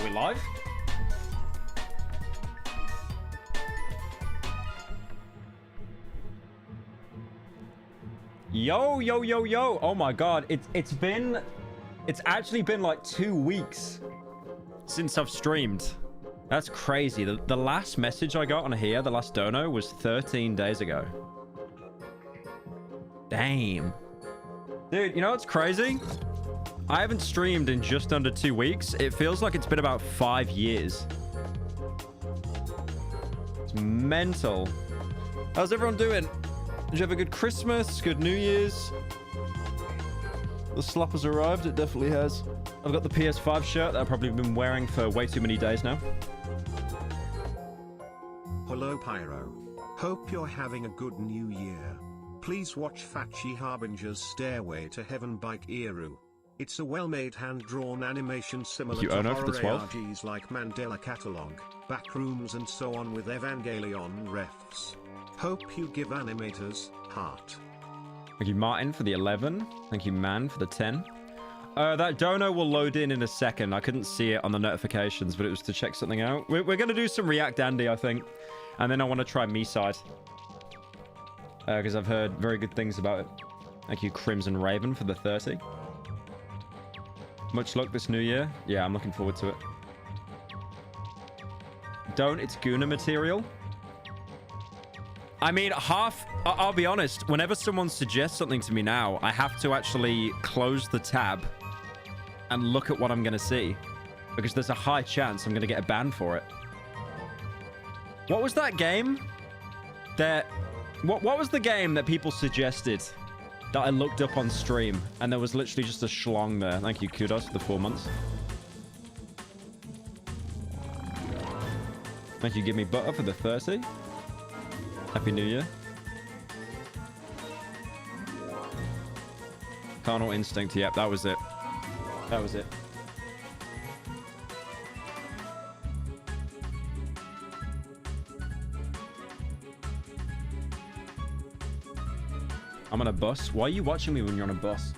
we live? Yo, yo, yo, yo. Oh my god. It's actually been like 2 weeks since I've streamed. That's crazy. The last message I got on here, the last dono, was 13 days ago. Damn. Dude, you know what's crazy? I haven't streamed in just under 2 weeks. It feels like it's been about 5 years. It's mental. How's everyone doing? Did you have a good Christmas? Good New Year's? The slop has arrived. It definitely has. I've got the PS5 shirt that I've probably been wearing for way too many days now. Hello Pyro. Hope you're having a good new year. Please watch Fachi Harbinger's Stairway to Heaven by Pyro. It's a well-made hand-drawn animation similar to horror ARGs like Mandela Catalog, Backrooms and so on with Evangelion refs. Hope you give animators heart. Thank you, Martin, for the 11. Thank you, Man, for the 10. That dono will load in a second. I couldn't see it on the notifications, but it was to check something out. We're going to do some React Andy, I think. And then I want to try Miside. Because I've heard very good things about it. Thank you, Crimson Raven, for the 30. Much luck this new year. Yeah, I'm looking forward to it. Don't, it's Guna material. I mean, I'll be honest, whenever someone suggests something to me now, I have to actually close the tab and look at what I'm going to see. Because there's a high chance I'm going to get a ban for it. What was that game? What was the game that people suggested that I looked up on stream? And there was literally just a schlong there. Thank you, Kudos, for the 4 months. Thank you, Give Me Butter, for the 30. Happy New Year. Carnal Instinct. Yep, that was it. That was it. I'm on a bus. Why are you watching me when you're on a bus?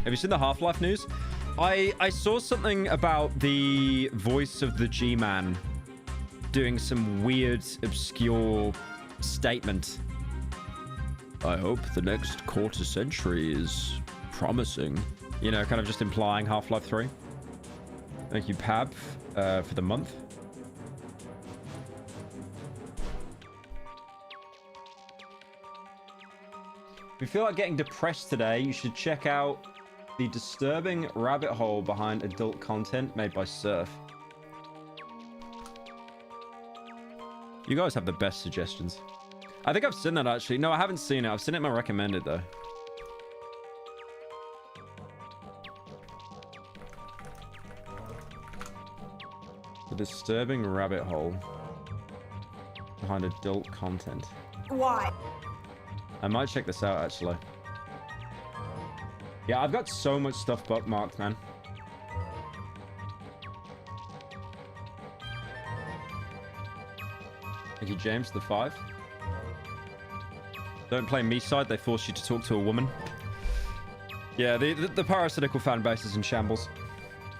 Have you seen the Half-Life news? I saw something about the voice of the G-Man doing some weird, obscure statement. I hope the next quarter century is promising. You know, kind of just implying Half-Life 3. Thank you, Pab, for the month. If you feel like getting depressed today, you should check out the disturbing rabbit hole behind adult content made by Surf. You guys have the best suggestions. I think I've seen that actually. No, I haven't seen it. I've seen it in my recommended though. The disturbing rabbit hole behind adult content. Why? I might check this out actually. Yeah, I've got so much stuff bookmarked, man. Thank you, James, the 5. Don't play Miside, they force you to talk to a woman. Yeah, the parasitical fan base is in shambles.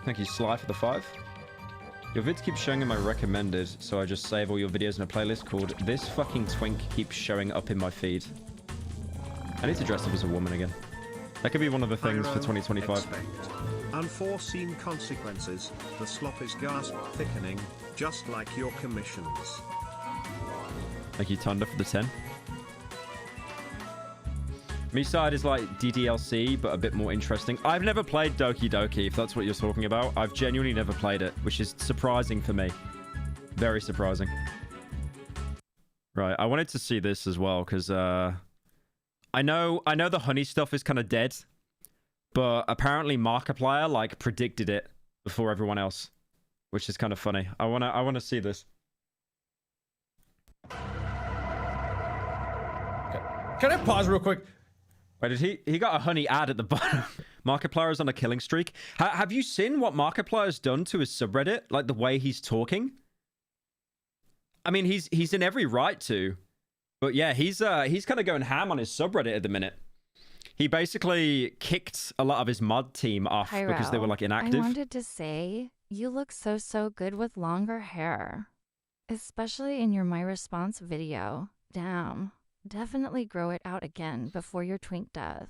Thank you, Sly, for the 5. Your vids keep showing in my recommended, so I just save all your videos in a playlist called This Fucking Twink Keeps Showing Up in My Feed. I need to dress up as a woman again. That could be one of the things for 2025. Expect unforeseen consequences. The slop is gasp thickening, just like your commissions. Thank you, Thunder, for the 10. Miside is like DDLC, but a bit more interesting. I've never played Doki Doki, if that's what you're talking about. I've genuinely never played it, which is surprising for me. Very surprising. Right, I wanted to see this as well, because I know the honey stuff is kind of dead, but apparently Markiplier like predicted it before everyone else, which is kind of funny. I wanna see this. Can I pause real quick? Wait, did he got a honey ad at the bottom? Markiplier is on a killing streak. Have you seen what Markiplier's done to his subreddit? Like the way he's talking? I mean, he's in every right to. But yeah, he's kind of going ham on his subreddit at the minute. He basically kicked a lot of his mod team off because they were like inactive. I wanted to say, you look so good with longer hair. Especially in your My Response video. Damn. Definitely grow it out again before your twink death.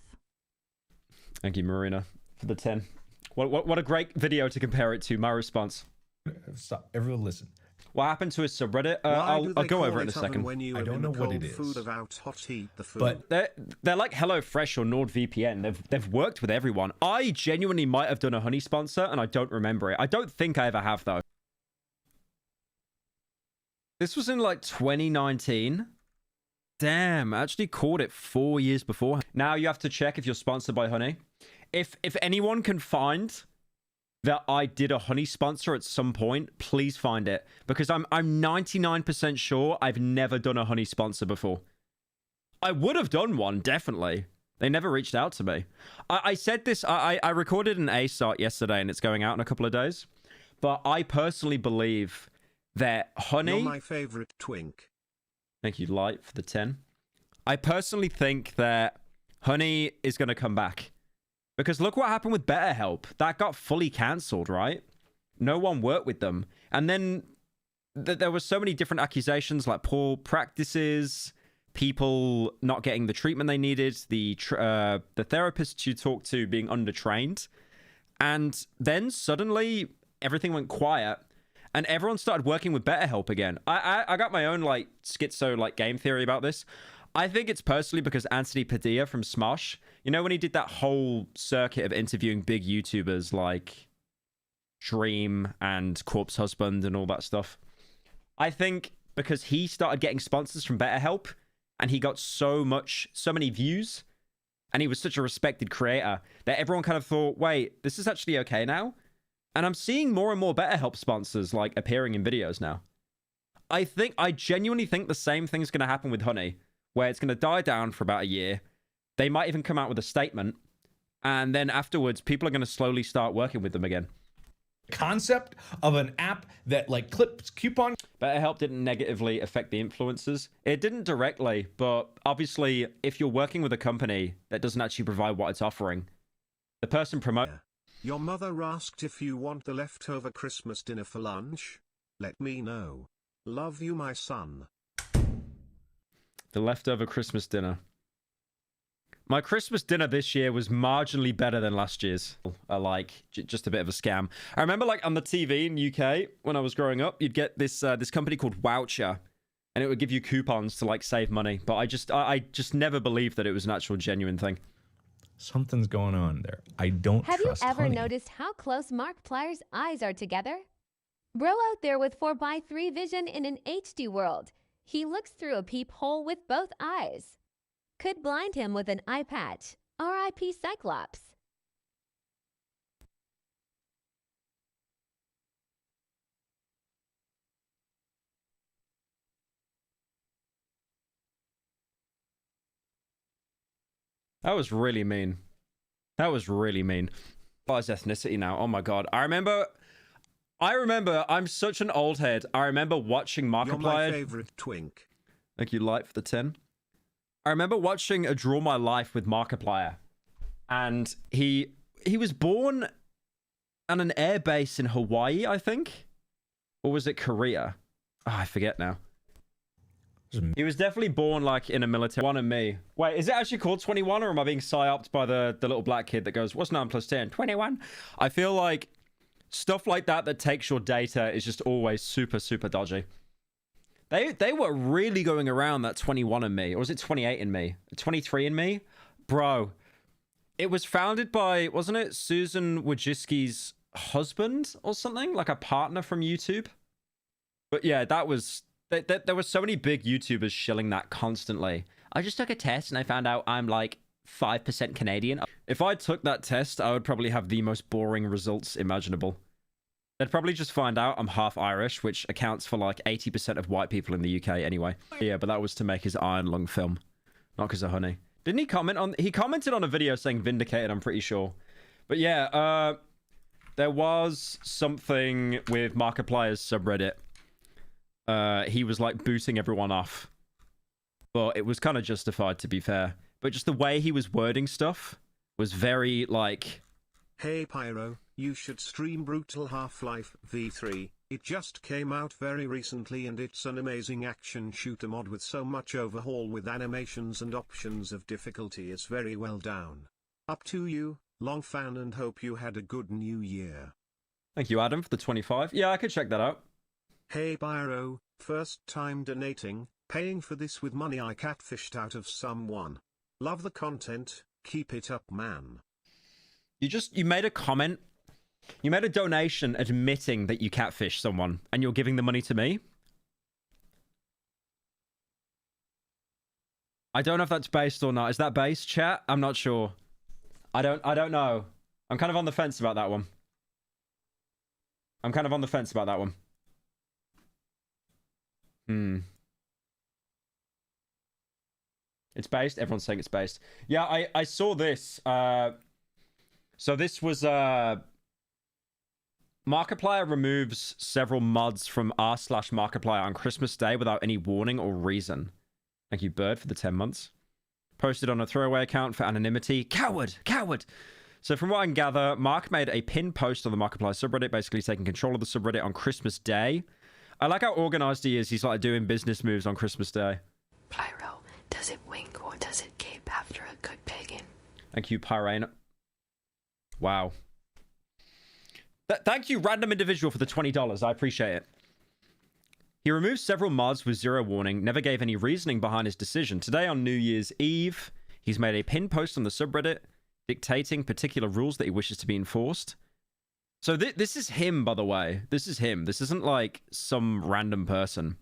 Thank you, Marina, for the 10. What a great video to compare it to. My Response. Stop. Everyone listen. What happened to his subreddit? I'll go over it in a second. I don't know what it is. But they're like HelloFresh or NordVPN. They've worked with everyone. I genuinely might have done a honey sponsor, and I don't remember it. I don't think I ever have, though. This was in like 2019. Damn, I actually caught it 4 years before. Now you have to check if you're sponsored by honey. If anyone can find that I did a honey sponsor at some point, please find it. Because I'm 99% sure I've never done a honey sponsor before. I would have done one, definitely. They never reached out to me. I said this, I recorded an ASAT yesterday and it's going out in a couple of days. But I personally believe that honey... You're my favorite twink. Thank you, Light, for the 10. I personally think that honey is going to come back. Because look what happened with BetterHelp. That got fully cancelled, right? No one worked with them. And then there were so many different accusations, like poor practices, people not getting the treatment they needed, the therapists you talked to being undertrained. And then suddenly everything went quiet. And everyone started working with BetterHelp again. I got my own, like, schizo, like, game theory about this. I think it's personally because Anthony Padilla from Smosh, you know, when he did that whole circuit of interviewing big YouTubers like Dream and Corpse Husband and all that stuff. I think because he started getting sponsors from BetterHelp and he got so many views and he was such a respected creator that everyone kind of thought, wait, this is actually okay now? And I'm seeing more and more BetterHelp sponsors like appearing in videos now. I genuinely think the same thing's going to happen with honey, where it's going to die down for about a year. They might even come out with a statement. And then afterwards, people are going to slowly start working with them again. Concept of an app that like clips coupon. BetterHelp didn't negatively affect the influencers. It didn't directly, but obviously, if you're working with a company that doesn't actually provide what it's offering, the person promoting... Your mother asked if you want the leftover Christmas dinner for lunch. Let me know. Love you, my son. The leftover Christmas dinner. My Christmas dinner this year was marginally better than last year's. Just a bit of a scam. I remember like on the TV in UK when I was growing up, you'd get this this company called Voucher, and it would give you coupons to like save money. But I just never believed that it was an actual genuine thing. Something's going on there. I don't Have trust you ever honey. noticed how close Markiplier's eyes are together? Bro out there with 4x3 vision in an HD world. He looks through a peephole with both eyes. Could blind him with an eye patch. R.I.P. Cyclops. That was really mean. That was really mean. Oh, his ethnicity now. Oh my god. I remember I'm such an old head. I remember watching Markiplier. You're my favorite twink. Thank you, Light, for the 10. I remember watching A Draw My Life with Markiplier. And he was born on an air base in Hawaii, I think. Or was it Korea? Oh, I forget now. He was definitely born like in a military. 1 and me. Wait, is it actually called 21 or am I being psyoped by the little black kid that goes, what's 9 plus 10? 21? I feel like stuff like that takes your data is just always super, super dodgy. They were really going around that 21 and me. Or was it 28 and me? 23 and me? Bro. It was founded by, wasn't it, Susan Wojcicki's husband or something? Like a partner from YouTube? But yeah, that was... There were so many big YouTubers shilling that constantly. I just took a test and I found out I'm like 5% Canadian. If I took that test, I would probably have the most boring results imaginable. They'd probably just find out I'm half Irish, which accounts for like 80% of white people in the UK anyway. Yeah, but that was to make his Iron Lung film, not because of honey. Didn't he comment on... He commented on a video saying vindicated, I'm pretty sure. But yeah, there was something with Markiplier's subreddit. He was like booting everyone off, but it was kind of justified, to be fair. but just the way he was wording stuff was very, like... Hey Pyro, you should stream Brutal Half-Life V3. It just came out very recently and it's an amazing action shooter mod with so much overhaul with animations and options of difficulty. Is very well done. Up to you, long fan, and hope you had a good new year. Thank you, Adam, for the 25. Yeah, I could check that out. Hey Pyro, first time donating, paying for this with money I catfished out of someone. Love the content, keep it up man. You made a comment. You made a donation admitting that you catfished someone, and you're giving the money to me? I don't know if that's based or not. Is that based, chat? I'm not sure. I don't know. I'm kind of on the fence about that one. It's based? Everyone's saying it's based. Yeah, I saw this. So this was... Markiplier removes several mods from r/Markiplier on Christmas Day without any warning or reason. Thank you, Bird, for the 10 months. Posted on a throwaway account for anonymity. Coward! Coward! So from what I can gather, Mark made a pinned post on the Markiplier subreddit, basically taking control of the subreddit on Christmas Day. I like how organized he is. He's like doing business moves on Christmas Day. Pyro, does it wink or does it gape after a good pagan? Thank you, Pyro. Wow. Thank you, random individual, for the $20. I appreciate it. He removed several mods with zero warning, never gave any reasoning behind his decision. Today, on New Year's Eve, he's made a pinned post on the subreddit dictating particular rules that he wishes to be enforced. So this is him, by the way. This is him. This isn't like some random person.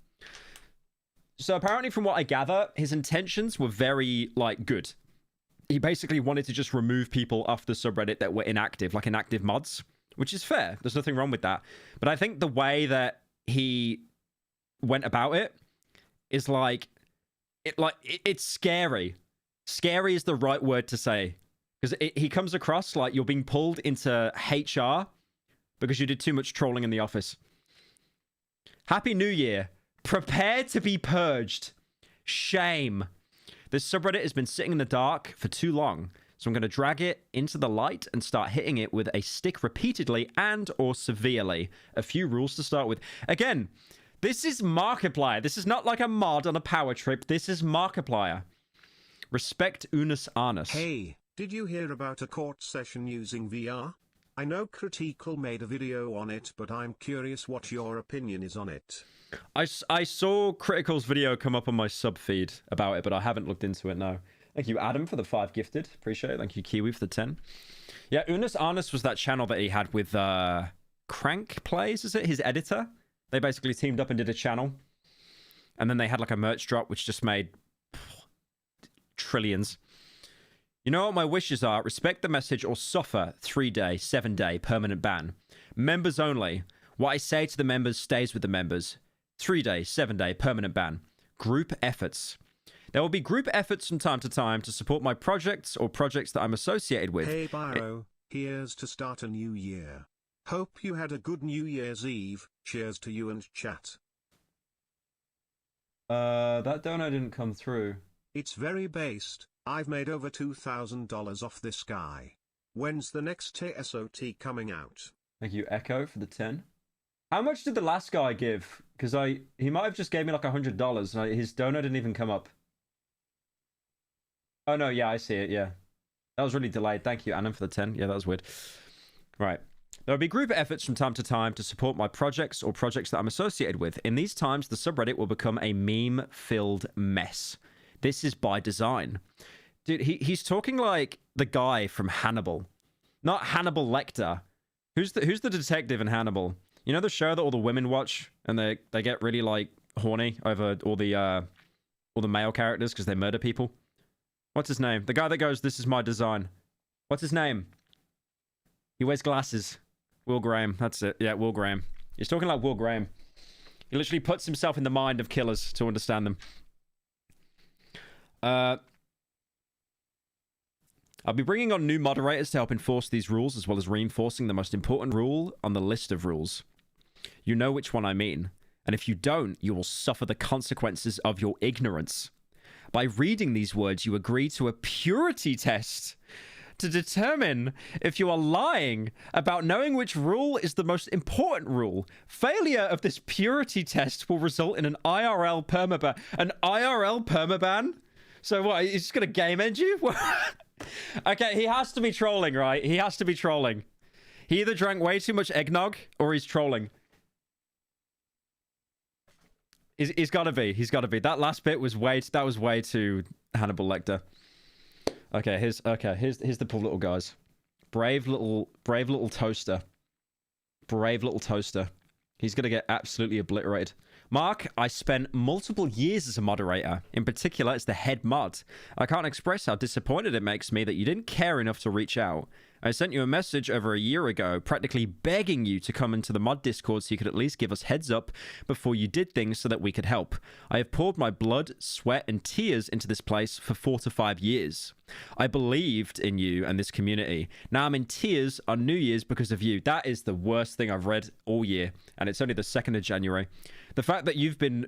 So apparently, from what I gather, his intentions were very, like, good. He basically wanted to just remove people off the subreddit that were inactive, like inactive mods. Which is fair. There's nothing wrong with that. But I think the way that he went about it is it's scary. Scary is the right word to say. Because he comes across like you're being pulled into HR because you did too much trolling in the office. Happy New Year. Prepare to be purged. Shame. This subreddit has been sitting in the dark for too long. So I'm going to drag it into the light and start hitting it with a stick repeatedly and or severely. A few rules to start with. Again, this is Markiplier. This is not like a mod on a power trip. This is Markiplier. Respect unus annus. Hey, did you hear about a court session using VR? I know Critical made a video on it, but I'm curious what your opinion is on it. I saw Critical's video come up on my sub feed about it, but I haven't looked into it, no. Thank you, Adam, for the 5 gifted. Appreciate it. Thank you, Kiwi, for the 10. Yeah, Unus Arnus was that channel that he had with Crank Plays, is it? His editor. They basically teamed up and did a channel. And then they had like a merch drop, which just made trillions. You know what my wishes are? Respect the message or suffer 3-day, 7-day permanent ban. Members only. What I say to the members stays with the members. 3-day, 7-day permanent ban. Group efforts. There will be group efforts from time to time to support my projects or projects that I'm associated with. Hey Pyro, here's to start a new year. Hope you had a good New Year's Eve. Cheers to you and chat. That donut didn't come through. It's very based. I've made over $2,000 off this guy. When's the next TSOT coming out? Thank you, Echo, for the 10. How much did the last guy give? Because he might have just gave me like $100 and his donut didn't even come up. Oh, no, yeah, I see it, yeah. That was really delayed. Thank you, Anna, for the 10. Yeah, that was weird. Right. There will be group efforts from time to time to support my projects or projects that I'm associated with. In these times, the subreddit will become a meme-filled mess. This is by design. Dude, he's talking like the guy from Hannibal. Not Hannibal Lecter. Who's the detective in Hannibal? You know the show that all the women watch and they get really like horny over all the male characters because they murder people? What's his name? The guy that goes, "This is my design." What's his name? He wears glasses. Will Graham. That's it. Yeah, Will Graham. He's talking like Will Graham. He literally puts himself in the mind of killers to understand them. I'll be bringing on new moderators to help enforce these rules, as well as reinforcing the most important rule on the list of rules. You know which one I mean. And if you don't, you will suffer the consequences of your ignorance. By reading these words, you agree to a purity test to determine if you are lying about knowing which rule is the most important rule. Failure of this purity test will result in an IRL permaban. An IRL permaban? So what, he's just gonna game end you? Okay, he has to be trolling, right? He has to be trolling. He either drank way too much eggnog or he's trolling. He's gotta be. He's gotta be. That last bit was way too Hannibal Lecter. Okay, here's the poor little guys. Brave little toaster. Brave little toaster. He's gonna get absolutely obliterated. Mark, I spent multiple years as a moderator. In particular, as the head mod. I can't express how disappointed it makes me that you didn't care enough to reach out. I sent you a message over a year ago, practically begging you to come into the mod Discord so you could at least give us heads up before you did things so that we could help. I have poured my blood, sweat, and tears into this place for 4 to 5 years. I believed in you and this community. Now I'm in tears on New Year's because of you. That is the worst thing I've read all year, and it's only the 2nd of January. The fact that you've been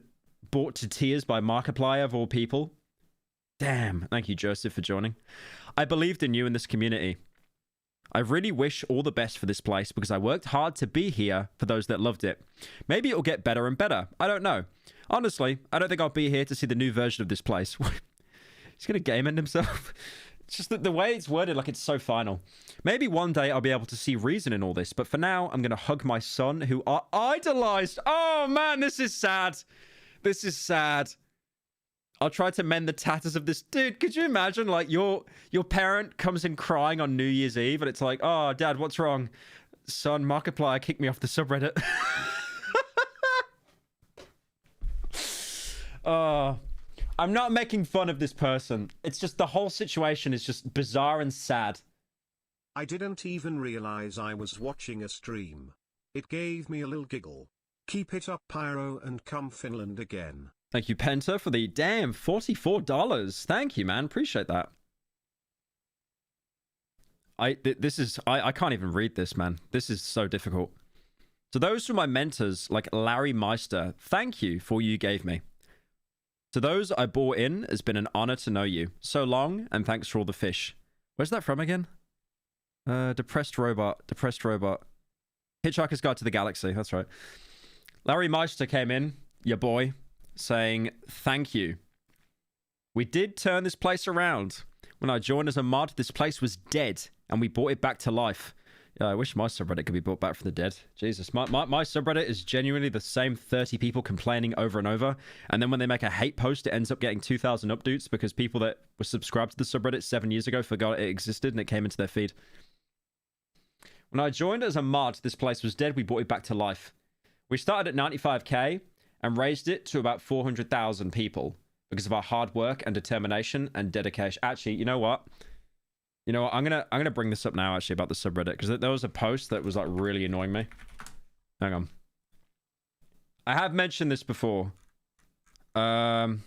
brought to tears by Markiplier of all people. Damn. Thank you, Joseph, for joining. I believed in you and this community. I really wish all the best for this place because I worked hard to be here for those that loved it. Maybe it'll get better and better. I don't know. Honestly, I don't think I'll be here to see the new version of this place. He's going to game end himself. It's just that the way it's worded, like it's so final. Maybe one day I'll be able to see reason in all this, but for now, I'm going to hug my son who I idolized. Oh man, this is sad. This is sad. I'll try to mend the tatters of this. Dude, could you imagine, like, your parent comes in crying on New Year's Eve, and it's like, oh, Dad, what's wrong? Son, Markiplier kicked me off the subreddit. I'm not making fun of this person. It's just the whole situation is just bizarre and sad. I didn't even realize I was watching a stream. It gave me a little giggle. Keep it up, Pyro, and come Finland again. Thank you, Penta, for the damn $44. Thank you, man. Appreciate that. I can't even read this, man. This is so difficult. To those who are my mentors, like Larry Meister, thank you for all you gave me. To those I bore in, it's been an honor to know you. So long, and thanks for all the fish. Where's that from again? Depressed Robot. Hitchhiker's Guide to the Galaxy. That's right. Larry Meister came in, your boy, saying, thank you. We did turn this place around. When I joined as a mod, this place was dead, and we brought it back to life. Yeah, I wish my subreddit could be brought back from the dead. Jesus, my subreddit is genuinely the same 30 people complaining over and over, and then when they make a hate post, it ends up getting 2,000 updates because people that were subscribed to the subreddit 7 years ago forgot it existed and it came into their feed. When I joined as a mod, this place was dead. We brought it back to life. We started at 95k and raised it to about 400,000 people because of our hard work and determination and dedication. Actually, you know what? I'm gonna bring this up now actually about the subreddit because there was a post that was like really annoying me. Hang on. I have mentioned this before. And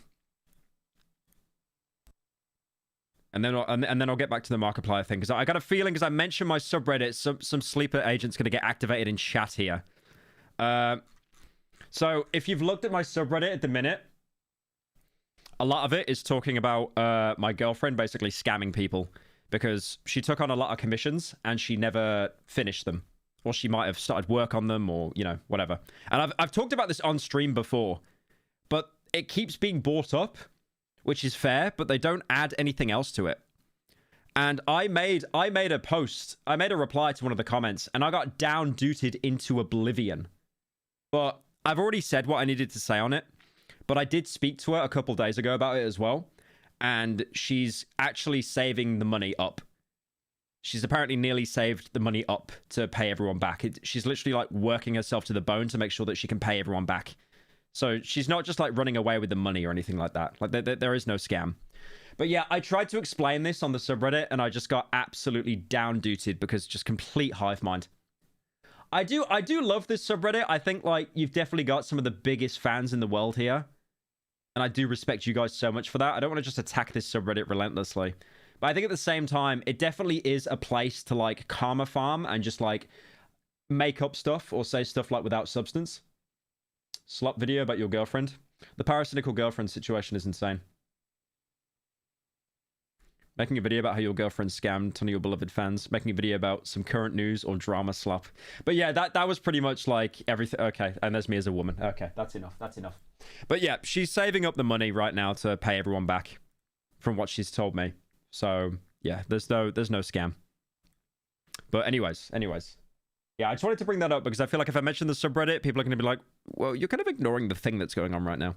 then I'll get back to the Markiplier thing because I got a feeling because I mentioned my subreddit, some sleeper agent's gonna get activated in chat here. So if you've looked at my subreddit at the minute, a lot of it is talking about my girlfriend basically scamming people because she took on a lot of commissions and she never finished them, or she might have started work on them, or whatever. And I've talked about this on stream before, but it keeps being brought up, which is fair, but they don't add anything else to it. And I made a post, I made a reply to one of the comments, and I got down-dooted into oblivion. But I've already said what I needed to say on it, but I did speak to her a couple days ago about it as well, and she's actually saving the money up. She's apparently nearly saved the money up to pay everyone back. She's literally like working herself to the bone to make sure that she can pay everyone back. So she's not just like running away with the money or anything like that. Like there is no scam. But yeah, I tried to explain this on the subreddit and I just got absolutely down-dooted because just complete hive mind. I do love this subreddit. I think like you've definitely got some of the biggest fans in the world here. And I do respect you guys so much for that. I don't want to just attack this subreddit relentlessly. But I think at the same time, it definitely is a place to like karma farm and just like make up stuff or say stuff like without substance. Slop video about your girlfriend. The parasitical girlfriend situation is insane. Making a video about how your girlfriend scammed 10 of your beloved fans. Making a video about some current news or drama slop. But yeah, that was pretty much like everything. Okay, and there's me as a woman. Okay, that's enough. That's enough. But yeah, she's saving up the money right now to pay everyone back from what she's told me. So yeah, there's no scam. But anyways. Yeah, I just wanted to bring that up because I feel like if I mention the subreddit, people are going to be like, well, you're kind of ignoring the thing that's going on right now.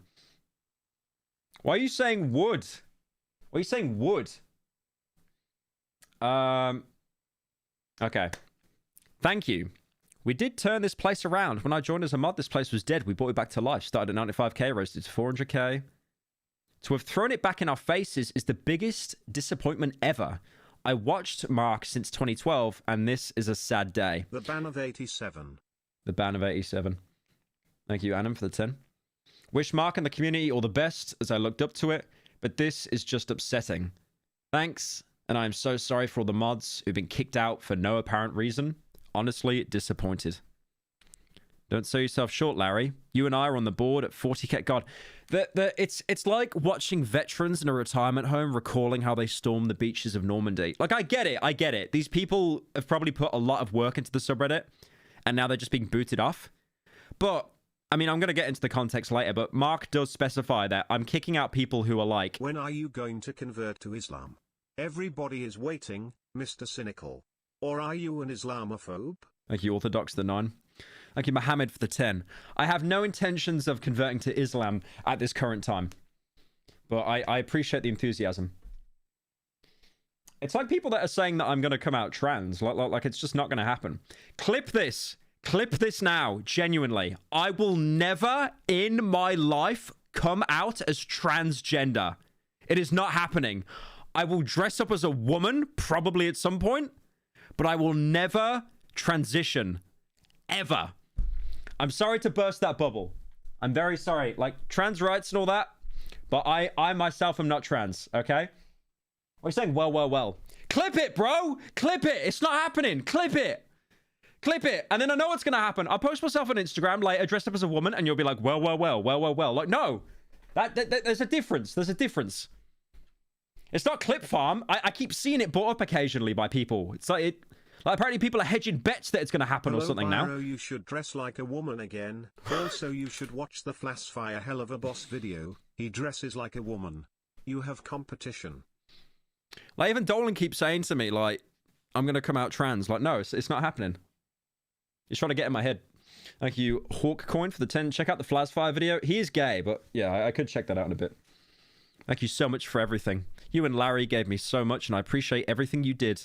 Why are you saying wood? Why are you saying wood? Okay. Thank you. We did turn this place around. When I joined as a mod, this place was dead. We brought it back to life. Started at 95k, roasted to 400k. To have thrown it back in our faces is the biggest disappointment ever. I watched Mark since 2012, and this is a sad day. The ban of 87. The ban of 87. Thank you, Adam, for the 10. Wish Mark and the community all the best as I looked up to it, but this is just upsetting. Thanks, and I'm so sorry for all the mods who've been kicked out for no apparent reason. Honestly, disappointed. Don't sell yourself short, Larry. You and I are on the board at 40k. God, it's like watching veterans in a retirement home recalling how they stormed the beaches of Normandy. Like, I get it. These people have probably put a lot of work into the subreddit, and now they're just being booted off. But, I mean, I'm going to get into the context later, but Mark does specify that I'm kicking out people who are like... When are you going to convert to Islam? Everybody is waiting, Mr. Cynical. Or are you an Islamophobe? Thank you, Orthodox the 9. Thank you, Mohammed, for the 10. I have no intentions of converting to Islam at this current time. But I appreciate the enthusiasm. It's like people that are saying that I'm going to come out trans. Like it's just not going to happen. Clip this. Clip this now. Genuinely. I will never in my life come out as transgender. It is not happening. I will dress up as a woman, probably at some point. But I will never transition. Ever. I'm sorry to burst that bubble. I'm very sorry. Like, trans rights and all that. But I myself am not trans, okay? What are you saying? Well. Clip it, bro! Clip it! It's not happening! Clip it! Clip it! And then I know what's gonna happen. I'll post myself on Instagram later dressed up as a woman and you'll be like, well. Like, no! There's a difference. There's a difference. It's not clip farm. I keep seeing it brought up occasionally by people. It's like it... Like, apparently people are hedging bets that it's going to happen or something Pyro, now. You should dress like a woman again. Also, you should watch the Flashfire Hell of a Boss video. He dresses like a woman. You have competition. Like, even Dolan keeps saying to me, like, I'm going to come out trans. Like, no, it's not happening. He's trying to get in my head. Thank you, Hawkcoin, for the 10. Check out the Flashfire video. He is gay, but yeah, I could check that out in a bit. Thank you so much for everything. You and Larry gave me so much, and I appreciate everything you did.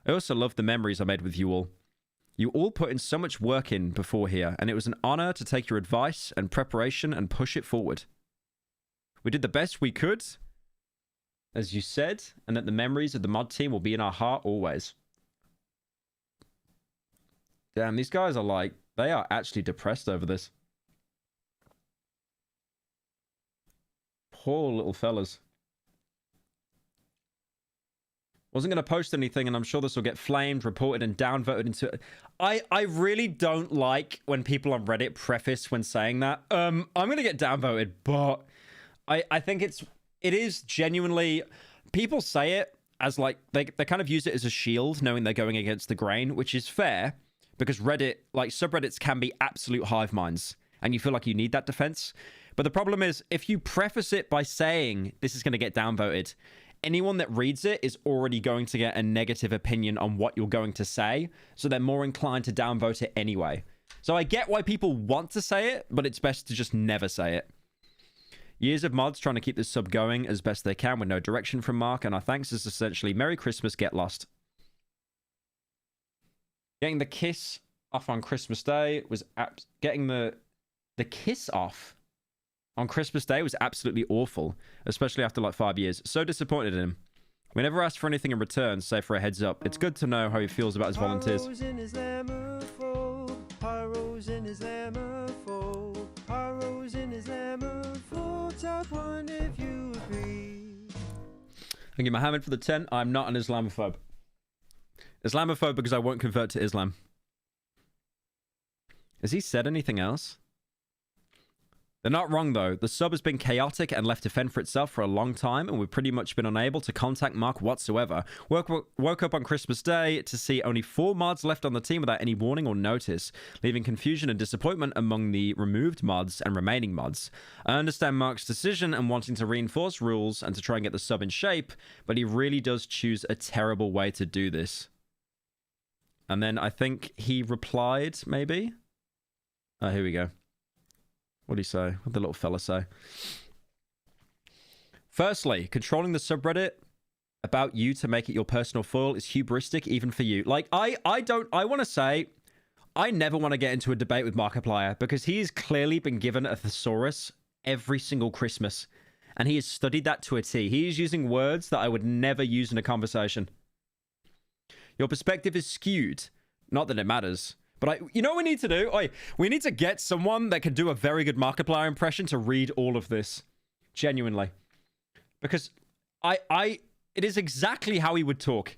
I also love the memories I made with you all. You all put in so much work in before here, and it was an honor to take your advice and preparation and push it forward. We did the best we could, as you said, and that the memories of the mod team will be in our heart always. Damn, these guys are like, they are actually depressed over this. Poor little fellas. Wasn't going to post anything, and I'm sure this will get flamed, reported, and downvoted into... I really don't like when people on Reddit preface when saying that. I'm going to get downvoted, but I think it is genuinely... People say it as like... They kind of use it as a shield, knowing they're going against the grain, which is fair, because Reddit, like subreddits can be absolute hive minds, and you feel like you need that defense. But the problem is, if you preface it by saying this is going to get downvoted... Anyone that reads it is already going to get a negative opinion on what you're going to say, so they're more inclined to downvote it anyway. So I get why people want to say it, but it's best to just never say it. Years of mods trying to keep this sub going as best they can with no direction from Mark, and our thanks is essentially Merry Christmas, get lost. Getting the kiss off on Christmas Day was... Getting the kiss off on Christmas Day was absolutely awful, especially after like 5 years. So disappointed in him. We never asked for anything in return, save for a heads up. It's good to know how he feels about his volunteers. Pyro's in Islamophobe. Top one if you agree. Thank you, Mohammed, for the 10. I'm not an Islamophobe. Islamophobe because I won't convert to Islam. Has he said anything else? They're not wrong, though. The sub has been chaotic and left to fend for itself for a long time, and we've pretty much been unable to contact Mark whatsoever. Woke up on Christmas Day to see only 4 mods left on the team without any warning or notice, leaving confusion and disappointment among the removed mods and remaining mods. I understand Mark's decision and wanting to reinforce rules and to try and get the sub in shape, but he really does choose a terrible way to do this. And then I think he replied, maybe? Oh, here we go. What did he say? What did the little fella say? Firstly, controlling the subreddit about you to make it your personal foil is hubristic even for you. Like, I want to say, I never want to get into a debate with Markiplier because he's clearly been given a thesaurus every single Christmas. And he has studied that to a T. He is using words that I would never use in a conversation. Your perspective is skewed. Not that it matters. But you know what we need to do? We need to get someone that can do a very good Markiplier impression to read all of this. Genuinely. Because it is exactly how he would talk.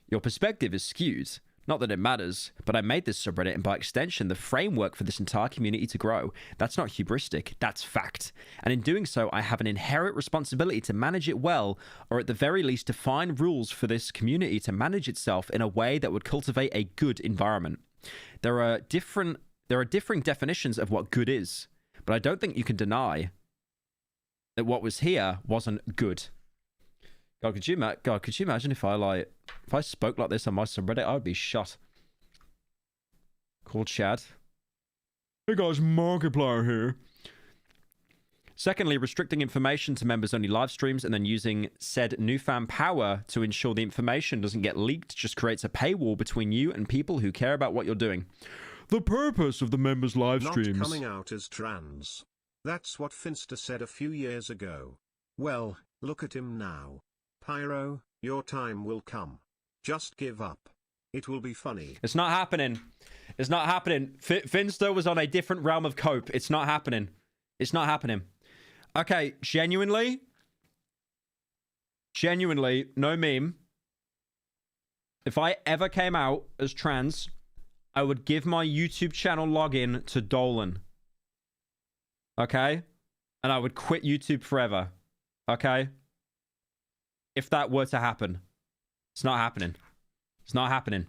Your perspective is skewed. Not that it matters, but I made this subreddit and by extension the framework for this entire community to grow. That's not hubristic, that's fact. And in doing so, I have an inherent responsibility to manage it well, or at the very least define rules for this community to manage itself in a way that would cultivate a good environment. There are differing definitions of what good is, but I don't think you can deny that what was here wasn't good. God, could you imagine if I spoke like this on my subreddit? I would be shot. Called Chad. Hey guys, Markiplier here. Secondly, restricting information to members-only live streams and then using said newfound power to ensure the information doesn't get leaked just creates a paywall between you and people who care about what you're doing. The purpose of the members' live streams... Not coming out as trans. That's what Finster said a few years ago. Well, look at him now. Pyro, your time will come. Just give up. It will be funny. It's not happening. It's not happening. Finster was on a different realm of cope. It's not happening. It's not happening. Okay, genuinely, no meme. If I ever came out as trans, I would give my YouTube channel login to Dolan. Okay? And I would quit YouTube forever. Okay? If that were to happen. It's not happening. It's not happening.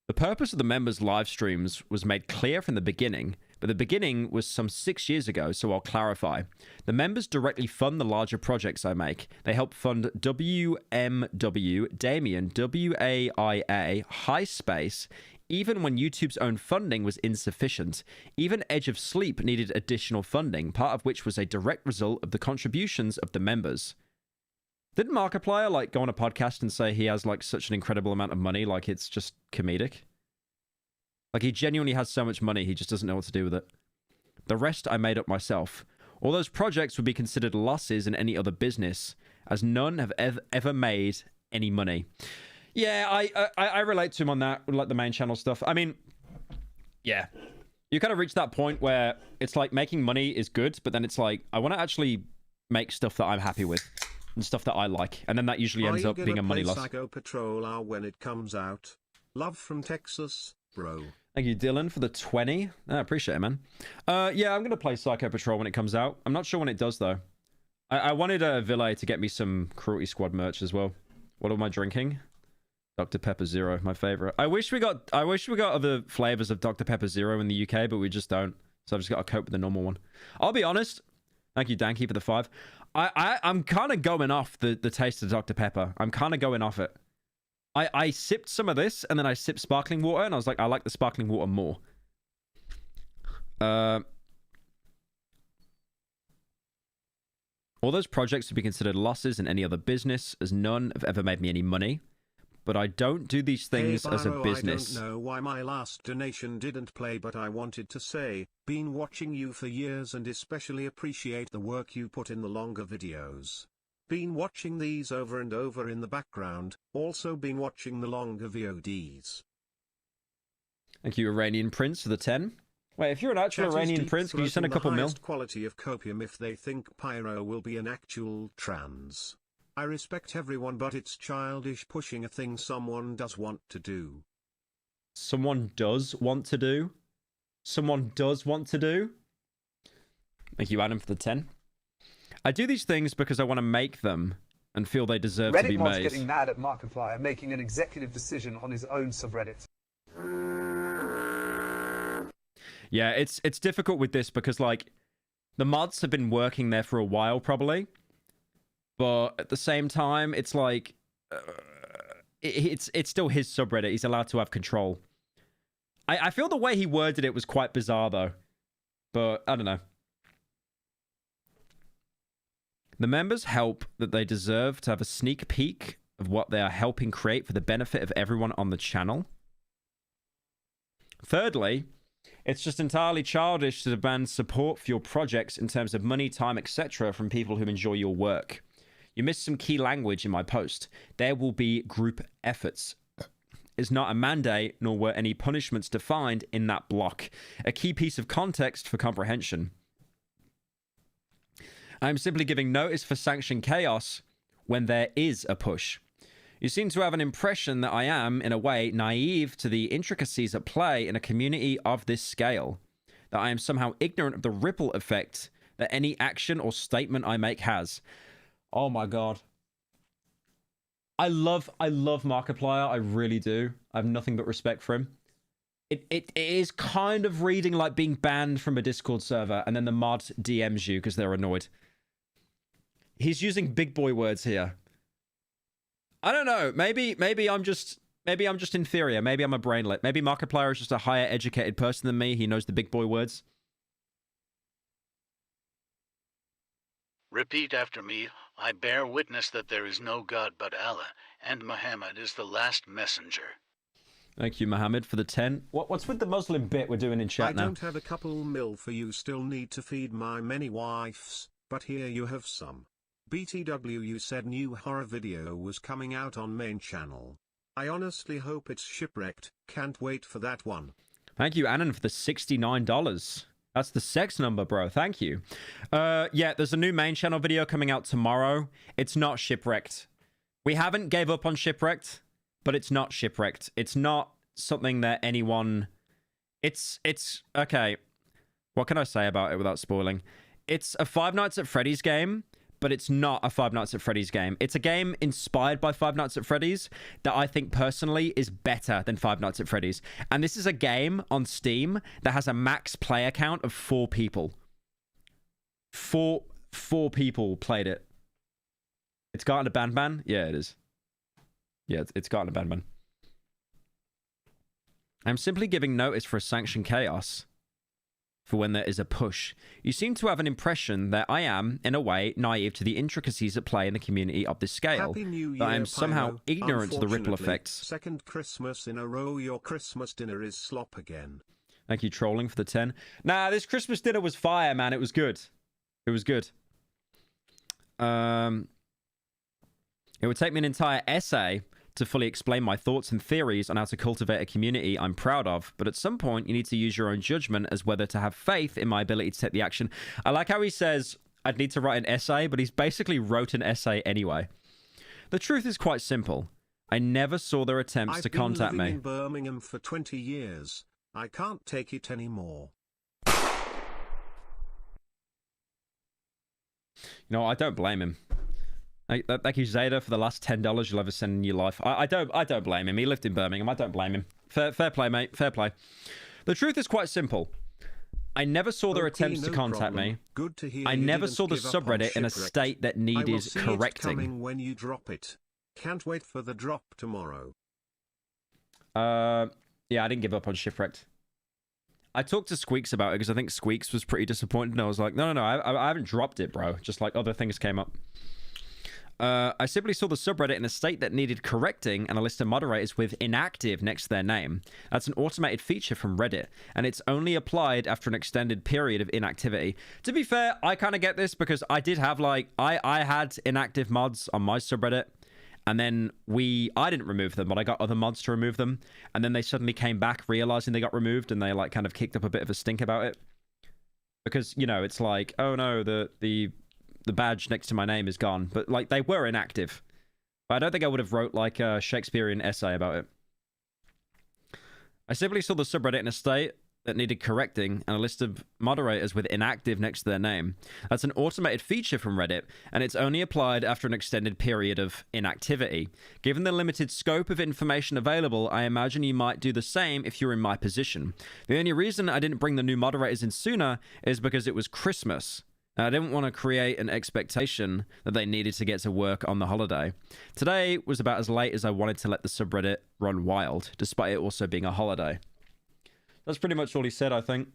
The purpose of the members' live streams was made clear from the beginning, but the beginning was some 6 years ago, so I'll clarify. The members directly fund the larger projects I make. They help fund WMW, Damien, WAIA, High Space, even when YouTube's own funding was insufficient. Even Edge of Sleep needed additional funding, part of which was a direct result of the contributions of the members. Didn't Markiplier, like, go on a podcast and say he has, like, such an incredible amount of money, like, it's just comedic? Like, he genuinely has so much money, he just doesn't know what to do with it. The rest I made up myself. All those projects would be considered losses in any other business, as none have ever made any money. Yeah, I relate to him on that, like the main channel stuff. I mean, yeah. You kind of reach that point where it's like making money is good, but then it's like, I want to actually make stuff that I'm happy with. And stuff that I like. And then that usually ends up being a money loss. Psycho Patrol R when it comes out? Love from Texas, bro. Thank you, Dylan, for the 20. I appreciate it, man. Yeah, I'm going to play Psycho Patrol when it comes out. I'm not sure when it does, though. I wanted Ville to get me some Cruelty Squad merch as well. What am I drinking? Dr. Pepper Zero, my favorite. I wish we got other flavors of Dr. Pepper Zero in the UK, but we just don't. So I've just got to cope with the normal one. I'll be honest. Thank you, Danky, for the 5. I'm kind of going off the taste of Dr. Pepper. I'm kind of going off it. I sipped some of this, and then I sipped sparkling water, and I was like, I like the sparkling water more. All those projects would be considered losses in any other business, as none have ever made me any money. But I don't do these things as a business. I don't know why my last donation didn't play, but I wanted to say, been watching you for years and especially appreciate the work you put in the longer videos. Been watching these over and over in the background, also been watching the longer VODs. Thank you, Iranian Prince, for the 10. Wait, if you're an actual Iranian Prince, can you send a couple mil? Quality of copium if they think Pyro will be an actual trans. I respect everyone, but it's childish pushing a thing someone does want to do. Someone does want to do? someone does want to do. Thank you, Adam, for the 10. I do these things because I want to make them and feel they deserve to be Reddit mod's made. getting mad at Markiplier making an executive decision on his own subreddit. Yeah, it's difficult with this because, like, the mods have been working there for a while, probably. But at the same time, it's like... it's still his subreddit. He's allowed to have control. I feel the way he worded it was quite bizarre, though. But, I don't know. The members help that they deserve to have a sneak peek of what they are helping create for the benefit of everyone on the channel. Thirdly, it's just entirely childish to demand support for your projects in terms of money, time, etc. from people who enjoy your work. You missed some key language in my post. There will be group efforts. It's not a mandate, nor were any punishments defined in that block. A key piece of context for comprehension. I am simply giving notice for sanctioned chaos when there is a push. You seem to have an impression that I am, in a way, naive to the intricacies at play in a community of this scale. That I am somehow ignorant of the ripple effect that any action or statement I make has. Oh my god. I love Markiplier, I really do. I have nothing but respect for him. It is kind of reading like being banned from a Discord server and then the mod DMs you because they're annoyed. He's using big boy words here. I don't know. Maybe I'm just inferior. Maybe I'm a brainlet. Maybe Markiplier is just a higher educated person than me. He knows the big boy words. Repeat after me. I bear witness that there is no God but Allah, and Muhammad is the last messenger. Thank you, Muhammad, for the 10. What's with the Muslim bit we're doing in chat now? I don't have a couple mil for you, still need to feed my many wives, but here you have some. BTW, you said new horror video was coming out on main channel. I honestly hope it's shipwrecked, can't wait for that one. Thank you, Annan, for the $69. That's the sex number, bro. Thank you. Yeah, there's a new main channel video coming out tomorrow. It's not shipwrecked. We haven't gave up on shipwrecked, but it's not shipwrecked. It's not something that anyone... It's... Okay. What can I say about it without spoiling? It's a Five Nights at Freddy's game, but it's not a Five Nights at Freddy's game. It's a game inspired by Five Nights at Freddy's that I think personally is better than Five Nights at Freddy's. And this is a game on Steam that has a max player count of 4 people. Four people played it. It's gotten a ban? Yeah, it is. Yeah, it's gotten a ban. I'm simply giving notice for a sanctioned chaos. For when there is a push. You seem to have an impression that I am, in a way, naive to the intricacies at play in the community of this scale. Happy New Year, that I am somehow Pyro. ignorant to the ripple Unfortunately, effects. Second Christmas in a row, your Christmas dinner is slop again. Thank you, Trolling, for the 10. Nah, this Christmas dinner was fire, man. It was good. It was good. It would take me an entire essay to fully explain my thoughts and theories on how to cultivate a community I'm proud of, but at some point you need to use your own judgment as whether to have faith in my ability to take the action. I like how he says I'd need to write an essay, but he's basically wrote an essay anyway. The truth is quite simple. I never saw their attempts to contact me. I've been living in Birmingham for 20 years. I can't take it anymore. You know, I don't blame him. Thank you, Zeta, for the last $10 you'll ever send in your life. I don't blame him. He lived in Birmingham. I don't blame him. Fair play, mate. Fair play. The truth is quite simple. I never saw their attempts to contact me. Good to hear I never saw the subreddit in a state that needed correcting. It coming when you drop it. Can't wait for the drop tomorrow. Yeah, I didn't give up on Shipwrecked. I talked to Squeaks about it because I think Squeaks was pretty disappointed. And I was like, no, I haven't dropped it, bro. Just like other things came up. I simply saw the subreddit in a state that needed correcting and a list of moderators with inactive next to their name. That's an automated feature from Reddit, and it's only applied after an extended period of inactivity. To be fair, I kind of get this because I did have like, I had inactive mods on my subreddit, and then I didn't remove them, but I got other mods to remove them, and then they suddenly came back realizing they got removed, and they like kind of kicked up a bit of a stink about it. Because, you know, it's like, oh no, the badge next to my name is gone, but like they were inactive. But I don't think I would have wrote like a Shakespearean essay about it. I simply saw the subreddit in a state that needed correcting and a list of moderators with inactive next to their name. That's an automated feature from Reddit, and it's only applied after an extended period of inactivity. Given the limited scope of information available, I imagine you might do the same if you're in my position. The only reason I didn't bring the new moderators in sooner is because it was Christmas. And I didn't want to create an expectation that they needed to get to work on the holiday. Today was about as late as I wanted to let the subreddit run wild, despite it also being a holiday. That's pretty much all he said, I think.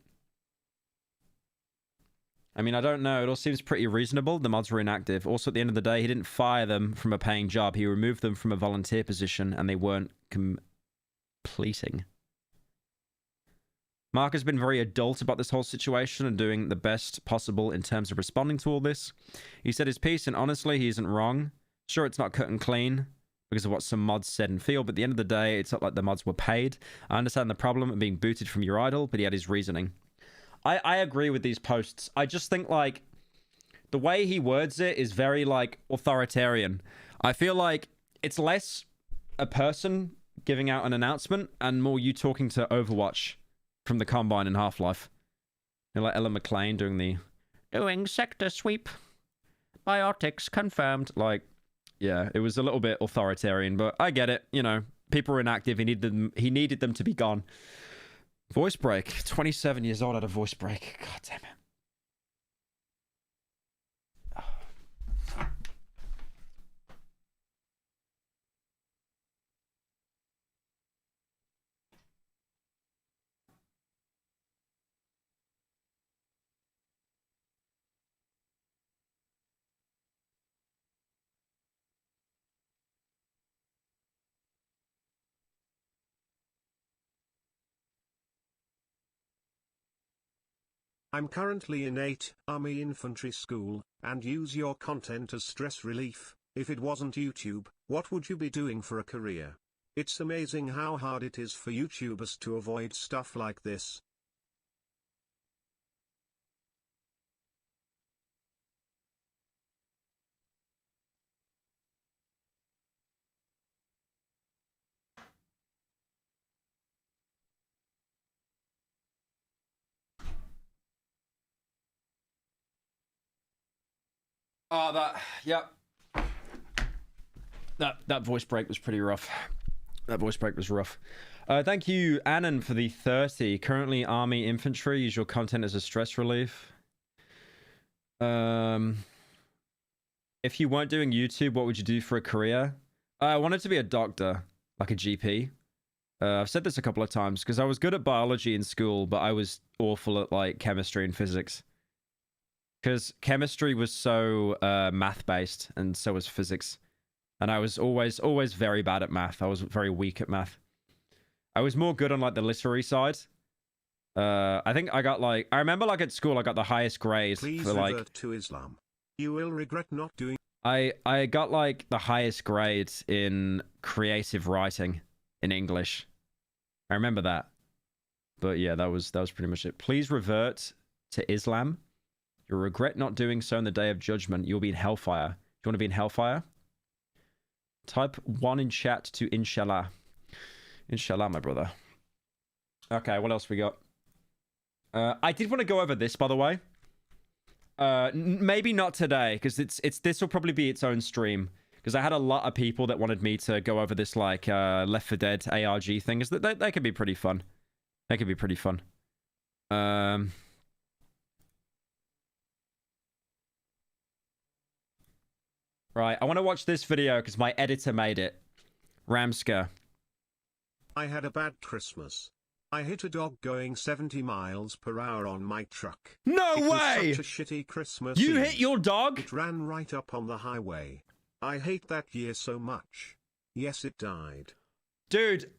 I mean, I don't know. It all seems pretty reasonable. The mods were inactive. Also, at the end of the day, he didn't fire them from a paying job. He removed them from a volunteer position, and they weren't completing. Mark has been very adult about this whole situation and doing the best possible in terms of responding to all this. He said his piece, and honestly, he isn't wrong. Sure, it's not cut and clean because of what some mods said and feel, but at the end of the day, it's not like the mods were paid. I understand the problem of being booted from your idol, but he had his reasoning. I agree with these posts. I just think, like, the way he words it is very, like, authoritarian. I feel like it's less a person giving out an announcement and more you talking to Overwatch from the Combine in Half-Life. You know, like Ella McLean doing sector sweep. Biotics confirmed. Like, yeah, it was a little bit authoritarian, but I get it. You know, people were inactive. He needed them to be gone. Voice break. 27 years old had a voice break. God damn it. I'm currently in 8 Army Infantry School, and use your content as stress relief. If it wasn't YouTube, what would you be doing for a career? It's amazing how hard it is for YouTubers to avoid stuff like this. Oh, yep. That voice break was pretty rough. That voice break was rough. Thank you, Annan, for the 30. Currently Army Infantry. Use your content as a stress relief. If you weren't doing YouTube, what would you do for a career? I wanted to be a doctor, like a GP. I've said this a couple of times because I was good at biology in school, but I was awful at like chemistry and physics. Because chemistry was so math-based, and so was physics. And I was always very bad at math. I was very weak at math. I was more good on, like, the literary side. I think I got, like... I remember, like, at school, I got the highest grade Please for, like... revert to Islam. You will regret not doing... I got, like, the highest grade in creative writing in English. I remember that. But, yeah, that was pretty much it. Please revert to Islam. You'll regret not doing so in the day of judgment. You'll be in hellfire. Do you want to be in hellfire? Type 1 in chat to inshallah. Inshallah, my brother. Okay, what else we got? I did want to go over this, by the way. Maybe not today, because this will probably be its own stream. Because I had a lot of people that wanted me to go over this, like, Left 4 Dead ARG thing. They could be pretty fun. They could be pretty fun. Right, I want to watch this video because my editor made it. Ramska. I had a bad Christmas. I hit a dog going 70 miles per hour on my truck. No It way! was such a shitty Christmas You Eve. hit your dog? It ran right up on the highway. I hate that year so much. Yes, it died. Dude,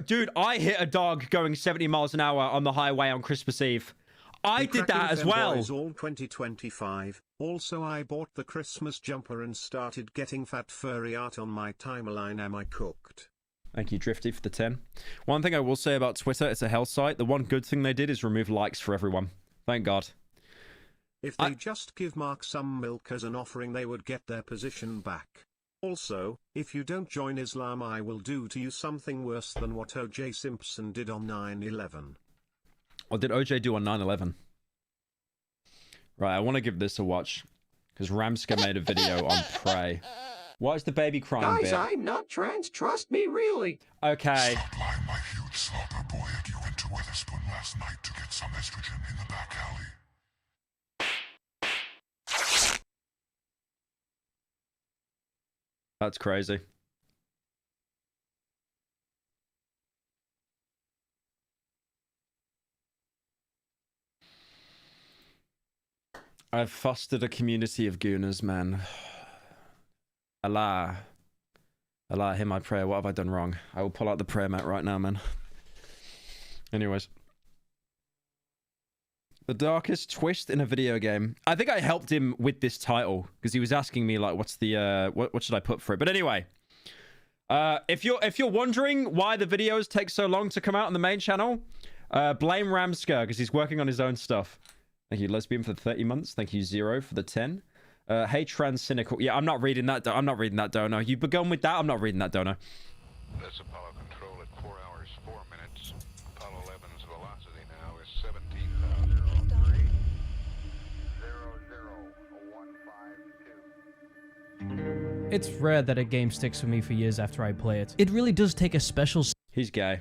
Dude, I hit a dog going 70 miles an hour on the highway on Christmas Eve. I did that as well. All 2025. Also, I bought the Christmas jumper and started getting fat furry art on my timeline. Am I cooked? Thank you, Drifty, for the 10. One thing I will say about Twitter, it's a hell site. The one good thing they did is remove likes for everyone. Thank God. If they just give Mark some milk as an offering, they would get their position back. Also, if you don't join Islam, I will do to you something worse than what O.J. Simpson did on 9/11. What did OJ do on 9/11? Right, I want to give this a watch because Ramska made a video on Prey. Why is the baby crying? Guys, I'm not trans. Trust me, really. Okay. Stop lying, my huge slobber boy, and you went to Witherspoon last night to get some estrogen in the back alley. That's crazy. I've fostered a community of gooners, man. Allah. Allah, hear my prayer. What have I done wrong? I will pull out the prayer mat right now, man. Anyways. The darkest twist in a video game. I think I helped him with this title because he was asking me like, what's the what should I put for it? But anyway, if you're wondering why the videos take so long to come out on the main channel, blame Ramska because he's working on his own stuff. Thank you, Lesbian, for the 30 months. Thank you, Zero, for the 10. Hey, Trans Cynical. Yeah, I'm not reading that. I'm not reading that, Dono. You've begun with that. I'm not reading that, Dono. That's Apollo control at 4 hours, 4 minutes. Apollo 11's velocity now is 17,000. 00152. It's rare that a game sticks with me for years after I play it. It really does take a special... He's gay.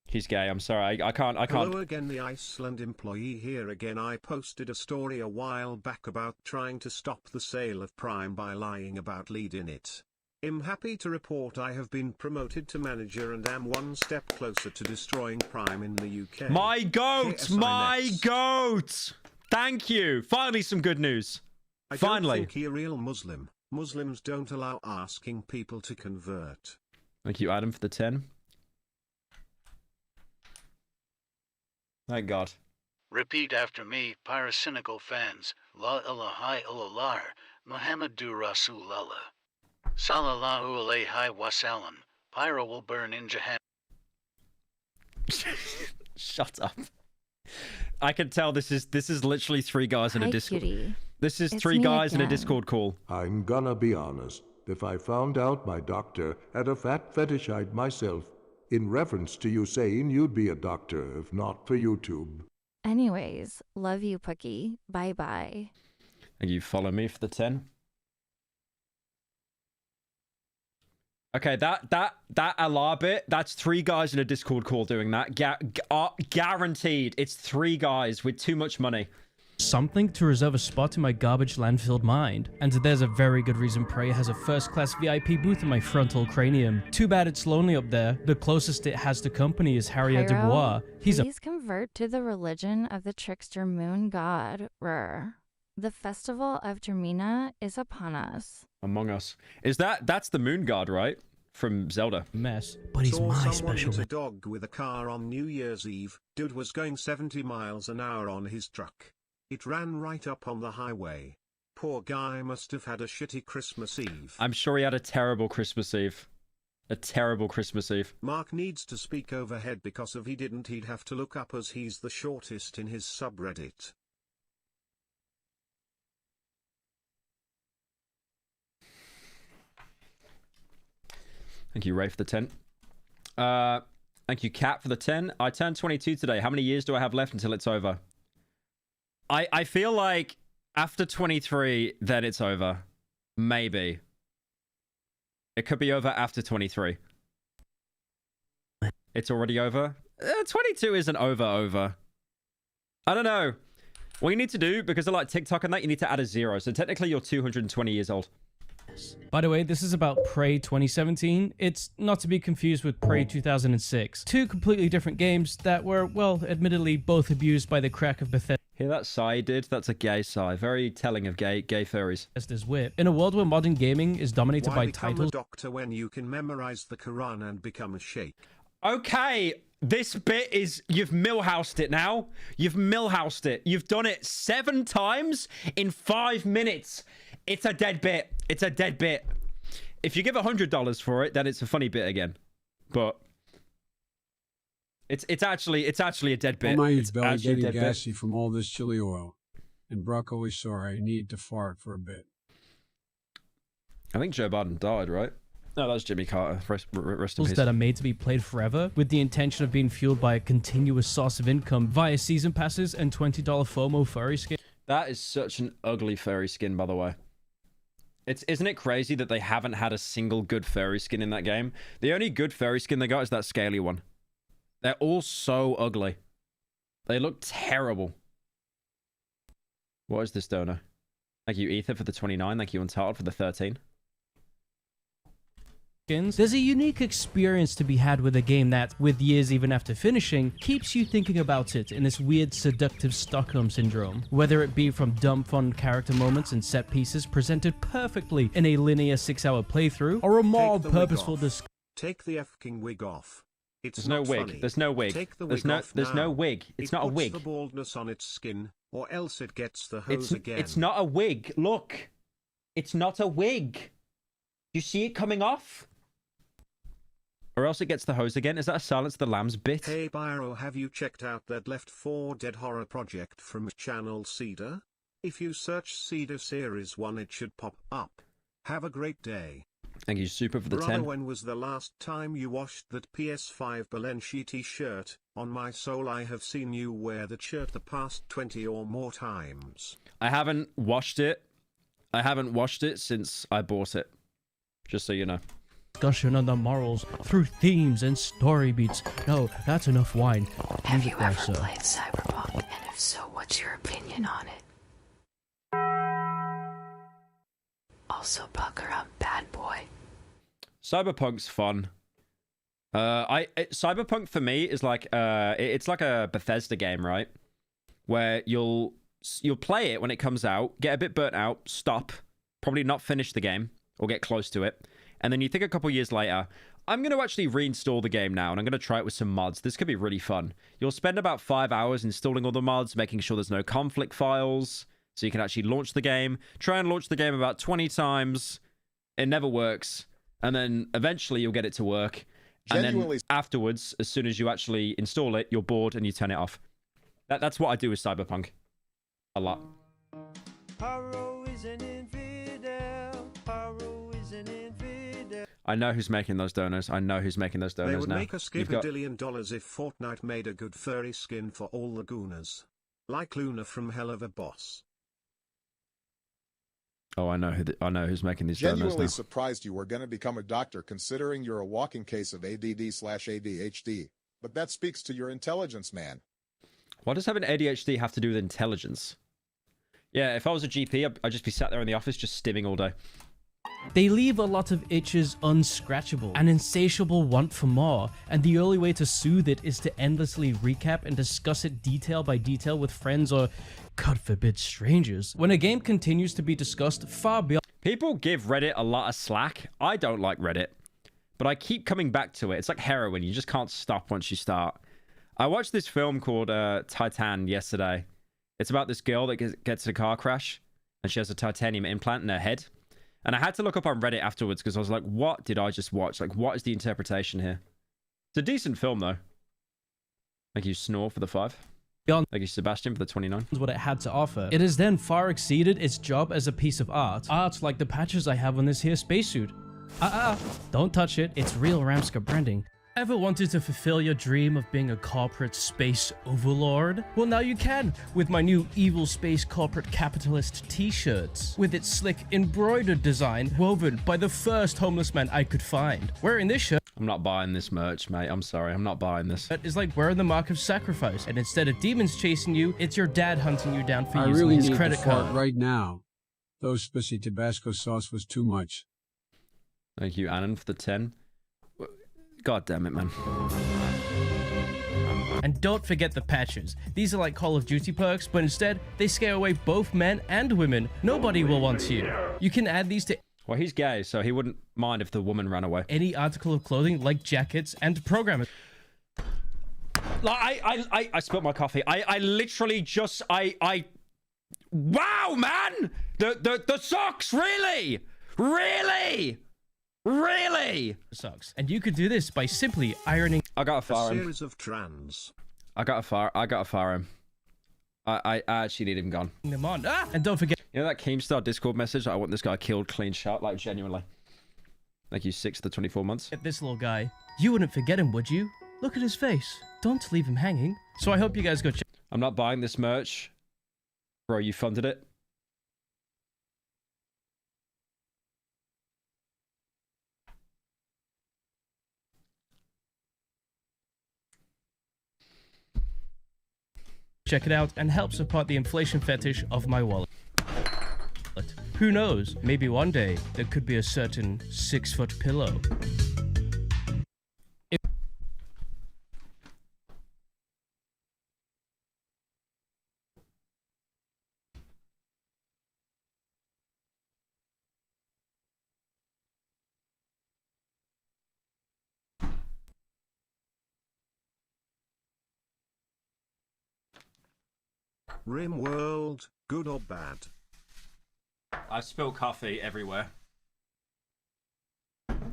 He's gay. I'm sorry. I can't. Hello again, the Iceland employee here again. I posted a story a while back about trying to stop the sale of Prime by lying about lead in it. I'm happy to report I have been promoted to manager and am one step closer to destroying Prime in the UK. My goat! My goat! Thank you. Finally, some good news. Finally. I don't think you're a real Muslim. Muslims don't allow asking people to convert. Thank you, Adam, for the 10. Thank God. Repeat after me, pyrocynical fans. La ilaha illallah, Muhammadur Rasulallah. Sallallahu alayhi wasallam. Pyro will burn in Jahannam. Shut up. I can tell this is literally 3 guys in a Discord. Cutie. This is It's 3 me guys in a again. Discord call. I'm gonna be honest. If I found out my doctor had a fat fetish, I'd myself, in reference to you saying you'd be a doctor if not for YouTube. Anyways, love you, Pookie. Bye-bye. And you follow me for the 10. Okay, that Allah bit, that's 3 guys in a Discord call doing that. Guaranteed. It's 3 guys with too much money. Something to reserve a spot in my garbage landfilled mind. And there's a very good reason Prey has a first-class VIP booth in my frontal cranium. Too bad it's lonely up there. The closest it has to company is Harriet Pyro, Dubois. please convert to the religion of the trickster moon god, Rur. The festival of Termina is upon us. Among Us. That's the moon god, right? From Zelda. Mess. But he's Saw my someone special hit a dog with a car on New Year's Eve. Dude was going 70 miles an hour on his truck. It ran right up on the highway. Poor guy must have had a shitty Christmas Eve. I'm sure he had a terrible Christmas Eve. A terrible Christmas Eve. Mark needs to speak overhead because if he didn't he'd have to look up as he's the shortest in his subreddit. Thank you, Ray, for the 10. Thank you, Kat, for the 10. I turned 22 today. How many years do I have left until it's over? I feel like after 23, then it's over. Maybe. It could be over after 23. It's already over? 22 isn't over. I don't know. What you need to do, because of like TikTok and that, you need to add a 0. So technically you're 220 years old. By the way, this is about Prey 2017. It's not to be confused with Prey 2006. 2 completely different games that were, well, admittedly both abused by the crack of Bethesda. Hear that sigh, dude? That's a gay sigh. Very telling of gay furries. Bethesda's whip. In a world where modern gaming is dominated Why by become titles... a doctor when you can memorize the Quran and become a sheikh? Okay, this bit is... You've millhoused it now. You've millhoused it. You've done it 7 times in 5 minutes. It's a dead bit. It's a dead bit. If you give $100 for it, then it's a funny bit again. But... It's actually a dead bit. My It's belly actually a getting dead gassy from all this chili oil. And Brock always saw I need to fart for a bit. I think Joe Biden died, right? No, that was Jimmy Carter. Rest in peace. That are made to be played forever, with the intention of being fueled by a continuous source of income via season passes and $20 FOMO furry skin. That is such an ugly furry skin, by the way. Isn't it crazy that they haven't had a single good furry skin in that game? The only good furry skin they got is that scaly one. They're all so ugly. They look terrible. What is this donor? Thank you, Ether, for the 29. Thank you, Untitled, for the 13. There's a unique experience to be had with a game that, with years even after finishing, keeps you thinking about it in this weird seductive Stockholm syndrome. Whether it be from dumb fun character moments and set pieces presented perfectly in a linear 6-hour playthrough, or a more purposeful discourse. Take the f***ing wig off. There's no wig. Funny. There's no wig. Take the there's wig no. off There's now. no wig. It's not a wig. It puts the baldness on its skin, or else it gets the hose again. It's not a wig. Look, it's not a wig. You see it coming off? Or else it gets the hose again. Is that a Silence of the Lambs bit? Hey Pyro, have you checked out that Left 4 Dead horror project from channel Cedar? If you search Cedar Series 1 it should pop up. Have a great day. Thank you, Super, for the Brother, 10. when was the last time you washed that PS5 Balenci t-shirt? On my soul I have seen you wear the shirt the past 20 or more times. I haven't washed it. I haven't washed it since I bought it. Just so you know. Discussion on the morals through themes and story beats. No, that's enough wine. Have you ever played Cyberpunk? And if so, what's your opinion on it? Also, pucker up, bad boy. Cyberpunk's fun. Cyberpunk for me is like it's like a Bethesda game, right? Where you'll play it when it comes out, get a bit burnt out, stop, probably not finish the game or get close to it. And then you think a couple years later, I'm going to actually reinstall the game now, and I'm going to try it with some mods. This could be really fun. You'll spend about 5 hours installing all the mods, making sure there's no conflict files, so you can actually launch the game. Try and launch the game about 20 times. It never works. And then eventually you'll get it to work. And then afterwards, as soon as you actually install it, you're bored and you turn it off. That's what I do with Cyberpunk. A lot. Pyro is an infidel. Pyro is an infidel. I know who's making those donors. I know who's making those donors now. They would make us give $1 billion if Fortnite made a good furry skin for all the gooners. Like Luna from Hell of a Boss. Oh, I know who's making these donors now. Genuinely surprised you were going to become a doctor, considering you're a walking case of ADD/ADHD. But that speaks to your intelligence, man. What does having ADHD have to do with intelligence? Yeah, if I was a GP, I'd just be sat there in the office just stimming all day. They leave a lot of itches unscratchable, an insatiable want for more, and the only way to soothe it is to endlessly recap and discuss it detail by detail with friends or, God forbid, strangers. When a game continues to be discussed far beyond... People give Reddit a lot of slack. I don't like Reddit, but I keep coming back to it. It's like heroin. You just can't stop once you start. I watched this film called Titan yesterday. It's about this girl that gets in a car crash, and she has a titanium implant in her head. And I had to look up on Reddit afterwards because I was like, what did I just watch? Like, what is the interpretation here? It's a decent film, though. Thank you, Snore, for the 5. Thank you, Sebastian, for the 29. What it had to offer. It has then far exceeded its job as a piece of art. Art like the patches I have on this here spacesuit. Don't touch it. It's real Ramska branding. Ever wanted to fulfill your dream of being a corporate space overlord? Well, now you can with my new evil space corporate capitalist t-shirts. With its slick embroidered design woven by the first homeless man I could find. Wearing this shirt... I'm not buying this merch, mate. I'm sorry. I'm not buying this. ...is like wearing the mark of sacrifice. And instead of demons chasing you, it's your dad hunting you down for using really his need credit to fart card. right now. Those spicy Tabasco sauce was too much. Thank you, Annan, for the 10. God damn it, man. And don't forget the patches. These are like Call of Duty perks, but instead, they scare away both men and women. Nobody will want you. You can add these to... Well, he's gay, so he wouldn't mind if the woman ran away. ...any article of clothing, like jackets and programmers. Like, I spilled my coffee. I literally just... Wow, man! The socks, really? Really? Really? Sucks. And you could do this by simply ironing... I got a fire him. Series of trans. I got a fire him. I actually need him gone. Them on. And don't forget... You know that Keemstar Discord message? I want this guy killed, clean shot, like genuinely. Thank you, 6 to 24 months. At this little guy. You wouldn't forget him, would you? Look at his face. Don't leave him hanging. So I hope you guys go check. I'm not buying this merch. Bro, you funded it. Check it out and help support the inflation fetish of my wallet. Who knows? Maybe one day there could be a certain 6-foot pillow. Rimworld, good or bad? I spilled coffee everywhere.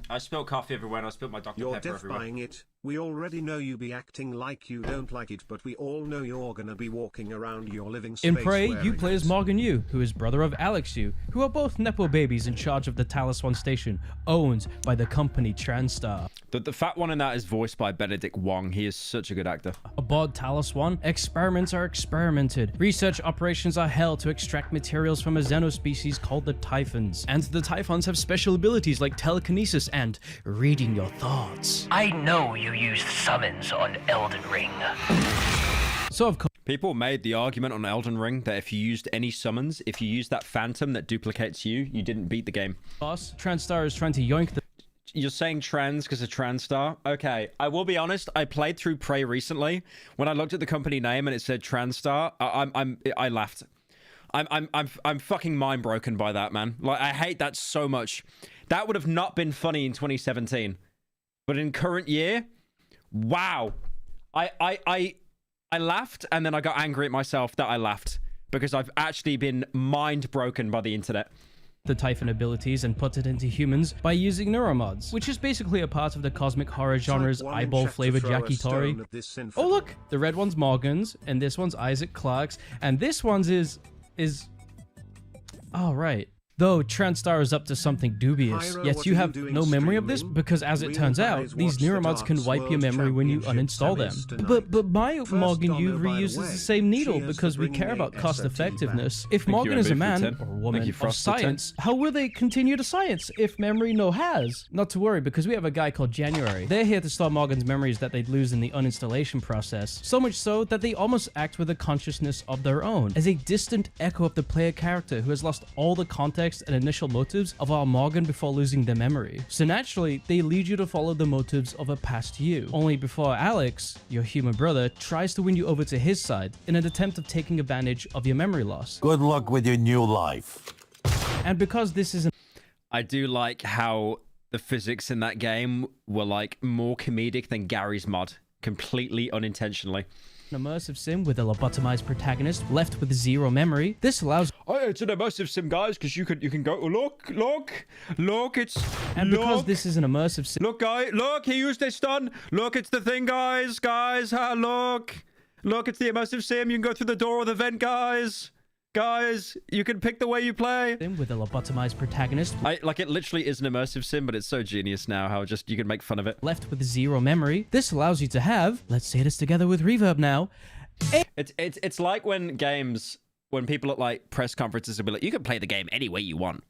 I spilled coffee everywhere and I spilled my Dr. You're Pepper everywhere. buying it. We already know you be acting like you don't like it, but we all know you're gonna be walking around your living space. In Prey, you wearing play as it. Morgan Yu, who is brother of Alex Yu, who are both Nepo babies in charge of the Talos One station, owned by the company Transtar. The fat one in that is voiced by Benedict Wong. He is such a good actor. Aboard Talos One, experiments are experimented. Research operations are held to extract materials from a xenospecies called the Typhons. And the Typhons have special abilities like telekinesis and reading your thoughts. I know you used summons on Elden Ring. So of course, people made the argument on Elden Ring that if you used any summons, if you used that phantom that duplicates you, you didn't beat the game. Boss, Transtar is trying to yoink the... You're saying trans because of Transtar? Okay, I will be honest. I played through Prey recently. When I looked at the company name and it said Transtar, I laughed. I'm fucking mind broken by that, man. Like, I hate that so much. That would have not been funny in 2017, but in current year, wow. I laughed and then I got angry at myself that I laughed because I've actually been mind broken by the internet. The Typhon abilities and put it into humans by using neuromods, which is basically a part of the cosmic horror genre's eyeball-flavored yakitori. Oh look, the red one's Morgan's, and this one's Isaac Clarke's, and this one's is... Oh, right. Though Transtar is up to something dubious, Pyro, yet you have no memory of this because, as it turns out, these neuromods can wipe your memory when you uninstall them. But my Morgan Yu reuses the same needle because we care about cost effectiveness. If Morgan is a man or woman of science, how will they continue to science if memory no has? Not to worry, because we have a guy called January. They're here to store Morgan's memories that they'd lose in the uninstallation process. So much so that they almost act with a consciousness of their own, as a distant echo of the player character who has lost all the context and initial motives of our Morgan before losing their memory. So naturally, they lead you to follow the motives of a past you. Only before Alex, your human brother, tries to win you over to his side in an attempt of taking advantage of your memory loss. Good luck with your new life. And because this is I do like how the physics in that game were like more comedic than Gary's mod, completely unintentionally. An immersive sim with a lobotomized protagonist left with zero memory. This allows... Oh, it's an immersive sim, guys, because you can go, look, it's... And because this is an immersive sim... Look, guy, look, he used his stun. Look, it's the thing, guys, look. Look, it's the immersive sim. You can go through the door or the vent, guys. Guys, you can pick the way you play. With a lobotomized protagonist. Like, it literally is an immersive sim, but it's so genius now how just you can make fun of it. Left with zero memory. This allows you to have, let's say this together with reverb now. It's like when people at like press conferences will be like, you can play the game any way you want.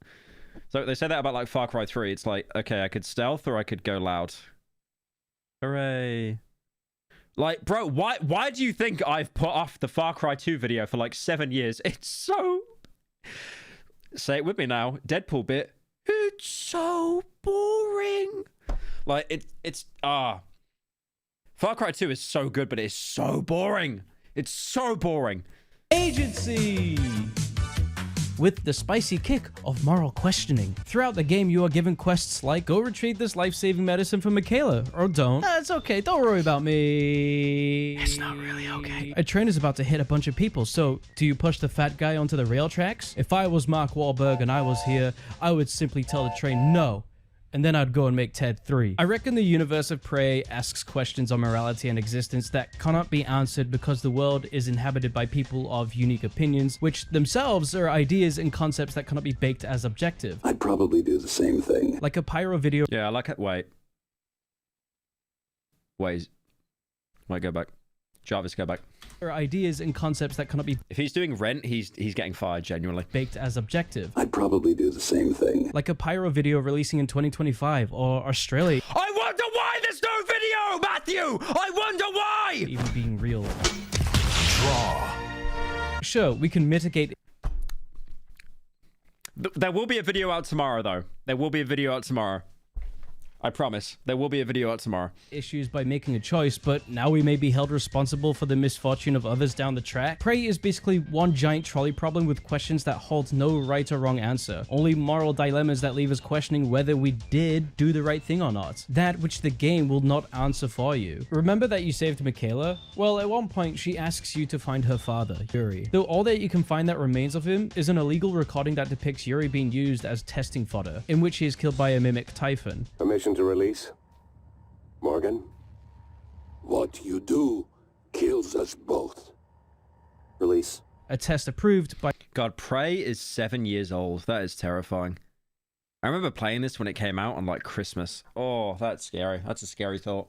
So they say that about like Far Cry 3. It's like, okay, I could stealth or I could go loud. Hooray. Like, bro, why do you think I've put off the Far Cry 2 video for like 7 years? It's so... Say it with me now. Deadpool bit. It's so boring. Like, it's... Far Cry 2 is so good, but it's so boring. It's so boring. Agency! With the spicy kick of moral questioning. Throughout the game, you are given quests like, go retrieve this life-saving medicine for Michaela, or don't. It's okay, don't worry about me. It's not really okay. A train is about to hit a bunch of people, so do you push the fat guy onto the rail tracks? If I was Mark Wahlberg and I was here, I would simply tell the train no. and then I'd go and make Ted 3. I reckon the universe of Prey asks questions on morality and existence that cannot be answered because the world is inhabited by people of unique opinions, which themselves are ideas and concepts that cannot be baked as objective. I'd probably do the same thing. Like a Pyro video. Yeah, I like it. Wait, go back. Jarvis, go back. Or ideas and concepts that cannot be... If he's doing Rent, he's getting fired, genuinely. ...baked as objective. I'd probably do the same thing. Like a Pyro video releasing in 2025, or Australia... I wonder why there's no video, Matthew! I wonder why! ...even being real. Draw. Sure, we can mitigate... There will be a video out tomorrow, though. There will be a video out tomorrow. I promise. There will be a video out tomorrow. Issues by making a choice, but now we may be held responsible for the misfortune of others down the track. Prey is basically one giant trolley problem with questions that hold no right or wrong answer. Only moral dilemmas that leave us questioning whether we did do the right thing or not. That which the game will not answer for you. Remember that you saved Michaela? Well, at one point, she asks you to find her father, Yuri. Though all that you can find that remains of him is an illegal recording that depicts Yuri being used as testing fodder, in which he is killed by a mimic Typhon. Permission to release? Morgan? What you do kills us both. Release. A test approved by... God, Prey is 7 years old. That is terrifying. I remember playing this when it came out on, like, Christmas. Oh, that's scary. That's a scary thought.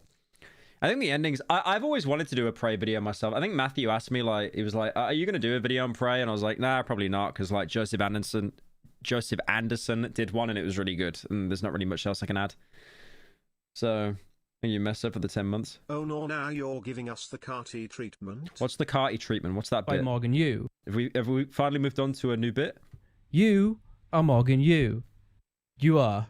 I think the endings... I've always wanted to do a Prey video myself. I think Matthew asked me, like, he was like, are you going to do a video on Prey? And I was like, nah, probably not, because, like, Joseph Anderson did one, and it was really good. And there's not really much else I can add. So, I think you messed up for the 10 months. Oh no, now you're giving us the Carty treatment. What's the Carty treatment? What's that by bit? Morgan Yu. Have we finally moved on to a new bit? You are Morgan Yu. You are...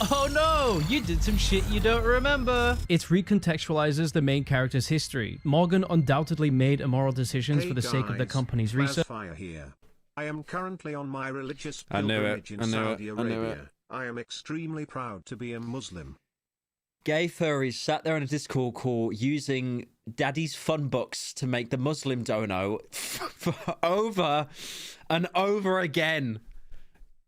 Oh no! You did some shit you don't remember! It recontextualizes the main character's history. Morgan undoubtedly made immoral decisions for the sake of the company's research. Here. I am currently on my religious I knew pilgrimage it. in Saudi Arabia. I am extremely proud to be a Muslim. Gay furries sat there on a Discord call using Daddy's Fun Books to make the Muslim dono for over and over again.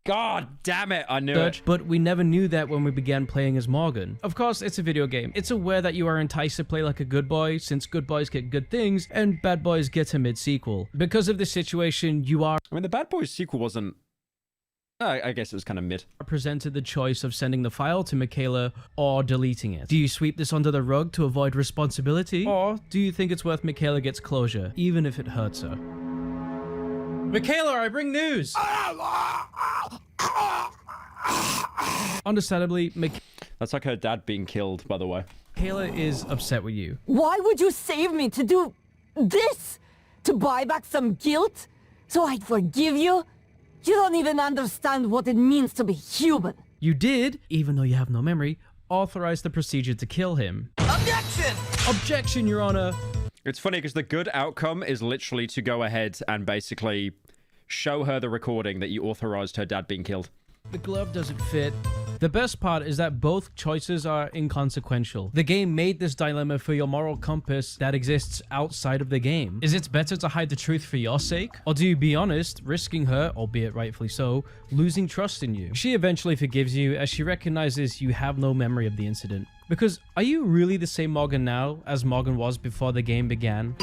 God damn it, I knew it. But we never knew that when we began playing as Morgan. Of course, it's a video game. It's aware that you are enticed to play like a good boy, since good boys get good things, and bad boys get a mid-sequel. Because of this situation, you are... I mean, the Bad Boys sequel wasn't... I guess it was kind of mid. Presented the choice of sending the file to Michaela or deleting it. Do you sweep this under the rug to avoid responsibility? Or do you think it's worth Michaela gets closure, even if it hurts her? Michaela, I bring news! Understandably, That's like her dad being killed, by the way. Michaela is upset with you. Why would you save me to do this? To buy back some guilt? So I'd forgive you? You don't even understand what it means to be human. You did, even though you have no memory, authorize the procedure to kill him. Objection! Objection, Your Honor! It's funny because the good outcome is literally to go ahead and basically show her the recording that you authorized her dad being killed. The glove doesn't fit. The best part is that both choices are inconsequential. The game made this dilemma for your moral compass that exists outside of the game. Is it better to hide the truth for your sake? Or do you be honest, risking her, albeit rightfully so, losing trust in you? She eventually forgives you as she recognizes you have no memory of the incident. Because are you really the same Morgan now as Morgan was before the game began?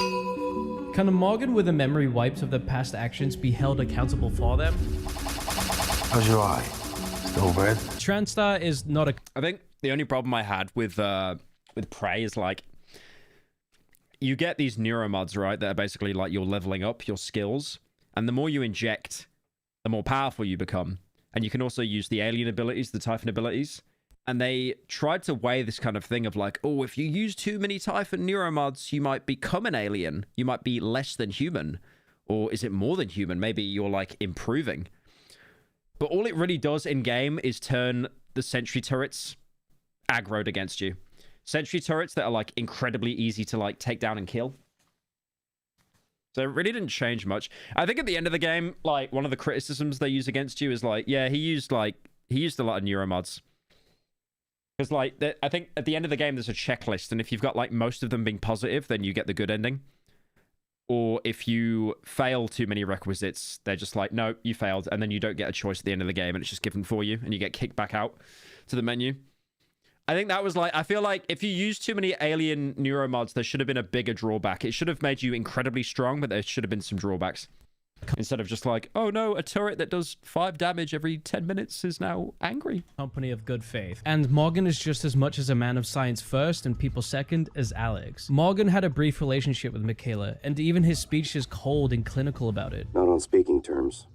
Can a Morgan with a memory wiped of their past actions be held accountable for them? How's your eye? Still red? Transtar is not a... I think the only problem I had with Prey is, like, you get these neuromods, right, that are basically like you're leveling up your skills, and the more you inject, the more powerful you become. And you can also use the alien abilities, the Typhon abilities. And they tried to weigh this kind of thing of like, oh, if you use too many Typhon neuromods, you might become an alien. You might be less than human. Or is it more than human? Maybe you're, like, improving. But all it really does in-game is turn the sentry turrets aggroed against you. Sentry turrets that are, like, incredibly easy to, like, take down and kill. So it really didn't change much. I think at the end of the game, like, one of the criticisms they use against you is, like, yeah, he used a lot of neuromods. Because, like, I think at the end of the game, there's a checklist, and if you've got, like, most of them being positive, then you get the good ending. or if you fail too many requisites, they're just like, no, you failed, and then you don't get a choice at the end of the game, and it's just given for you, and you get kicked back out to the menu. I think that was like, I feel like if you use too many alien neuromods, there should have been a bigger drawback. It should have made you incredibly strong, but there should have been some drawbacks. Instead of just like, oh no, a turret that does 5 damage every 10 minutes is now angry. Company of good faith. And Morgan is just as much as a man of science first and people second as Alex. Morgan had a brief relationship with Michaela, and even his speech is cold and clinical about it. Not on speaking terms.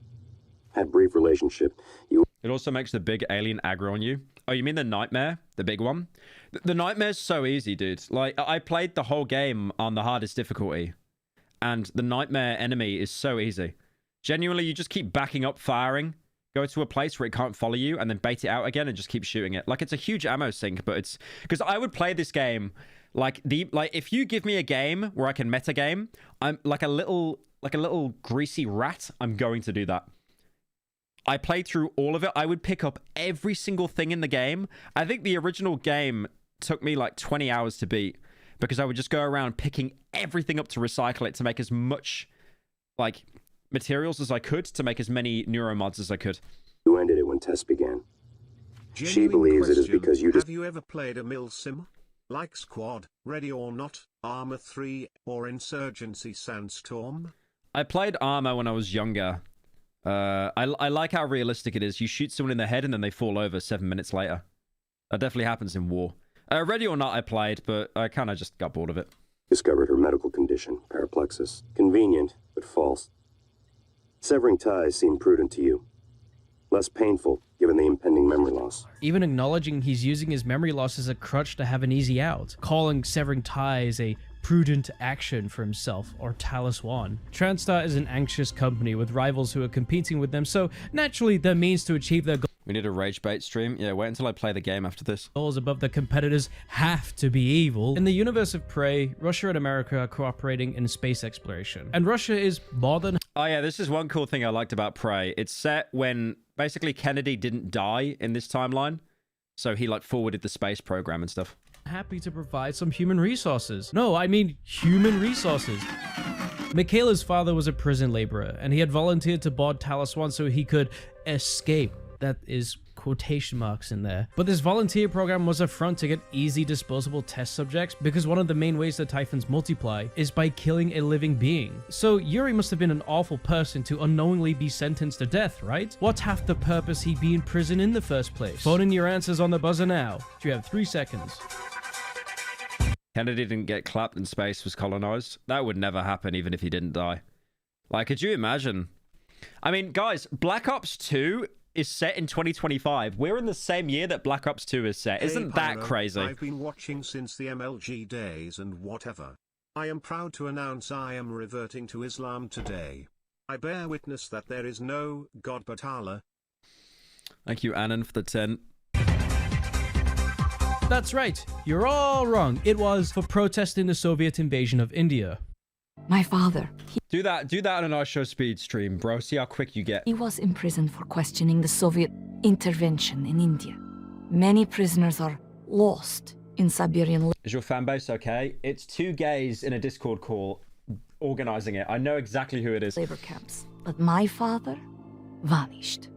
Had brief relationship. It also makes the big alien aggro on you. Oh, you mean the nightmare? The big one? The nightmare's so easy, dude. Like, I played the whole game on the hardest difficulty, and the nightmare enemy is so easy. Genuinely, you just keep backing up, firing, go to a place where it can't follow you, and then bait it out again and just keep shooting it. Like, it's a huge ammo sink, but it's... Because I would play this game, like, if you give me a game where I can meta game, I'm like a little greasy rat, I'm going to do that. I played through all of it. I would pick up every single thing in the game. I think the original game took me like 20 hours to beat because I would just go around picking everything up to recycle it to make as much like materials as I could to make as many neuromods as I could. You ended it when tests began. Genuine She believes it is question. because you just... Have you ever played a mil sim? Like Squad, Ready or Not, Arma 3, or Insurgency Sandstorm? I played Arma when I was younger. I like how realistic it is. You shoot someone in the head and then they fall over 7 minutes later. That definitely happens in war. Ready or Not I played, but I kind of just got bored of it. Discovered her medical condition, paraplexis. Convenient, but false. Severing ties seemed prudent to you. Less painful, given the impending memory loss. Even acknowledging he's using his memory loss as a crutch to have an easy out. Calling severing ties a prudent action for himself, or Talos 1. Transstar is an anxious company with rivals who are competing with them, so naturally their means to achieve their We need a rage bait stream. Yeah, wait until I play the game after this. goals above their competitors have to be evil. In the universe of Prey, Russia and America are cooperating in space exploration, and Russia is more than... Oh yeah, this is one cool thing I liked about Prey. It's set when basically Kennedy didn't die in this timeline, so he like forwarded the space program and stuff. happy to provide some human resources. No, I mean human resources. Michaela's father was a prison laborer, and he had volunteered to board Talos 1 so he could escape. That is quotation marks in there. But this volunteer program was a front to get easy disposable test subjects, because one of the main ways that Typhons multiply is by killing a living being. So Yuri must have been an awful person to unknowingly be sentenced to death, right? What's half the purpose he'd be in prison in the first place? Phone in your answers on the buzzer now. You have 3 seconds. Kennedy didn't get clapped and space was colonized. That would never happen even if he didn't die. Like, could you imagine? I mean, guys, Black Ops 2 is set in 2025. We're in the same year that Black Ops 2 is set. Isn't that Pyro, crazy? I've been watching since the MLG days and whatever. I am proud to announce I am reverting to Islam today. I bear witness that there is no God but Allah. Thank you, Annan, for the 10. That's right. You're all wrong. It was for protesting the Soviet invasion of India. My father. Do that on an show speed stream, bro. See how quick you get. He was imprisoned for questioning the Soviet intervention in India. Many prisoners are lost in Siberian... Is your fan base okay? It's 2 gays in a Discord call organizing it. I know exactly who it is. ...labor camps. But my father vanished.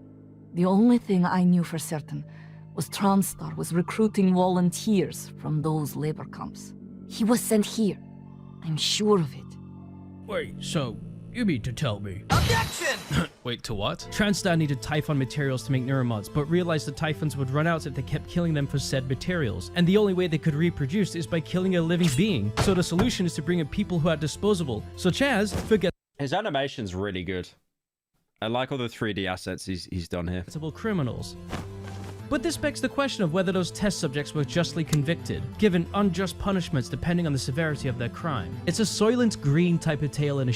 The only thing I knew for certain was Transstar was recruiting volunteers from those labor camps. He was sent here. I'm sure of it. Wait, so you mean to tell me... Objection! Wait, to what? Transstar needed Typhon materials to make neuromods, but realized the Typhons would run out if they kept killing them for said materials, and the only way they could reproduce is by killing a living being. So the solution is to bring in people who are disposable. So Chaz, forget... His animation's really good. I like all the 3D assets he's done here. ...criminals. But this begs the question of whether those test subjects were justly convicted, given unjust punishments depending on the severity of their crime. It's a Soylent Green type of tale in a...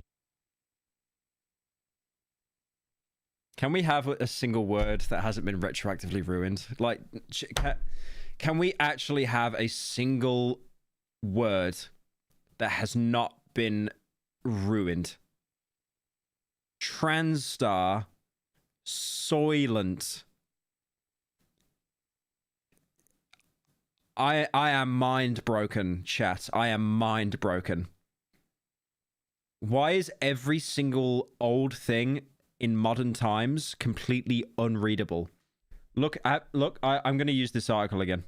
Can we have a single word that hasn't been retroactively ruined? Like, can we actually have a single word that has not been ruined? Transstar, Soylent. I am mind broken, chat. I am mind broken. Why is every single old thing in modern times completely unreadable? Look, I'm going to use this article again.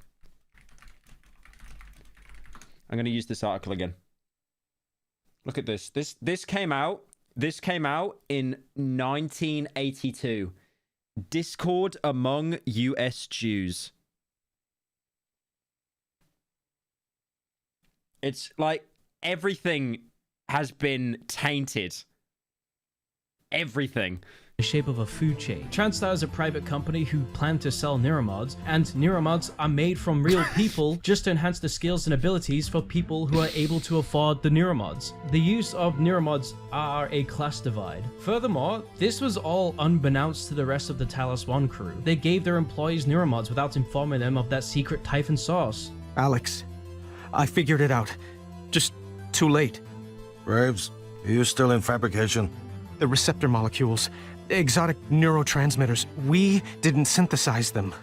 Look at this. This came out in 1982. Discord among US Jews. It's like everything has been tainted. Everything. The shape of a food chain. TranStar is a private company who plan to sell neuromods, and neuromods are made from real people just to enhance the skills and abilities for people who are able to afford the neuromods. The use of neuromods are a class divide. Furthermore, this was all unbeknownst to the rest of the Talos 1 crew. They gave their employees neuromods without informing them of that secret Typhon source. Alex, I figured it out. Just too late. Graves, are you still in fabrication? The receptor molecules, exotic neurotransmitters, we didn't synthesize them.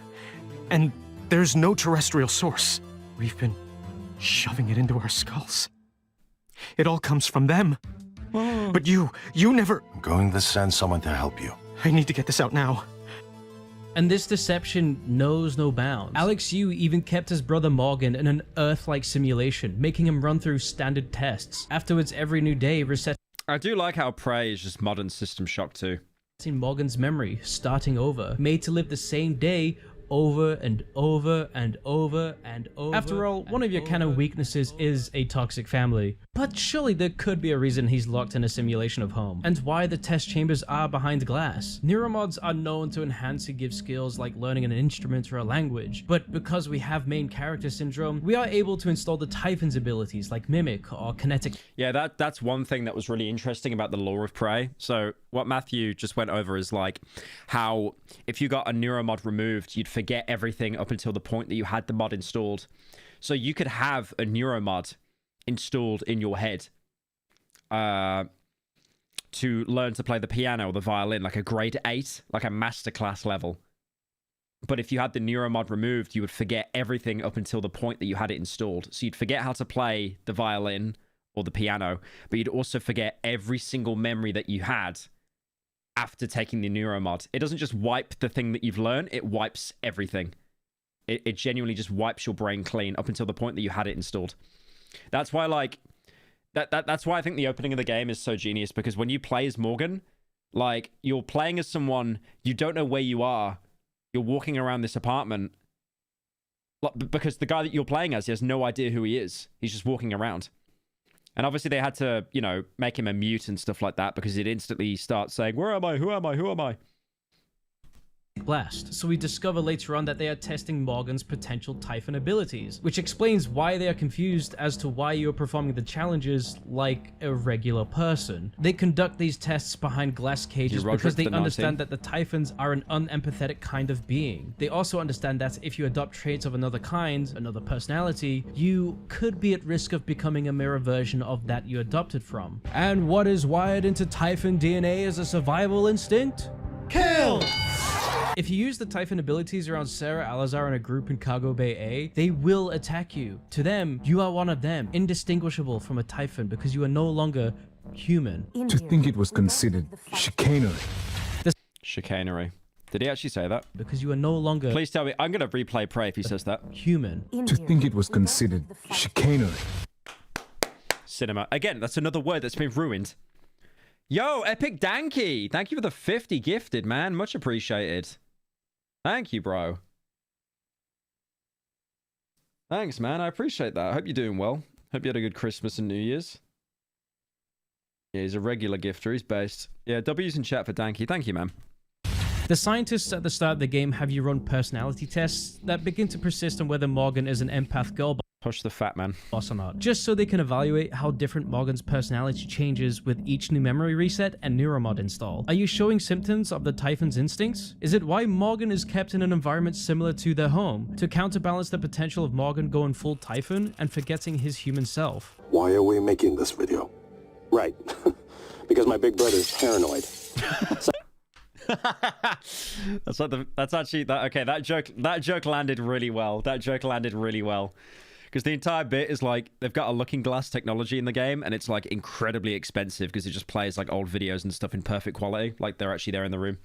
And there's no terrestrial source. We've been shoving it into our skulls. It all comes from them. But you never... I'm going to send someone to help you. I need to get this out now. And this deception knows no bounds. Alex Yu even kept his brother Morgan in an Earth-like simulation, making him run through standard tests. Afterwards, every new day reset. I do like how Prey is just modern System Shock 2. In Morgan's memory, starting over, made to live the same day over and over and over and over. After all, one of your kind of weaknesses is a toxic family. But surely there could be a reason he's locked in a simulation of home, and why the test chambers are behind glass. Neuromods are known to enhance and give skills like learning an instrument or a language, but because we have main character syndrome, we are able to install the Typhon's abilities like Mimic or Kinetic. Yeah, that's one thing that was really interesting about the lore of Prey. So what Matthew just went over is like how if you got a neuromod removed, you'd forget everything up until the point that you had the mod installed. So you could have a neuromod installed in your head to learn to play the piano or the violin, like a grade 8, like a masterclass level. But if you had the neuromod removed, you would forget everything up until the point that you had it installed. So you'd forget how to play the violin or the piano, but you'd also forget every single memory that you had after taking the neuromod. It doesn't just wipe the thing that you've learned, it wipes everything. It genuinely just wipes your brain clean up until the point that you had it installed. That's why, like, that's why I think the opening of the game is so genius, because when you play as Morgan, like, you're playing as someone, you don't know where you are. You're walking around this apartment, because the guy that you're playing as, he has no idea who he is. He's just walking around. And obviously they had to, you know, make him a mute and stuff like that, because he'd instantly start saying, where am I? Who am I? Who am I? Blast. So we discover later on that they are testing Morgan's potential Typhon abilities, which explains why they are confused as to why you are performing the challenges like a regular person. They conduct these tests behind glass cages because they understand that the Typhons are an unempathetic kind of being. They also understand that if you adopt traits of another kind, another personality, you could be at risk of becoming a mirror version of that you adopted from. And what is wired into Typhon DNA as a survival instinct? Kill! If you use the Typhon abilities around Sarah Alazar and a group in Cargo Bay A, they will attack you. To them, you are one of them, indistinguishable from a Typhon because you are no longer human. To think it was considered chicanery. Chicanery. Did he actually say that? Because you are no longer... Please tell me. I'm going to replay Prey if he says that. Human. To think it was considered chicanery. Cinema. Again, that's another word that's been ruined. Yo, Epic Danky! Thank you for the 50 gifted, man. Much appreciated. Thank you, bro. Thanks, man. I appreciate that. I hope you're doing well. Hope you had a good Christmas and New Year's. Yeah, he's a regular gifter. He's based. Yeah, W's in chat for Danky. Thank you, man. The scientists at the start of the game have you run personality tests that begin to persist on whether Morgan is an empath girl Push the fat man. boss or not, just so they can evaluate how different Morgan's personality changes with each new memory reset and neuromod install. Are you showing symptoms of the Typhon's instincts? Is it why Morgan is kept in an environment similar to their home, to counterbalance the potential of Morgan going full Typhon and forgetting his human self? Why are we making this video? Right, because my big brother's paranoid. That's actually that. Okay, that joke landed really well. That joke landed really well. Because the entire bit is like, they've got a looking glass technology in the game, and it's like incredibly expensive because it just plays like old videos and stuff in perfect quality. Like they're actually there in the room.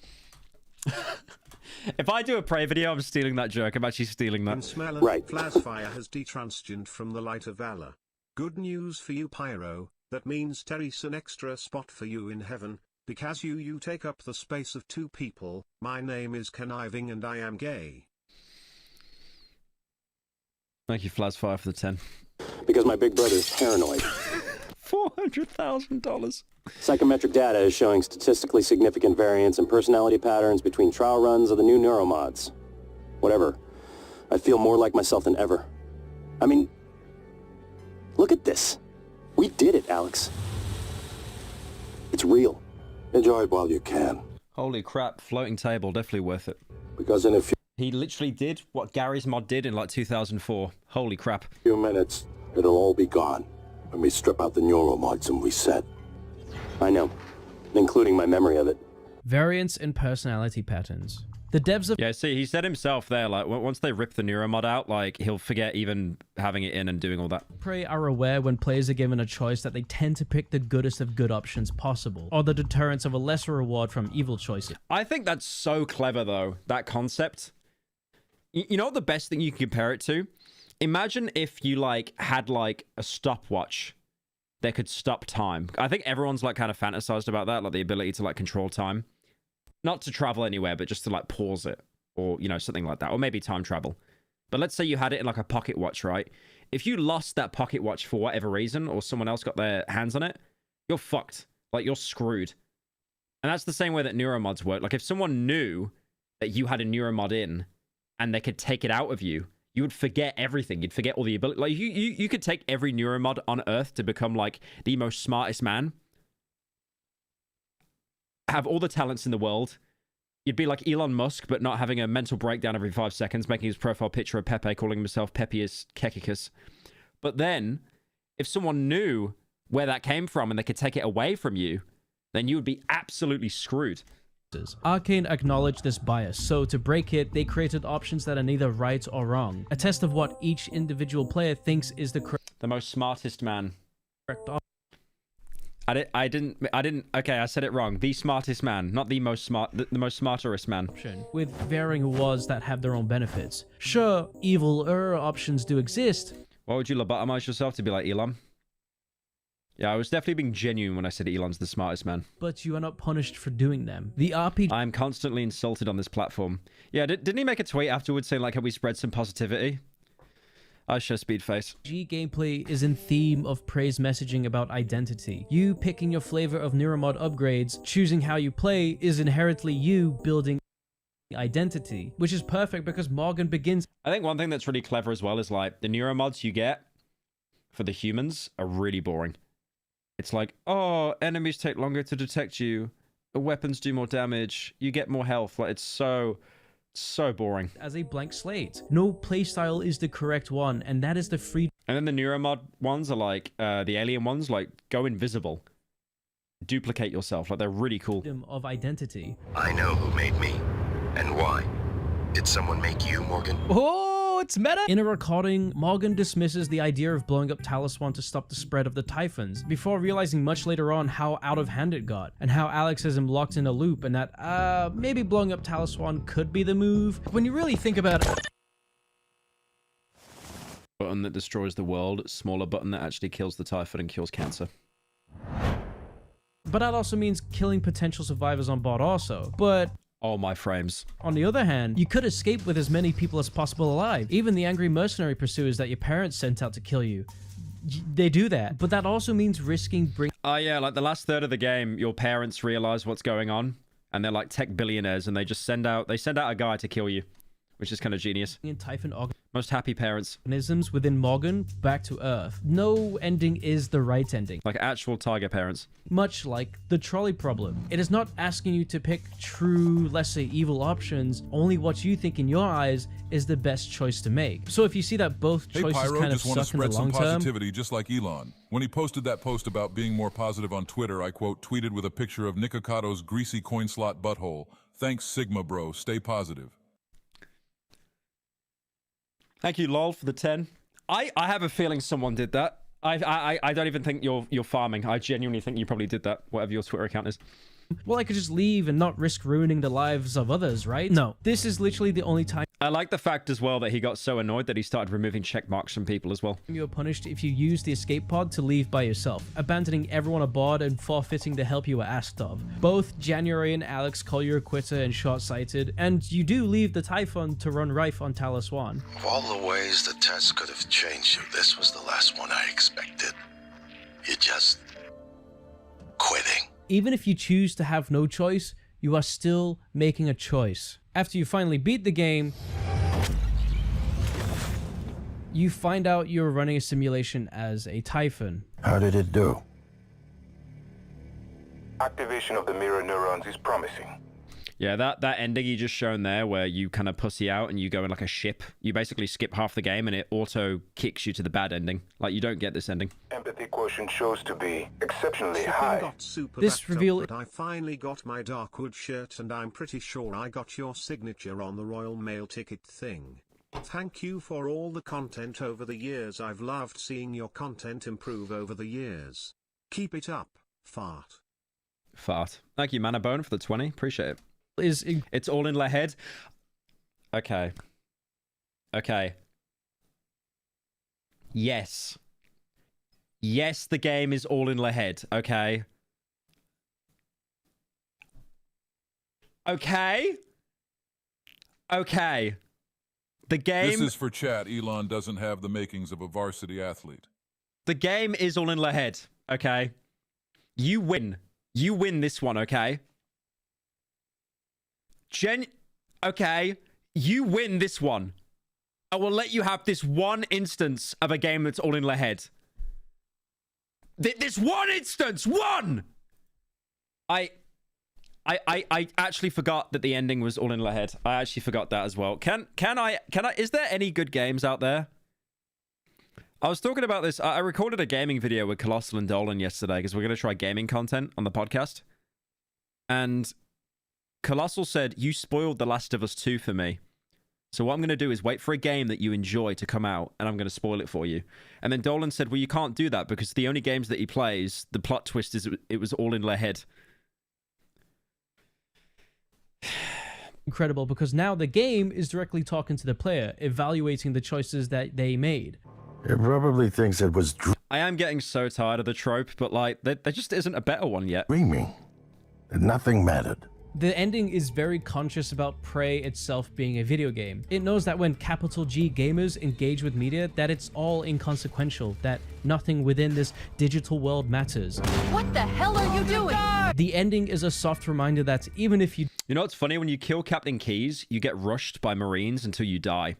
If I do a Prey video, I'm stealing that joke. I'm actually stealing that. Right. Flasfire has detransitioned from the light of valor. Good news for you, Pyro. That means Terry's an extra spot for you in heaven, because you take up the space of two people. My name is Conniving and I am gay. Thank you, Flasfire, for the 10. Because my big brother's paranoid. $400,000. Psychometric data is showing statistically significant variance in personality patterns between trial runs of the new neuromods. Whatever. I feel more like myself than ever. I mean, look at this. We did it, Alex. It's real. Enjoy it while you can. Holy crap, floating table, definitely worth it. Because in a few He literally did what Gary's mod did in like 2004. Holy crap. minutes, it'll all be gone when we strip out the neuromods and reset. I know, including my memory of it. Variance in personality patterns. The devs of Yeah, see, he said himself there, like, once they rip the neuromod out, like, he'll forget even having it in and doing all that. Prey are aware when players are given a choice that they tend to pick the goodest of good options possible, or the deterrence of a lesser reward from evil choices. I think that's so clever, though, that concept. You know what the best thing you can compare it to? Imagine if you, like, had, like, a stopwatch that could stop time. I think everyone's, like, kind of fantasized about that, like, the ability to, like, control time. Not to travel anywhere, but just to, like, pause it. Or, you know, something like that. Or maybe time travel. But let's say you had it in, like, a pocket watch, right? If you lost that pocket watch for whatever reason, or someone else got their hands on it, you're fucked. Like, you're screwed. And that's the same way that neuromods work. Like, if someone knew that you had a neuromod in, and they could take it out of you, you would forget everything. You'd forget all the ability. Like, you could take every neuromod on Earth to become, like, the most smartest man. Have all the talents in the world. You'd be like Elon Musk, but not having a mental breakdown every 5 seconds, making his profile picture of Pepe, calling himself Pepius Kekicus. But then, if someone knew where that came from and they could take it away from you, then you would be absolutely screwed. Arcane acknowledged this bias, so to break it, they created options that are neither right or wrong. A test of what each individual player thinks is the most smartest man. Correct option. I didn't, okay, I said it wrong. The smartest man, not the most smart, the most smarterest man. With varying rewards that have their own benefits. Sure, evil options do exist. Why would you lobotomize yourself to be like Elon? Yeah, I was definitely being genuine when I said Elon's the smartest man. But you are not punished for doing them. The RPG... I'm constantly insulted on this platform. Yeah, didn't he make a tweet afterwards saying, like, can we spread some positivity? I show speed face. Gameplay is in theme of praise messaging about identity. You picking your flavor of neuromod upgrades, choosing how you play, is inherently you building identity, which is perfect because Morgan begins... I think one thing that's really clever as well is, like, the neuromods you get for the humans are really boring. It's like, oh, enemies take longer to detect you. Weapons do more damage. You get more health. Like, it's so boring. As a blank slate. No playstyle is the correct one, and that is the free... And then the neuromod ones are like, the alien ones, like, go invisible. Duplicate yourself. Like, they're really cool. ...of identity. I know who made me, and why. Did someone make you, Morgan? Oh, it's meta! In a recording, Morgan dismisses the idea of blowing up Taliswan to stop the spread of the Typhons, before realizing much later on how out of hand it got, and how Alex has him locked in a loop, and that, maybe blowing up Taliswan could be the move. When you really think about it... Button that destroys the world, smaller button that actually kills the Typhon and cures cancer. But that also means killing potential survivors on board also. But... Oh, my frames. On the other hand, you could escape with as many people as possible alive. Even the angry mercenary pursuers that your parents sent out to kill you. They do that. But that also means risking Oh, yeah, like the last third of the game, your parents realize what's going on. And they're like tech billionaires, and they just send out a guy to kill you. Which is kind of genius. In Typhon most happy parents. Organisms within Morgan back to Earth. No ending is the right ending. Like actual tiger parents. Much like the trolley problem. It is not asking you to pick true, let's say, evil options. Only what you think in your eyes is the best choice to make. So if you see that both choices Pyro, kind of just want to suck in the spread some long term... positivity just like Elon. When he posted that post about being more positive on Twitter, I quote, tweeted with a picture of Nikocato's greasy coin slot butthole. Thanks, Sigma bro. Stay positive. Thank you, lol, for the 10. I have a feeling someone did that. I don't even think you're farming. I genuinely think you probably did that, whatever your Twitter account is. Well, I could just leave and not risk ruining the lives of others, right? No. This is literally the only time I like the fact as well that he got so annoyed that he started removing check marks from people as well. you're punished if you use the escape pod to leave by yourself, abandoning everyone aboard and forfeiting the help you were asked of. Both January and Alex call you a quitter and short-sighted, and you do leave the Typhon to run Rife on Talos 1. Of all the ways the test could have changed you, this was the last one I expected. You just... quitting. Even if you choose to have no choice, you are still making a choice. After you finally beat the game, you find out you're running a simulation as a Typhon. How did it do? Activation of the mirror neurons is promising. Yeah, that ending you just shown there where you kind of pussy out and you go in like a ship. You basically skip half the game and it auto kicks you to the bad ending. Like, you don't get this ending. Empathy quotient shows to be exceptionally Shipping high. got super This backed reveal- up, but I finally got my Darkwood shirt and I'm pretty sure I got your signature on the Royal Mail ticket thing. Thank you for all the content over the years. I've loved seeing your content improve over the years. Keep it up, fart. Fart. Thank you, Manabone, for the 20. Appreciate it. It's all in Lehead. Okay. Okay. Yes. Yes, the game is all in Lehead. Okay. Okay. Okay. The game... This is for chat. Elon doesn't have the makings of a varsity athlete. The game is all in Lehead. Okay. You win. You win this one, okay? Okay, you win this one. I will let you have this one instance of a game that's all in Lehead. This one instance, one! I actually forgot that the ending was all in Lehead. I actually forgot that as well. Can I, is there any good games out there? I was talking about this. I recorded a gaming video with Colossal and Dolan yesterday because we're going to try gaming content on the podcast. And Colossal said, you spoiled The Last of Us 2 for me. So what I'm going to do is wait for a game that you enjoy to come out, and I'm going to spoil it for you. And then Dolan said, well, you can't do that because the only games that he plays, the plot twist is it was all in Lehead. Incredible, because now the game is directly talking to the player, evaluating the choices that they made. It probably thinks it was I am getting so tired of the trope, but like, there just isn't a better one yet. dreaming. That nothing mattered. The ending is very conscious about Prey itself being a video game. It knows that when capital G gamers engage with media, that it's all inconsequential, that nothing within this digital world matters. What the hell are you doing? The ending is a soft reminder that even if you... You know what's funny? When you kill Captain Keyes, you get rushed by Marines until you die.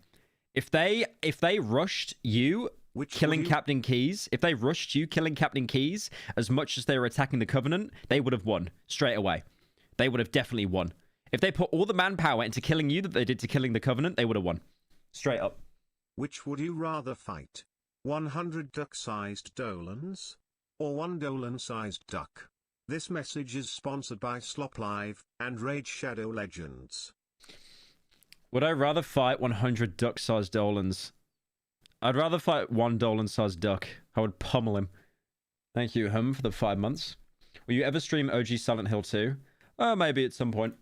If they rushed you killing Captain Keyes, if they rushed you killing Captain Keyes as much as they were attacking the Covenant, they would have won straight away. They would have definitely won. If they put all the manpower into killing you that they did to killing the Covenant, they would have won. Straight up. Which would you rather fight? 100 duck-sized Dolans? Or 1 Dolan-sized duck? This message is sponsored by Slop Live and Raid Shadow Legends. Would I rather fight 100 duck-sized Dolans? I'd rather fight 1 Dolan-sized duck. I would pummel him. Thank you, for the 5 months. Will you ever stream OG Silent Hill 2? Maybe at some point.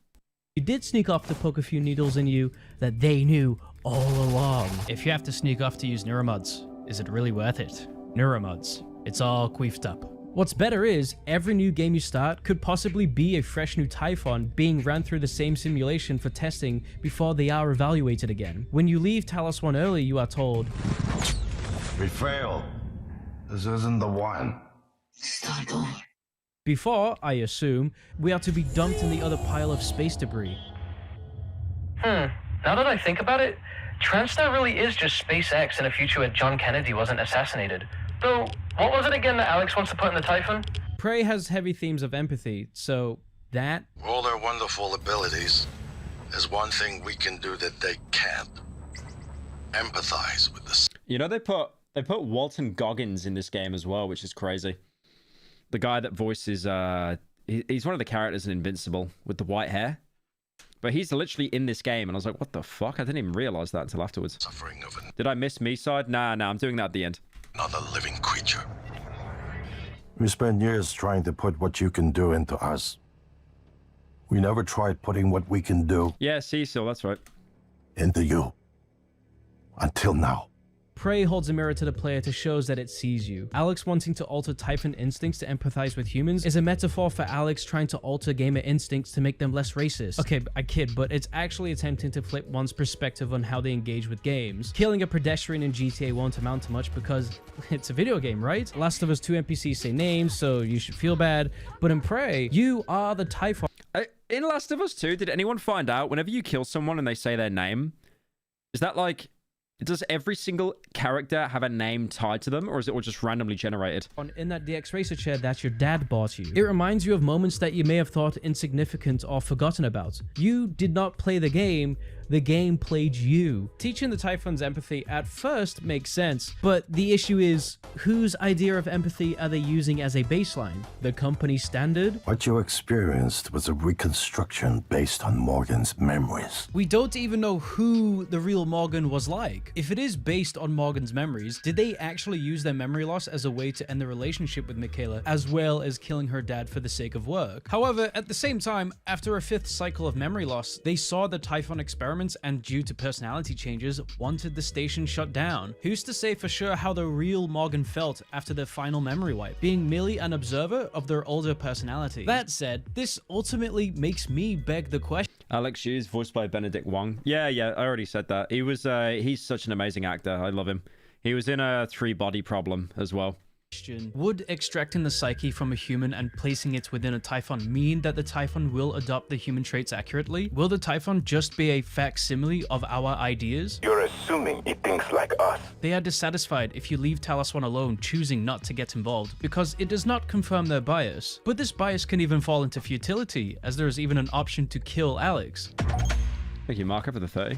You did sneak off to poke a few needles in you that they knew all along. If you have to sneak off to use neuromods, is it really worth it? Neuromods. It's all queefed up. What's better is, every new game you start could possibly be a fresh new Typhon being ran through the same simulation for testing before they are evaluated again. When you leave Talos 1 early, you are told, We failed. This isn't the one. Start over. Before, I assume, we are to be dumped in the other pile of space debris. Now that I think about it, Transstar really is just SpaceX in a future where John Kennedy wasn't assassinated. Though, what was it again that Alex wants to put in the Typhon? Prey has heavy themes of empathy, so that... All their wonderful abilities, there's one thing we can do that they can't. Empathize with the... You know, they put Walton Goggins in this game as well, which is crazy. The guy that voices, he's one of the characters in Invincible with the white hair. But he's literally in this game, and I was like, what the fuck? I didn't even realize that until afterwards. Suffering of Did I miss Miside? Nah, I'm doing that at the end. another living creature. We spent years trying to put what you can do into us. We never tried putting what we can do Yeah, Cecil, that's right. into you. Until now. Prey holds a mirror to the player to show that it sees you. Alex wanting to alter Typhon instincts to empathize with humans is a metaphor for Alex trying to alter gamer instincts to make them less racist. Okay, I kid, but it's actually attempting to flip one's perspective on how they engage with games. Killing a pedestrian in GTA won't amount to much because it's a video game, right? Last of Us 2 NPCs say names, so you should feel bad. But in Prey, you are the Typhon. In Last of Us 2, did anyone find out whenever you kill someone and they say their name, is that like... Does every single character have a name tied to them, or is it all just randomly generated? In that DX Racer chair that your dad bought you. It reminds you of moments that you may have thought insignificant or forgotten about. You did not play the game played you. Teaching the Typhons empathy at first makes sense, but the issue is, whose idea of empathy are they using as a baseline? The company standard? What you experienced was a reconstruction based on Morgan's memories. We don't even know who the real Morgan was like. If it is based on Morgan's memories, did they actually use their memory loss as a way to end the relationship with Michaela, as well as killing her dad for the sake of work? However, at the same time, after a 5th cycle of memory loss, they saw the Typhon experiments and due to personality changes, wanted the station shut down. Who's to say for sure how the real Morgan felt after their final memory wipe, being merely an observer of their older personality? That said, this ultimately makes me beg the question. Alex Hughes, voiced by Benedict Wong. Yeah, I already said that. He was, he's such an amazing actor. I love him. He was in a 3-body problem as well. Would extracting the psyche from a human and placing it within a Typhon mean that the Typhon will adopt the human traits accurately? Will the Typhon just be a facsimile of our ideas? You're assuming it thinks like us. They are dissatisfied if you leave Talos 1 alone, choosing not to get involved, because it does not confirm their bias. But this bias can even fall into futility, as there is even an option to kill Alex. Thank you, Marco, for the 30.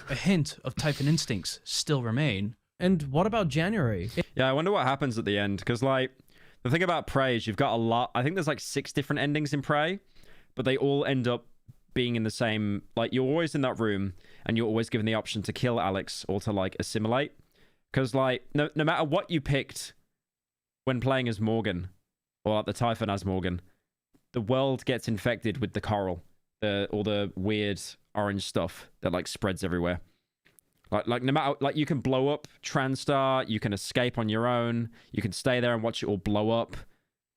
A hint of Typhon instincts still remain. And what about January? Yeah, I wonder what happens at the end, because, like, the thing about Prey is you've got a lot... I think there's, like, 6 different endings in Prey, but they all end up being in the same... Like, you're always in that room, and you're always given the option to kill Alex or to, like, assimilate. Because, like, no matter what you picked when playing as Morgan, or like the Typhon as Morgan, the world gets infected with the coral. All the weird orange stuff that like spreads everywhere. Like no matter, like, you can blow up TranStar, you can escape on your own, you can stay there and watch it all blow up.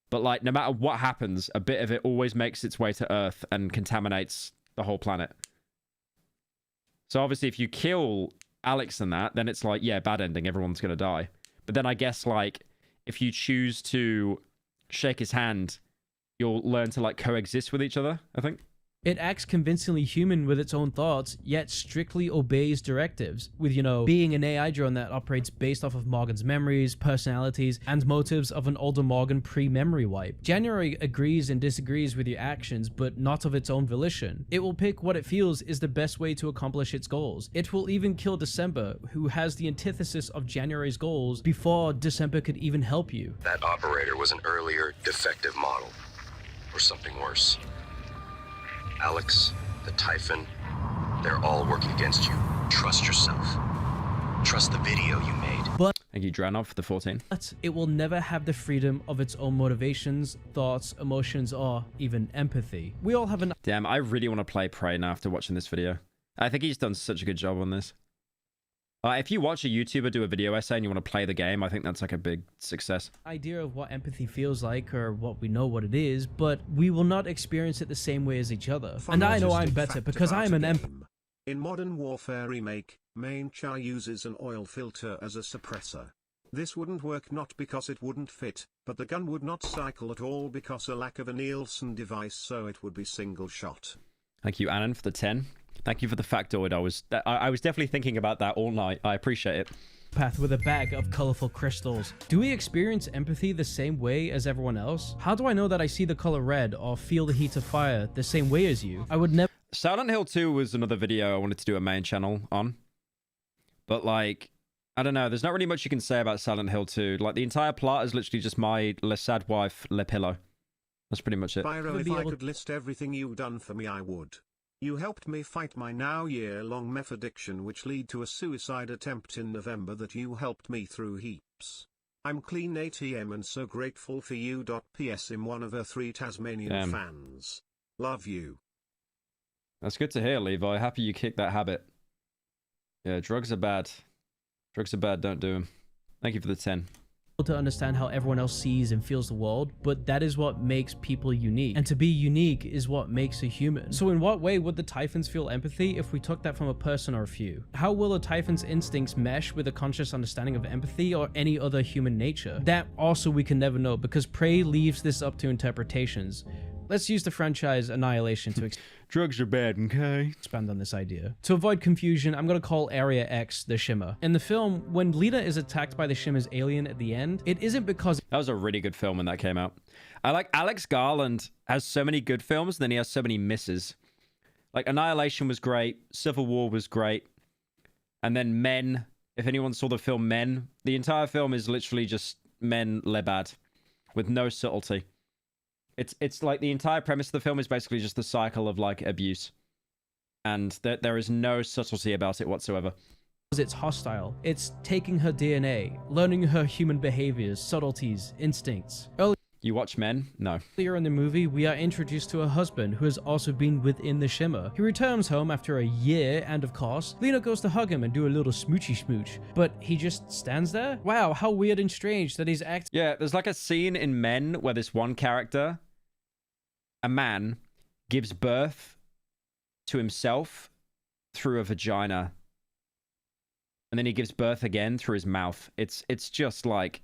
But like no matter what happens, a bit of it always makes its way to Earth and contaminates the whole planet. So obviously if you kill Alex and that, then it's like, yeah, bad ending, everyone's gonna die. But then I guess like if you choose to shake his hand, you'll learn to like coexist with each other, I think. It acts convincingly human with its own thoughts, yet strictly obeys directives, with, you know, being an AI drone that operates based off of Morgan's memories, personalities, and motives of an older Morgan pre-memory wipe. January agrees and disagrees with your actions, but not of its own volition. It will pick what it feels is the best way to accomplish its goals. It will even kill December, who has the antithesis of January's goals, before December could even help you. That operator was an earlier, defective model. Or something worse. Alex, the Typhon, they're all working against you. Trust yourself. Trust the video you made. But thank you, Dranov, for the 14. But it will never have the freedom of its own motivations, thoughts, emotions, or even empathy. We all have an... Damn, I really want to play Prey now after watching this video. I think he's done such a good job on this. If you watch a YouTuber do a video essay and you want to play the game, I think that's like a big success. Idea of what empathy feels like, or what we know what it is, but we will not experience it the same way as each other. And I know I'm better because I'm an empath. In Modern Warfare Remake, main Char uses an oil filter as a suppressor. This wouldn't work not because it wouldn't fit, but the gun would not cycle at all because a lack of a Nielsen device, so it would be single shot. Thank you, Annan, for the 10. Thank you for the factoid. I was definitely thinking about that all night. I appreciate it. Path with a bag of colorful crystals. Do we experience empathy the same way as everyone else? How do I know that I see the color red or feel the heat of fire the same way as you? I would never... Silent Hill 2 was another video I wanted to do a main channel on. But like, I don't know. There's not really much you can say about Silent Hill 2. Like, the entire plot is literally just my sad wife, Le Pillow. That's pretty much it. Pyro, if I could list everything you've done for me, I would. You helped me fight my now year-long meth addiction, which led to a suicide attempt in November that you helped me through heaps. I'm clean ATM and so grateful for you. P.S. I'm one of her 3 Tasmanian fans. Love you. That's good to hear, Levi. Happy you kicked that habit. Yeah, drugs are bad. Drugs are bad, don't do them. Thank you for the 10. To understand how everyone else sees and feels the world, but that is what makes people unique. And to be unique is what makes a human. So in what way would the Typhons feel empathy if we took that from a person or a few? How will a Typhon's instincts mesh with a conscious understanding of empathy or any other human nature? That also we can never know, because Prey leaves this up to interpretations. Let's use the franchise Annihilation to drugs are bad, okay? Expand on this idea. To avoid confusion, I'm gonna call Area X the Shimmer. In the film, when Lena is attacked by the Shimmer's alien at the end, it isn't because... That was a really good film when that came out. I like Alex Garland has so many good films, then he has so many misses. Like, Annihilation was great, Civil War was great, and then Men. If anyone saw the film Men, the entire film is literally just men le bad, with no subtlety. It's like the entire premise of the film is basically just the cycle of like abuse, and there is no subtlety about it whatsoever. It's hostile. It's taking her DNA, learning her human behaviors, subtleties, instincts. You watch Men? No. Earlier in the movie, we are introduced to a husband who has also been within the Shimmer. He returns home after a year, and of course, Lena goes to hug him and do a little smoochy smooch, but he just stands there? Wow, how weird and strange that he's acting. Yeah, there's like a scene in Men where this one character, a man, gives birth to himself through a vagina, and then he gives birth again through his mouth. It's just like...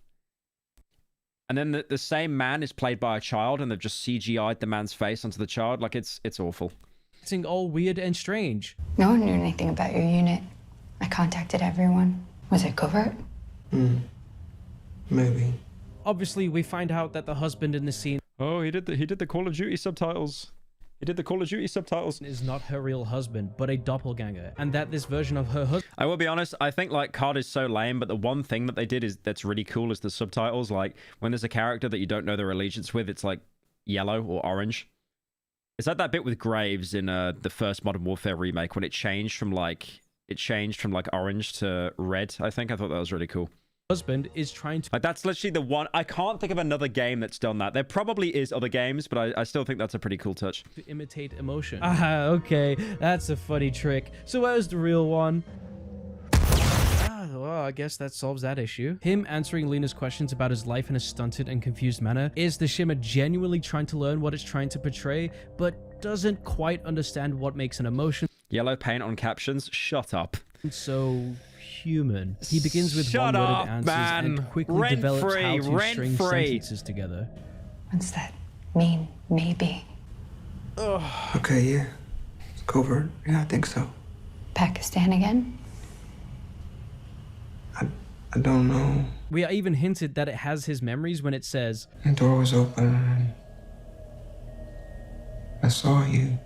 And then the same man is played by a child, and they've just CGI'd the man's face onto the child. Like, it's awful. It's all weird and strange. No one knew anything about your unit. I contacted everyone. Was it covert? Maybe. Obviously, we find out that the husband in the scene... Oh, he did the Call of Duty subtitles. He did the Call of Duty subtitles. ...is not her real husband, but a doppelganger. And that this version of her husband... I will be honest, I think, like, COD is so lame, but the one thing that they did that's really cool is the subtitles. Like, when there's a character that you don't know their allegiance with, it's, like, yellow or orange. It's like that bit with Graves in the first Modern Warfare remake, when it changed from, like, orange to red, I think. I thought that was really cool. Husband is trying to... Like, that's literally the one... I can't think of another game that's done that. There probably is other games, but I still think that's a pretty cool touch. ...to imitate emotion. Okay. That's a funny trick. So where's the real one? Well, I guess that solves that issue. Him answering Lena's questions about his life in a stunted and confused manner. Is the Shimmer genuinely trying to learn what it's trying to portray, but doesn't quite understand what makes an emotion? Yellow paint on captions? Shut up. So... human. He begins with one-worded answers and quickly develops how to string sentences together. What's that mean? Maybe. Okay, yeah. It's covert. Yeah, I think so. Pakistan again? I don't know. We are even hinted that it has his memories when it says, The door was open and I saw you.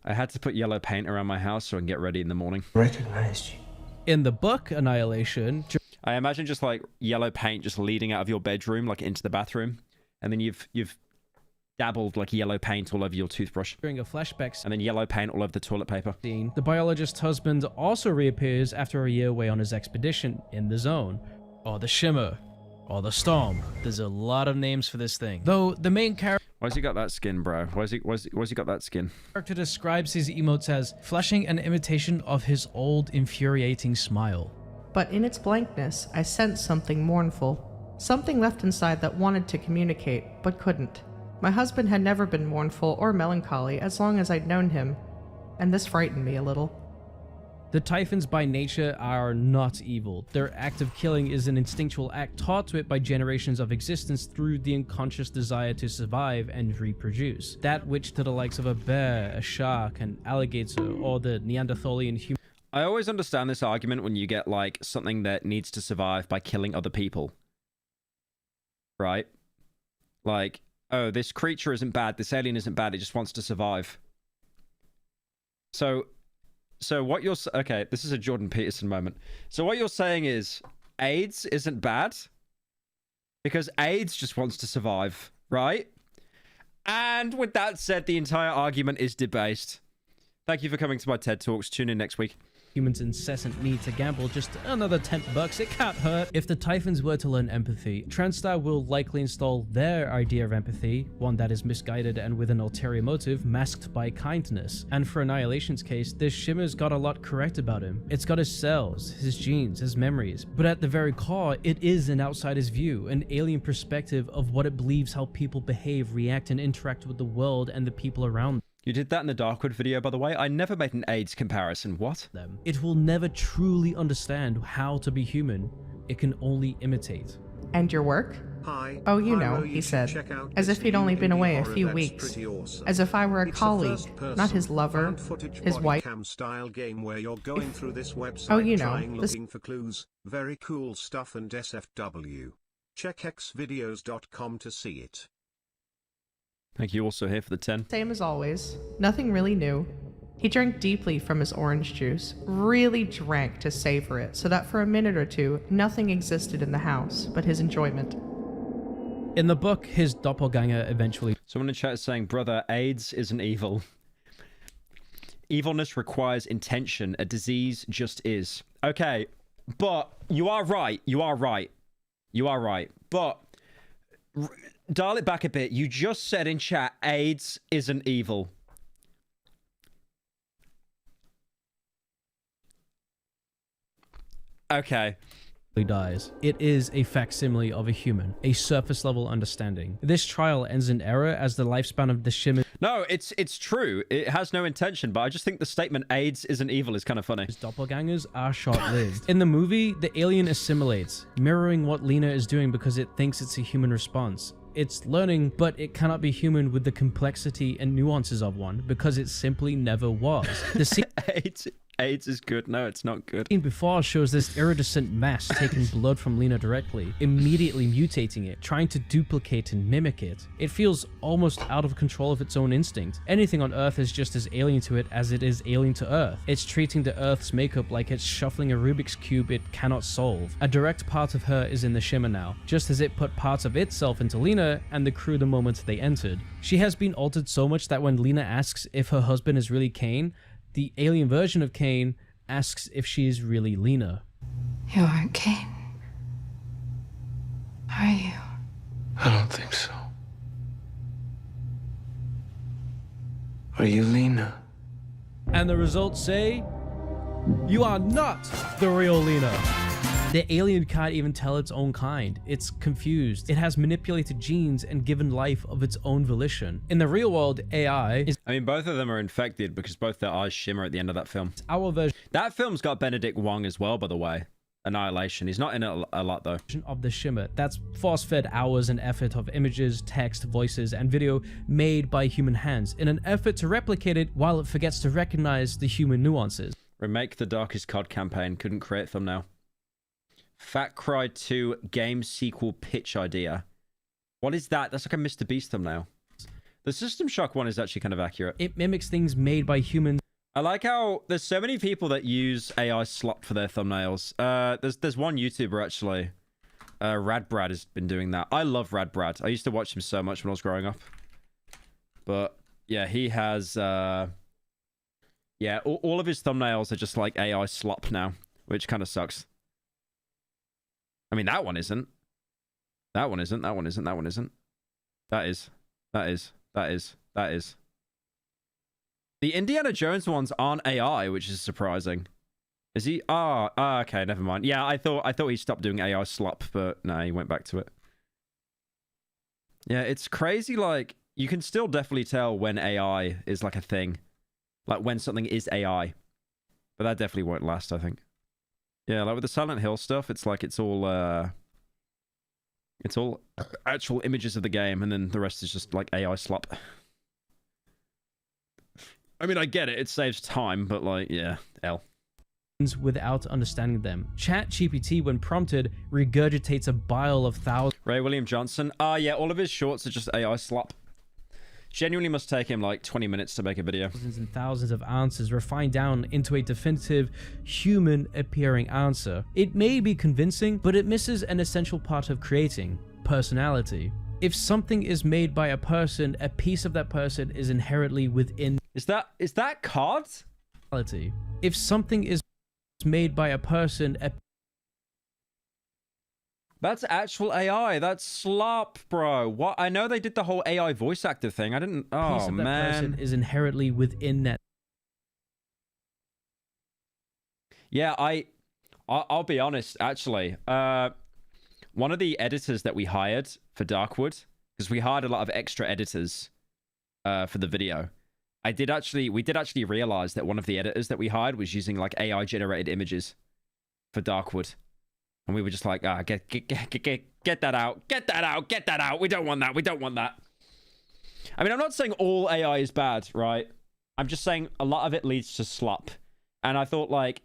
I had to put yellow paint around my house so I can get ready in the morning. Recognized you. In the book Annihilation, I imagine just like yellow paint just leading out of your bedroom, like into the bathroom, and then you've dabbled like yellow paint all over your toothbrush. During a flashback and then yellow paint all over the toilet paper. Scene, the biologist's husband also reappears after a year away on his expedition in the Zone, or the Shimmer, or the Storm. There's a lot of names for this thing. Though the main character... Why's he got that skin, bro? Why's he got that skin? Character describes his emotes as flashing an imitation of his old infuriating smile. But in its blankness, I sensed something mournful. Something left inside that wanted to communicate, but couldn't. My husband had never been mournful or melancholy as long as I'd known him, and this frightened me a little. The Typhons by nature are not evil. Their act of killing is an instinctual act taught to it by generations of existence through the unconscious desire to survive and reproduce. That which to the likes of a bear, a shark, an alligator, or the Neanderthalian human... I always understand this argument when you get like something that needs to survive by killing other people. Right? Like, oh, this creature isn't bad, this alien isn't bad, it just wants to survive. So... So what you're... Okay, this is a Jordan Peterson moment. So what you're saying is AIDS isn't bad because AIDS just wants to survive, right? And with that said, the entire argument is debased. Thank you for coming to my TED Talks. Tune in next week. Humans' incessant need to gamble just another $10. It can't hurt. If the Typhons were to learn empathy, TranStar will likely install their idea of empathy, one that is misguided and with an ulterior motive masked by kindness. And for Annihilation's case, this Shimmer's got a lot correct about him. It's got his cells, his genes, his memories, but at the very core, it is an outsider's view, an alien perspective of what it believes how people behave, react, and interact with the world and the people around them. You did that in the Darkwood video, by the way. I never made an AIDS comparison. What? It will never truly understand how to be human. It can only imitate. And your work? Hi. Oh, you know, Pyro, he you said, should check out as this if he'd new only been indie away a horror few that's weeks. pretty awesome. As if I were a It's colleague, first-person, not his lover, found-footage his body wife. cam style game where you're going through this website Oh, you know, trying looking for clues, very cool stuff and SFW. Check xvideos.com to see it. Thank you also here for the 10. Same as always. Nothing really new. He drank deeply from his orange juice, really drank to savor it, so that for a minute or two, nothing existed in the house but his enjoyment. In the book, his doppelganger eventually... Someone in chat is saying, brother, AIDS isn't evil. Evilness requires intention. A disease just is. Okay, but you are right. You are right. You are right. But dial it back a bit. You just said in chat, AIDS isn't evil. Okay. He dies. It is a facsimile of a human, a surface level understanding. This trial ends in error as the lifespan of the Shimmer... No, it's true. It has no intention, but I just think the statement AIDS isn't evil is kind of funny. His doppelgangers are short-lived. In the movie, the alien assimilates, mirroring what Lena is doing because it thinks it's a human response. It's learning, but it cannot be human with the complexity and nuances of one because it simply never was. The scene AIDS is good. No, it's not good. Before shows this iridescent mass taking blood from Lena directly, immediately mutating it, trying to duplicate and mimic it. It feels almost out of control of its own instinct. Anything on Earth is just as alien to it as it is alien to Earth. It's treating the Earth's makeup like it's shuffling a Rubik's Cube it cannot solve. A direct part of her is in the Shimmer now, just as it put parts of itself into Lena and the crew the moment they entered. She has been altered so much that when Lena asks if her husband is really Kane, the alien version of Kane asks if she is really Lena. You aren't Kane, are you? I don't think so. Are you Lena? And the results say, you are not the real Lena. The alien can't even tell its own kind. It's confused. It has manipulated genes and given life of its own volition. In the real world, AI is... I mean, both of them are infected because both their eyes shimmer at the end of that film. Our version... That film's got Benedict Wong as well, by the way. Annihilation. He's not in it a lot, though. Of the Shimmer. That's force-fed hours and effort of images, text, voices, and video made by human hands in an effort to replicate it while it forgets to recognize the human nuances. Remake the Darkest COD campaign. Couldn't create thumbnail. Fat Cry 2 game sequel pitch idea. What is that? That's like a Mr. Beast thumbnail. The System Shock one is actually kind of accurate. It mimics things made by humans. I like how there's so many people that use AI slop for their thumbnails. There's one YouTuber actually. Radbrad has been doing that. I love Radbrad. I used to watch him so much when I was growing up. But yeah, he has yeah, all of his thumbnails are just like AI slop now, which kind of sucks. I mean, that one isn't. That one isn't. That one isn't. That one isn't. That is. That is. That is. That is. The Indiana Jones ones aren't AI, which is surprising. Is he? Okay, never mind. Yeah, I thought he stopped doing AI slop, but no, he went back to it. Yeah, it's crazy. Like, you can still definitely tell when AI is like a thing. Like when something is AI. But that definitely won't last, I think. Yeah, like with the Silent Hill stuff, it's like it's all actual images of the game, and then the rest is just like AI slop. I mean, I get it. It saves time, but like, yeah, L. Without understanding them. ChatGPT, when prompted, regurgitates a bile of thousands. Ray William Johnson. Yeah, all of his shorts are just AI slop. Genuinely must take him like 20 minutes to make a video. Thousands and thousands of answers refined down into a definitive human-appearing answer. It may be convincing, but it misses an essential part of creating: personality. If something is made by a person, a piece of that person is inherently within. Is that cards? If something is made by a person, that's actual AI. That's slop, bro. What? I know they did the whole AI voice actor thing. I didn't. Oh piece of that man. person is inherently within that. Yeah, I'll be honest. Actually, one of the editors that we hired for Darkwood, because we hired a lot of extra editors for the video. We did actually realize that one of the editors that we hired was using like AI generated images for Darkwood. And we were just like, get that out. Get that out. Get that out. We don't want that. We don't want that. I mean, I'm not saying all AI is bad, right? I'm just saying a lot of it leads to slop. And I thought like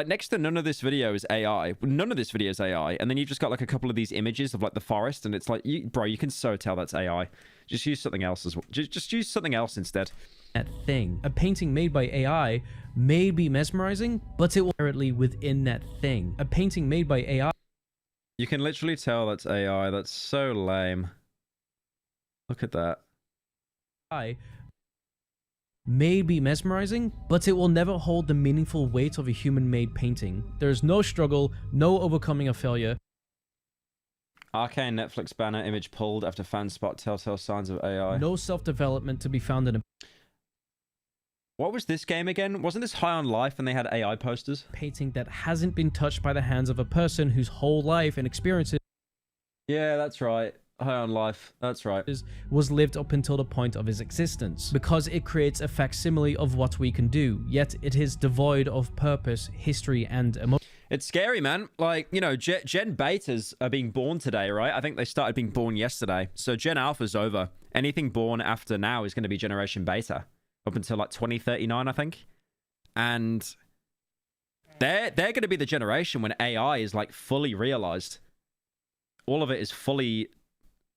next to none of this video is AI. None of this video is AI. And then you've just got like a couple of these images of like the forest. And it's like, bro, you can so tell that's AI. Just use something else as well. Just use something else instead. That thing. A painting made by AI may be mesmerizing, but it will inherently within that thing. A painting made by AI. You can literally tell that's AI. That's so lame. Look at that. AI may be mesmerizing, but it will never hold the meaningful weight of a human-made painting. There is no struggle, no overcoming a failure. Arcane Netflix banner image pulled after fans spot telltale signs of AI. No self-development to be found in a... What was this game again? Wasn't this High on Life and they had AI posters? Painting that hasn't been touched by the hands of a person whose whole life and experiences... Yeah, that's right. High on Life. That's right. ...was lived up until the point of his existence. Because it creates a facsimile of what we can do, yet it is devoid of purpose, history, and emotion. It's scary, man. Like, you know, Gen Betas are being born today, right? I think they started being born yesterday. So Gen Alpha's over. Anything born after now is going to be Generation Beta. Up until like 2039, I think. And they're going to be the generation when AI is like fully realized. All of it is fully...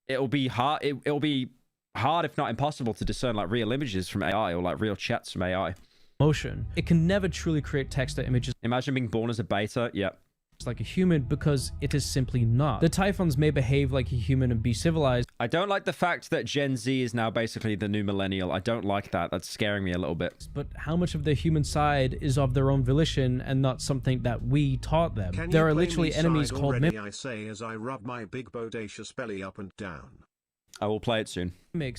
It'll be hard. It'll be hard, if not impossible, to discern like real images from AI or like real chats from AI. Motion. It can never truly create text or images. Imagine being born as a beta. Yep. Like a human, because it is simply not. The Typhons may behave like a human and be civilized. I don't like the fact that Gen Z is now basically the new millennial. I don't like that. That's scaring me a little bit. But how much of the human side is of their own volition and not something that we taught them? There are literally enemies called mimics. I say as I rub my big bodacious belly up and down. I will play it soon.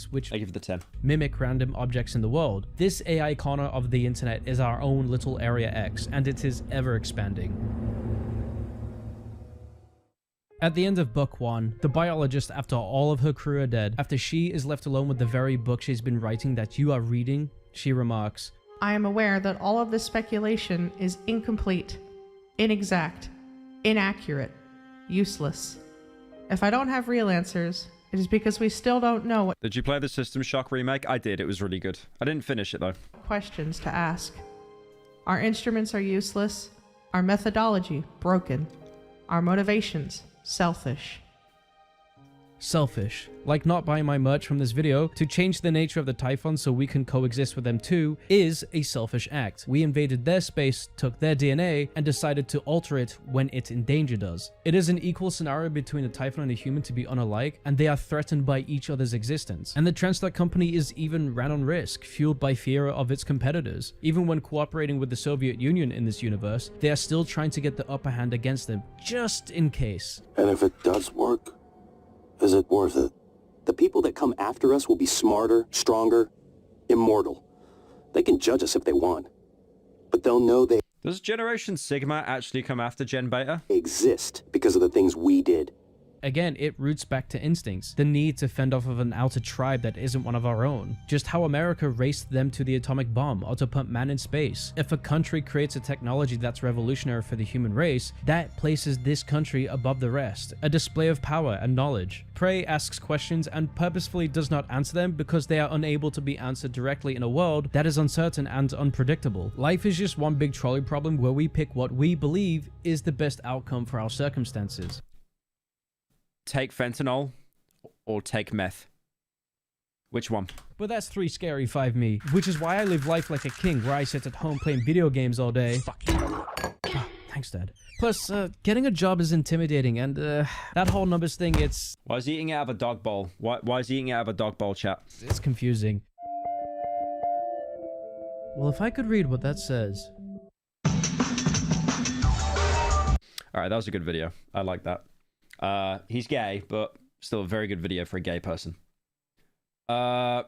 Which I give the 10. Mimic random objects in the world. This AI corner of the internet is our own little Area X, and it is ever expanding. At the end of book 1, the biologist, after all of her crew are dead, after she is left alone with the very book she's been writing that you are reading, she remarks, I am aware that all of this speculation is incomplete, inexact, inaccurate, useless. If I don't have real answers, it is because we still don't know what... Did you play the System Shock remake? I did. It was really good. I didn't finish it though. Questions to ask. Our instruments are useless. Our methodology broken. Our motivations selfish. Selfish. Like not buying my merch from this video to change the nature of the Typhons so we can coexist with them too is a selfish act. We invaded their space, took their DNA, and decided to alter it when it endangered us. It is an equal scenario between a Typhon and a human to be unalike, and they are threatened by each other's existence. And the Translate company is even ran on risk, fueled by fear of its competitors. Even when cooperating with the Soviet Union in this universe, they are still trying to get the upper hand against them, just in case. And if it does work, is it worth it? The people that come after us will be smarter, stronger, immortal. They can judge us if they want, but they'll know they Does Generation Sigma actually come after Gen Beta? exist because of the things we did. Again, it roots back to instincts, the need to fend off of an outer tribe that isn't one of our own. Just how America raced them to the atomic bomb or to put man in space. If a country creates a technology that's revolutionary for the human race, that places this country above the rest, a display of power and knowledge. Prey asks questions and purposefully does not answer them because they are unable to be answered directly in a world that is uncertain and unpredictable. Life is just one big trolley problem where we pick what we believe is the best outcome for our circumstances. Take fentanyl or take meth. Which one? But that's 3 scary 5 me, which is why I live life like a king, where I sit at home playing video games all day. Fuck you. Ah, thanks, Dad. Plus, getting a job is intimidating, and that whole numbers thing, it's... Why is he eating it out of a dog bowl? Why is he eating it out of a dog bowl, chat? It's confusing. Well, if I could read what that says... Alright, that was a good video. I like that. He's gay, but still a very good video for a gay person. The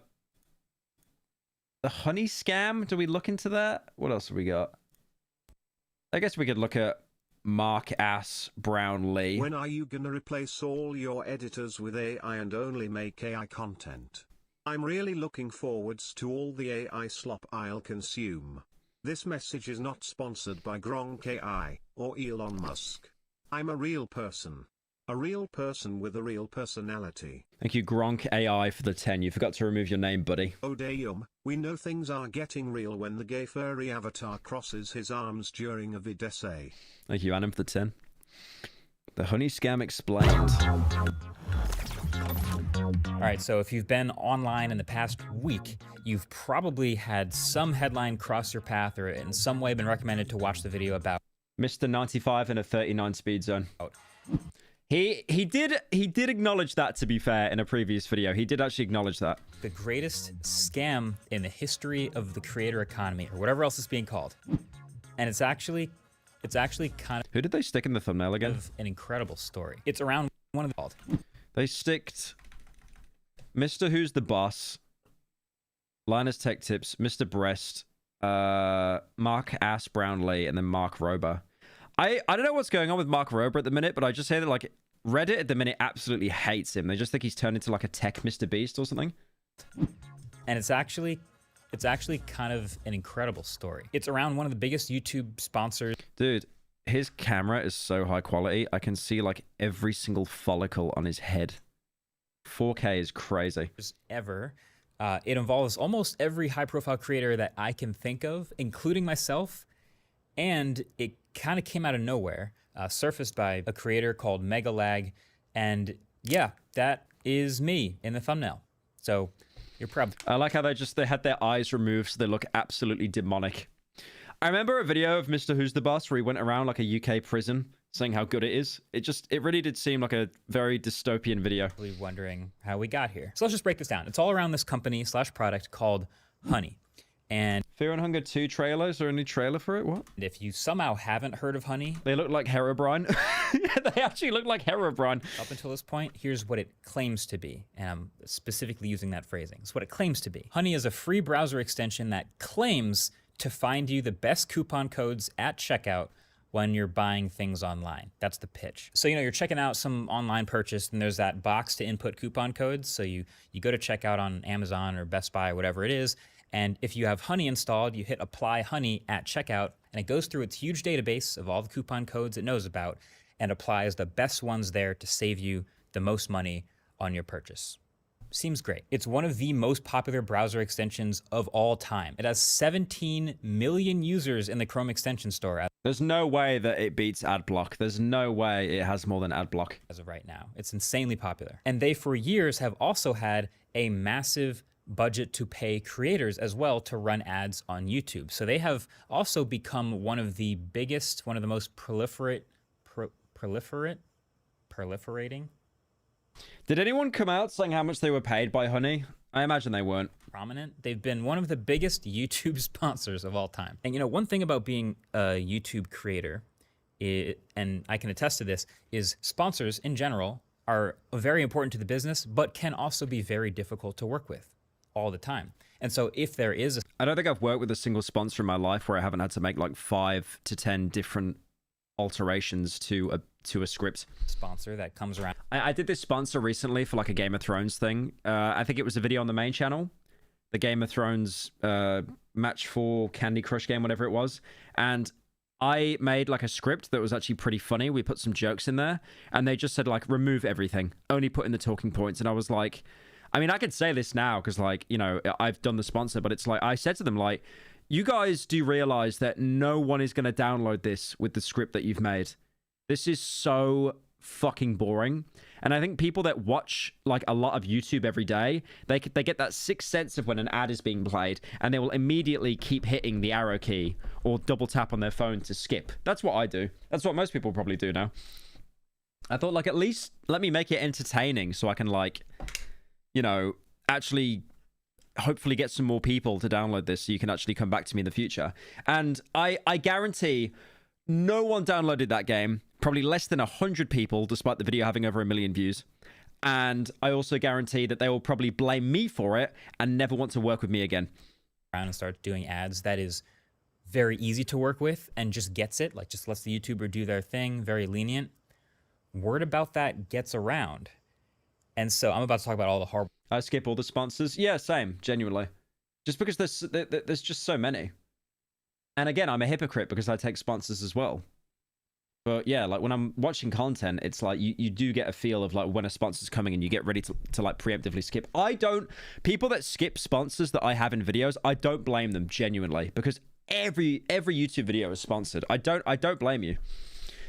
honey scam, do we look into that? What else have we got? I guess we could look at Mark Ass Brownlee. When are you gonna replace all your editors with AI and only make AI content? I'm really looking forwards to all the AI slop I'll consume. This message is not sponsored by Gronk AI or Elon Musk. I'm a real person. A real person with a real personality. Thank you, Gronk AI, for the 10. You forgot to remove your name, buddy. Oh damn, we know things are getting real when the gay furry avatar crosses his arms during a vid essay. Thank you, Adam, for the 10. The honey scam explained. Alright, so if you've been online in the past week, you've probably had some headline cross your path or in some way been recommended to watch the video about Mr. 95 in a 39 speed zone. He did acknowledge that, to be fair, in a previous video. He did actually acknowledge that. The greatest scam in the history of the creator economy, or whatever else it's being called. And it's actually kind of... Who did they stick in the thumbnail again? An incredible story. It's around one of the... They sticked Mr. Who's the Boss, Linus Tech Tips, Mr. Breast, Mark Ass Brownlee, and then Mark Rober. I don't know what's going on with Mark Rober at the minute, but I just say that, like, Reddit at the minute absolutely hates him. They just think he's turned into, like, a tech Mr. Beast or something. And it's actually kind of an incredible story. It's around one of the biggest YouTube sponsors. Dude, his camera is so high quality. I can see, like, every single follicle on his head. 4K is crazy. Ever. It involves almost every high-profile creator that I can think of, including myself. And it kind of came out of nowhere, surfaced by a creator called Megalag. And yeah, that is me in the thumbnail. So you're probably... I like how they had their eyes removed so they look absolutely demonic. I remember a video of Mr. Who's the Boss where he went around like a UK prison saying how good it is. It really did seem like a very dystopian video. Probably wondering how we got here. So let's just break this down. It's all around this company/product called Honey. And Fear and Hunger 2 trailer? Is there a new trailer for it? What? If you somehow haven't heard of Honey... They look like Herobrine. They actually look like Herobrine. Up until this point, here's what it claims to be. And I'm specifically using that phrasing. It's what it claims to be. Honey is a free browser extension that claims to find you the best coupon codes at checkout when you're buying things online. That's the pitch. So, you're checking out some online purchase and there's that box to input coupon codes. So you go to checkout on Amazon or Best Buy or whatever it is. And if you have Honey installed, you hit apply Honey at checkout and it goes through its huge database of all the coupon codes it knows about and applies the best ones there to save you the most money on your purchase. Seems great. It's one of the most popular browser extensions of all time. It has 17 million users in the Chrome extension store. There's no way that it beats AdBlock. There's no way it has more than AdBlock. As of right now. It's insanely popular. And they, for years, have also had a massive budget to pay creators as well to run ads on YouTube. So they have also become one of the biggest, one of the most proliferating? Did anyone come out saying how much they were paid by Honey? I imagine they weren't. Prominent. They've been one of the biggest YouTube sponsors of all time. And one thing about being a YouTube creator, and I can attest to this, is sponsors in general are very important to the business, but can also be very difficult to work with all the time. And so if there is I don't think I've worked with a single sponsor in my life where I haven't had to make like 5 to 10 different alterations to a script. Sponsor that comes around. I did this sponsor recently for like a Game of Thrones thing. I think it was a video on the main channel, the Game of Thrones match 4 Candy Crush game, whatever it was. And I made like a script that was actually pretty funny. We put some jokes in there and they just said like, remove everything, only put in the talking points. And I was like, I mean, I could say this now because like, I've done the sponsor, but it's like, I said to them like, you guys do realize that no one is going to download this with the script that you've made. This is so fucking boring. And I think people that watch like a lot of YouTube every day, they get that sixth sense of when an ad is being played, and they will immediately keep hitting the arrow key or double tap on their phone to skip. That's what I do. That's what most people probably do now. I thought, like, at least let me make it entertaining so I can, like, you know, actually hopefully get some more people to download this so you can actually come back to me in the future. And I guarantee no one downloaded that game. Probably less than 100 people, despite the video having over 1 million views. And I also guarantee that they will probably blame me for it and never want to work with me again. And start doing ads that is very easy to work with and just gets it, like just lets the YouTuber do their thing, very lenient. Word about that gets around. And so I'm about to talk about all the horrible... I skip all the sponsors. Yeah, same, genuinely. Just because there's just so many. And again, I'm a hypocrite because I take sponsors as well. But yeah, like when I'm watching content, it's like you do get a feel of like when a sponsor's coming and you get ready to like preemptively skip. People that skip sponsors that I have in videos, I don't blame them genuinely, because every YouTube video is sponsored. I don't blame you.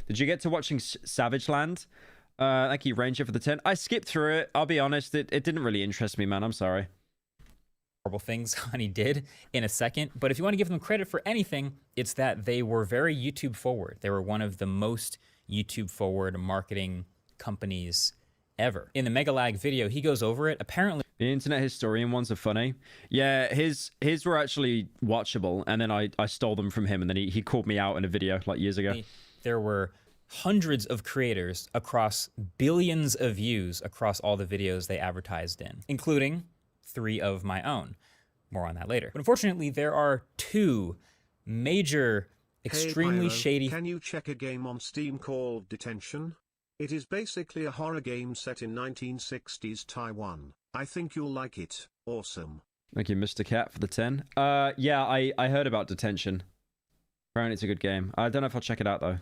Did you get to watching Savage Land? Thank you, Ranger, for the 10. I skipped through it. I'll be honest, it didn't really interest me, man. I'm sorry. Horrible things Honey did in a second, but if you want to give them credit for anything, it's that they were very YouTube forward. They were one of the most YouTube forward marketing companies ever. In the Mega Lag video, he goes over it. Apparently, the Internet Historian ones are funny. Yeah, his were actually watchable, and then I stole them from him, and then he called me out in a video like years ago. There were hundreds of creators across billions of views across all the videos they advertised in, including 3 of my own. More on that later. But unfortunately, there are 2 major, extremely Pyro, shady... Can you check a game on Steam called Detention? It is basically a horror game set in 1960s Taiwan. I think you'll like it. Awesome. Thank you, Mr. Cat, for the 10. Yeah, I heard about Detention. Apparently it's a good game. I don't know if I'll check it out, though.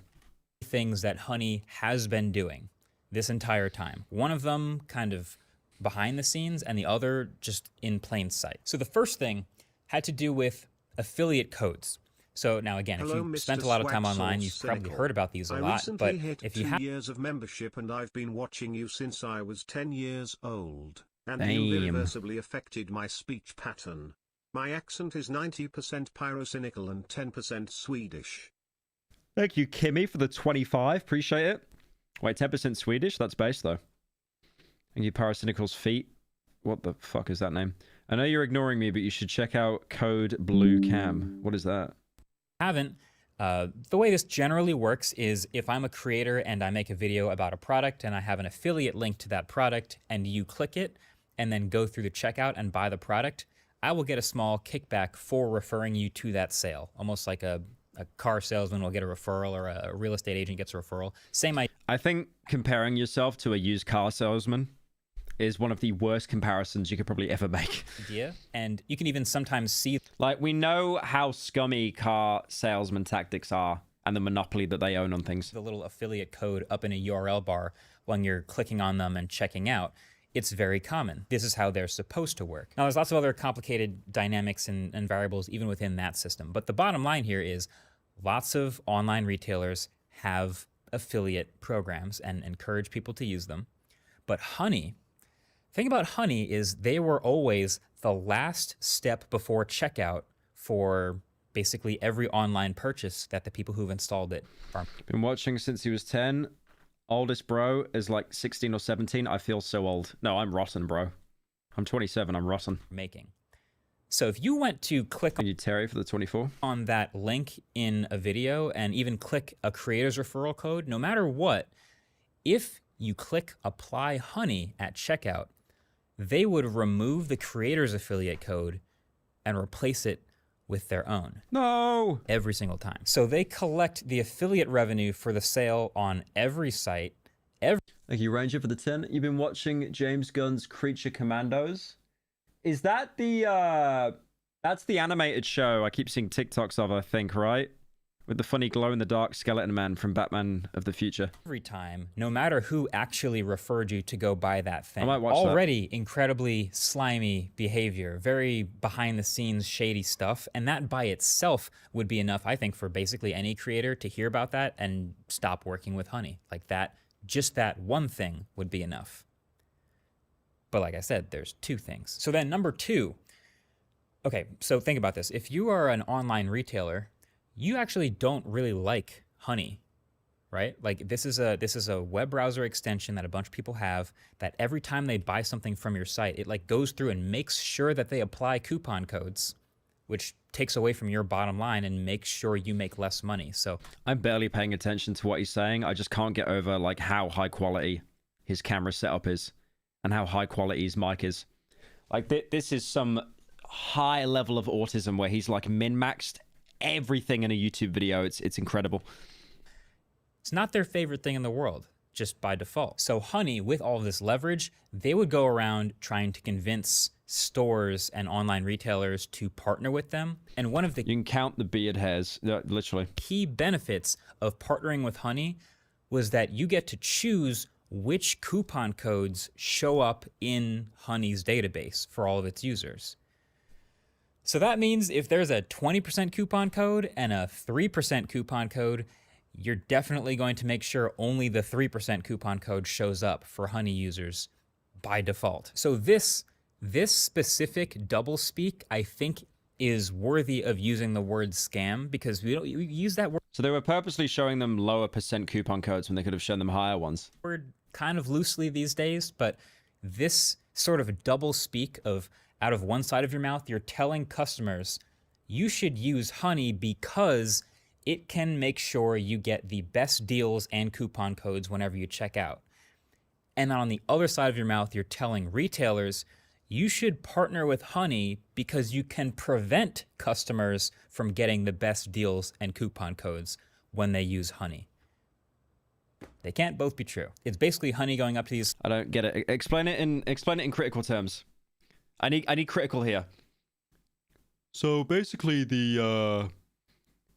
Things that Honey has been doing this entire time. One of them kind of behind the scenes, and the other just in plain sight. So the first thing had to do with affiliate codes. So now again, Hello, if you Mr. spent a lot of time Swag online, Sauce you've probably Cynical. heard about these a I lot. recently But hit if you 2 have years of membership, and I've been watching you since I was 10 years old. And Damn. you irreversibly affected my speech pattern. My accent is 90% pyrocynical and 10% Swedish. Thank you, Kimmy, for the 25. Appreciate it. Wait, 10% Swedish? That's base, though. Thank you, Pyrocynical's feet. What the fuck is that name? I know you're ignoring me, but you should check out Code Blue Cam. What is that? Haven't. The way this generally works is if I'm a creator and I make a video about a product and I have an affiliate link to that product and you click it and then go through the checkout and buy the product, I will get a small kickback for referring you to that sale. Almost like a car salesman will get a referral, or a real estate agent gets a referral. Same idea. I think comparing yourself to a used car salesman is one of the worst comparisons you could probably ever make. And you can even sometimes see... Like, we know how scummy car salesman tactics are and the monopoly that they own on things. The little affiliate code up in a URL bar when you're clicking on them and checking out. It's very common. This is how they're supposed to work. Now, there's lots of other complicated dynamics and variables even within that system. But the bottom line here is lots of online retailers have affiliate programs and encourage people to use them. But Honey, the thing about Honey is they were always the last step before checkout for basically every online purchase that the people who've installed it are. Been watching since he was 10. Oldest bro is like 16 or 17. I feel so old. No, I'm rotten, bro. I'm 27. I'm rotten. Making. So if you went to click on you, Terry, for the 24 on that link in a video and even click a creator's referral code, no matter what, if you click apply Honey at checkout, they would remove the creator's affiliate code and replace it with their own. No! Every single time. So they collect the affiliate revenue for the sale on every site. Thank you, Ranger, for the 10. You've been watching James Gunn's Creature Commandos. Is that the, that's the animated show I keep seeing TikToks of, I think, right? With the funny glow-in-the-dark skeleton man from Batman of the Future. Every time, no matter who actually referred you to go buy that thing. I might watch Already that. Incredibly slimy behavior, very behind-the-scenes shady stuff, and that by itself would be enough, I think, for basically any creator to hear about that and stop working with Honey. Like, that just that one thing would be enough. But like I said, there's two things. So then number two, okay, so think about this. If you are an online retailer, you actually don't really like honey, right? Like this is a web browser extension that a bunch of people have that every time they buy something from your site, it like goes through and makes sure that they apply coupon codes, which takes away from your bottom line and makes sure you make less money. So I'm barely paying attention to what he's saying. I just can't get over like how high quality his camera setup is and how high quality his mic is. Like this is some high level of autism where he's like min-maxed everything in a YouTube video. It's incredible. It's not their favorite thing in the world, just by default. So Honey, with all of this leverage, they would go around trying to convince stores and online retailers to partner with them. And one of the... You can count the beard hairs, literally. Key benefits of partnering with Honey was that you get to choose which coupon codes show up in Honey's database for all of its users. So that means if there's a 20% coupon code and a 3% coupon code, you're definitely going to make sure only the 3% coupon code shows up for Honey users by default. So this specific doublespeak, I think, is worthy of using the word scam because we use that word. So they were purposely showing them lower percent coupon codes when they could have shown them higher ones. Word kind of loosely these days, but this sort of doublespeak of out of one side of your mouth, you're telling customers you should use Honey because it can make sure you get the best deals and coupon codes whenever you check out. And on the other side of your mouth, you're telling retailers you should partner with Honey because you can prevent customers from getting the best deals and coupon codes when they use Honey. They can't both be true. It's basically Honey going up to these... I don't get it. Explain it in critical terms. I need critical here. So basically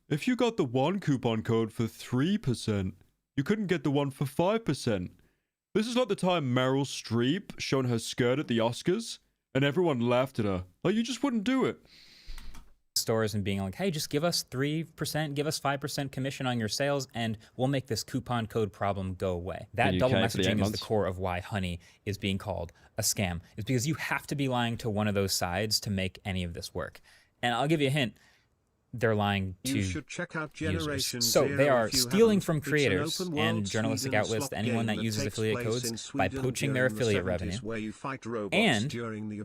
if you got the one coupon code for 3%, you couldn't get the one for 5%. This is like the time Meryl Streep showed her skirt at the Oscars, and everyone laughed at her. Like, you just wouldn't do it. Stores and being like, hey, just give us 3%, give us 5% commission on your sales, and we'll make this coupon code problem go away. That double messaging is the core of why Honey is being called a scam. It's because you have to be lying to one of those sides to make any of this work. And I'll give you a hint. They're lying to you should check out users. So they are stealing from creators and journalistic outlets, anyone that uses affiliate codes, by poaching their affiliate revenue. And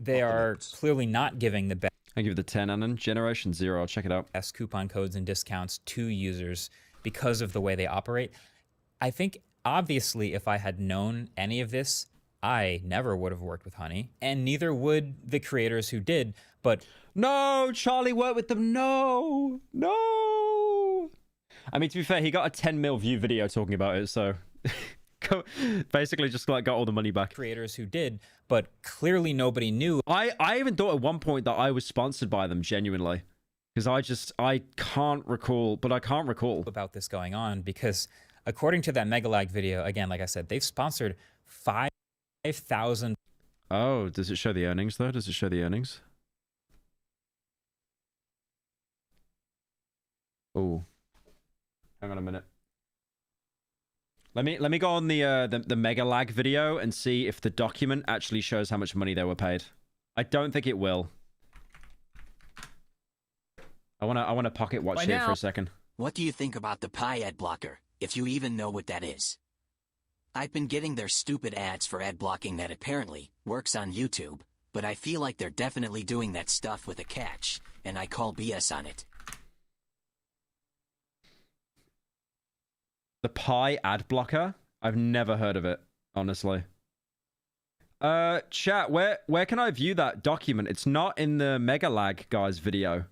they are clearly not giving the best. I give it the 10 and then Generation 0. I'll check it out. Best coupon codes and discounts to users because of the way they operate. I think, obviously, if I had known any of this, I never would have worked with Honey, and neither would the creators who did, but... No, Charlie worked with them. No. I mean, to be fair, he got a 10 mil view video talking about it, so... basically just like got all the money back. Creators who did, but clearly nobody knew. I even thought at one point that I was sponsored by them, genuinely. Because I can't recall about this going on, because according to that Megalag video, again, like I said, they've sponsored 5,000. Oh, does it show the earnings though? Does it show the earnings? Oh, hang on a minute. Let me go on the Megalag video and see if the document actually shows how much money they were paid. I don't think it will. I wanna pocket watch here for a second. What do you think about the Pi ad blocker, if you even know what that is? I've been getting their stupid ads for ad blocking that apparently works on YouTube, but I feel like they're definitely doing that stuff with a catch, and I call BS on it. The Pi ad blocker? I've never heard of it, honestly. Chat, where can I view that document? It's not in the Megalag guy's video.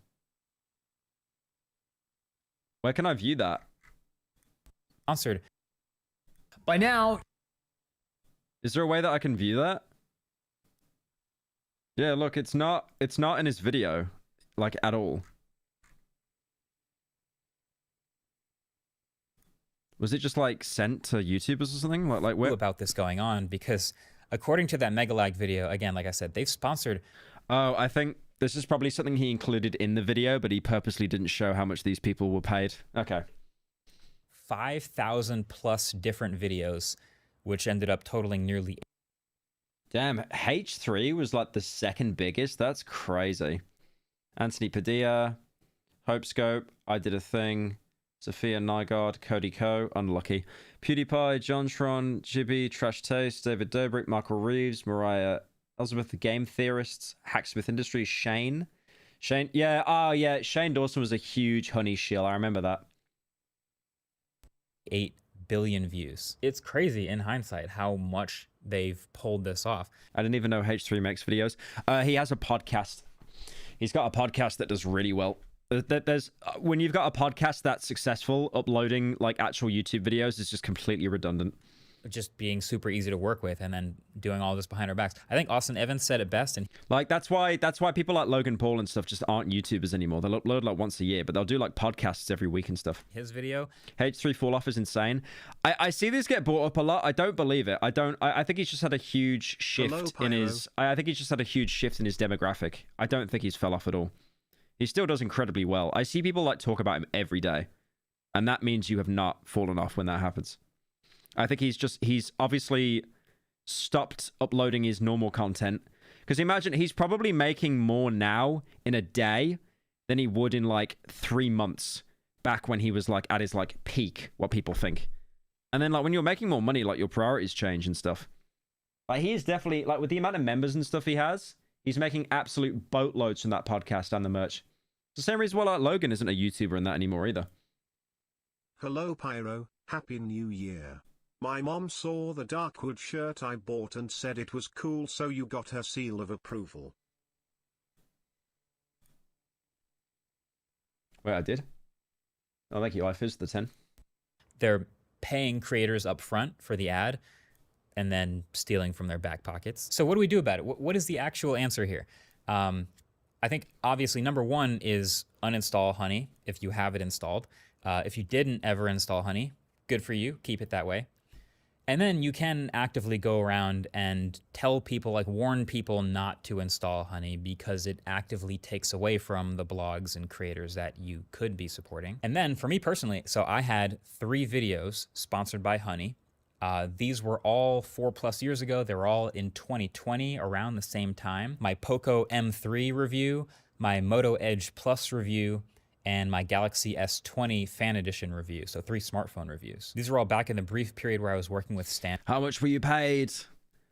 Where can I view that? Sponsored. By now. Is there a way that I can view that? Yeah, look, it's not in his video, like, at all. Was it just like sent to YouTubers or something? Like where about this going on? Because according to that Megalag video, again, like I said, they've sponsored. Oh, I think this is probably something he included in the video, but he purposely didn't show how much these people were paid. Okay. 5,000 plus different videos which ended up totaling nearly... Damn, H3 was like the second biggest. That's crazy. Anthony Padilla, Hopescope, I Did a Thing, Sophia Nygaard, Cody Ko, unlucky. PewDiePie, Jontron, Jibby, Trash Taste, David Dobrik, Michael Reeves, Mariah Elizabeth, The Game Theorists, Hacksmith Industries, Shane. Yeah, Shane Dawson was a huge honey shill. I remember that. 8 billion views. It's crazy in hindsight how much they've pulled this off. I didn't even know H3 makes videos. He has a podcast. He's got a podcast that does really well. There's when you've got a podcast that's successful, uploading like actual YouTube videos is just completely redundant. Just being super easy to work with and then doing all this behind our backs. I think Austin Evans said it best. And like that's why people like Logan Paul and stuff just aren't YouTubers anymore. They'll upload like once a year, but they'll do like podcasts every week and stuff. His video, H3 fall off is insane. I see this get brought up a lot. I don't believe it. I think he's just had a huge shift in his. I think he's just had a huge shift in his demographic. I don't think he's fell off at all. He still does incredibly well. I see people like talk about him every day, and that means you have not fallen off when that happens. I think he's obviously stopped uploading his normal content. Because imagine, he's probably making more now in a day than he would in like 3 months back when he was like at his like peak, what people think. And then like when you're making more money, like your priorities change and stuff. Like he is definitely, like with the amount of members and stuff he has, he's making absolute boatloads from that podcast and the merch. It's the same reason why like Logan isn't a YouTuber and that anymore either. Hello Pyro, Happy New Year. My mom saw the Darkwood shirt I bought and said it was cool, so you got her seal of approval. Wait, I did? Oh, thank you, I fizzed the 10. They're paying creators up front for the ad and then stealing from their back pockets. So what do we do about it? What is the actual answer here? I think obviously number one is uninstall Honey if you have it installed. If you didn't ever install Honey, good for you, keep it that way. And then you can actively go around and tell people, like warn people not to install Honey because it actively takes away from the blogs and creators that you could be supporting. And then for me personally, so I had 3 videos sponsored by Honey. These were all 4+ years ago. They were all in 2020 around the same time. My Poco M3 review, my Moto Edge Plus review, and my Galaxy S20 Fan Edition review. So 3 smartphone reviews. These were all back in the brief period where I was working with Standard. How much were you paid?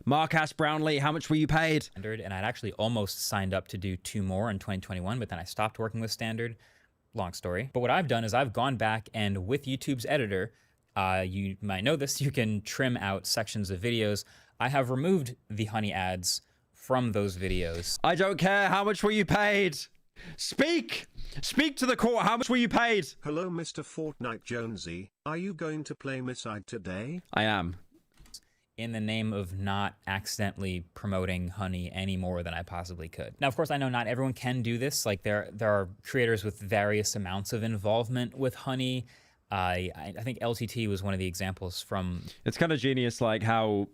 Marcus Brownlee, how much were you paid? And I'd actually almost signed up to do 2 more in 2021, but then I stopped working with Standard. Long story. But what I've done is I've gone back and with YouTube's editor, you might know this, you can trim out sections of videos. I have removed the Honey ads from those videos. I don't care. How much were you paid? Speak! Speak to the court. How much were you paid? Hello, Mr. Fortnite Jonesy. Are you going to play Miside today? I am. In the name of not accidentally promoting Honey any more than I possibly could. Now, of course, I know not everyone can do this. Like there are creators with various amounts of involvement with Honey. I think LTT was one of the examples from... It's kind of genius, like how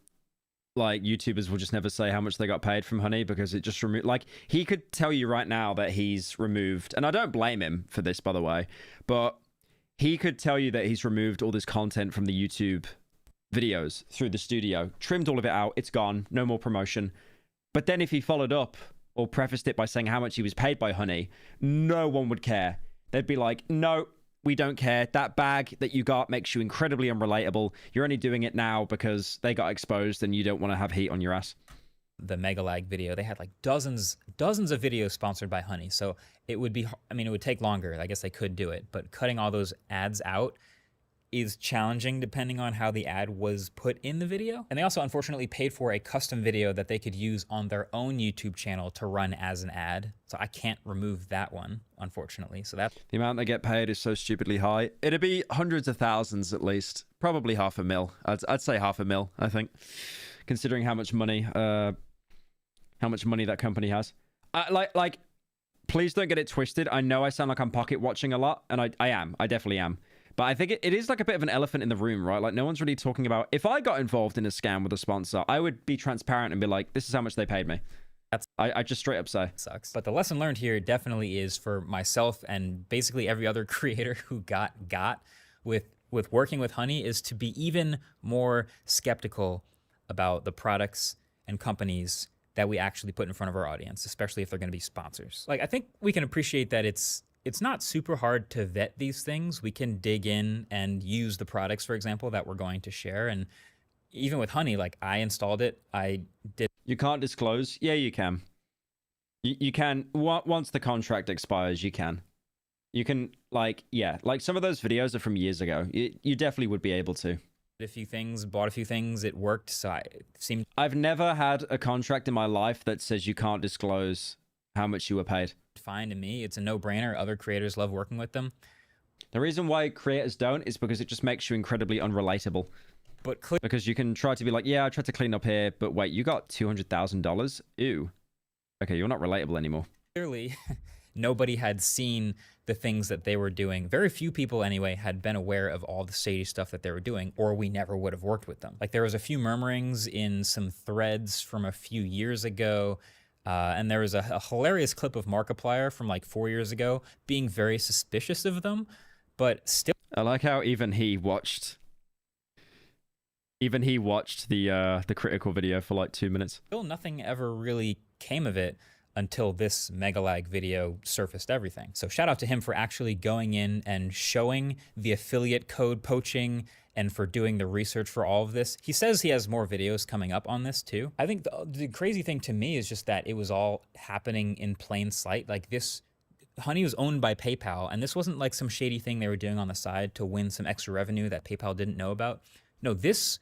like YouTubers will just never say how much they got paid from Honey because it just removed, like he could tell you right now that he's removed, and I don't blame him for this, by the way, but he could tell you that he's removed all this content from the YouTube videos through the studio, trimmed all of it out, it's gone, no more promotion. But then if he followed up or prefaced it by saying how much he was paid by Honey, no one would care. They'd be like, no, we don't care. That bag that you got makes you incredibly unrelatable. You're only doing it now because they got exposed and you don't want to have heat on your ass. The Mega Lag video, they had like dozens of videos sponsored by Honey. So it would be, I mean, it would take longer. I guess they could do it, but cutting all those ads out is challenging depending on how the ad was put in the video. And they also unfortunately paid for a custom video that they could use on their own YouTube channel to run as an ad. So I can't remove that one, unfortunately. So that the amount they get paid is so stupidly high. It'd be hundreds of thousands at least, probably $500,000. I'd say $500,000, I think, considering how much money that company has. Like, please don't get it twisted. I know I sound like I'm pocket watching a lot, and I am. I definitely am. But I think it is like a bit of an elephant in the room, right? Like no one's really talking about, if I got involved in a scam with a sponsor, I would be transparent and be like, this is how much they paid me. I just straight up say. Sucks. But the lesson learned here definitely is for myself and basically every other creator who got with with working with Honey is to be even more skeptical about the products and companies that we actually put in front of our audience, especially if they're going to be sponsors. Like, I think we can appreciate that it's not super hard to vet these things. We can dig in and use the products, for example, that we're going to share. And even with Honey, like, I installed it. I did. You can't disclose. Yeah, you can. You can. Once the contract expires, you can. You can, like, yeah. Like, some of those videos are from years ago. You definitely would be able to. A few things, bought a few things, it worked, so I've never had a contract in my life that says you can't disclose how much you were paid. Fine to me. It's a no-brainer. Other creators love working with them. The reason why creators don't is because it just makes you incredibly unrelatable. But because you can try to be like, yeah, I tried to clean up here, but wait, you got $200,000? Ew. Okay, you're not relatable anymore. Clearly, nobody had seen the things that they were doing. Very few people, anyway, had been aware of all the shady stuff that they were doing, or we never would have worked with them. Like, there was a few murmurings in some threads from a few years ago, and there was a hilarious clip of Markiplier from like 4 years ago being very suspicious of them, but still. I like how even he watched the critical video for like 2 minutes. Still nothing ever really came of it until this Megalag video surfaced everything. So shout out to him for actually going in and showing the affiliate code poaching and for doing the research for all of this. He says he has more videos coming up on this too. I think the crazy thing to me is just that it was all happening in plain sight. Like, this Honey was owned by PayPal, and this wasn't like some shady thing they were doing on the side to win some extra revenue that PayPal didn't know about. No, this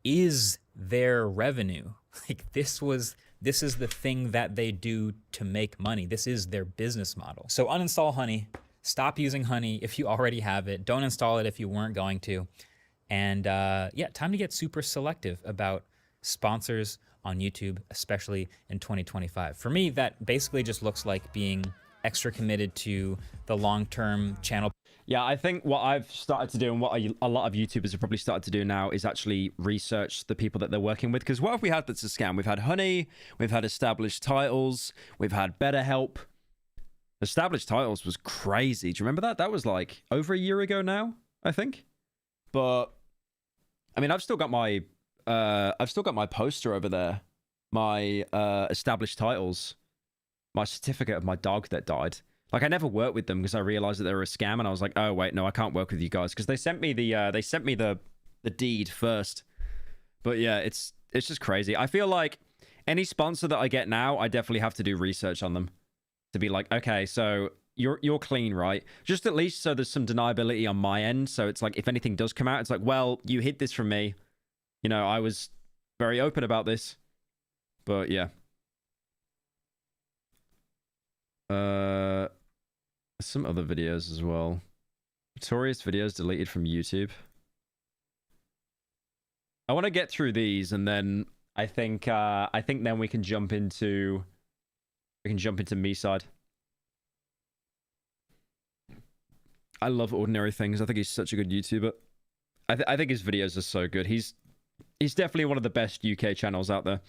is their revenue. Like, this is the thing that they do to make money. This is their business model. So uninstall Honey. Stop using Honey if you already have it. Don't install it if you weren't going to. And yeah, time to get super selective about sponsors on YouTube, especially in 2025. For me, that basically just looks like being extra committed to the long-term channel. Yeah, I think what I've started to do and what a lot of YouTubers have probably started to do now is actually research the people that they're working with. Because what have we had that's a scam? We've had Honey, we've had Established Titles, we've had BetterHelp. Established Titles was crazy. Do you remember that? That was like over a year ago now, I think. But I mean, I've still got my poster over there, my Established Titles, my certificate of my dog that died. Like, I never worked with them because I realized that they were a scam, and I was like, oh wait, no, I can't work with you guys because they sent me the deed first. But yeah, it's just crazy. I feel like any sponsor that I get now, I definitely have to do research on them to be like, okay, so you're clean, right? Just at least so there's some deniability on my end. So it's like, if anything does come out, it's like, well, you hid this from me. You know, I was very open about this. But yeah. Some other videos as well. Notorious videos deleted from YouTube. I want to get through these, and then I think then we can jump into Miside. I love Ordinary Things. I think he's such a good YouTuber. I think his videos are so good. He's definitely one of the best UK channels out there.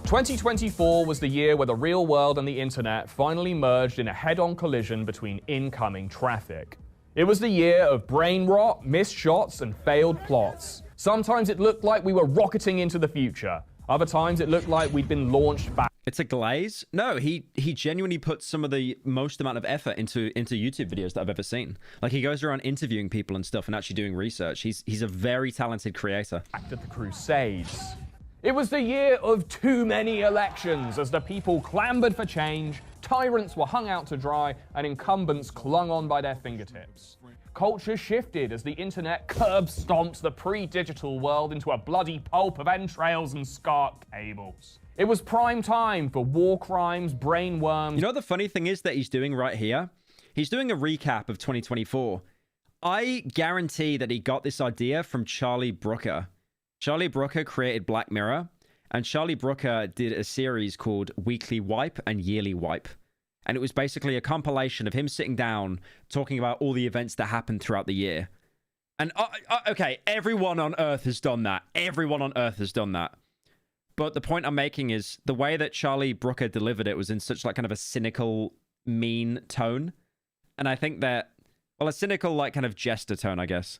2024 was the year where the real world and the internet finally merged in a head-on collision between incoming traffic. It was the year of brain rot, missed shots, and failed plots. Sometimes it looked like we were rocketing into the future. Other times it looked like we'd been launched back. It's a glaze? No, he genuinely puts some of the most amount of effort into YouTube videos that I've ever seen. Like, he goes around interviewing people and stuff and actually doing research. He's a very talented creator. Back to the Crusades. It was the year of too many elections as the people clambered for change, tyrants were hung out to dry, and incumbents clung on by their fingertips. Culture shifted as the internet curb-stomped the pre-digital world into a bloody pulp of entrails and scarred cables. It was prime time for war crimes, brain worms. You know, the funny thing is that he's doing right here? He's doing a recap of 2024. I guarantee that he got this idea from Charlie Brooker. Charlie Brooker created Black Mirror, and Charlie Brooker did a series called Weekly Wipe and Yearly Wipe. And it was basically a compilation of him sitting down, talking about all the events that happened throughout the year. And, okay, everyone on Earth has done that. Everyone on Earth has done that. But the point I'm making is the way that Charlie Brooker delivered it was in such like kind of a cynical, mean tone. And I think that Well, a cynical, like, kind of jester tone, I guess.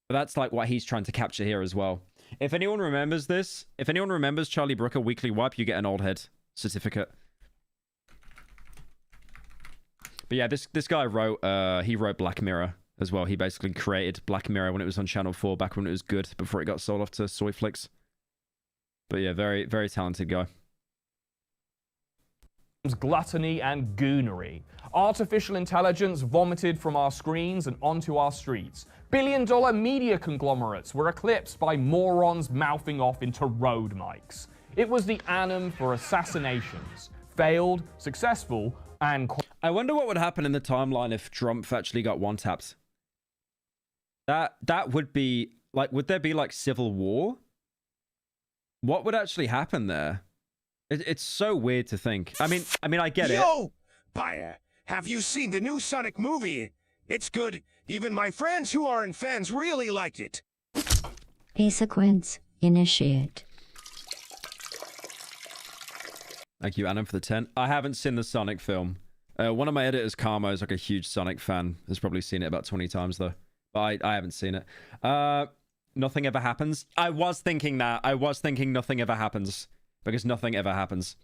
But that's, like, what he's trying to capture here as well. If anyone remembers this, if anyone remembers Charlie Brooker Weekly Wipe, you get an old head certificate. But yeah, this guy wrote, he wrote Black Mirror as well. He basically created Black Mirror when it was on Channel 4, back when it was good, before it got sold off to Soyflix. But yeah, very, very talented guy. Gluttony and goonery. Artificial intelligence vomited from our screens and onto our streets. Billion-dollar media conglomerates were eclipsed by morons mouthing off into road mics. It was the annum for assassinations. Failed, successful, and... I wonder what would happen in the timeline if Trump actually got one-tapped. That would be... Like, would there be, like, civil war? What would actually happen there? It's so weird to think. I mean, I get it. Yo! Pyro, have you seen the new Sonic movie? It's good. Even my friends who aren't fans really liked it. A sequence initiate. Thank you, Adam, for the 10. I haven't seen the Sonic film. One of my editors, Carmo, is like a huge Sonic fan. Has probably seen it about 20 times, though. But I haven't seen it. Nothing ever happens. I was thinking that. I was thinking nothing ever happens. Because nothing ever happens.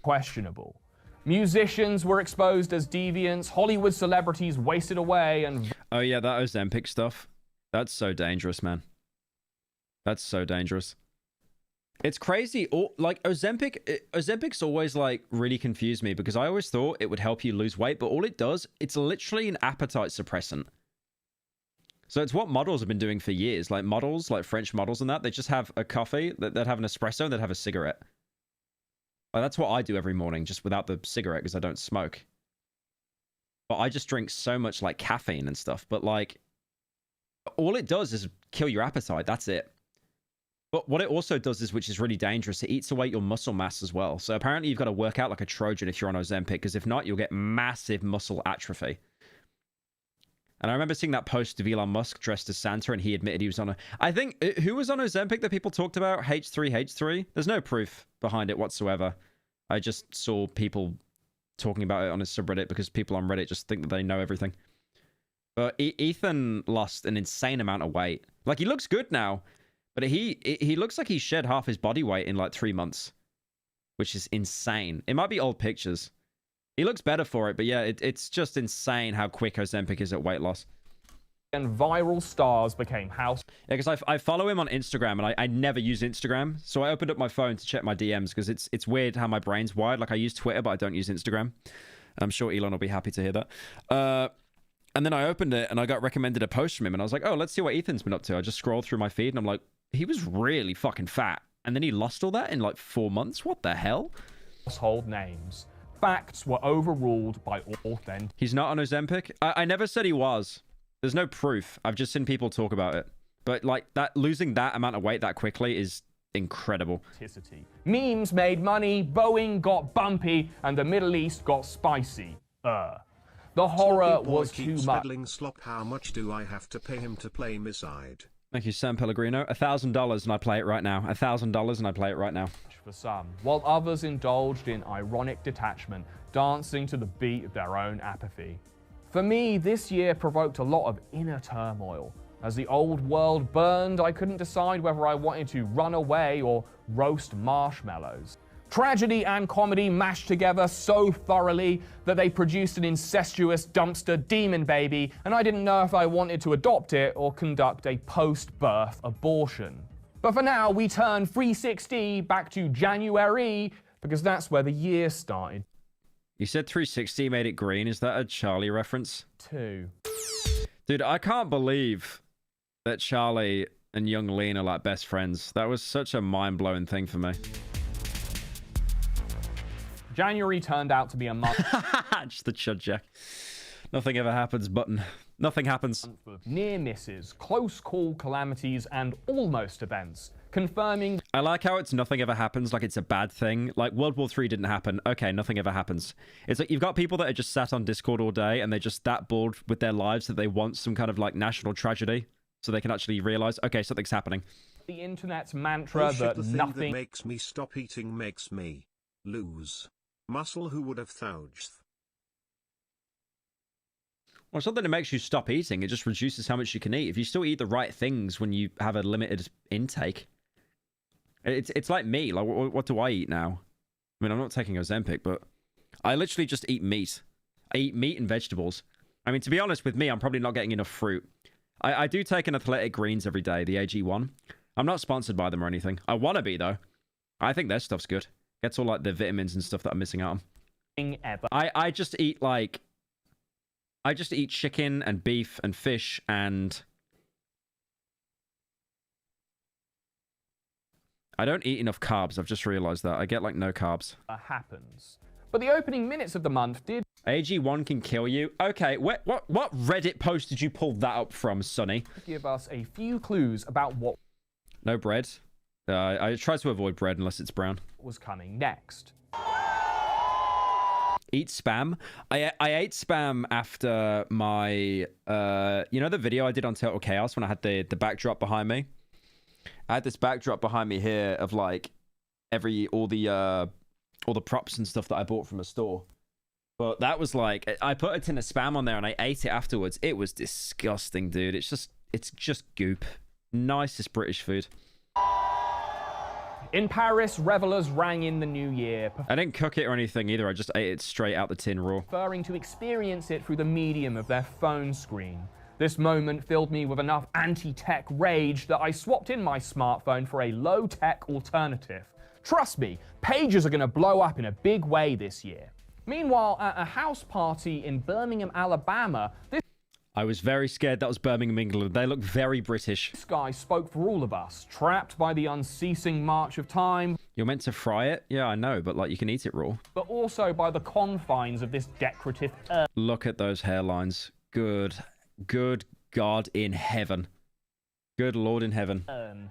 Questionable. Musicians were exposed as deviants, Hollywood celebrities wasted away, and... Oh yeah, that Ozempic stuff. That's so dangerous, man. That's so dangerous. It's crazy. Like, Ozempic's always, like, really confused me, because I always thought it would help you lose weight, but all it does, it's literally an appetite suppressant. So it's what models have been doing for years. Like models, like French models and that, they just have a coffee, they'd have an espresso, and they'd have a cigarette. Like, that's what I do every morning, just without the cigarette, because I don't smoke. But I just drink so much, like, caffeine and stuff. But, like, all it does is kill your appetite. That's it. But what it also does is, which is really dangerous, it eats away your muscle mass as well. So apparently you've got to work out like a Trojan if you're on Ozempic, because if not, you'll get massive muscle atrophy. And I remember seeing that post of Elon Musk dressed as Santa, and he admitted he was on a... I think... Who was on Ozempic that people talked about? H3H3? There's no proof behind it whatsoever. I just saw people talking about it on his subreddit, because people on Reddit just think that they know everything. But Ethan lost an insane amount of weight. Like, he looks good now, but he looks like he shed half his body weight in, like, 3 months. Which is insane. It might be old pictures. He looks better for it, but yeah, it's just insane how quick Ozempic is at weight loss. And viral stars became house. Yeah, because I follow him on Instagram, and I never use Instagram. So I opened up my phone to check my DMs, because it's weird how my brain's wired. Like, I use Twitter, but I don't use Instagram. I'm sure Elon will be happy to hear that. And then I opened it, and I got recommended a post from him, and I was like, oh, let's see what Ethan's been up to. I just scrolled through my feed, and I'm like, he was really fucking fat. And then he lost all that in, like, 4 months? What the hell? Household names. Facts were overruled by authentic. He's not on Ozempic? I never said he was. There's no proof. I've just seen people talk about it. But, like, that losing that amount of weight that quickly is incredible. Memes made money, Boeing got bumpy, and the Middle East got spicy. The horror was too much. Slop. How much do I have to pay him to play Miside? Thank you, Sam Pellegrino. $1,000 and I play it right now. $1,000 and I play it right now. For some, while others indulged in ironic detachment, dancing to the beat of their own apathy. For me, this year provoked a lot of inner turmoil. As the old world burned, I couldn't decide whether I wanted to run away or roast marshmallows. Tragedy and comedy mashed together so thoroughly that they produced an incestuous dumpster demon baby, and I didn't know if I wanted to adopt it or conduct a post-birth abortion. But for now, we turn 360 back to January, because that's where the year started. You said 360 made it green. Is that a Charlie reference? 2. Dude, I can't believe that Charlie and young Lean are like best friends. That was such a mind-blowing thing for me. January turned out to be a month. Just the chud jack. Nothing ever happens button. Nothing happens. Near misses, close call calamities, and almost events, confirming... I like how it's nothing ever happens, like it's a bad thing. Like, World War III didn't happen. Okay, nothing ever happens. It's like you've got people that are just sat on Discord all day, and they're just that bored with their lives that they want some kind of, like, national tragedy, so they can actually realize, okay, something's happening. The internet's mantra that the thing nothing... that makes me stop eating makes me lose muscle. Who would have thought? Well, it's not that it makes you stop eating. It just reduces how much you can eat. If you still eat the right things when you have a limited intake. It's like me. Like, what do I eat now? I mean, I'm not taking Ozempic, but I literally just eat meat. I eat meat and vegetables. I mean, to be honest with me, I'm probably not getting enough fruit. I do take an Athletic Greens every day, the AG1. I'm not sponsored by them or anything. I want to be, though. I think their stuff's good. Gets all, like, the vitamins and stuff that I'm missing out on. I just eat, like... I just eat chicken and beef and fish and... I don't eat enough carbs. I've just realized that. I get, like, no carbs. Happens. But the opening minutes of the month did... AG1 can kill you? Okay, what Reddit post did you pull that up from, Sonny? Give us a few clues about what... No bread. I try to avoid bread unless it's brown. ...was coming next. Eat spam. I ate spam after my... you know the video I did on Total Chaos when I had the backdrop behind me? I had this backdrop behind me here of, like, all the props and stuff that I bought from a store. But that was like, I put a tin of spam on there and I ate it afterwards. It was disgusting, dude. It's just goop. Nicest British food. In Paris, revelers rang in the new year. I didn't cook it or anything either. I just ate it straight out the tin raw. Preferring to experience it through the medium of their phone screen. This moment filled me with enough anti-tech rage that I swapped in my smartphone for a low-tech alternative. Trust me, pages are going to blow up in a big way this year. Meanwhile, at a house party in Birmingham, Alabama, I was very scared that was Birmingham, England. They look very British. This guy spoke for all of us, trapped by the unceasing march of time. You're meant to fry it? Yeah, I know, but like you can eat it raw. But also by the confines of this decorative earth. Look at those hairlines. Good God in heaven. Good Lord in heaven. I'm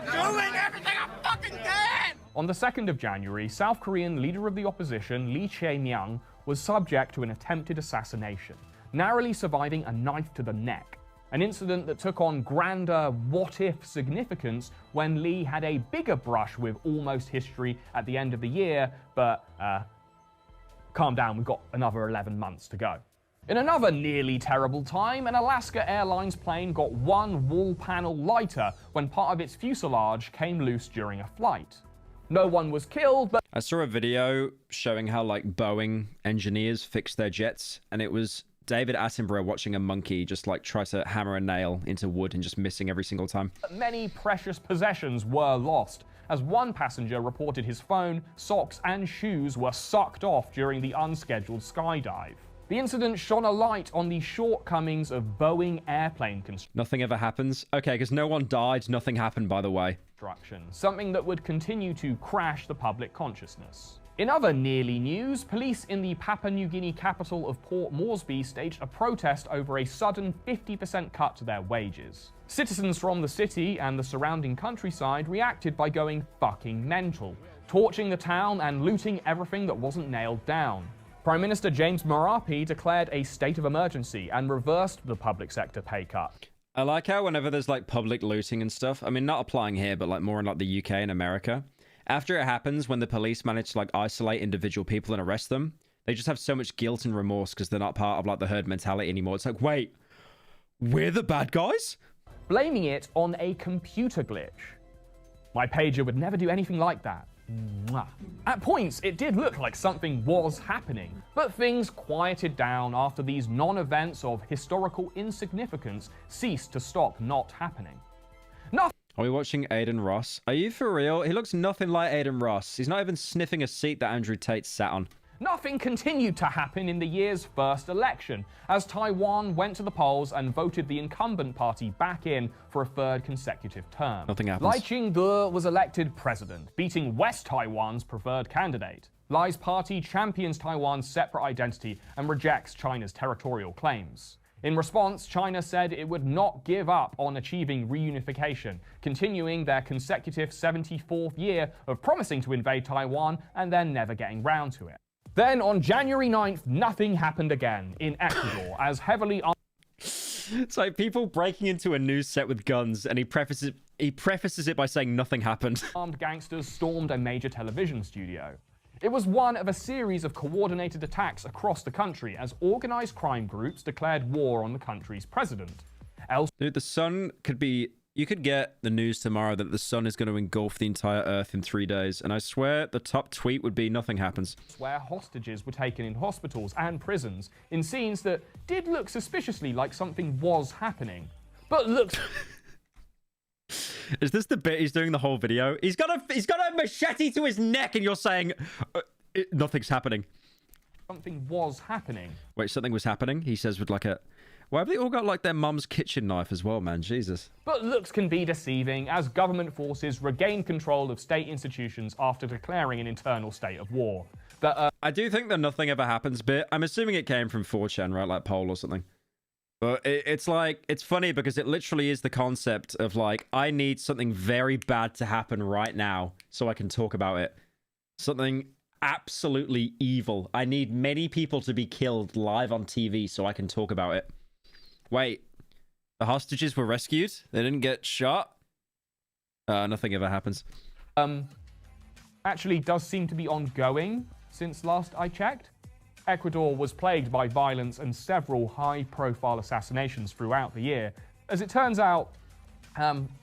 doing everything I fucking can! On the 2nd of January, South Korean leader of the opposition, Lee Chae-myung, was subject to an attempted assassination, narrowly surviving a knife to the neck. An incident that took on grander what-if significance when Lee had a bigger brush with almost history at the end of the year, but calm down, we've got another 11 months to go. In another nearly terrible time, an Alaska Airlines plane got one wall panel lighter when part of its fuselage came loose during a flight. No one was killed, but... I saw a video showing how, like, Boeing engineers fixed their jets, and it was David Attenborough watching a monkey just, like, try to hammer a nail into wood and just missing every single time. Many precious possessions were lost, as one passenger reported his phone, socks, and shoes were sucked off during the unscheduled skydive. The incident shone a light on the shortcomings of Boeing airplane construction. Nothing ever happens? Okay, because no one died, nothing happened, by the way. Something that would continue to crash the public consciousness. In other nearly news, police in the Papua New Guinea capital of Port Moresby staged a protest over a sudden 50% cut to their wages. Citizens from the city and the surrounding countryside reacted by going fucking mental, torching the town and looting everything that wasn't nailed down. Prime Minister James Marape declared a state of emergency and reversed the public sector pay cut. I like how whenever there's like public looting and stuff, I mean, not applying here, but like more in like the UK and America, after it happens, when the police manage to like isolate individual people and arrest them, they just have so much guilt and remorse because they're not part of like the herd mentality anymore. It's like, wait, we're the bad guys? Blaming it on a computer glitch. My pager would never do anything like that. Mwah. At points, it did look like something was happening, but things quieted down after these non-events of historical insignificance ceased to stop not happening. Are we watching Aiden Ross? Are you for real? He looks nothing like Aiden Ross. He's not even sniffing a seat that Andrew Tate sat on. Nothing continued to happen in the year's first election, as Taiwan went to the polls and voted the incumbent party back in for a third consecutive term. Nothing happens. Lai Ching-te was elected president, beating West Taiwan's preferred candidate. Lai's party champions Taiwan's separate identity and rejects China's territorial claims. In response, China said it would not give up on achieving reunification, continuing their consecutive 74th year of promising to invade Taiwan and then never getting round to it. Then, on January 9th, nothing happened again in Ecuador, as heavily... It's like people breaking into a news set with guns, and he prefaces it by saying nothing happened. Armed gangsters stormed a major television studio. It was one of a series of coordinated attacks across the country as organized crime groups declared war on the country's president. Dude, the sun could be... You could get the news tomorrow that the sun is going to engulf the entire Earth in 3 days, and I swear the top tweet would be nothing happens. Where hostages were taken in hospitals and prisons in scenes that did look suspiciously like something was happening. But looks... Is this the bit he's doing the whole video? He's got a machete to his neck and you're saying, nothing's happening. Something was happening. Wait, something was happening? He says with like a... Why have they all got like their mum's kitchen knife as well, man? Jesus. But looks can be deceiving as government forces regain control of state institutions after declaring an internal state of war. I do think the nothing ever happens bit, I'm assuming it came from 4chan, right? Like Poll or something. But it's like, it's funny because it literally is the concept of like, I need something very bad to happen right now so I can talk about it. Something absolutely evil. I need many people to be killed live on TV so I can talk about it. Wait, the hostages were rescued? They didn't get shot? Nothing ever happens. Actually does seem to be ongoing since last I checked. Ecuador was plagued by violence and several high-profile assassinations throughout the year. As it turns out,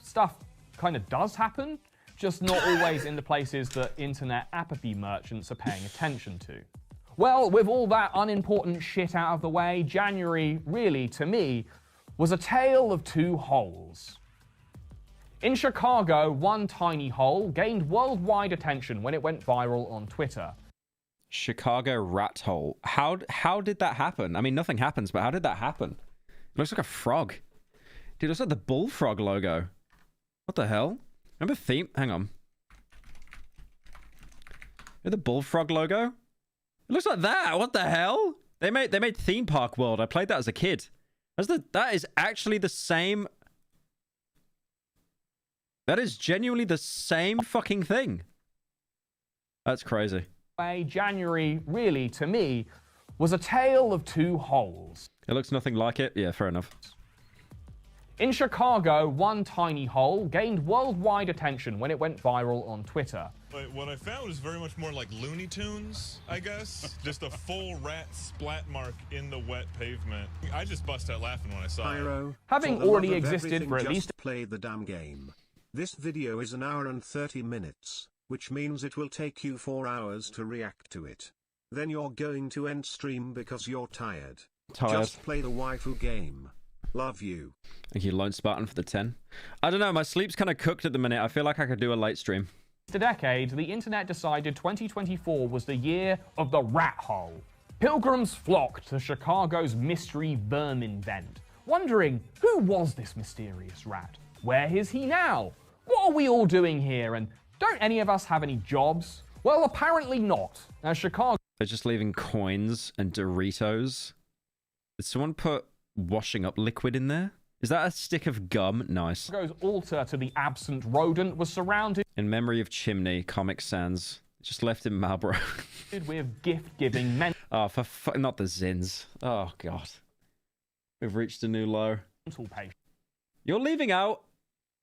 stuff kind of does happen, just not always in the places that internet apathy merchants are paying attention to. Well, with all that unimportant shit out of the way, January, really, to me, was a tale of two holes. In Chicago, one tiny hole gained worldwide attention when it went viral on Twitter. Chicago rat hole. How did that happen? I mean, nothing happens, but how did that happen? It looks like a frog. Dude, it looks like the bullfrog logo. What the hell? Remember theme? Hang on. The bullfrog logo? It looks like that. What the hell? They made Theme Park World. I played that as a kid. That is actually the same. That is genuinely the same fucking thing. That's crazy. January, really, to me, was a tale of two holes. It looks nothing like it. Yeah, fair enough. In Chicago, one tiny hole gained worldwide attention when it went viral on Twitter. But what I found was very much more like Looney Tunes, I guess. Just a full rat splat mark in the wet pavement. I just bust out laughing when I saw Pyro, it. Having already existed for at least... play the damn game. This video is 1 hour and 30 minutes, which means it will take you 4 hours to react to it. Then you're going to end stream because you're tired. Just play the waifu game. Love you. Thank you, Lone Spartan, for the 10. I don't know, my sleep's kind of cooked at the minute. I feel like I could do a late stream. A decade, the internet decided 2024 was the year of the rat hole. Pilgrims flocked to Chicago's mystery vermin vent, wondering who was this mysterious rat? Where is he now? What are we all doing here? And don't any of us have any jobs? Well, apparently not. As Chicago... They're just leaving coins and Doritos. Did someone put washing up liquid in there? Is that a stick of gum? Nice. Chicago's altar to the absent rodent was surrounded... In memory of Chimney, Comic Sans. Just left in Marlboro. ...with gift-giving men... Oh, for not the Zins. Oh, God. We've reached a new low. You're leaving out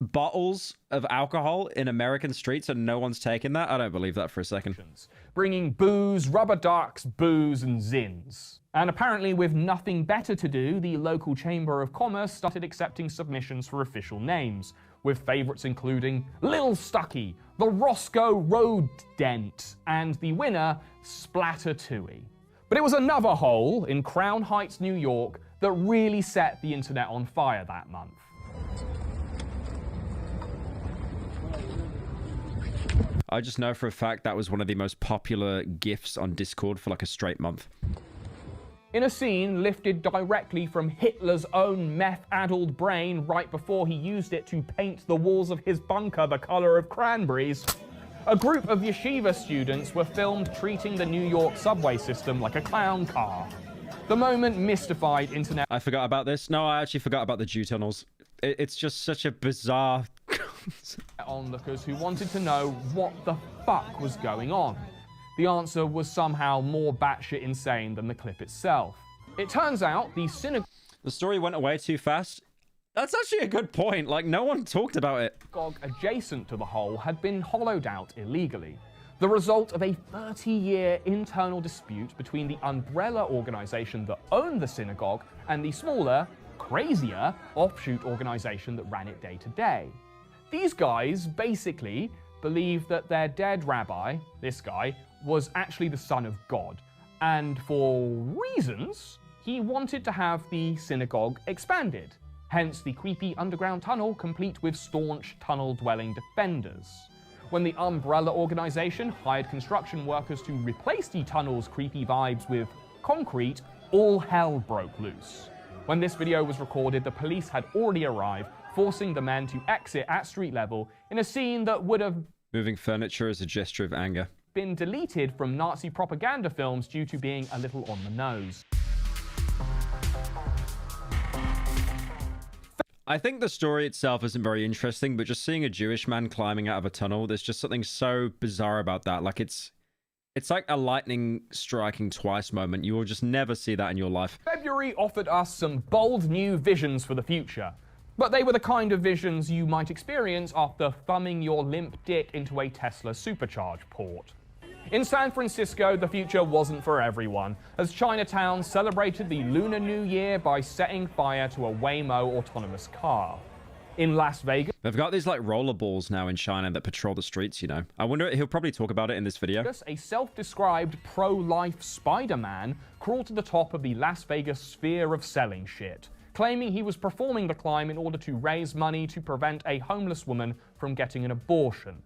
bottles of alcohol in American streets and no one's taking that? I don't believe that for a second. Bringing booze, rubber ducks, booze, and Zins. And apparently with nothing better to do, the local Chamber of Commerce started accepting submissions for official names, with favourites including Lil Stucky, the Roscoe Road Dent, and the winner, Splattertooey. But it was another hole in Crown Heights, New York, that really set the internet on fire that month. I just know for a fact that was one of the most popular GIFs on Discord for like a straight month. In a scene lifted directly from Hitler's own meth-addled brain right before he used it to paint the walls of his bunker the color of cranberries, a group of yeshiva students were filmed treating the New York subway system like a clown car. The moment mystified internet... I forgot about this. No, I actually forgot about the Jew tunnels. It's just such a bizarre... onlookers who wanted to know what the fuck was going on. The answer was somehow more batshit insane than the clip itself. It turns out the synagogue... The story went away too fast. That's actually a good point. Like, no one talked about it. Synagogue adjacent to the hole had been hollowed out illegally. the result of a 30-year internal dispute between the umbrella organization that owned the synagogue and the smaller, crazier offshoot organization that ran it day to day. These guys basically believed that their dead rabbi, this guy, was actually the son of God, and for reasons, he wanted to have the synagogue expanded, hence the creepy underground tunnel complete with staunch tunnel-dwelling defenders. When the umbrella organization hired construction workers to replace the tunnel's creepy vibes with concrete, all hell broke loose. When this video was recorded, the police had already arrived, forcing the men to exit at street level in a scene that would have moving furniture as a gesture of anger. Been deleted from Nazi propaganda films due to being a little on the nose. I think the story itself isn't very interesting, but just seeing a Jewish man climbing out of a tunnel, there's just something so bizarre about that. Like it's like a lightning striking twice moment. You will just never see that in your life. February offered us some bold new visions for the future, but they were the kind of visions you might experience after thumbing your limp dick into a Tesla supercharge port. In San Francisco, the future wasn't for everyone, as Chinatown celebrated the Lunar New Year by setting fire to a Waymo autonomous car. In Las Vegas, they've got these like rollerballs now in China that patrol the streets, you know. I wonder, he'll probably talk about it in this video. A self-described pro-life Spider-Man crawled to the top of the Las Vegas sphere of selling shit, claiming he was performing the climb in order to raise money to prevent a homeless woman from getting an abortion.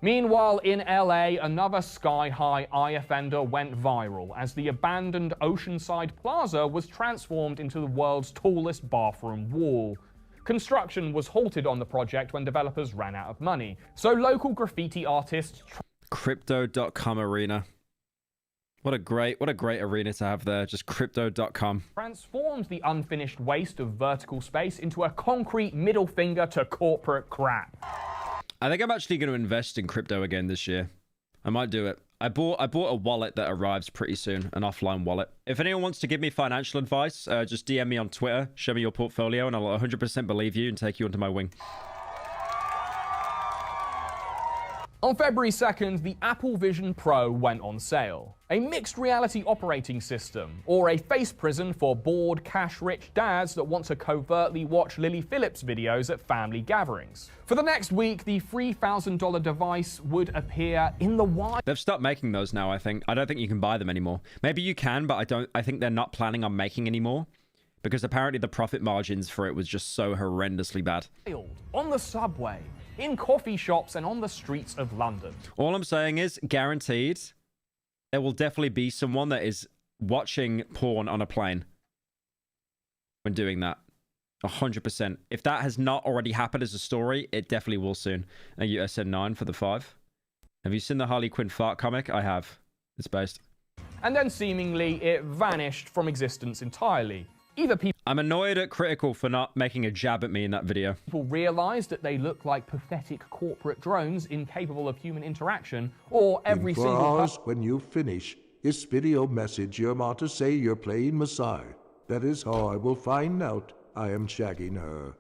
Meanwhile, in LA, another sky-high eye offender went viral as the abandoned Oceanside Plaza was transformed into the world's tallest bathroom wall. Construction was halted on the project when developers ran out of money, so local graffiti artists... Crypto.com arena. What a great arena to have there, just crypto.com. Transformed the unfinished waste of vertical space into a concrete middle finger to corporate crap. I think I'm actually going to invest in crypto again this year. I might do it. I bought a wallet that arrives pretty soon, an offline wallet. If anyone wants to give me financial advice, just DM me on Twitter, show me your portfolio, and I'll 100% believe you and take you under my wing. On February 2nd, the Apple Vision Pro went on sale. A mixed reality operating system, or a face prison for bored, cash-rich dads that want to covertly watch Lily Phillips videos at family gatherings. For the next week, the $3,000 device would appear in the wild. They've stopped making those now, I think. I don't think you can buy them anymore. Maybe you can, but I think they're not planning on making any more, because apparently the profit margins for it was just so horrendously bad. On the subway, in coffee shops, and on the streets of London. All I'm saying is, guaranteed, there will definitely be someone that is watching porn on a plane when doing that. 100%. If that has not already happened as a story, it definitely will soon. Thank you, SN9 for the 5. Have you seen the Harley Quinn fart comic? I have. It's based. And then seemingly it vanished from existence entirely. Either people... I'm annoyed at Critical for not making a jab at me in that video. People realized that they look like pathetic corporate drones incapable of human interaction, or every single... In 4 hours, when you finish, this video message you're about to say you're playing Miside. That is how I will find out I am shagging her.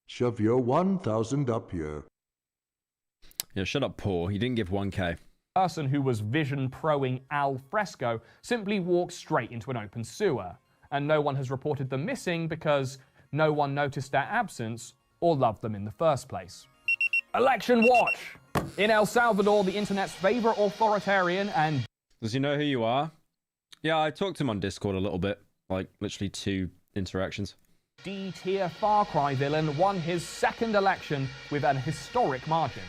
Shove your 1,000 up here. Yeah, shut up, Paul. You didn't give 1K. Person who was vision proing al fresco simply walked straight into an open sewer, and no one has reported them missing because no one noticed their absence or loved them in the first place. Election watch! In El Salvador, the internet's favorite authoritarian and... Does he know who you are? Yeah, I talked to him on Discord a little bit, like literally 2 interactions. D-tier Far Cry villain won his second election with an historic margin.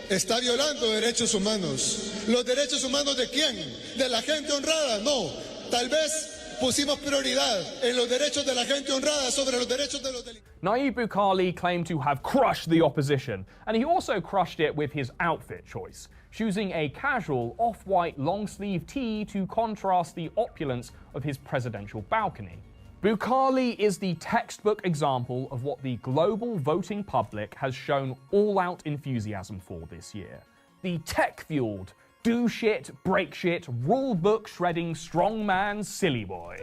Está violando derechos humanos. ¿Los derechos humanos de quién? ¿De la gente honrada? No. Tal vez pusimos prioridad en los derechos de la gente honrada sobre los derechos de los delincuentes. Nayib Bukele claimed to have crushed the opposition, and he also crushed it with his outfit choice, choosing a casual off-white long-sleeve tee to contrast the opulence of his presidential balcony. Bukele is the textbook example of what the global voting public has shown all-out enthusiasm for this year. The tech-fueled, do shit, break shit, rule book shredding strongman silly boy.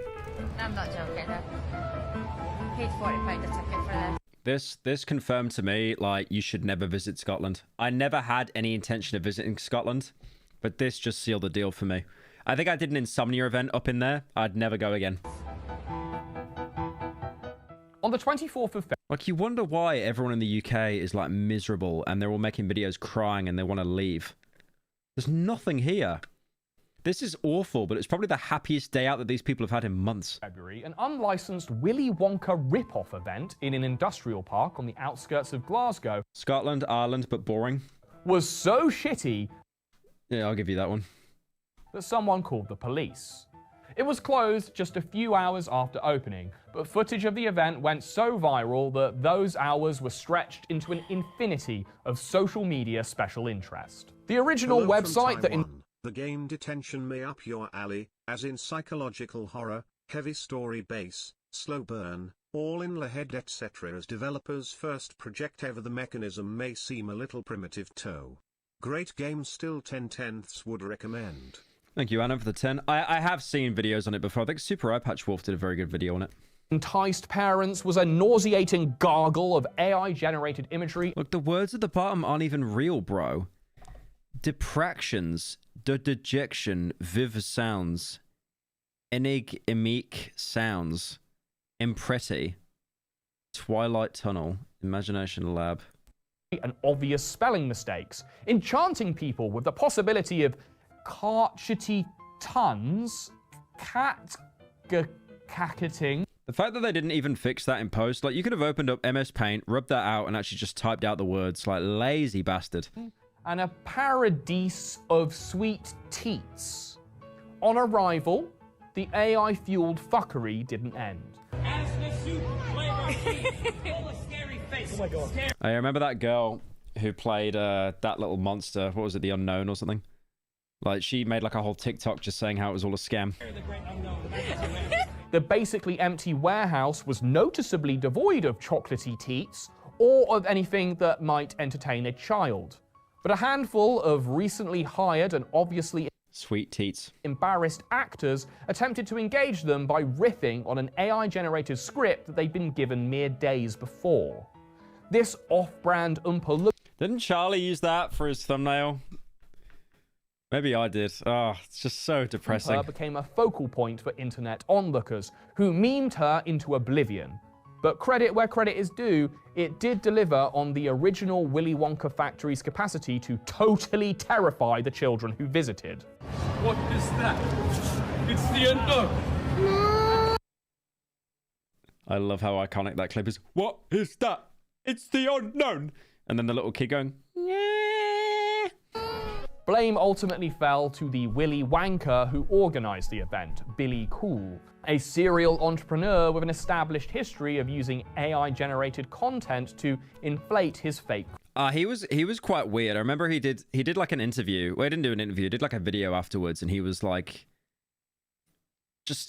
I'm not joking. I paid £40 a ticket for this. This confirmed to me, like, you should never visit Scotland. I never had any intention of visiting Scotland, but this just sealed the deal for me. I think I did an Insomnia event up in there. I'd never go again. On the 24th of February... Like, you wonder why everyone in the UK is, like, miserable and they're all making videos crying and they want to leave. There's nothing here. This is awful, but it's probably the happiest day out that these people have had in months. February, an unlicensed Willy Wonka rip-off event in an industrial park on the outskirts of Glasgow. Scotland, Ireland, but boring. Was so shitty... Yeah, I'll give you that one. ...that someone called the police. It was closed just a few hours after opening, but footage of the event went so viral that those hours were stretched into an infinity of social media special interest. The original Hello website that... The game Detention may up your alley, as in psychological horror, heavy story base, slow burn, all in the head etc. As developers' first project ever, the mechanism may seem a little primitive too. Great game, still 10/10ths would recommend. Thank you, Anna, for the 10. I have seen videos on it before. I think Super Eye Patch Wolf did a very good video on it. Enticed parents was a nauseating gargle of AI-generated imagery. Look, the words at the bottom aren't even real, bro. Depractions, dejection, viv sounds, enigmic sounds, impreti, Twilight Tunnel, Imagination Lab. And obvious spelling mistakes, enchanting people with the possibility of carchety tons, cacketing. The fact that they didn't even fix that in post, like, you could have opened up MS Paint, rubbed that out, and actually just typed out the words, like, lazy bastard. And a paradise of sweet teats. On arrival, the AI-fueled fuckery didn't end. I remember that girl who played that little monster. What was it, The Unknown or something? Like, she made like a whole TikTok just saying how it was all a scam. The basically empty warehouse was noticeably devoid of chocolatey teats or of anything that might entertain a child. But a handful of recently hired and obviously sweet teats embarrassed actors attempted to engage them by riffing on an AI-generated script that they'd been given mere days before. This off-brand Oompa Loompa... Didn't Charlie use that for his thumbnail? Maybe I did. Oh, it's just so depressing. Her became a focal point for internet onlookers, who memed her into oblivion. But credit where credit is due, it did deliver on the original Willy Wonka factory's capacity to totally terrify the children who visited. What is that? It's the unknown. I love how iconic that clip is. What is that? It's the unknown. And then the little kid going, yeah. Blame ultimately fell to the Willy Wanker who organized the event, Billy Cool, a serial entrepreneur with an established history of using AI-generated content to inflate his fake. He was quite weird. I remember he did like an interview. Well, he didn't do an interview. He did like a video afterwards, and he was like,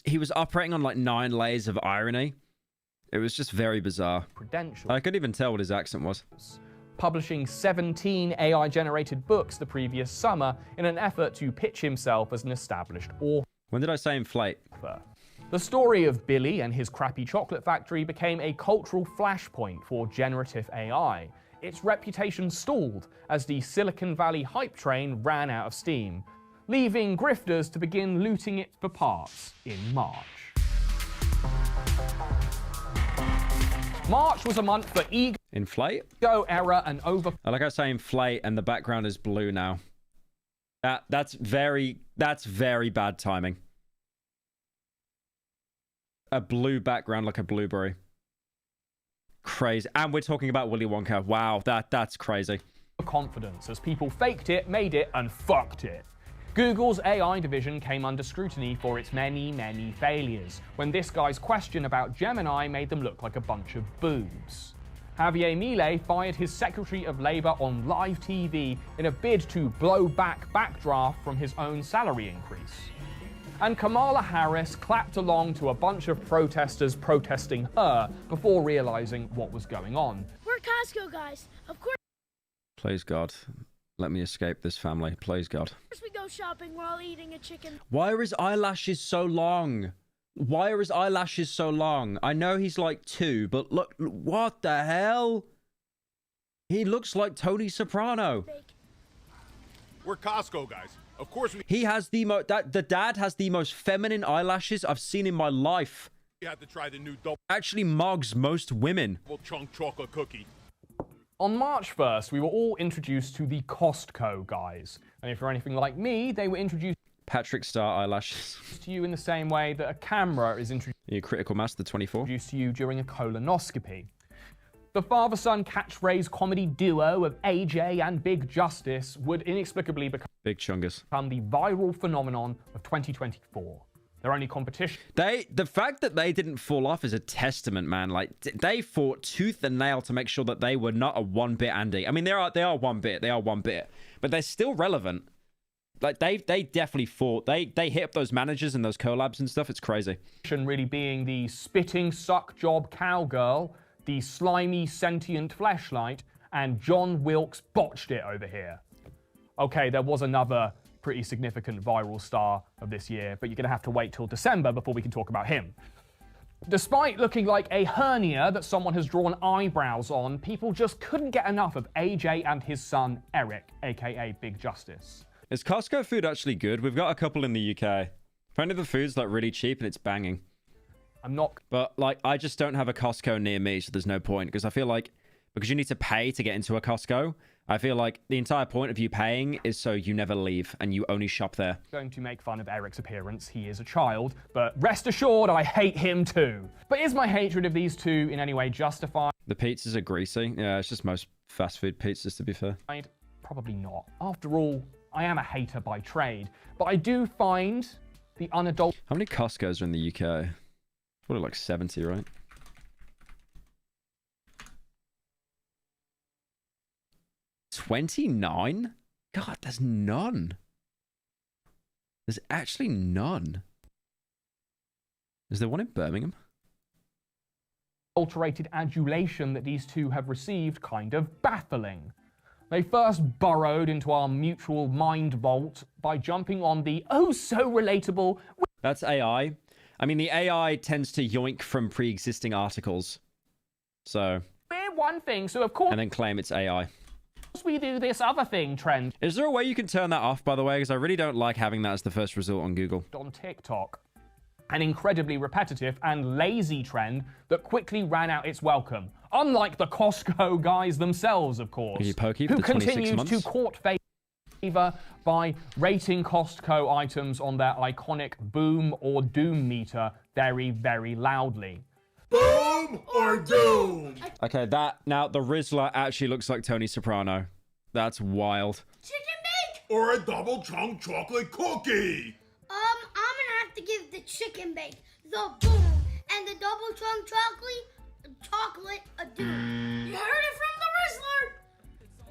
he was operating on like 9 layers of irony. It was just very bizarre. I couldn't even tell what his accent was. Publishing 17 AI-generated books the previous summer in an effort to pitch himself as an established author. When did I say inflate? The story of Billy and his crappy chocolate factory became a cultural flashpoint for generative AI. Its reputation stalled as the Silicon Valley hype train ran out of steam, leaving grifters to begin looting it for parts in March. March was a month for ego, inflate, error, and over. I like I say inflate, and the background is blue now. That's very bad timing. A blue background like a blueberry. Crazy. And we're talking about Willy Wonka. Wow, that's crazy. Confidence as people faked it, made it, and fucked it. Google's AI division came under scrutiny for its many failures, when this guy's question about Gemini made them look like a bunch of boobs. Javier Milei fired his Secretary of Labor on live TV in a bid to blow back backdraft from his own salary increase. And Kamala Harris clapped along to a bunch of protesters protesting her before realizing what was going on. We're Costco guys, of course. Please God, let me escape this family. Please God. We go shopping while eating a chicken. Why are his eyelashes so long? Why are his eyelashes so long? I know he's like 2, but look, what the hell? He looks like Tony Soprano. We're Costco guys. Of course we He has the the dad has the most feminine eyelashes I've seen in my life. had to try the new double Actually mogs most women. chunk chocolate cookie. On March 1st, we were all introduced to the Costco guys. And if you're anything like me, they were introduced Patrick Star eyelashes. to you in the same way that a camera is introduced Your critical mass, the 24. to you during a colonoscopy. The father-son catchphrase comedy duo of AJ and Big Justice would inexplicably Big chungus. become the viral phenomenon of 2024. Their only competition. The fact that they didn't fall off is a testament, man. Like, they fought tooth and nail to make sure that they were not a one-bit Andy. I mean, they are one bit. They are one bit. But they're still relevant. Like, they definitely fought. They hit up those managers and those collabs and stuff. It's crazy. Really being the spitting suck job cowgirl, the slimy sentient fleshlight, and John Wilkes botched it over here. Okay, there was another pretty significant viral star of this year, but you're going to have to wait till December before we can talk about him. Despite looking like a hernia that someone has drawn eyebrows on, people just couldn't get enough of AJ and his son Eric, aka Big Justice. Is Costco food actually good? We've got a couple in the UK. Apparently the food's like really cheap and it's banging. I'm not... But like, I just don't have a Costco near me, so there's no point. Because I feel like, because you need to pay to get into a Costco, I feel like the entire point of you paying is so you never leave and you only shop there. Going to make fun of Eric's appearance. He is a child, but rest assured I hate him too. But is my hatred of these two in any way justified? The pizzas are greasy. Yeah, it's just most fast food pizzas, to be fair. Probably not. After all, I am a hater by trade, but I do find the unadulterated... How many Costco's are in the UK? Probably like 70, right? $29? God, there's none. There's actually none. Is there one in Birmingham? Adulterated adulation that these two have received kind of baffling. They first burrowed into our mutual mind vault by jumping on the oh-so-relatable... That's AI. I mean, the AI tends to yoink from pre-existing articles. So... We're one thing, so of course... And then claim it's AI. We do this other thing trend. Is there a way you can turn that off, by the way? Because I really don't like having that as the first result on Google. On TikTok. An incredibly repetitive and lazy trend that quickly ran out its welcome. Unlike the Costco guys themselves, of course. Who continued to court favor by rating Costco items on their iconic boom or doom meter very, very loudly. Boom or doom? Okay, now the Rizzler actually looks like Tony Soprano. That's wild. Chicken bake? Or a double chunk chocolate cookie? I'm gonna have to give the chicken bake the boom and the double chunk chocolate a doom. You heard it from the Rizzler.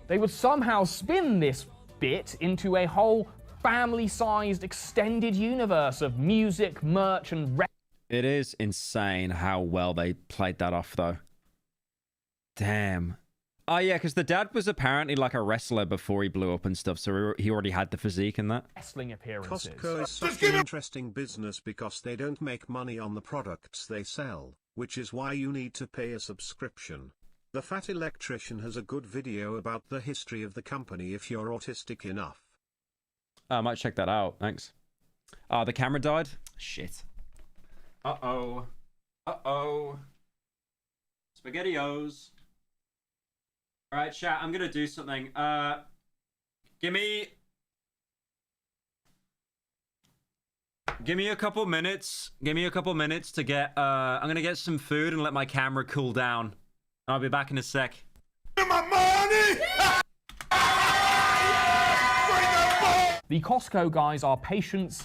They would somehow spin this bit into a whole family-sized extended universe of music, merch, and It is insane how well they played that off, though. Damn. Oh, yeah, because the dad was apparently like a wrestler before he blew up and stuff, so he already had the physique and that. Wrestling appearances. Costco is such an interesting business because they don't make money on the products they sell, which is why you need to pay a subscription. The Fat Electrician has a good video about the history of the company if you're autistic enough. I might check that out, thanks. The camera died? Shit. Uh-oh. Uh-oh. SpaghettiOs. Alright, chat, I'm gonna do something. Give me a couple minutes. Give me a couple minutes to get, I'm gonna get some food and let my camera cool down. I'll be back in a sec. My money! The Costco guys are patients.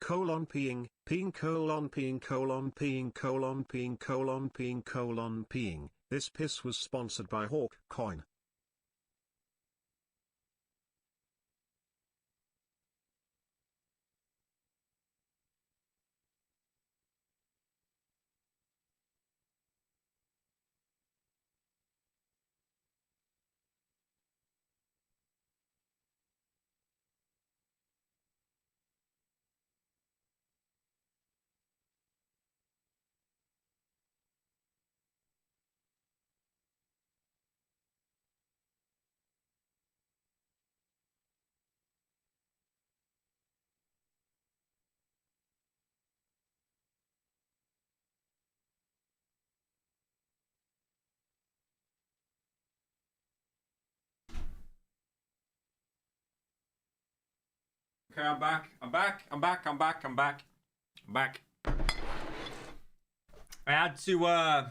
colon peeing, peeing colon peeing colon peeing colon peeing colon peeing colon peeing. This piss was sponsored by Hawk Coin. Okay, I'm back. I'm back. I'm back. I'm back. I'm back. I'm back. I had to, I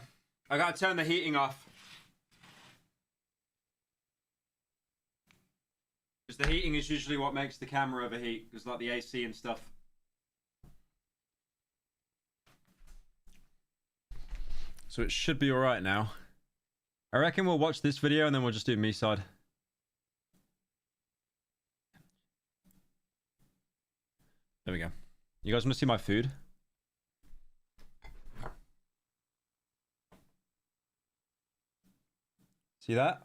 gotta turn the heating off. Because the heating is usually what makes the camera overheat. Because like the AC and stuff. So it should be alright now. I reckon we'll watch this video and then we'll just do Miside. There we go. You guys want to see my food? See that?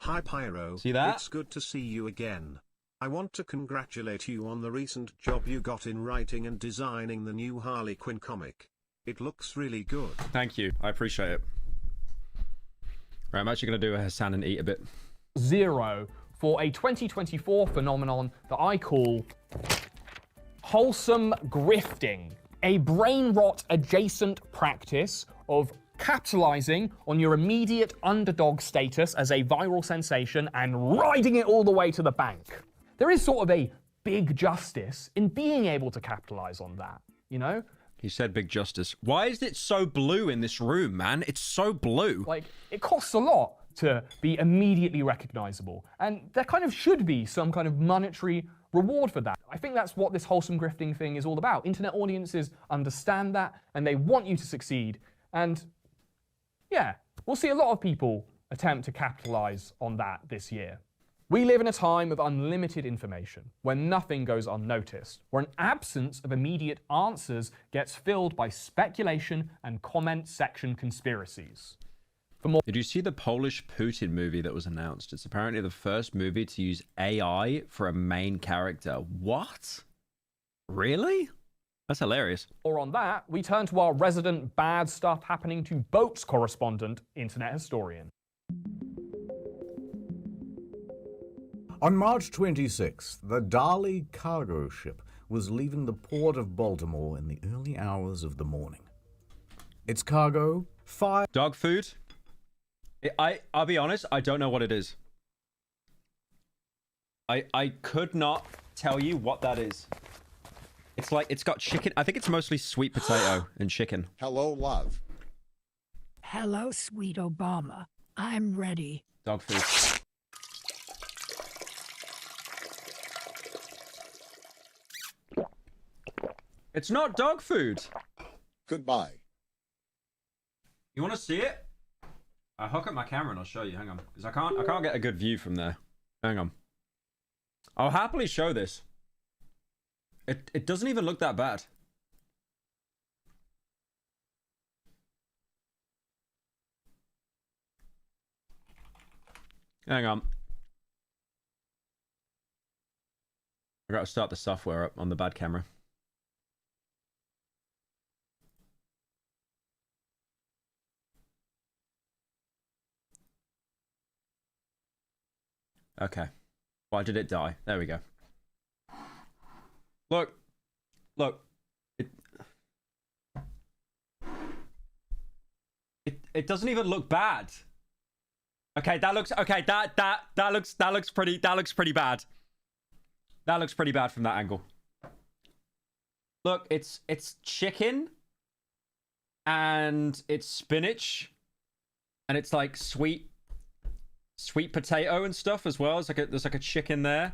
Hi Pyro. See that? It's good to see you again. I want to congratulate you on the recent job you got in writing and designing the new Harley Quinn comic. It looks really good. Thank you. I appreciate it. Right, I'm actually going to do a Hassan and eat a bit. 0 for a 2024 phenomenon that I call wholesome grifting, a brain rot adjacent practice of capitalizing on your immediate underdog status as a viral sensation and riding it all the way to the bank. There is sort of a big justice in being able to capitalize on that, you know? He said big justice. Why is it so blue in this room, man? It's so blue. Like, it costs a lot to be immediately recognizable. And there kind of should be some kind of monetary reward for that. I think that's what this wholesome grifting thing is all about. Internet audiences understand that and they want you to succeed. And yeah, we'll see a lot of people attempt to capitalize on that this year. We live in a time of unlimited information, where nothing goes unnoticed, where an absence of immediate answers gets filled by speculation and comment section conspiracies. Did you see the Polish Putin movie that was announced? It's apparently the first movie to use AI for a main character. What? Really? That's hilarious. Or on that, we turn to our resident bad stuff happening to boats correspondent, internet historian. On March 26th, the Dali cargo ship was leaving the port of Baltimore in the early hours of the morning. Its cargo, dog food? I'll be honest, I don't know what it is. I could not tell you what that is. It's like, it's got chicken. I think it's mostly sweet potato and chicken. Hello, love. Hello, sweet Obama. I'm ready. Dog food. It's not dog food. Goodbye. You want to see it? I'll hook up my camera and I'll show you. Hang on, because I can't get a good view from there. Hang on. I'll happily show this. It doesn't even look that bad. Hang on. I gotta start the software up on the bad camera. Okay. Why did it die? There we go. Look. Look. It doesn't even look bad. Okay, that looks okay, that looks pretty bad. That looks pretty bad from that angle. Look, it's chicken and it's spinach and it's like sweet potato and stuff as well. It's like there's like a chicken there.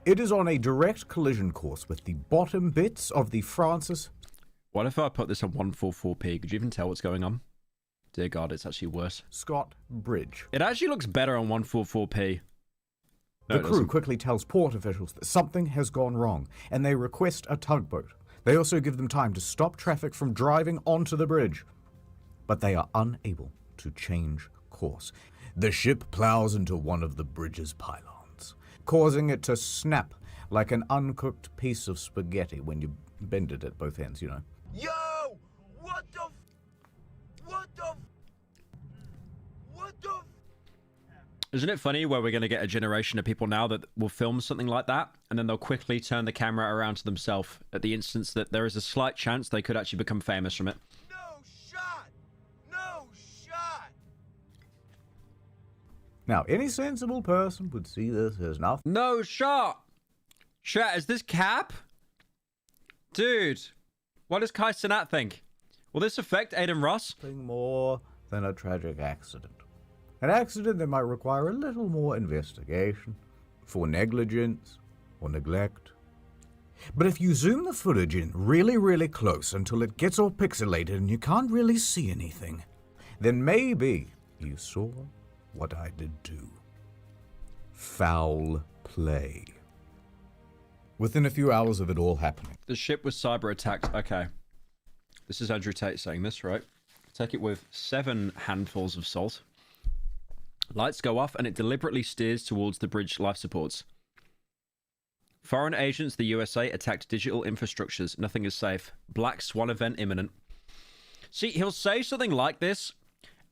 It is on a direct collision course with the bottom bits of the Francis. What if I put this on 144p? Could you even tell what's going on? Dear God, it's actually worse. Scott Bridge. It actually looks better on 144p. No, The crew quickly tells port officials that something has gone wrong, and they request a tugboat. They also give them time to stop traffic from driving onto the bridge. But they are unable to change course. The ship plows into one of the bridge's pylons, causing it to snap like an uncooked piece of spaghetti when you bend it at both ends, you know. Yo! What the Isn't it funny where we're going to get a generation of people now that will film something like that, and then they'll quickly turn the camera around to themselves at the instance that there is a slight chance they could actually become famous from it. Now, any sensible person would see this as nothing. No shot! Chat, is this cap? Dude, what does Kai Cenat think? Will this affect Aiden Ross? Nothing more than a tragic accident. An accident that might require a little more investigation for negligence or neglect. But if you zoom the footage in really, really close until it gets all pixelated and you can't really see anything, then maybe you saw what I did too. Foul play. Within a few hours of it all happening. The ship was cyber attacked. Okay. This is Andrew Tate saying this, right? Take it with 7 handfuls of salt. Lights go off and it deliberately steers towards the bridge life supports. Foreign agents, the USA, attacked digital infrastructures. Nothing is safe. Black Swan event imminent. See, he'll say something like this,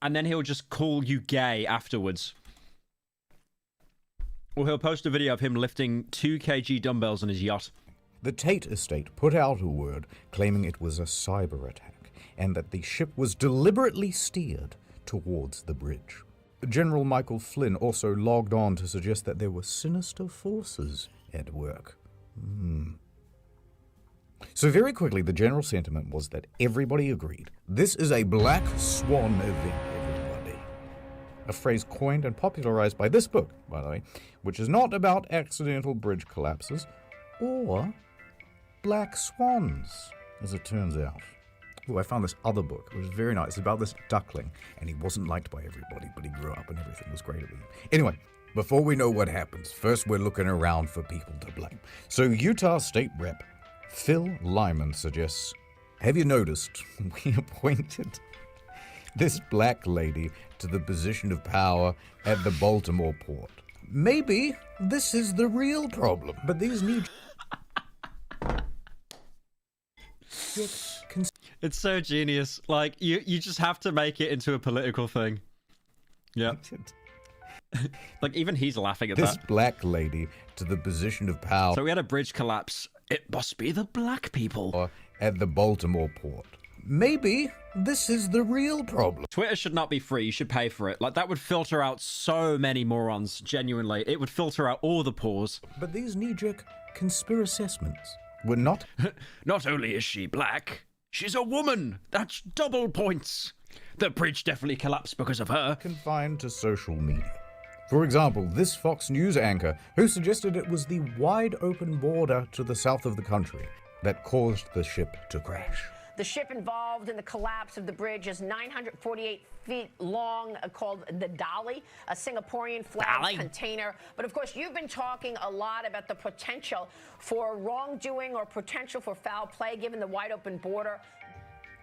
and then he'll just call you gay afterwards. Or he'll post a video of him lifting 2 kg dumbbells on his yacht. The Tate estate put out a word claiming it was a cyber attack, and that the ship was deliberately steered towards the bridge. General Michael Flynn also logged on to suggest that there were sinister forces at work. So very quickly, the general sentiment was that everybody agreed. This is a Black Swan event, everybody. A phrase coined and popularized by this book, by the way, which is not about accidental bridge collapses or black swans, as it turns out. Oh, I found this other book, which was very nice. It's about this duckling, and he wasn't liked by everybody, but he grew up and everything was great with him. Anyway, before we know what happens, first we're looking around for people to blame. So Utah State Rep Phil Lyman suggests, have you noticed we appointed this black lady to the position of power at the Baltimore port? Maybe this is the real problem, but these new... It's so genius. Like, you just have to make it into a political thing. Yeah. Like, even he's laughing at this that. Black lady to the position of power. So we had a bridge collapse. It must be the black people. At the Baltimore port. Maybe this is the real problem. Twitter should not be free. You should pay for it. Like, that would filter out so many morons, genuinely. It would filter out all the pores. But these knee-jerk conspiracy assessments were not... Not only is she black, she's a woman. That's double points. The bridge definitely collapsed because of her. Confined to social media. For example, this Fox News anchor who suggested it was the wide-open border to the south of the country that caused the ship to crash. The ship involved in the collapse of the bridge is 948 feet long, called the Dolly, a Singaporean flag container. But of course, you've been talking a lot about the potential for wrongdoing or potential for foul play given the wide open border.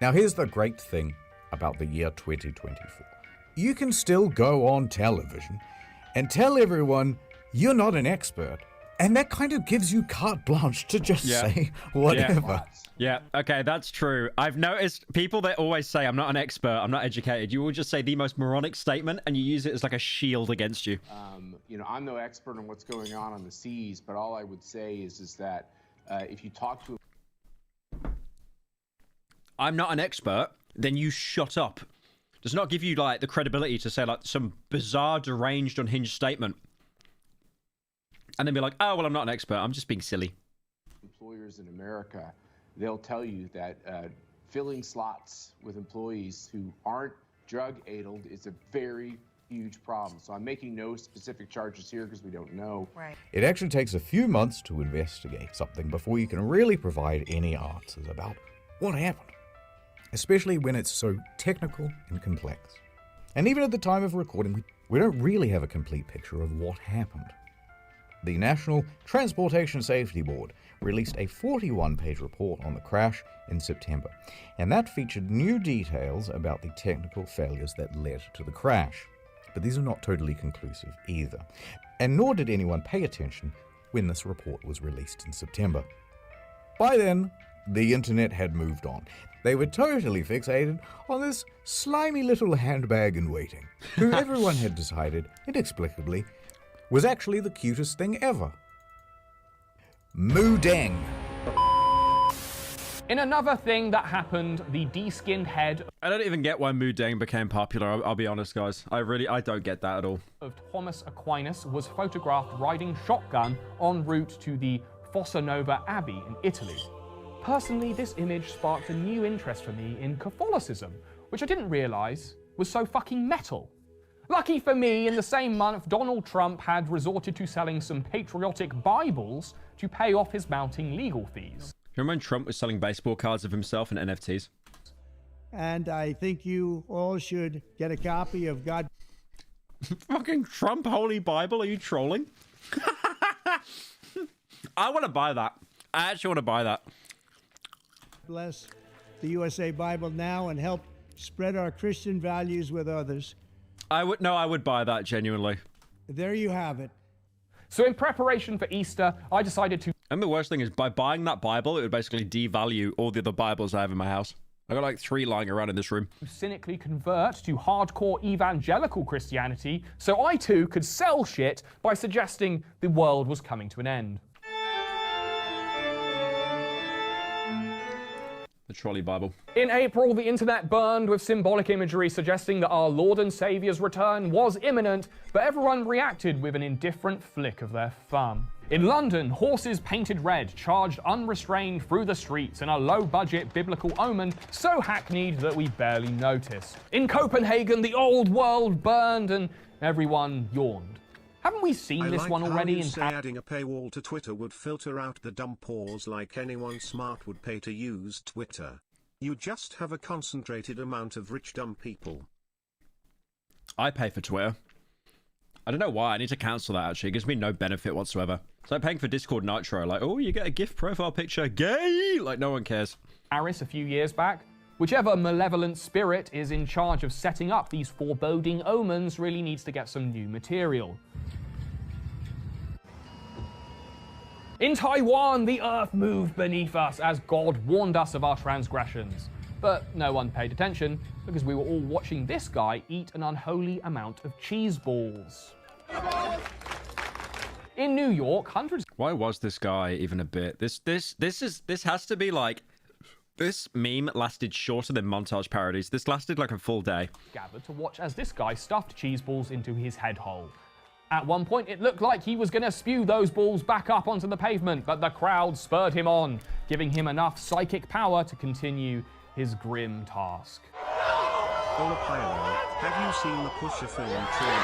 Now here's the great thing about the year 2024. You can still go on television and tell everyone you're not an expert. And that kind of gives you carte blanche to just say whatever. Yeah, okay, that's true. I've noticed people that always say, I'm not an expert, I'm not educated. You will just say the most moronic statement and you use it as like a shield against you. You know, I'm no expert on what's going on the seas, but all I would say is that if you talk to... I'm not an expert, then you shut up. Does not give you like the credibility to say like some bizarre, deranged, unhinged statement. And then be like, oh, well, I'm not an expert. I'm just being silly. Employers in America, they'll tell you that filling slots with employees who aren't drug-addled is a very, huge problem. So I'm making no specific charges here because we don't know. Right. It actually takes a few months to investigate something before you can really provide any answers about what happened, especially when it's so technical and complex. And even at the time of recording, we don't really have a complete picture of what happened. The National Transportation Safety Board released a 41-page report on the crash in September, and that featured new details about the technical failures that led to the crash. But these are not totally conclusive either, and nor did anyone pay attention when this report was released in September. By then, the internet had moved on. They were totally fixated on this slimy little handbag in waiting, who everyone had decided, inexplicably, was actually the cutest thing ever. Moo Deng. In another thing that happened, the de-skinned head I don't even get why Moo Deng became popular, I'll be honest, guys. I don't get that at all. of Thomas Aquinas was photographed riding shotgun en route to the Fossa Nova Abbey in Italy. Personally, this image sparked a new interest for me in Catholicism, which I didn't realise was so fucking metal. Lucky for me, in the same month, Donald Trump had resorted to selling some patriotic Bibles to pay off his mounting legal fees. You remember when Trump was selling baseball cards of himself and NFTs? And I think you all should get a copy of God. Fucking Trump Holy Bible, are you trolling? I want to buy that. I actually want to buy that. Bless the USA Bible now and help spread our Christian values with others. I would buy that, genuinely. There you have it. So in preparation for Easter, I decided to... And the worst thing is, by buying that Bible, it would basically devalue all the other Bibles I have in my house. I got like 3 lying around in this room. cynically convert to hardcore evangelical Christianity, so I too could sell shit by suggesting the world was coming to an end. The trolley Bible. In April, the internet burned with symbolic imagery suggesting that our Lord and Saviour's return was imminent, but everyone reacted with an indifferent flick of their thumb. In London, horses painted red charged unrestrained through the streets in a low-budget biblical omen so hackneyed that we barely noticed. In Copenhagen, the old world burned and everyone yawned. Haven't we seen this one already in Paris? Adding a paywall to Twitter would filter out the dumb pause like anyone smart would pay to use Twitter. You just have a concentrated amount of rich dumb people. I pay for Twitter. I don't know why. I need to cancel that, actually. It gives me no benefit whatsoever. It's like paying for Discord Nitro. Like, oh, you get a GIF profile picture. Gay! Like, no one cares. Paris a few years back. Whichever malevolent spirit is in charge of setting up these foreboding omens really needs to get some new material. In Taiwan, the earth moved beneath us as God warned us of our transgressions. But no one paid attention because we were all watching this guy eat an unholy amount of cheese balls. In New York, hundreds... Why was this guy even a bit? This has to be like... This meme lasted shorter than montage parodies. This lasted like a full day. Gathered to watch as this guy stuffed cheese balls into his head hole. At one point, it looked like he was going to spew those balls back up onto the pavement, but the crowd spurred him on, giving him enough psychic power to continue his grim task. Pyro, have you seen the Pusher film trilogy?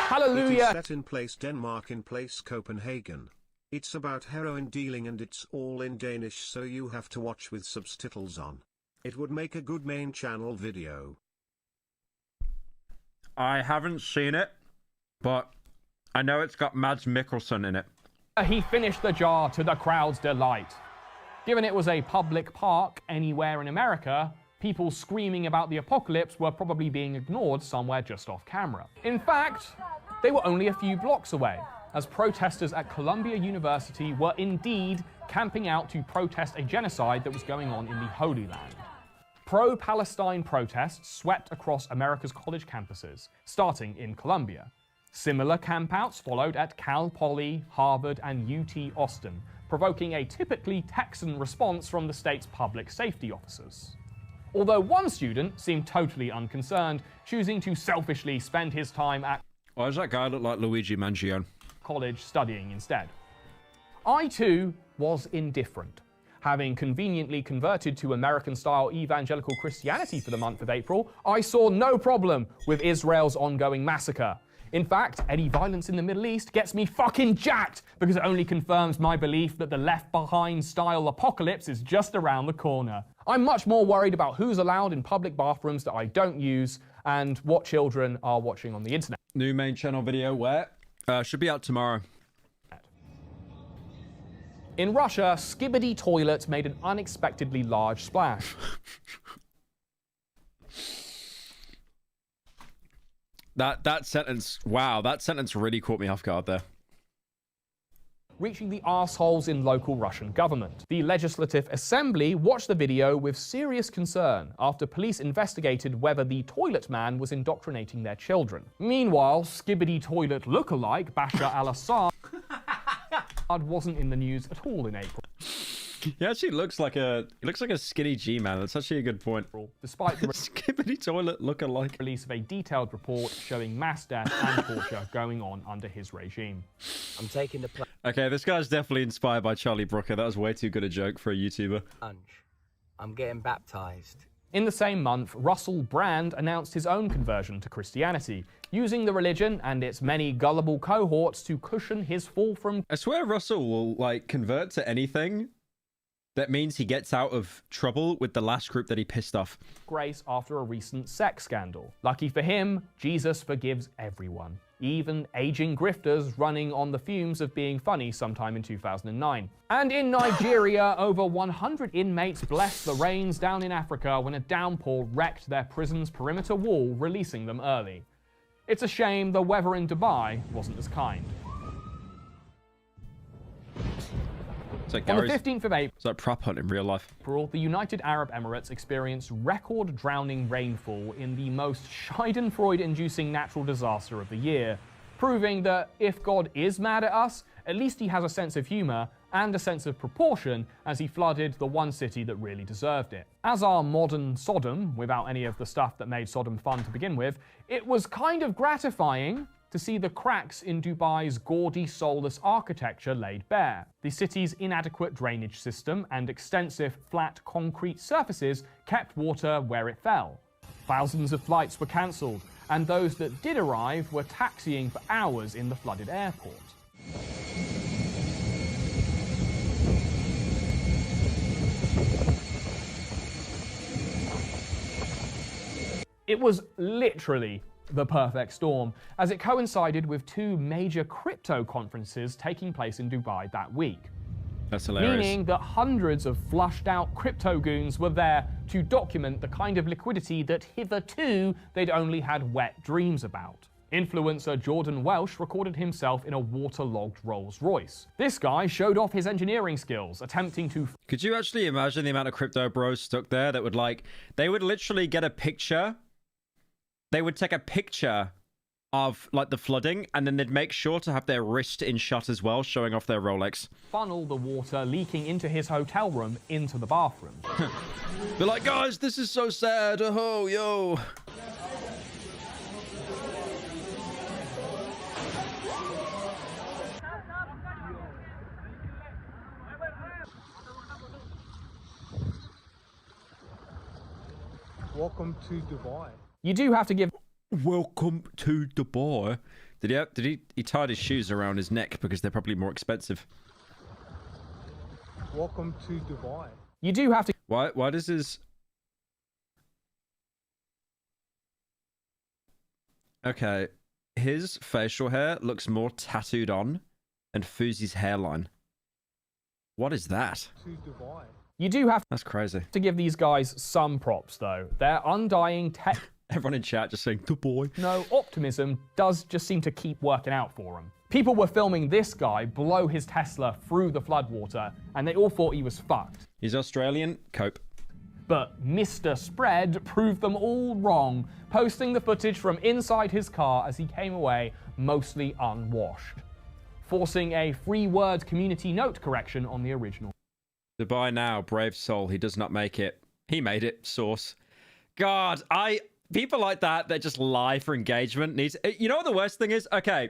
Hallelujah! It is set in place Denmark in place Copenhagen. It's about heroin dealing and it's all in Danish, so you have to watch with subtitles on. It would make a good main channel video. I haven't seen it, but I know it's got Mads Mikkelsen in it. He finished the jar to the crowd's delight. Given it was a public park anywhere in America, people screaming about the apocalypse were probably being ignored somewhere just off camera. In fact, they were only a few blocks away, as protesters at Columbia University were indeed camping out to protest a genocide that was going on in the Holy Land. Pro-Palestine protests swept across America's college campuses, starting in Columbia. Similar campouts followed at Cal Poly, Harvard, and UT Austin, provoking a typically Texan response from the state's public safety officers. Although one student seemed totally unconcerned, choosing to selfishly spend his time at... Why does that guy look like Luigi Mangione? ...college studying instead. I, too, was indifferent. Having conveniently converted to American-style evangelical Christianity for the month of April, I saw no problem with Israel's ongoing massacre. In fact, any violence in the Middle East gets me fucking jacked because it only confirms my belief that the Left Behind style apocalypse is just around the corner. I'm much more worried about who's allowed in public bathrooms that I don't use and what children are watching on the internet. New main channel video where? Should be out tomorrow. In Russia, Skibbity Toilet made an unexpectedly large splash. That sentence, wow, that sentence really caught me off guard there. Reaching the arseholes in local Russian government. The Legislative Assembly watched the video with serious concern after police investigated whether the toilet man was indoctrinating their children. Meanwhile, Skibbity Toilet lookalike Bashar al-Assad wasn't in the news at all in April. He actually looks like a skinny G-man. That's actually a good point. Despite the Skibbity Toilet look-alike release of a detailed report showing mass death and torture going on under his regime. I'm taking the Okay, this guy's definitely inspired by Charlie Brooker. That was way too good a joke for a YouTuber. plunge. I'm getting baptized. In the same month, Russell Brand announced his own conversion to Christianity, using the religion and its many gullible cohorts to cushion his fall from... I swear Russell will, like, convert to anything that means he gets out of trouble with the last group that he pissed off. ...grace after a recent sex scandal. Lucky for him, Jesus forgives everyone, even aging grifters running on the fumes of being funny sometime in 2009. And in Nigeria, over 100 inmates blessed the rains down in Africa when a downpour wrecked their prison's perimeter wall, releasing them early. It's a shame the weather in Dubai wasn't as kind. On the 15th of April, it's like prop hunt in real life. The United Arab Emirates experienced record drowning rainfall in the most Schadenfreude-inducing natural disaster of the year, proving that if God is mad at us, at least he has a sense of humor and a sense of proportion as he flooded the one city that really deserved it. As our modern Sodom, without any of the stuff that made Sodom fun to begin with, it was kind of gratifying to see the cracks in Dubai's gaudy, soulless architecture laid bare. The city's inadequate drainage system and extensive flat concrete surfaces kept water where it fell. Thousands of flights were cancelled, and those that did arrive were taxiing for hours in the flooded airport. It was literally the perfect storm, as it coincided with two major crypto conferences taking place in Dubai that week. That's hilarious. Meaning that hundreds of flushed out crypto goons were there to document the kind of liquidity that hitherto they'd only had wet dreams about. Influencer Jordan Welsh recorded himself in a waterlogged Rolls Royce. This guy showed off his engineering skills, attempting to... Could you actually imagine the amount of crypto bros stuck there that would, like, they would literally get a picture. They would take a picture of, like, the flooding, and then they'd make sure to have their wrist in shot as well, showing off their Rolex. Funnel the water leaking into his hotel room into the bathroom. They're like, guys, this is so sad. Oh, yo. Welcome to Dubai. You do have to give... Welcome to Dubai. Did he tied his shoes around his neck because they're probably more expensive? Welcome to Dubai. You do have to... Why does his... Okay, his facial hair looks more tattooed on than Fuzi's hairline. What is that? To Dubai. You do have That's crazy. to give these guys some props, though. Their undying tech... Everyone in chat just saying, Dubai. No, optimism does just seem to keep working out for them. People were filming this guy blow his Tesla through the floodwater, and they all thought he was fucked. He's Australian. Cope. But Mr. Spread proved them all wrong, posting the footage from inside his car as he came away mostly unwashed, forcing a three-word community note correction on the original. Dubai now, brave soul. He does not make it. He made it. Source. God, people like that just lie for engagement. You know what the worst thing is? Okay,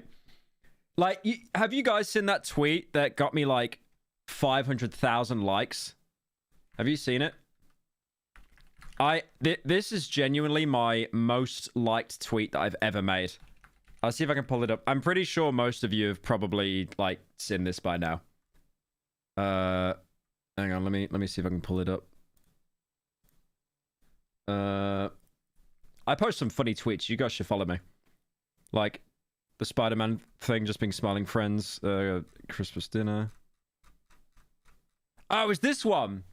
like, have you guys seen that tweet that got me like 500,000 likes? Have you seen it? This is genuinely my most liked tweet that I've ever made. I'll see if I can pull it up. I'm pretty sure most of you have probably like seen this by now. Hang on, let me see if I can pull it up. I post some funny tweets. You guys should follow me. Like the Spider-Man thing, just being smiling friends, Christmas dinner. Oh, it's this one.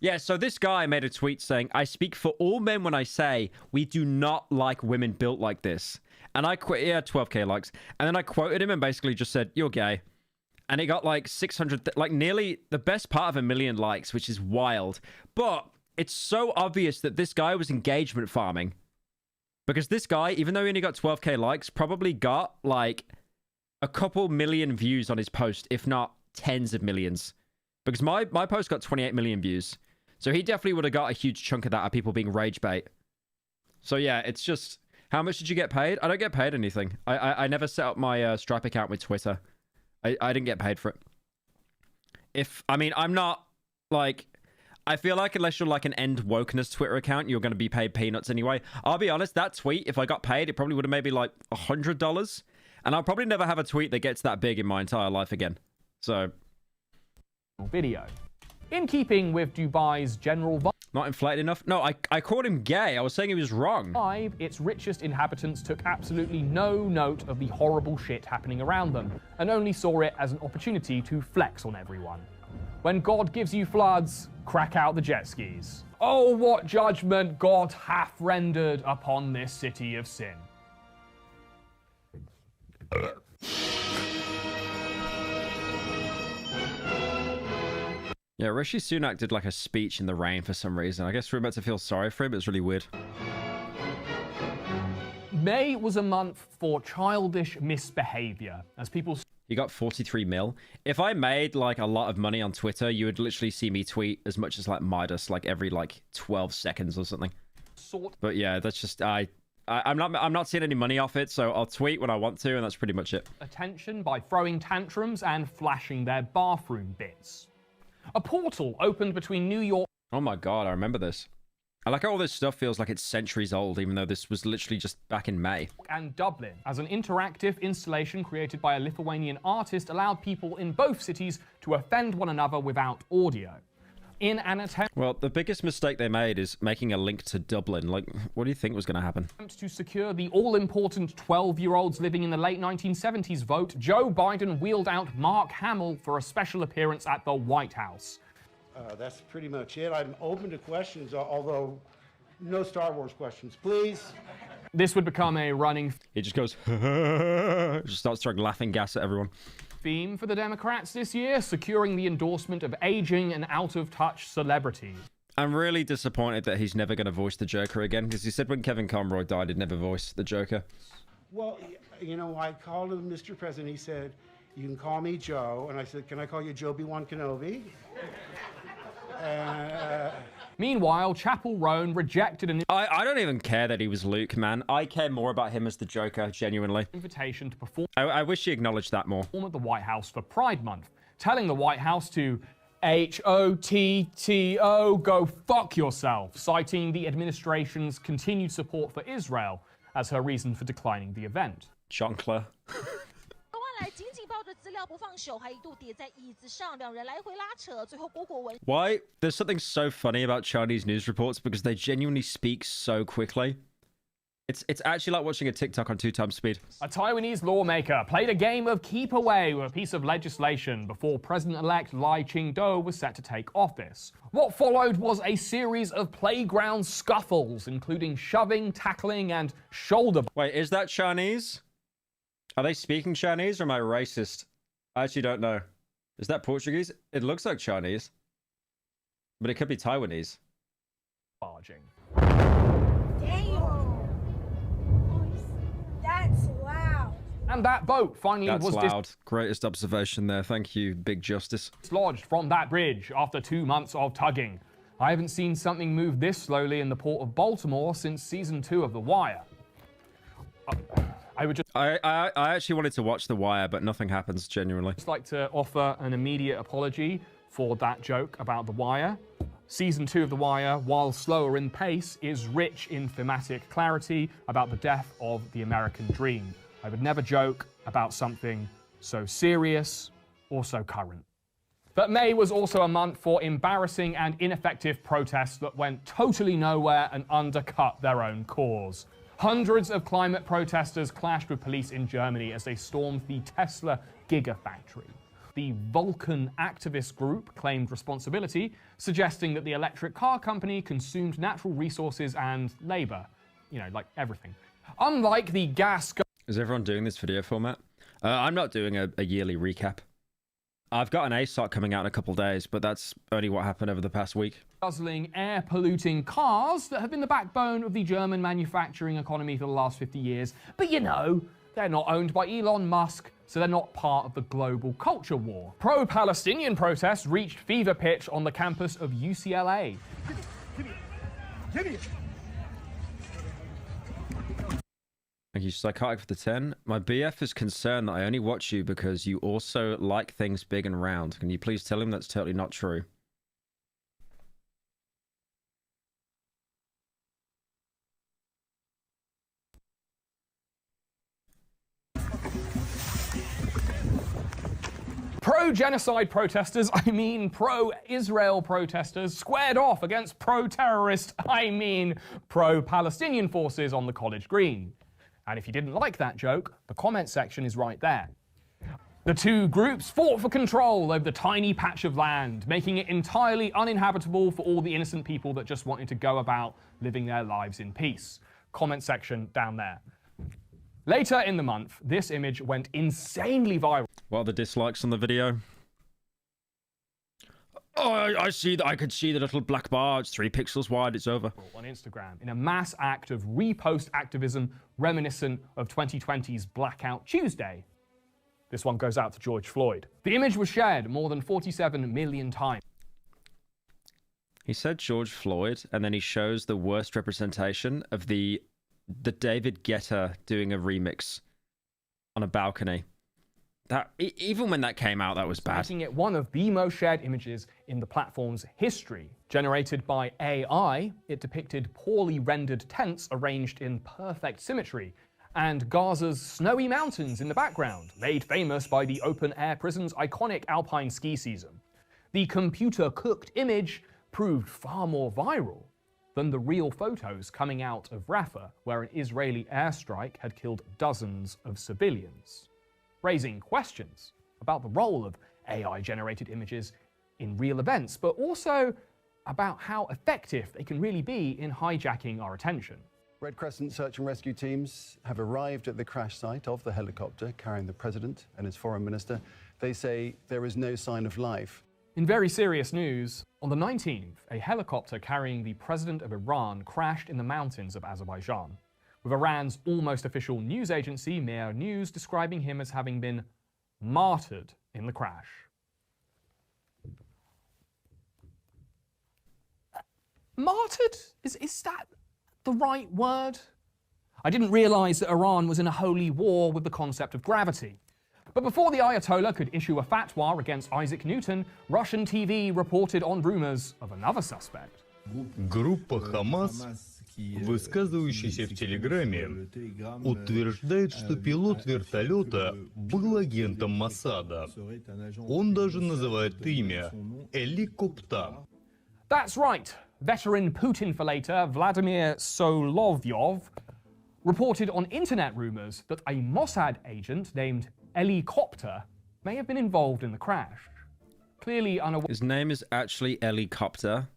Yeah, so this guy made a tweet saying, I speak for all men when I say we do not like women built like this. And I quit, yeah, 12k likes. And then I quoted him and basically just said, you're gay. And it got like 600, like nearly the best part of 1 million likes, which is wild. But it's so obvious that this guy was engagement farming. Because this guy, even though he only got 12k likes, probably got like a couple million views on his post, if not tens of millions. Because my post got 28 million views. So he definitely would have got a huge chunk of that of people being rage bait. So yeah, it's just... How much did you get paid? I don't get paid anything. I never set up my Stripe account with Twitter. I didn't get paid for it. I mean, I'm not, like... I feel like unless you're like an end wokeness Twitter account, you're going to be paid peanuts anyway. I'll be honest, that tweet, if I got paid, it probably would have maybe like $100. And I'll probably never have a tweet that gets that big in my entire life again. So... Video. In keeping with Dubai's general vibe, not inflated enough? No, I called him gay. I was saying he was wrong. Its richest inhabitants took absolutely no note of the horrible shit happening around them, and only saw it as an opportunity to flex on everyone. When God gives you floods, crack out the jet skis. Oh, what judgment God hath rendered upon this city of sin. Yeah, Rishi Sunak did like a speech in the rain for some reason. I guess we're meant to feel sorry for him. It's really weird. May was a month for childish misbehavior, as people... He got 43 mil. If I made like a lot of money on Twitter, you would literally see me tweet as much as like Midas, like every like 12 seconds or something. But yeah, that's just... I'm not seeing any money off it, so I'll tweet when I want to, and that's pretty much it. Attention by throwing tantrums and flashing their bathroom bits. A portal opened between New York... Oh my god, I remember this. I like how all this stuff feels like it's centuries old, even though this was literally just back in May. ...and Dublin, as an interactive installation created by a Lithuanian artist allowed people in both cities to offend one another without audio. In an attempt... Well, the biggest mistake they made is making a link to Dublin. Like, what do you think was going to happen? To secure the all-important 12-year-olds living in the late 1970s vote, Joe Biden wheeled out Mark Hamill for a special appearance at the White House. That's pretty much it. I'm open to questions, although no Star Wars questions, please. This would become a running... He just goes... just starts throwing laughing gas at everyone. Theme for the Democrats this year, securing the endorsement of aging and out-of-touch celebrities. I'm really disappointed that he's never going to voice the Joker again, because he said when Kevin Conroy died, he'd never voice the Joker. Well, you know, I called him Mr. President. He said, you can call me Joe. And I said, can I call you Joe B1 Kenobi? Meanwhile, Chapel Roan rejected an... I don't even care that he was Luke, man. I care more about him as the Joker, genuinely. ...invitation to perform... I wish he acknowledged that more. ...at the White House for Pride Month, telling the White House to HOTTO, go fuck yourself, citing the administration's continued support for Israel as her reason for declining the event. Chonkler. Why? There's something so funny about Chinese news reports because they genuinely speak so quickly. It's actually like watching a TikTok on 2x speed. A Taiwanese lawmaker played a game of keep away with a piece of legislation before President-elect Lai Ching-do was set to take office. What followed was a series of playground scuffles, including shoving, tackling, and shoulder... Wait, is that Chinese? Are they speaking Chinese or am I racist? I actually don't know. Is that Portuguese? It looks like Chinese. But it could be Taiwanese. Barging. Damn! That's loud. And that boat finally was loud. Greatest observation there. Thank you, Big Justice. Dislodged from that bridge after 2 months of tugging. I haven't seen something move this slowly in the port of Baltimore since season 2 of The Wire. I actually wanted to watch The Wire, but nothing happens, genuinely. I'd just like to offer an immediate apology for that joke about The Wire. Season 2 of The Wire, while slower in pace, is rich in thematic clarity about the death of the American dream. I would never joke about something so serious or so current. But May was also a month for embarrassing and ineffective protests that went totally nowhere and undercut their own cause. Hundreds of climate protesters clashed with police in Germany as they stormed the Tesla Gigafactory. The Vulcan activist group claimed responsibility, suggesting that the electric car company consumed natural resources and labor. You know, like everything. Unlike the gas... Is everyone doing this video format? I'm not doing a yearly recap. I've got an ASOC coming out in a couple days, but that's only what happened over the past week. Guzzling, air-polluting cars that have been the backbone of the German manufacturing economy for the last 50 years. But you know, they're not owned by Elon Musk, so they're not part of the global culture war. Pro-Palestinian protests reached fever pitch on the campus of UCLA. Thank you, Psychotic, for the 10. My BF is concerned that I only watch you because you also like things big and round. Can you please tell him that's totally not true? Pro-genocide protesters, I mean pro-Israel protesters, squared off against pro-terrorist, I mean pro-Palestinian forces on the college green. And if you didn't like that joke, the comment section is right there. The two groups fought for control over the tiny patch of land, making it entirely uninhabitable for all the innocent people that just wanted to go about living their lives in peace. Comment section down there. Later in the month, this image went insanely viral. What are the dislikes on the video? Oh, I see that. I could see the little black bar. It's 3 pixels wide. It's over. On Instagram, in a mass act of repost activism reminiscent of 2020's Blackout Tuesday. This one goes out to George Floyd. The image was shared more than 47 million times. He said George Floyd, and then he shows the worst representation of the David Guetta doing a remix on a balcony. That even when that came out, that was bad. Making it one of the most shared images in the platform's history. Generated by AI, it depicted poorly rendered tents arranged in perfect symmetry, and Gaza's snowy mountains in the background, made famous by the open-air prison's iconic alpine ski season. The computer-cooked image proved far more viral than the real photos coming out of Rafah, where an Israeli airstrike had killed dozens of civilians, raising questions about the role of AI-generated images in real events, but also about how effective they can really be in hijacking our attention. Red Crescent search and rescue teams have arrived at the crash site of the helicopter carrying the president and his foreign minister. They say there is no sign of life. In very serious news, on the 19th, a helicopter carrying the president of Iran crashed in the mountains of Azerbaijan, with Iran's almost official news agency, Mehr News, describing him as having been martyred in the crash. Martyred? Is that the right word? I didn't realize that Iran was in a holy war with the concept of gravity. But before the Ayatollah could issue a fatwa against Isaac Newton, Russian TV reported on rumors of another suspect. Группа «Хамас», высказывающаяся в Телеграме, утверждает, что пилот вертолета был агентом Моссада. Он даже называет имя «Helicopter». That's right. Veteran Putin-falator Vladimir Solovyov reported on internet rumors that a Mossad agent named Helicopter may have been involved in the crash. Clearly unaware. His name is actually Helicopter.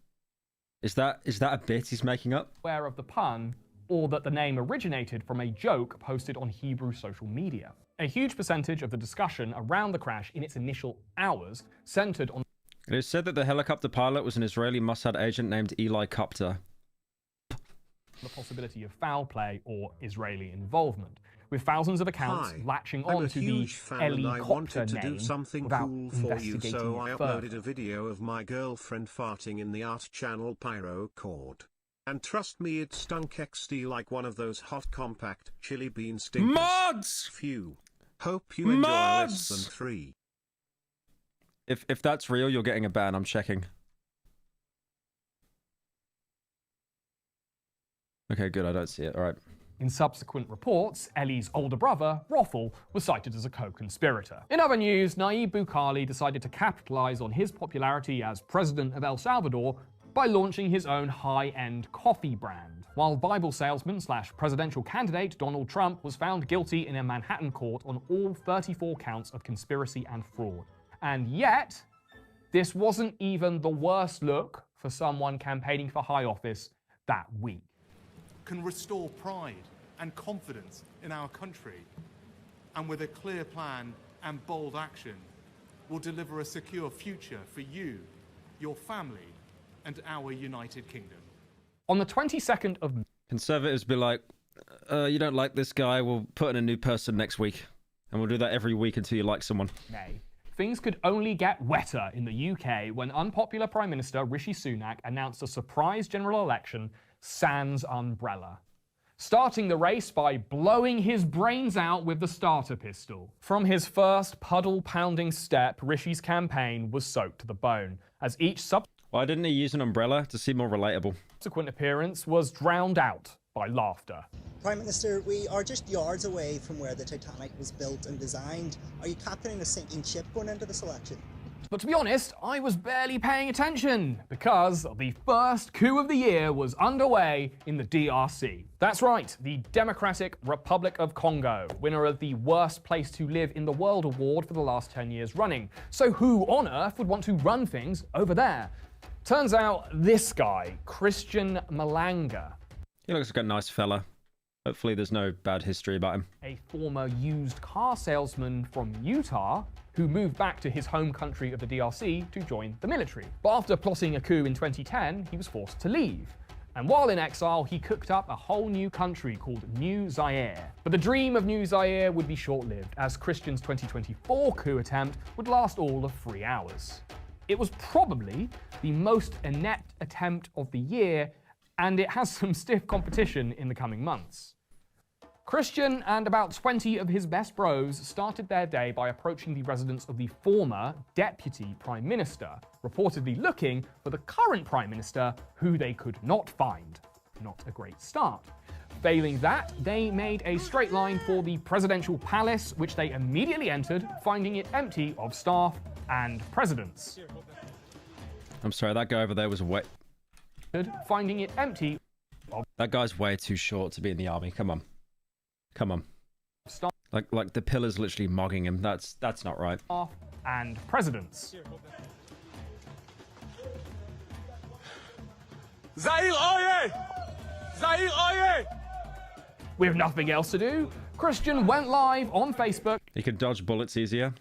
Is that a bit he's making up? Aware of the pun, or that the name originated from a joke posted on Hebrew social media. A huge percentage of the discussion around the crash in its initial hours centered on. It is said that the helicopter pilot was an Israeli Mossad agent named Eli Copter. The possibility of foul play or Israeli involvement, with thousands of accounts latching on to the Helicopter name without cool for you, investigating so I it further. uploaded a video of my girlfriend farting in the art channel Pyro cord. And trust me, it stunk XD like one of those hot compact chili bean stinkers. Mods! Phew. Hope you enjoy less than 3. If that's real, you're getting a ban. I'm checking. Okay, good. I don't see it. All right. In subsequent reports, Ellie's older brother, Roffel, was cited as a co-conspirator. In other news, Nayib Bukele decided to capitalize on his popularity as president of El Salvador by launching his own high-end coffee brand, while Bible salesman / presidential candidate Donald Trump was found guilty in a Manhattan court on all 34 counts of conspiracy and fraud. And yet, this wasn't even the worst look for someone campaigning for high office that week. Can restore pride and confidence in our country, and with a clear plan and bold action, will deliver a secure future for you, your family, and our United Kingdom. On the 22nd of May, Conservatives be like, you don't like this guy, we'll put in a new person next week. And we'll do that every week until you like someone. Things could only get wetter in the UK when unpopular Prime Minister Rishi Sunak announced a surprise general election sans umbrella, starting the race by blowing his brains out with the starter pistol. From his first puddle-pounding step, Rishi's campaign was soaked to the bone, as each Why didn't he use an umbrella to seem more relatable? Subsequent appearance was drowned out by laughter. Prime Minister, we are just yards away from where the Titanic was built and designed. Are you captaining a sinking ship going into this election? But to be honest, I was barely paying attention because the first coup of the year was underway in the DRC. That's right, the Democratic Republic of Congo, winner of the Worst Place to Live in the World award for the last 10 years running. So who on earth would want to run things over there? Turns out this guy, Christian Malanga. He looks like a nice fella. Hopefully there's no bad history about him. A former used car salesman from Utah who moved back to his home country of the DRC to join the military. But after plotting a coup in 2010, he was forced to leave. And while in exile, he cooked up a whole new country called New Zaire. But the dream of New Zaire would be short-lived, as Christian's 2024 coup attempt would last all of 3 hours. It was probably the most inept attempt of the year, and it has some stiff competition in the coming months. Christian and about 20 of his best bros started their day by approaching the residence of the former deputy prime minister, reportedly looking for the current prime minister, who they could not find. Not a great start. Failing that, they made a straight line for the presidential palace, which they immediately entered, finding it empty of staff and presidents. I'm sorry, that guy over there was way... Finding it empty of... That guy's way too short to be in the army. Come on. Come on. Like the pillar's literally mogging him. That's not right. And presidents. Zaire oye! Zaire oye! With nothing else to do, Christian went live on Facebook. He could dodge bullets easier.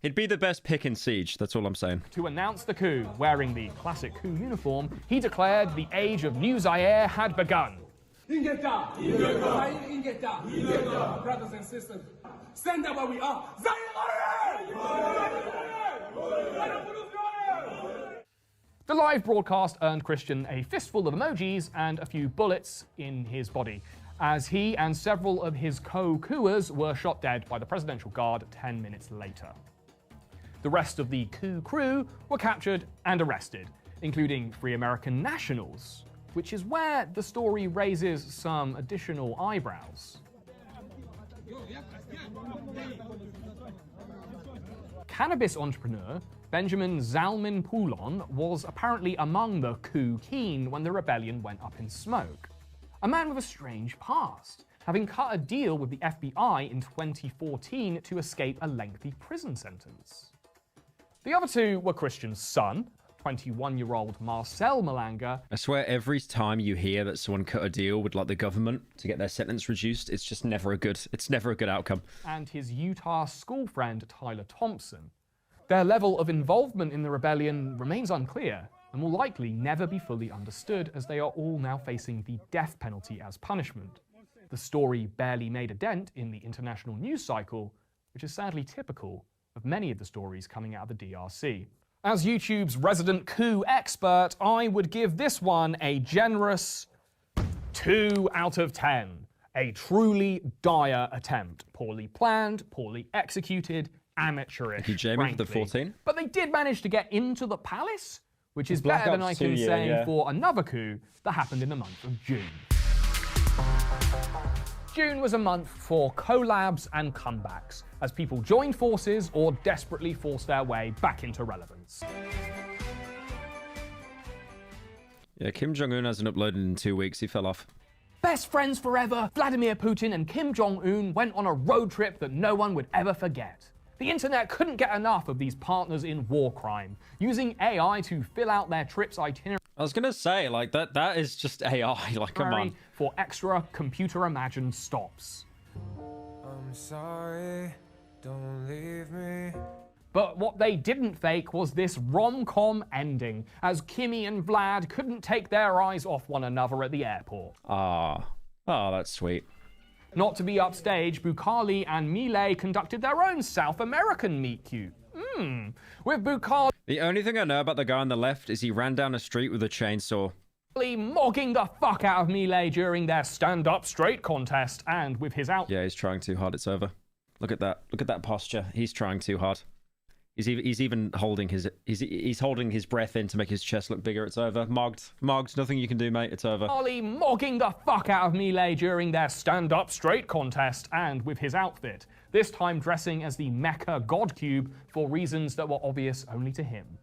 He'd be the best pick in Siege, that's all I'm saying. To announce the coup, wearing the classic coup uniform, he declared the age of New Zaire had begun. Ingeta! Ingeta! Ingeta! Brothers and sisters, stand up where we are. The live broadcast earned Christian a fistful of emojis and a few bullets in his body, as he and several of his co-coups were shot dead by the presidential guard 10 minutes later. The rest of the coup crew were captured and arrested, including 3 American nationals, which is where the story raises some additional eyebrows. Cannabis entrepreneur Benjamin Zalman Poulon was apparently among the coup keen when the rebellion went up in smoke. A man with a strange past, having cut a deal with the FBI in 2014 to escape a lengthy prison sentence. The other 2 were Christian's son, 21-year-old Marcel Malanga. I swear every time you hear that someone cut a deal with like the government to get their sentence reduced, it's just never a good outcome. And his Utah school friend Tyler Thompson. Their level of involvement in the rebellion remains unclear and will likely never be fully understood, as they are all now facing the death penalty as punishment. The story barely made a dent in the international news cycle, which is sadly typical of many of the stories coming out of the DRC. As YouTube's resident coup expert, I would give this one a generous 2 out of 10. A truly dire attempt. Poorly planned, poorly executed, amateurish. Thank you, Jamie, for the 14. But they did manage to get into the palace, which is better than I can Blackout's 2 year, say yeah. for another coup that happened in the month of June. June was a month for collabs and comebacks, as people joined forces or desperately forced their way back into relevance. Yeah, Kim Jong-un hasn't uploaded in 2 weeks. He fell off. Best friends forever, Vladimir Putin and Kim Jong-un went on a road trip that no one would ever forget. The internet couldn't get enough of these partners in war crime, using AI to fill out their trip's itinerary. I was gonna say, like, that is just AI. Like, come on. For extra computer-imagined stops. I'm sorry, don't leave me. But what they didn't fake was this rom-com ending, as Kimmy and Vlad couldn't take their eyes off one another at the airport. Ah. Oh, that's sweet. Not to be upstage, Bukhari and Milei conducted their own South American meet-cute. With Bukhari The only thing I know about the guy on the left is he ran down a street with a chainsaw. mogging the fuck out of Milei during their stand-up straight contest, and with his out. Yeah, he's trying too hard. It's over. Look at that. Look at that posture. He's trying too hard. He's even holding his holding his breath in to make his chest look bigger. It's over. Mogged. Nothing you can do, mate. It's over. Mogging the fuck out of Milei during their stand-up straight contest, and with his outfit, this time dressing as the Mecha God Cube for reasons that were obvious only to him.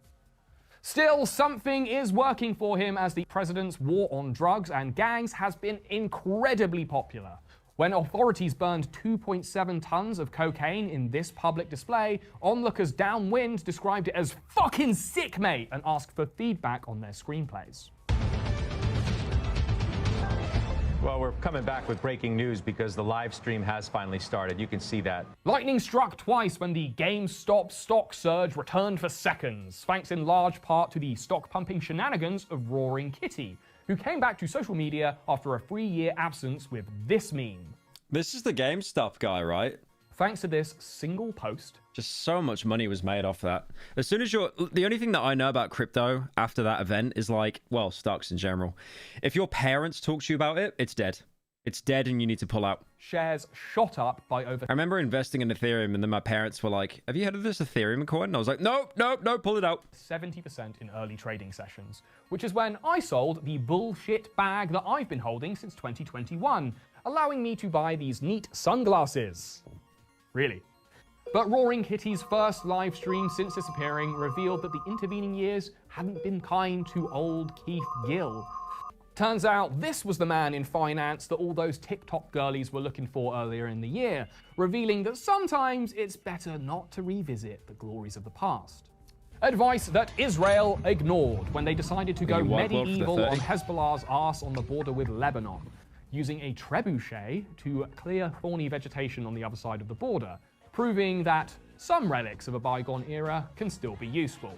Still, something is working for him, as the president's war on drugs and gangs has been incredibly popular. When authorities burned 2.7 tons of cocaine in this public display, onlookers downwind described it as fucking sick, mate, and asked for feedback on their screenplays. Well, we're coming back with breaking news because the live stream has finally started. You can see that. Lightning struck twice when the GameStop stock surge returned for seconds, thanks in large part to the stock-pumping shenanigans of Roaring Kitty, who came back to social media after a 3-year absence with this meme. This is the GameStop guy, right? Thanks to this single post. Just so much money was made off that. As soon as the only thing that I know about crypto after that event is like, well, stocks in general. If your parents talk to you about it, it's dead. It's dead and you need to pull out. Shares shot up by over... I remember investing in Ethereum and then my parents were like, have you heard of this Ethereum coin? And I was like, no, pull it out. 70% in early trading sessions, which is when I sold the bullshit bag that I've been holding since 2021, allowing me to buy these neat sunglasses. Really. But Roaring Kitty's first live stream since disappearing revealed that the intervening years hadn't been kind to old Keith Gill. Turns out this was the man in finance that all those TikTok girlies were looking for earlier in the year, revealing that sometimes it's better not to revisit the glories of the past. Advice that Israel ignored when they decided to go medieval on Hezbollah's arse on the border with Lebanon, using a trebuchet to clear thorny vegetation on the other side of the border, proving that some relics of a bygone era can still be useful.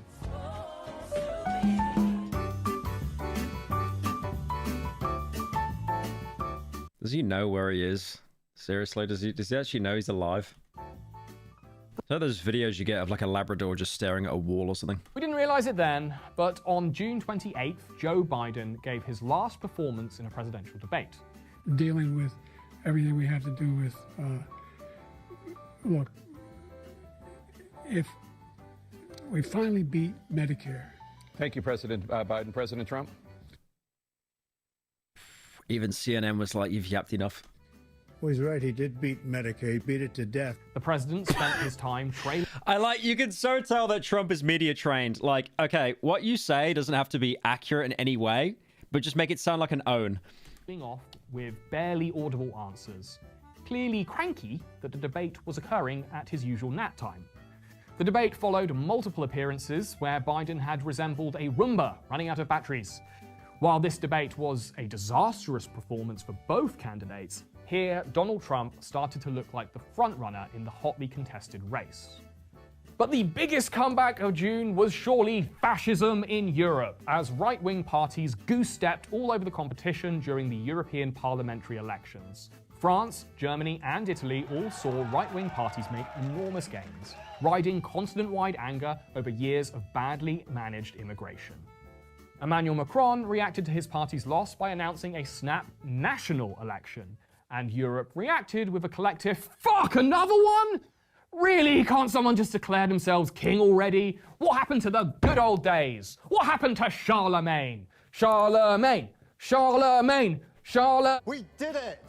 Does he know where he is? Seriously, does he actually know he's alive? So those videos you get of like a Labrador just staring at a wall or something. We didn't realize it then, but on June 28th, Joe Biden gave his last performance in a presidential debate. Dealing with everything we have to do with, look, if we finally beat Medicare. Thank you, President Biden. President Trump? Even CNN was like, you've yapped enough. Well, he's right. He did beat Medicare. He beat it to death. The president spent his time trailing. You can so tell that Trump is media trained. Like, okay, what you say doesn't have to be accurate in any way, but just make it sound like an own. Off with barely audible answers, clearly cranky that the debate was occurring at his usual nap time. The debate followed multiple appearances where Biden had resembled a Roomba running out of batteries. While this debate was a disastrous performance for both candidates, here Donald Trump started to look like the frontrunner in the hotly contested race. But the biggest comeback of June was surely fascism in Europe, as right-wing parties goose-stepped all over the competition during the European parliamentary elections. France, Germany, and Italy all saw right-wing parties make enormous gains, riding continent-wide anger over years of badly managed immigration. Emmanuel Macron reacted to his party's loss by announcing a snap national election, and Europe reacted with a collective "fuck, another one?" Really? Can't someone just declare themselves king already? What happened to the good old days? What happened to Charlemagne? Charlemagne! Charlemagne! We did it!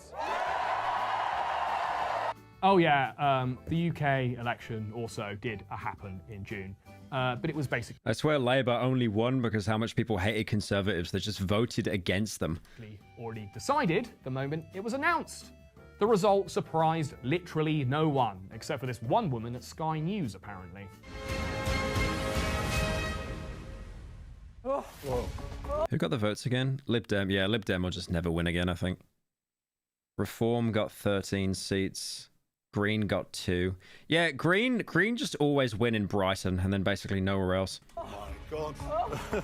Oh yeah, the UK election also did happen in June. But it was basically I swear Labour only won because how much people hated Conservatives. They just voted against them. already decided the moment it was announced. The result surprised literally no one, except for this one woman at Sky News, apparently. Who got the votes again? Lib Dem. Yeah, Lib Dem will just never win again, I think. Reform got 13 seats. Green got 2. Yeah, Green just always win in Brighton and then basically nowhere else. Oh my God.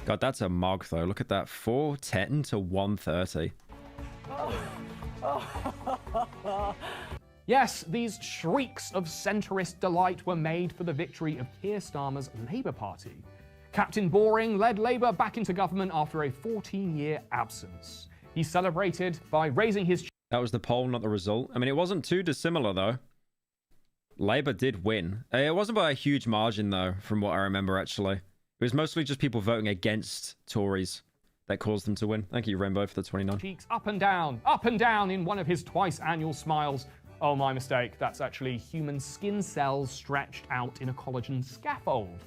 God, that's a mog though. Look at that. 410 to 130. Yes, these shrieks of centrist delight were made for the victory of Keir Starmer's Labour Party. Captain Boring led Labour back into government after a 14-year absence. He celebrated by raising his... That was the poll, not the result. I mean, it wasn't too dissimilar, though. Labour did win. It wasn't by a huge margin, though, from what I remember, actually. It was mostly just people voting against Tories that caused them to win. Thank you, Rainbow, for the 29. Cheeks up and down in one of his twice-annual smiles. Oh, my mistake. That's actually human skin cells stretched out in a collagen scaffold.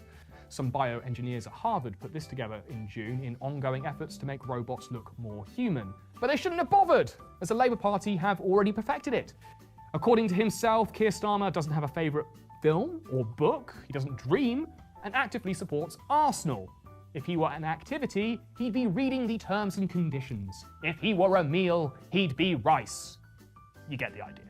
Some bioengineers at Harvard put this together in June in ongoing efforts to make robots look more human. But they shouldn't have bothered, as the Labour Party have already perfected it. According to himself, Keir Starmer doesn't have a favourite film or book, he doesn't dream, and actively supports Arsenal. If he were an activity, he'd be reading the terms and conditions. If he were a meal, he'd be rice. You get the idea.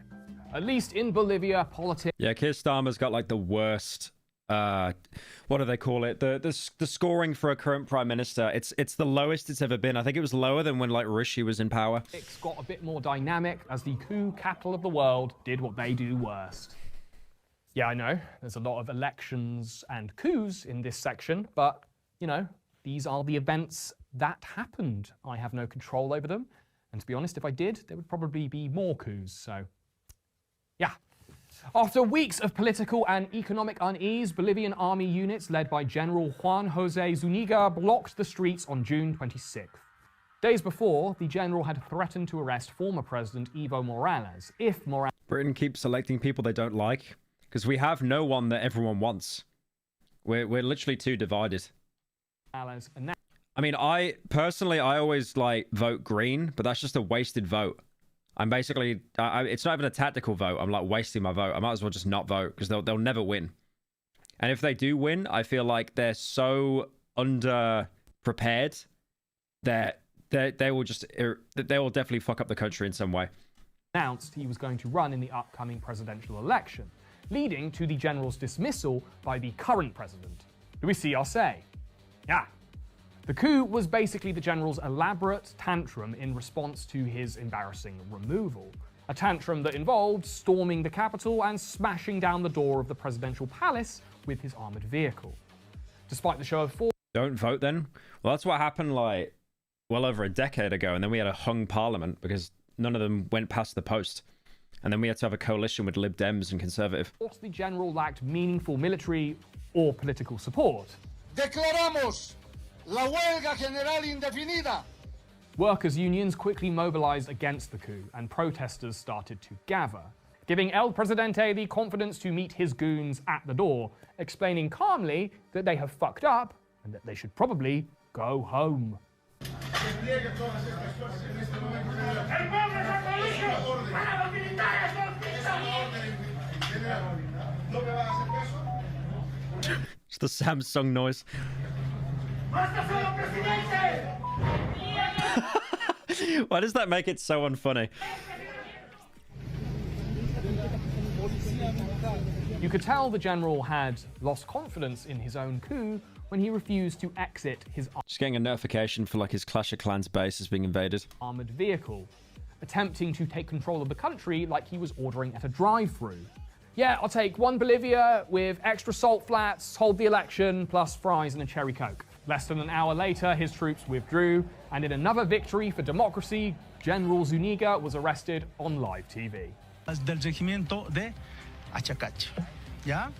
At least in Bolivia, politics... Yeah, Keir Starmer's got like the worst... what do they call it? The scoring for a current prime minister. It's the lowest it's ever been. I think it was lower than when like Rishi was in power. It's got a bit more dynamic as the coup capital of the world did what they do worst. Yeah, I know, there's a lot of elections and coups in this section, but, you know, these are the events that happened. I have no control over them, and to be honest, if I did, there would probably be more coups, so, yeah. After weeks of political and economic unease, Bolivian army units led by General Juan José Zuniga blocked the streets on June 26th. Days before, the general had threatened to arrest former President Evo Morales if Morales... Britain keeps selecting people they don't like, because we have no one that everyone wants. We're literally too divided. I mean, I always like vote green, but that's just a wasted vote. I'm basically, it's not even a tactical vote. I'm like wasting my vote. I might as well just not vote because they'll never win. And if they do win, I feel like they're so under-prepared that they will definitely fuck up the country in some way. Announced he was going to run in the upcoming presidential election, leading to the general's dismissal by the current president, Luis Arce. Yeah. The coup was basically the general's elaborate tantrum in response to his embarrassing removal. A tantrum that involved storming the capital and smashing down the door of the presidential palace with his armoured vehicle. Despite the show of force... Don't vote then? Well, that's what happened like well over a decade ago, and then we had a hung parliament because none of them went past the post. And then we had to have a coalition with Lib Dems and Conservative. The general lacked meaningful military or political support. Declaramos la huelga general indefinida. Workers' unions quickly mobilized against the coup, and protesters started to gather, giving El Presidente the confidence to meet his goons at the door, explaining calmly that they have fucked up and that they should probably go home. It's the Samsung noise. Why does that make it so unfunny? You could tell the general had lost confidence in his own coup when he refused to exit his just getting a notification for like his Clash of Clans base is being invaded. Armored vehicle, attempting to take control of the country like he was ordering at a drive-thru. Yeah, I'll take one Bolivia with extra salt flats, hold the election, plus fries and a cherry coke. Less than an hour later, his troops withdrew, and in another victory for democracy, General Zuniga was arrested on live TV. Del regimiento de Achacacho. ¿Ya?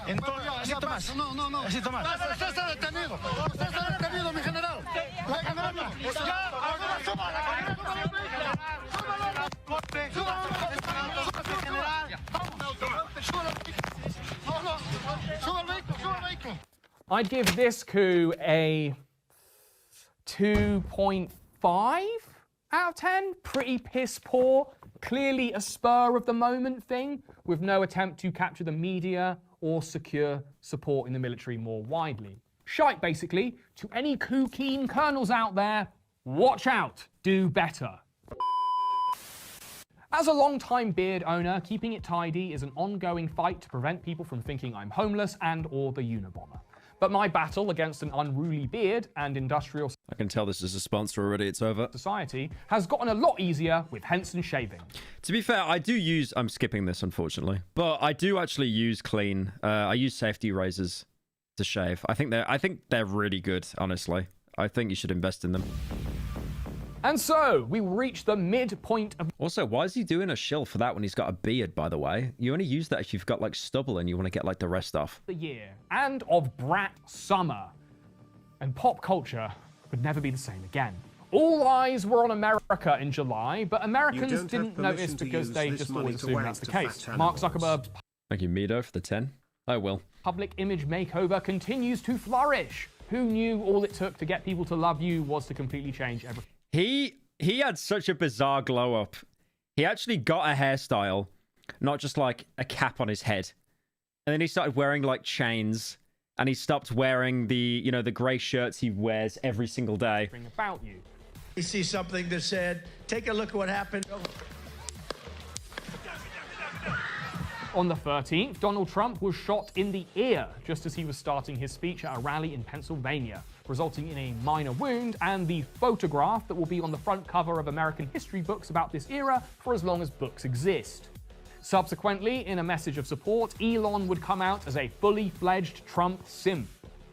Entonces, así Tomás. No. Así Tomás. Usted está detenido. Usted está detenido, mi general. La general. I'd give this coup a 2.5 out of 10. Pretty piss poor. Clearly a spur of the moment thing, with no attempt to capture the media or secure support in the military more widely. Shite, basically. To any coup-keen colonels out there, watch out. Do better. As a long-time beard owner, keeping it tidy is an ongoing fight to prevent people from thinking I'm homeless and or the Unabomber. But my battle against an unruly beard and industrial I can tell this is a sponsor already, it's over. society has gotten a lot easier with Henson shaving. To be fair, I do use... I'm skipping this, unfortunately. But I do actually use clean. I use safety razors to shave. I think they're really good, honestly. I think you should invest in them. And so, we reach the midpoint of... Also, why is he doing a shill for that when he's got a beard, by the way? You only use that if you've got, like, stubble and you want to get, like, the rest off. the year, and of brat summer. And pop culture would never be the same again. All eyes were on America in July, but Americans didn't notice because they just always assumed that's the case. Mark Zuckerberg's Thank you, Mido, for the 10. I will. public image makeover continues to flourish. Who knew all it took to get people to love you was to completely change everything? He had such a bizarre glow up. He actually got a hairstyle, not just like a cap on his head. And then he started wearing like chains, and he stopped wearing the, you know, the grey shirts he wears every single day. About you. You see something that said, take a look at what happened. On the 13th, Donald Trump was shot in the ear just as he was starting his speech at a rally in Pennsylvania, resulting in a minor wound and the photograph that will be on the front cover of American history books about this era for as long as books exist. Subsequently, in a message of support, Elon would come out as a fully fledged Trump simp,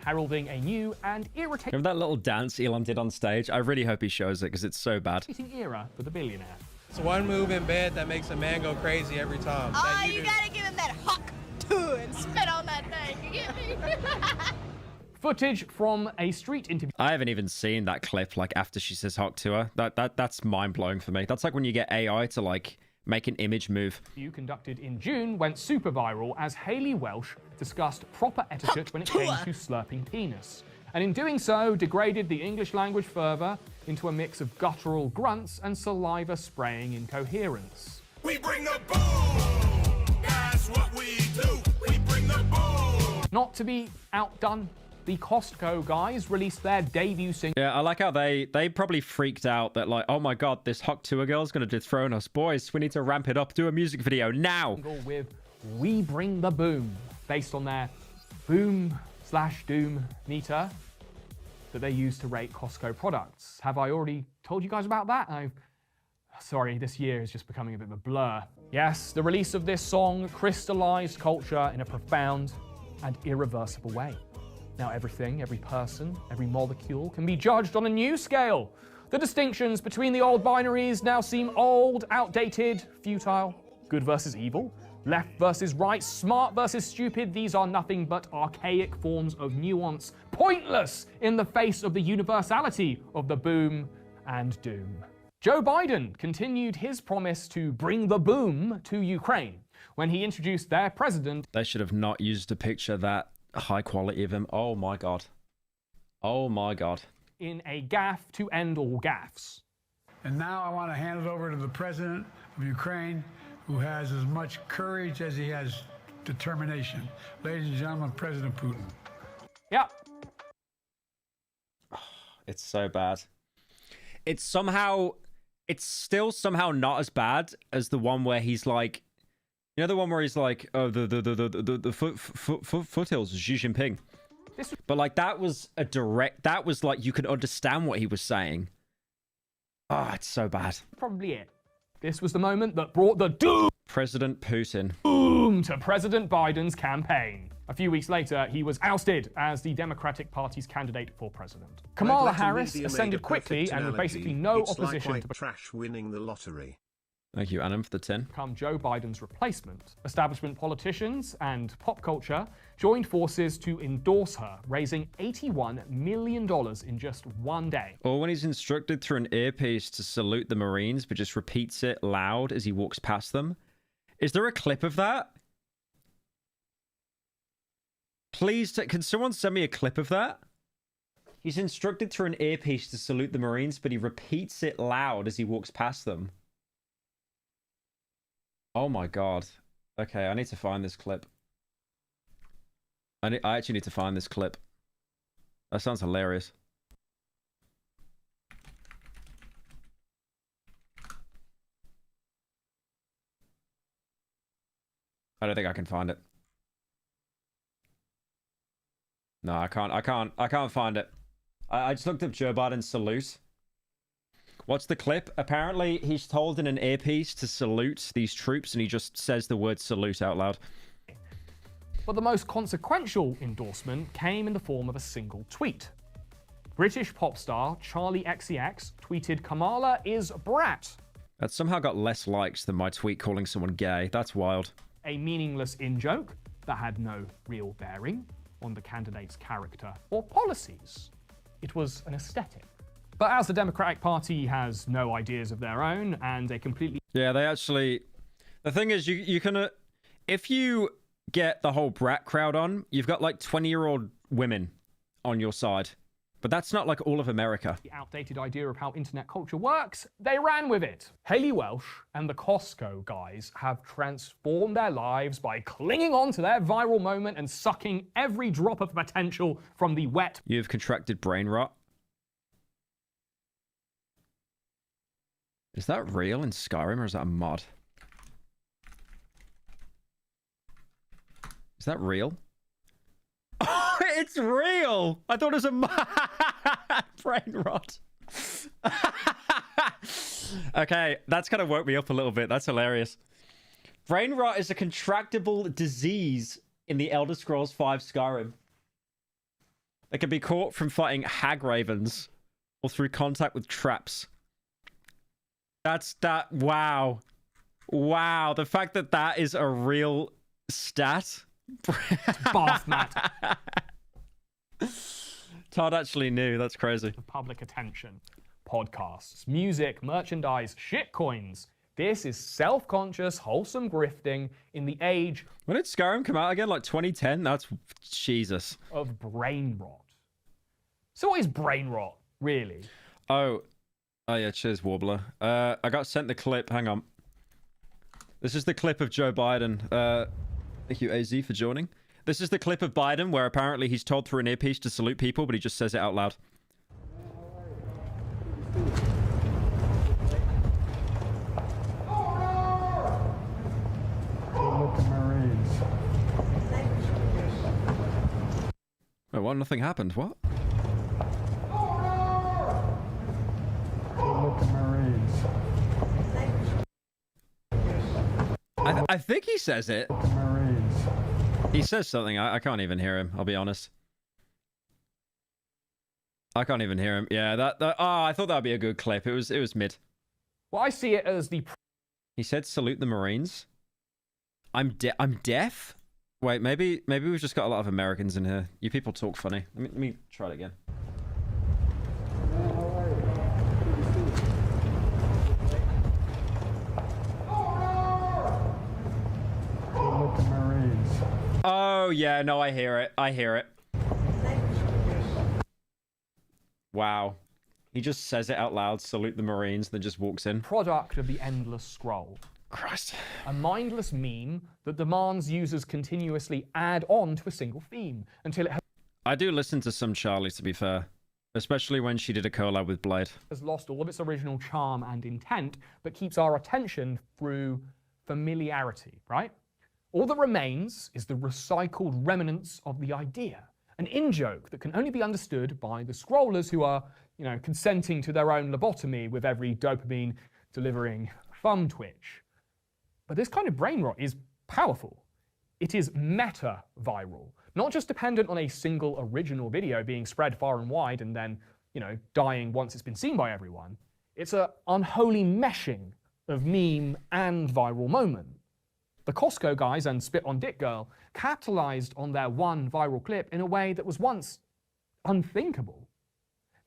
heralding a new and irritating Remember that little dance Elon did on stage? I really hope he shows it because it's so bad. era for the billionaire. It's one move in bed that makes a man go crazy every time. Oh, you gotta give him that huck too and spit on that thing. You get me? Footage from a street interview. I haven't even seen that clip like after she says "hawk" to her. That's mind blowing for me. That's like when you get AI to like make an image move. Conducted in June went super viral as Haley Welsh discussed proper etiquette when it came to slurping penis. And in doing so, degraded the English language further into a mix of guttural grunts and saliva spraying incoherence. We bring the boom! That's what we do! We bring the boom! Not to be outdone, the Costco guys released their debut single. Yeah, I like how they probably freaked out that like, oh my god, this Hawk Tour girl's gonna dethrone us. Boys, we need to ramp it up, do a music video now. With We Bring the Boom, based on their boom/doom meter that they use to rate Costco products. Have I already told you guys about that? Sorry, this year is just becoming a bit of a blur. Yes, the release of this song crystallized culture in a profound and irreversible way. Now everything, every person, every molecule can be judged on a new scale. The distinctions between the old binaries now seem old, outdated, futile, good versus evil, left versus right, smart versus stupid. These are nothing but archaic forms of nuance, pointless in the face of the universality of the boom and doom. Joe Biden continued his promise to bring the boom to Ukraine when he introduced their president. They should have not used a picture that high quality of him. Oh my god. Oh my god. In a gaffe to end all gaffes. And now I want to hand it over to the president of Ukraine, who has as much courage as he has determination. Ladies and gentlemen, President Putin. Yep. It's so bad. It's still somehow not as bad as the one where he's like, you know, the one where he's like, oh, the foothills of Xi Jinping. But like that was like you could understand what he was saying. Ah, it's so bad. Probably it. This was the moment that brought the doom. President Putin. Boom to President Biden's campaign. A few weeks later, he was ousted as the Democratic Party's candidate for president. Kamala Harris ascended quickly and with basically no opposition like to trash winning the lottery. Thank you, Adam, for the 10. Become Joe Biden's replacement. Establishment politicians and pop culture joined forces to endorse her, raising $81 million in just one day. Or when he's instructed through an earpiece to salute the Marines, but just repeats it loud as he walks past them. Is there a clip of that? Please, can someone send me a clip of that? He's instructed through an earpiece to salute the Marines, but he repeats it loud as he walks past them. Oh my god. Okay, I need to find this clip. I actually need to find this clip. That sounds hilarious. I don't think I can find it. No, I can't find it. I just looked up Joe Biden's salute. What's the clip? Apparently, he's told in an earpiece to salute these troops, and he just says the word salute out loud. But the most consequential endorsement came in the form of a single tweet. British pop star Charlie XCX tweeted, "Kamala is brat." That somehow got less likes than my tweet calling someone gay. That's wild. A meaningless in-joke that had no real bearing on the candidate's character or policies. It was an aesthetic. But as the Democratic Party has no ideas of their own and a completely... Yeah, they actually... The thing is, you can... if you get the whole brat crowd on, you've got like 20-year-old women on your side. But that's not like all of America. The outdated idea of how internet culture works, they ran with it. Haley Welsh and the Costco guys have transformed their lives by clinging on to their viral moment and sucking every drop of potential from the wet... You've contracted brain rot. Is that real in Skyrim, or is that a mod? Is that real? Oh, it's real! I thought it was a mod. Brain rot. Okay, that's kind of woke me up a little bit. That's hilarious. Brain rot is a contractable disease in the Elder Scrolls V Skyrim. It can be caught from fighting hag ravens or through contact with traps. Wow. Wow, the fact that that is a real stat. Bath mat. Todd actually knew. That's crazy. Public attention. Podcasts, music, merchandise, shitcoins. This is self-conscious, wholesome grifting in the age... When did Skyrim come out again? Like 2010? That's... Jesus. ...of brain rot. So what is brain rot, really? Oh yeah, cheers, Warbler. I got sent the clip. Hang on. This is the clip of Joe Biden. Thank you, AZ, for joining. This is the clip of Biden where apparently he's told through an earpiece to salute people, but he just says it out loud. Wait, what? Nothing happened. What? I think he says it. He says something. I can't even hear him. I'll be honest. I can't even hear him. Yeah, oh, I thought that'd be a good clip. It was mid. Well, I see it as the... He said, "Salute the Marines." I'm deaf. Wait, maybe we've just got a lot of Americans in here. You people talk funny. Let me try it again. Oh, yeah, no, I hear it. I hear it. Wow. He just says it out loud, "Salute the Marines," then just walks in. Product of the endless scroll. Christ. A mindless meme that demands users continuously add on to a single theme until it I do listen to some Charlie, to be fair. Especially when she did a collab with Blade. Has lost all of its original charm and intent, but keeps our attention through familiarity, right? All that remains is the recycled remnants of the idea, an in-joke that can only be understood by the scrollers who are, consenting to their own lobotomy with every dopamine delivering thumb twitch. But this kind of brain rot is powerful. It is meta-viral, not just dependent on a single original video being spread far and wide and then, dying once it's been seen by everyone. It's an unholy meshing of meme and viral moment. The Costco guys and Spit on Dick Girl capitalized on their one viral clip in a way that was once unthinkable.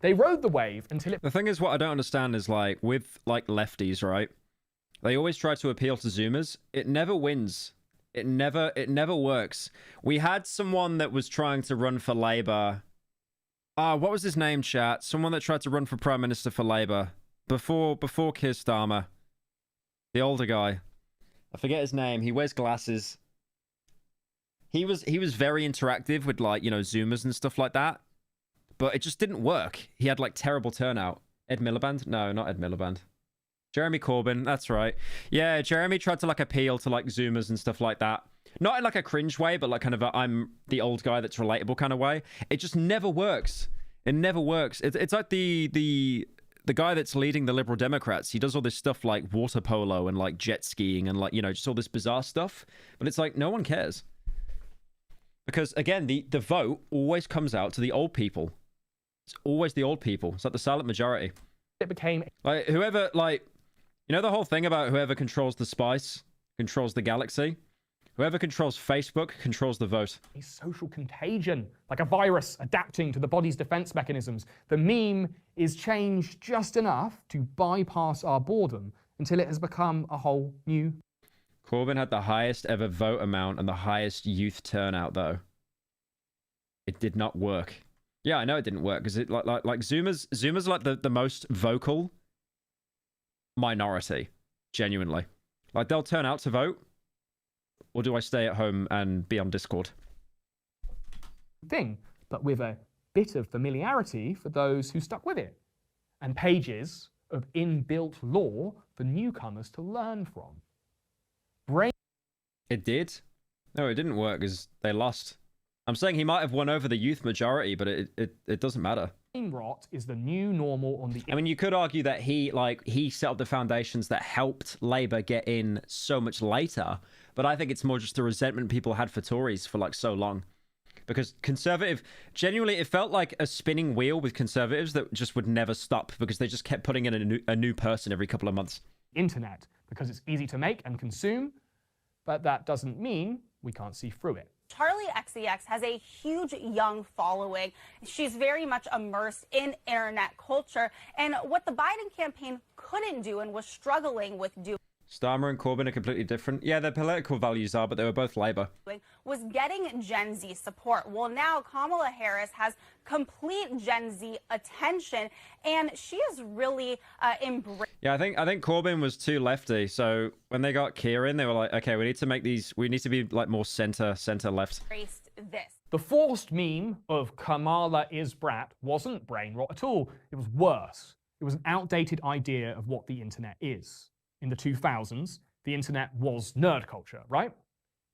They rode the wave until it... The thing is, what I don't understand is, like, with, like, lefties, right? They always try to appeal to Zoomers. It never wins. It never works. We had someone that was trying to run for Labour. What was his name, chat? Someone that tried to run for Prime Minister for Labour. Before Keir Starmer. The older guy. I forget his name. He wears glasses. He was very interactive with, like, you know, Zoomers and stuff like that. But it just didn't work. He had, like, terrible turnout. Ed Miliband? No, not Ed Miliband. Jeremy Corbyn, that's right. Yeah, Jeremy tried to, like, appeal to, like, Zoomers and stuff like that. Not in, like, a cringe way, but, like, kind of a I'm the old guy that's relatable kind of way. It just never works. It never works. It's like the guy that's leading the Liberal Democrats. He does all this stuff like water polo and, like, jet skiing and, like, you know, just all this bizarre stuff. But it's like, no one cares. Because, again, the vote always comes out to the old people. It's always the old people. It's like the silent majority. It became... Like, whoever, like... You know the whole thing about whoever controls the spice controls the galaxy? Whoever controls Facebook controls the vote. A social contagion, like a virus adapting to the body's defense mechanisms. The meme is changed just enough to bypass our boredom until it has become a whole new... Corbyn had the highest ever vote amount and the highest youth turnout, though. It did not work. Yeah, I know it didn't work, because it like Zoomers are like the most vocal minority, genuinely. Like, they'll turn out to vote, or do I stay at home and be on Discord? Thing, but with a bit of familiarity for those who stuck with it, and pages of inbuilt lore for newcomers to learn from. It did? No, it didn't work, because they lost. I'm saying he might have won over the youth majority, but it doesn't matter. Brain rot is the new normal on the... I mean, you could argue that he set up the foundations that helped Labour get in so much later, but I think it's more just the resentment people had for Tories for, like, so long. Because genuinely, it felt like a spinning wheel with Conservatives that just would never stop, because they just kept putting in a new person every couple of months. Internet, because it's easy to make and consume, but that doesn't mean we can't see through it. Charlie XCX has a huge young following. She's very much immersed in internet culture. And what the Biden campaign couldn't do and was struggling with doing Starmer and Corbyn are completely different. Yeah, their political values are, but they were both Labour. Was getting Gen Z support. Well, now Kamala Harris has complete Gen Z attention, and she is really embraced. Yeah, I think Corbyn was too lefty. So when they got Keir in, they were like, okay, we need to be like more center left. This. The forced meme of Kamala is brat wasn't brain rot at all. It was worse. It was an outdated idea of what the internet is. In the 2000s, the internet was nerd culture, right?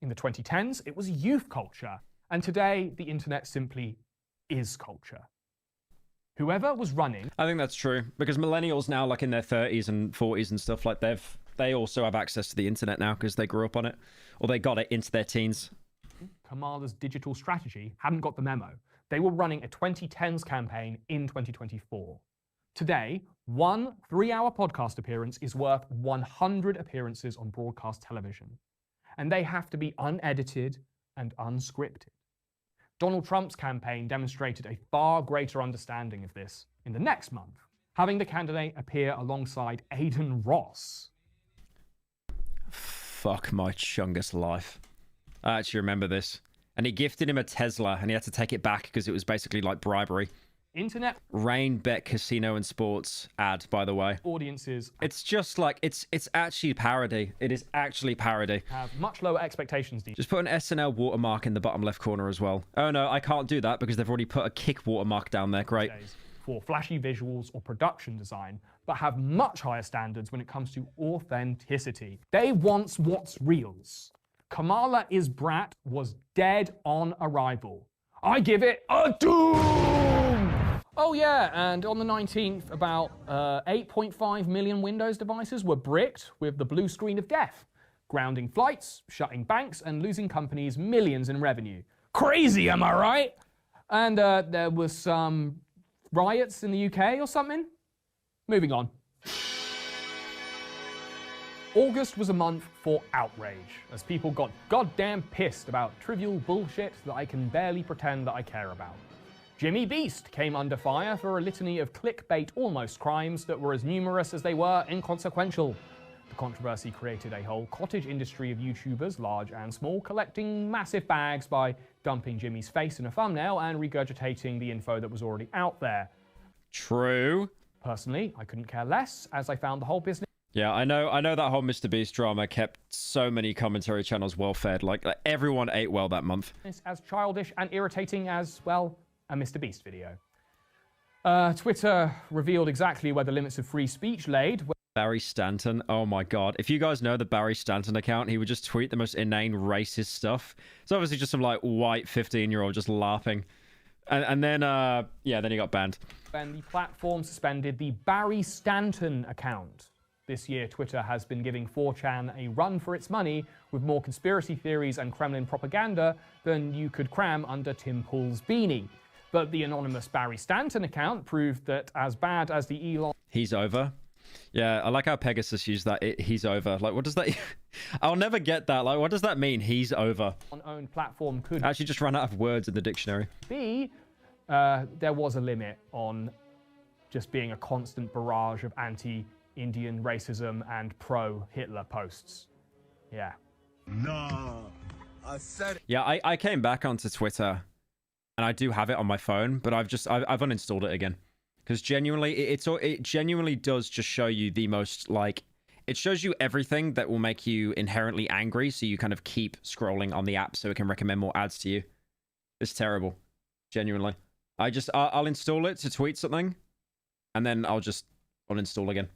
In the 2010s, it was youth culture. And today, the internet simply is culture. Whoever was running... I think that's true, because millennials now, like in their 30s and 40s and stuff, like they also have access to the internet now because they grew up on it, or they got it into their teens. Kamala's digital strategy hadn't got the memo. They were running a 2010s campaign in 2024. Today, one 3-hour podcast appearance is worth 100 appearances on broadcast television. And they have to be unedited and unscripted. Donald Trump's campaign demonstrated a far greater understanding of this in the next month, having the candidate appear alongside Aiden Ross. Fuck my chungus life. I actually remember this. And he gifted him a Tesla, and he had to take it back because it was basically like bribery. Internet Rain Bet Casino and Sports ad, by the way. Audiences. It's just like it's actually parody. It is actually parody. Have much lower expectations. Just put an SNL watermark in the bottom left corner as well. Oh no, I can't do that because they've already put a kick watermark down there. Great. For flashy visuals or production design, but have much higher standards when it comes to authenticity. They want what's reals. Kamala is brat was dead on arrival. I give it a doom! Oh yeah, and on the 19th, about 8.5 million Windows devices were bricked with the blue screen of death, grounding flights, shutting banks, and losing companies millions in revenue. Crazy, am I right? And there was some riots in the UK or something. Moving on. August was a month for outrage, as people got goddamn pissed about trivial bullshit that I can barely pretend that I care about. Jimmy Beast came under fire for a litany of clickbait almost crimes that were as numerous as they were inconsequential. The controversy created a whole cottage industry of YouTubers, large and small, collecting massive bags by dumping Jimmy's face in a thumbnail and regurgitating the info that was already out there. True. Personally, I couldn't care less, as I found the whole business... Yeah, I know that whole Mr. Beast drama kept so many commentary channels well fed. Like everyone ate well that month. ...as childish and irritating as, well, a Mr. Beast video. Twitter revealed exactly where the limits of free speech laid. Barry Stanton. Oh my god. If you guys know the Barry Stanton account, he would just tweet the most inane racist stuff. It's obviously just some like white 15-year-old just laughing. And then, yeah, then he got banned. When the platform suspended the Barry Stanton account. This year, Twitter has been giving 4chan a run for its money with more conspiracy theories and Kremlin propaganda than you could cram under Tim Pool's beanie. But the anonymous Barry Stanton account proved that as bad as the Elon... He's over. Yeah, I like how Pegasus used that. He's over. Like, what does that... I'll never get that. Like, what does that mean? He's over. ...own platform could... I actually just ran out of words in the dictionary. There was a limit on just being a constant barrage of anti-Indian racism and pro-Hitler posts. Yeah. No. I said... Yeah, I came back onto Twitter, and I do have it on my phone, but I've uninstalled it again. Because genuinely, it genuinely does just show you the most, like... It shows you everything that will make you inherently angry, so you kind of keep scrolling on the app so it can recommend more ads to you. It's terrible. Genuinely. I'll install it to tweet something, and then I'll just uninstall again.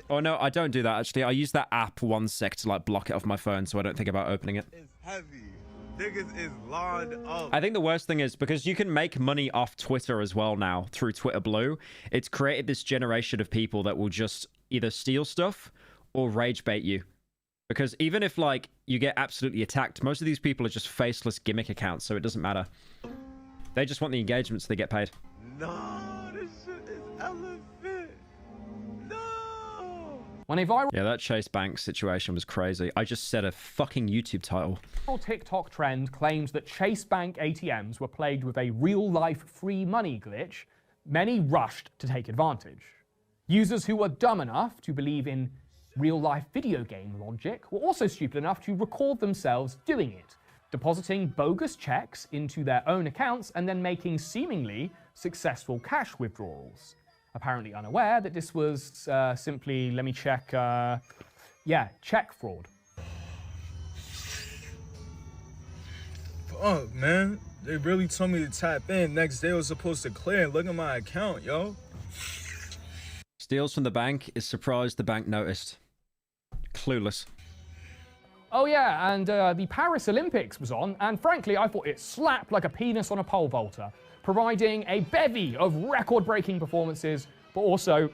Oh no, I don't do that actually. I use that app 1 sec to like block it off my phone so I don't think about opening it. It's heavy. Niggas is lined up. I think the worst thing is because you can make money off Twitter as well now through Twitter Blue. It's created this generation of people that will just either steal stuff or rage bait you. Because even if like you get absolutely attacked, most of these people are just faceless gimmick accounts, so it doesn't matter. They just want the engagement so they get paid. No, this shit is elephant. No. When a viral... Yeah, that Chase Bank situation was crazy. I just said a fucking YouTube title. TikTok trend claims that Chase Bank ATMs were plagued with a real-life free money glitch. Many rushed to take advantage. Users who were dumb enough to believe in real-life video game logic were also stupid enough to record themselves doing it, depositing bogus checks into their own accounts and then making seemingly successful cash withdrawals. Apparently unaware that this was simply, let me check, check fraud. Fuck, man. They really told me to tap in. Next day I was supposed to clear and look at my account, yo. Steals from the bank, is surprised the bank noticed. Clueless. Oh yeah, and the Paris Olympics was on, and frankly, I thought it slapped like a penis on a pole vaulter, providing a bevy of record-breaking performances, but also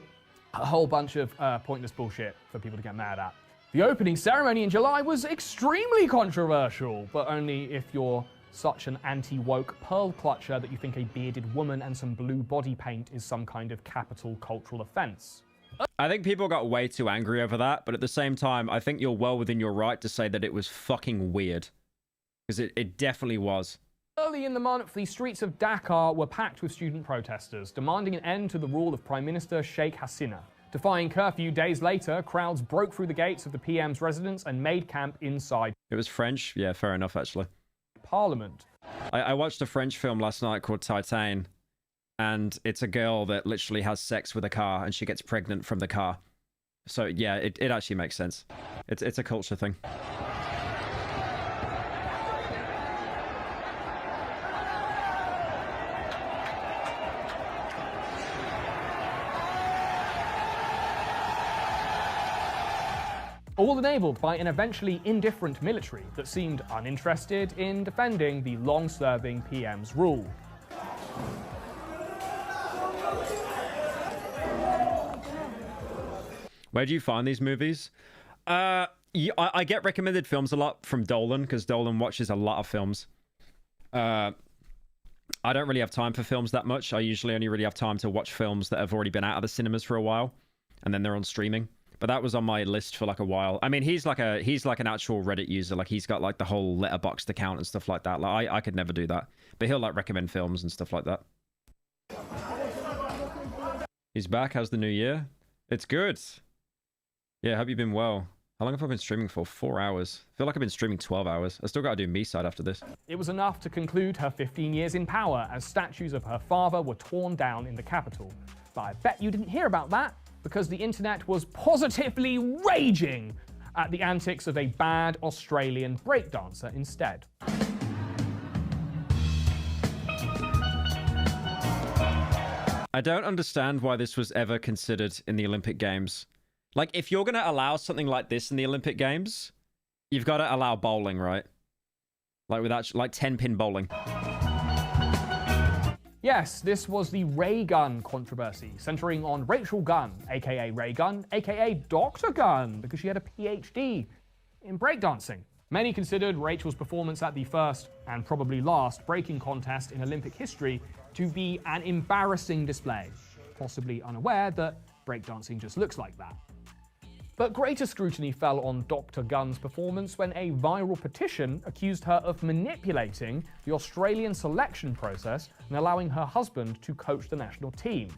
a whole bunch of pointless bullshit for people to get mad at. The opening ceremony in July was extremely controversial, but only if you're such an anti-woke pearl clutcher that you think a bearded woman and some blue body paint is some kind of capital cultural offense. I think people got way too angry over that, but at the same time, I think you're well within your right to say that it was fucking weird. Because it definitely was. Early in the month, the streets of Dakar were packed with student protesters, demanding an end to the rule of Prime Minister Sheikh Hasina. Defying curfew days later, crowds broke through the gates of the PM's residence and made camp inside. It was French? Yeah, fair enough, actually. Parliament. I watched a French film last night called Titane, and it's a girl that literally has sex with a car and she gets pregnant from the car. So yeah, it actually makes sense. It's a culture thing. All enabled by an eventually indifferent military that seemed uninterested in defending the long-serving PM's rule. Where do you find these movies? I get recommended films a lot from Dolan, because Dolan watches a lot of films. I don't really have time for films that much. I usually only really have time to watch films that have already been out of the cinemas for a while, and then they're on streaming. But that was on my list for like a while. I mean, he's like an actual Reddit user. Like he's got like the whole letterboxd account and stuff like that. Like I could never do that. But he'll like recommend films and stuff like that. He's back. How's the new year? It's good. Yeah, hope you've been well. How long have I been streaming for? 4 hours. I feel like I've been streaming 12 hours. I still got to do Miside after this. It was enough to conclude her 15 years in power as statues of her father were torn down in the capital. But I bet you didn't hear about that because the internet was positively raging at the antics of a bad Australian breakdancer instead. I don't understand why this was ever considered in the Olympic Games. Like, if you're going to allow something like this in the Olympic Games, you've got to allow bowling, right? Like, without, like 10-pin bowling. Yes, this was the Ray Gun controversy, centering on Rachel Gunn, aka Ray Gunn, aka Dr. Gunn, because she had a PhD in breakdancing. Many considered Rachel's performance at the first, and probably last, breaking contest in Olympic history to be an embarrassing display, possibly unaware that breakdancing just looks like that. But greater scrutiny fell on Dr. Gunn's performance when a viral petition accused her of manipulating the Australian selection process and allowing her husband to coach the national team.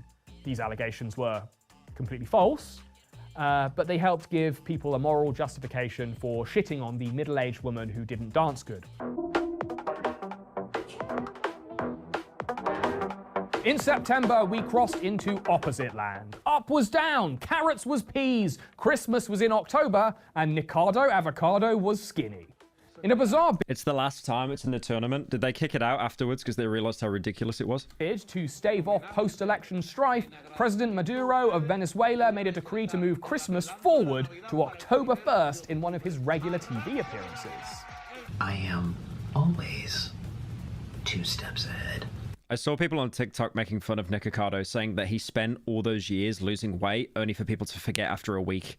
These allegations were completely false, but they helped give people a moral justification for shitting on the middle-aged woman who didn't dance good. In September, we crossed into opposite land. Up was down, carrots was peas, Christmas was in October, and Nikado Avocado was skinny. In a bizarre It's the last time it's in the tournament. Did they kick it out afterwards because they realized how ridiculous it was? bid to stave off post-election strife, President Maduro of Venezuela made a decree to move Christmas forward to October 1st in one of his regular TV appearances. I am always 2 steps ahead. I saw people on TikTok making fun of Nikado, saying that he spent all those years losing weight only for people to forget after a week,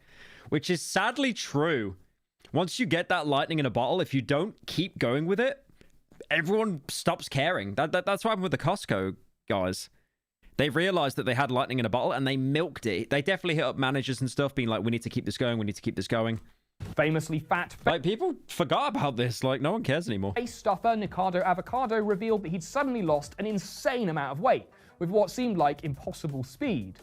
which is sadly true. Once you get that lightning in a bottle, if you don't keep going with it, everyone stops caring. That's what happened with the Costco guys. They realized that they had lightning in a bottle and they milked it. They definitely hit up managers and stuff being like, we need to keep this going, we need to keep this going. Famously fat... Like, people forgot about this. Like, no one cares anymore. Face stuffer Nikado Avocado revealed that he'd suddenly lost an insane amount of weight with what seemed like impossible speed.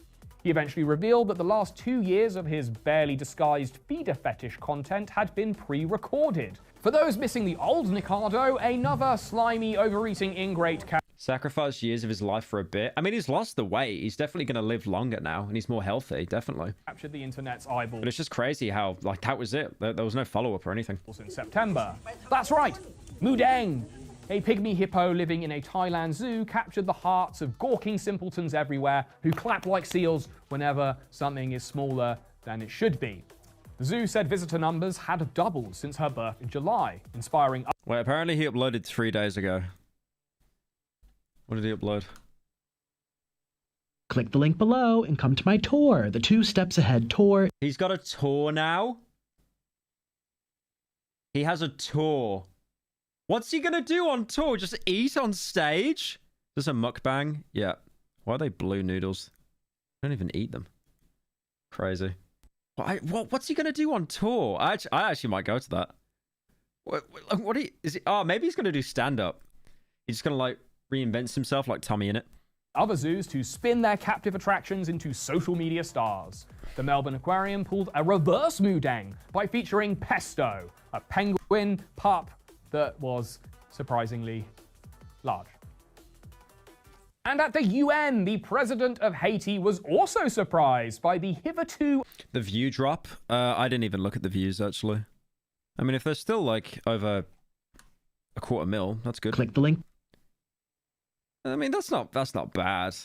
He eventually revealed that the last 2 years of his barely disguised feeder fetish content had been pre-recorded. For those missing the old Nikado, another slimy, overeating ingrate sacrificed years of his life for a bit. I mean, he's lost the weight. He's definitely going to live longer now, and he's more healthy, definitely. Captured the internet's eyeball. But it's just crazy how, like, that was it. There was no follow-up or anything. In September. That's right, Mudeng, a pygmy hippo living in a Thailand zoo, captured the hearts of gawking simpletons everywhere who clap like seals whenever something is smaller than it should be. The zoo said visitor numbers had doubled since her birth in July, inspiring... Wait, apparently he uploaded 3 days ago. What did he upload? Click the link below and come to my tour, the 2 Steps Ahead tour. He's got a tour now? He has a tour. What's he gonna do on tour? Just eat on stage? Is this a mukbang? Yeah. Why are they blue noodles? I don't even eat them. Crazy. What's he gonna do on tour? I actually might go to that. Is he? Oh, maybe he's gonna do stand-up. He's just gonna, like, reinvents himself like Tommy in it. Other zoos to spin their captive attractions into social media stars. The Melbourne Aquarium pulled a reverse Mudeng by featuring Pesto, a penguin pup that was surprisingly large. And at the UN, the president of Haiti was also surprised by the hitherto... The view drop? I didn't even look at the views, actually. I mean, if they're still, like, over 250,000, that's good. Click the link. I mean, that's not bad.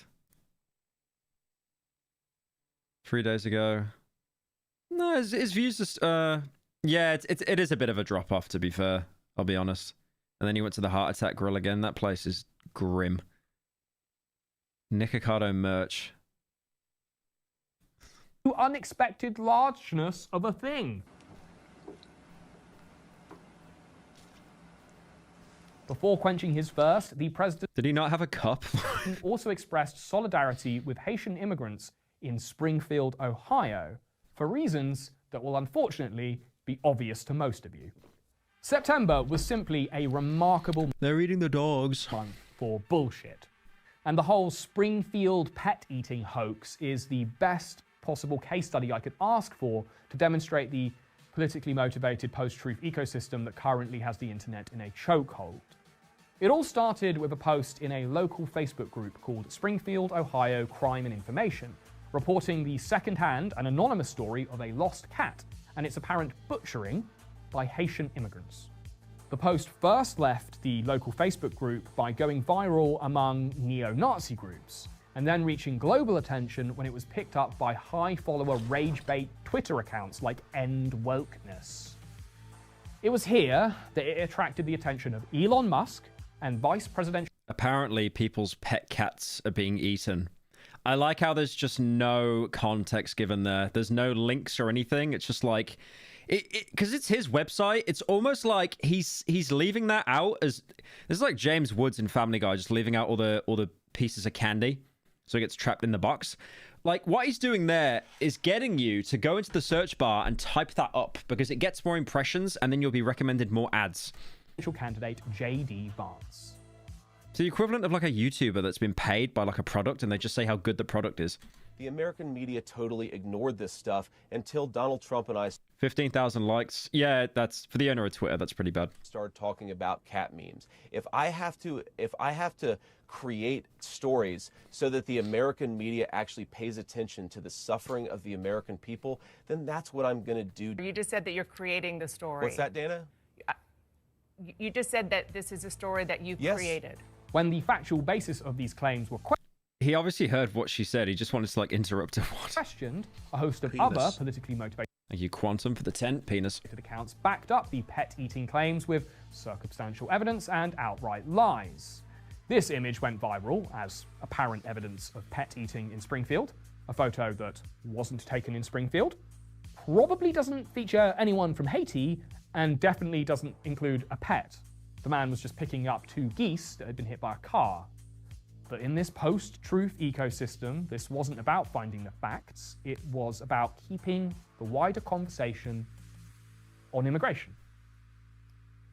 3 days ago. No, his views just, yeah, it is a bit of a drop-off, to be fair. I'll be honest. And then he went to the Heart Attack Grill again. That place is grim. Nikocado merch. Unexpected largeness of a thing. Before quenching his thirst, the president... Did he not have a cup? also expressed solidarity with Haitian immigrants in Springfield, Ohio, for reasons that will unfortunately be obvious to most of you. September was simply a remarkable They're eating the dogs. month for bullshit. And the whole Springfield pet eating hoax is the best possible case study I could ask for to demonstrate the politically motivated post-truth ecosystem that currently has the internet in a chokehold. It all started with a post in a local Facebook group called Springfield, Ohio Crime and Information, reporting the second-hand and anonymous story of a lost cat and its apparent butchering by Haitian immigrants. The post first left the local Facebook group by going viral among neo-Nazi groups, and then reaching global attention when it was picked up by high-follower rage-bait Twitter accounts like End Wokeness. It was here that it attracted the attention of Elon Musk and Vice Presidential... Apparently, people's pet cats are being eaten. I like how there's just no context given there. There's no links or anything. It's just like... Because it's his website, it's almost like he's leaving that out as... This is like James Woods in Family Guy, just leaving out all the pieces of candy, so he gets trapped in the box. Like, what he's doing there is getting you to go into the search bar and type that up, because it gets more impressions, and then you'll be recommended more ads. Candidate J.D. Vance. It's the equivalent of like a YouTuber that's been paid by like a product, and they just say how good the product is. The American media totally ignored this stuff until Donald Trump and I 15,000 likes. Yeah, that's for the owner of Twitter. That's pretty bad. started talking about cat memes. If I have to create stories so that the American media actually pays attention to the suffering of the American people, then that's what I'm going to do. You just said that you're creating the story. What's that, Dana? You just said that this is a story that you created. When the factual basis of these claims were He obviously heard what she said. He just wanted to like interrupt her. questioned, a host of Penis. other politically motivated Thank you, Quantum, for the tent. Penis. accounts backed up the pet-eating claims with circumstantial evidence and outright lies. This image went viral as apparent evidence of pet eating in Springfield, a photo that wasn't taken in Springfield, probably doesn't feature anyone from Haiti, and definitely doesn't include a pet. The man was just picking up 2 geese that had been hit by a car. But in this post-truth ecosystem, this wasn't about finding the facts, it was about keeping the wider conversation on immigration.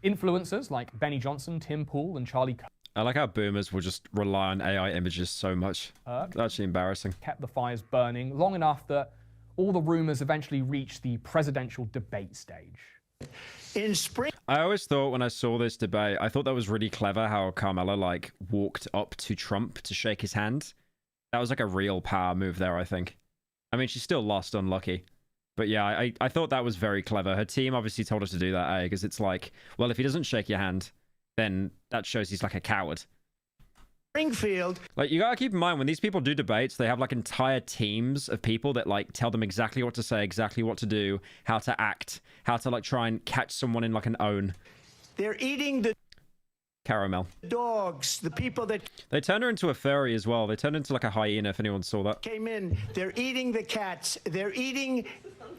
Influencers like Benny Johnson, Tim Pool, and Charlie I like how boomers will just rely on AI images so much. It's actually embarrassing. kept the fires burning long enough that all the rumors eventually reached the presidential debate stage. In spring, I always thought when I saw this debate, I thought that was really clever how Carmela like walked up to Trump to shake his hand. That was like a real power move there, I think. I mean, she still lost, unlucky. But yeah, I thought that was very clever. Her team obviously told her to do that, because it's like, well, if he doesn't shake your hand, then that shows he's like a coward. Springfield. Like, you gotta keep in mind, when these people do debates, they have like entire teams of people that like tell them exactly what to say, exactly what to do, how to act, how to like try and catch someone in like an own. They're eating the Caramel. dogs, the people that They turned her into a furry as well. They turned into like a hyena, if anyone saw that. came in. They're eating the cats. They're eating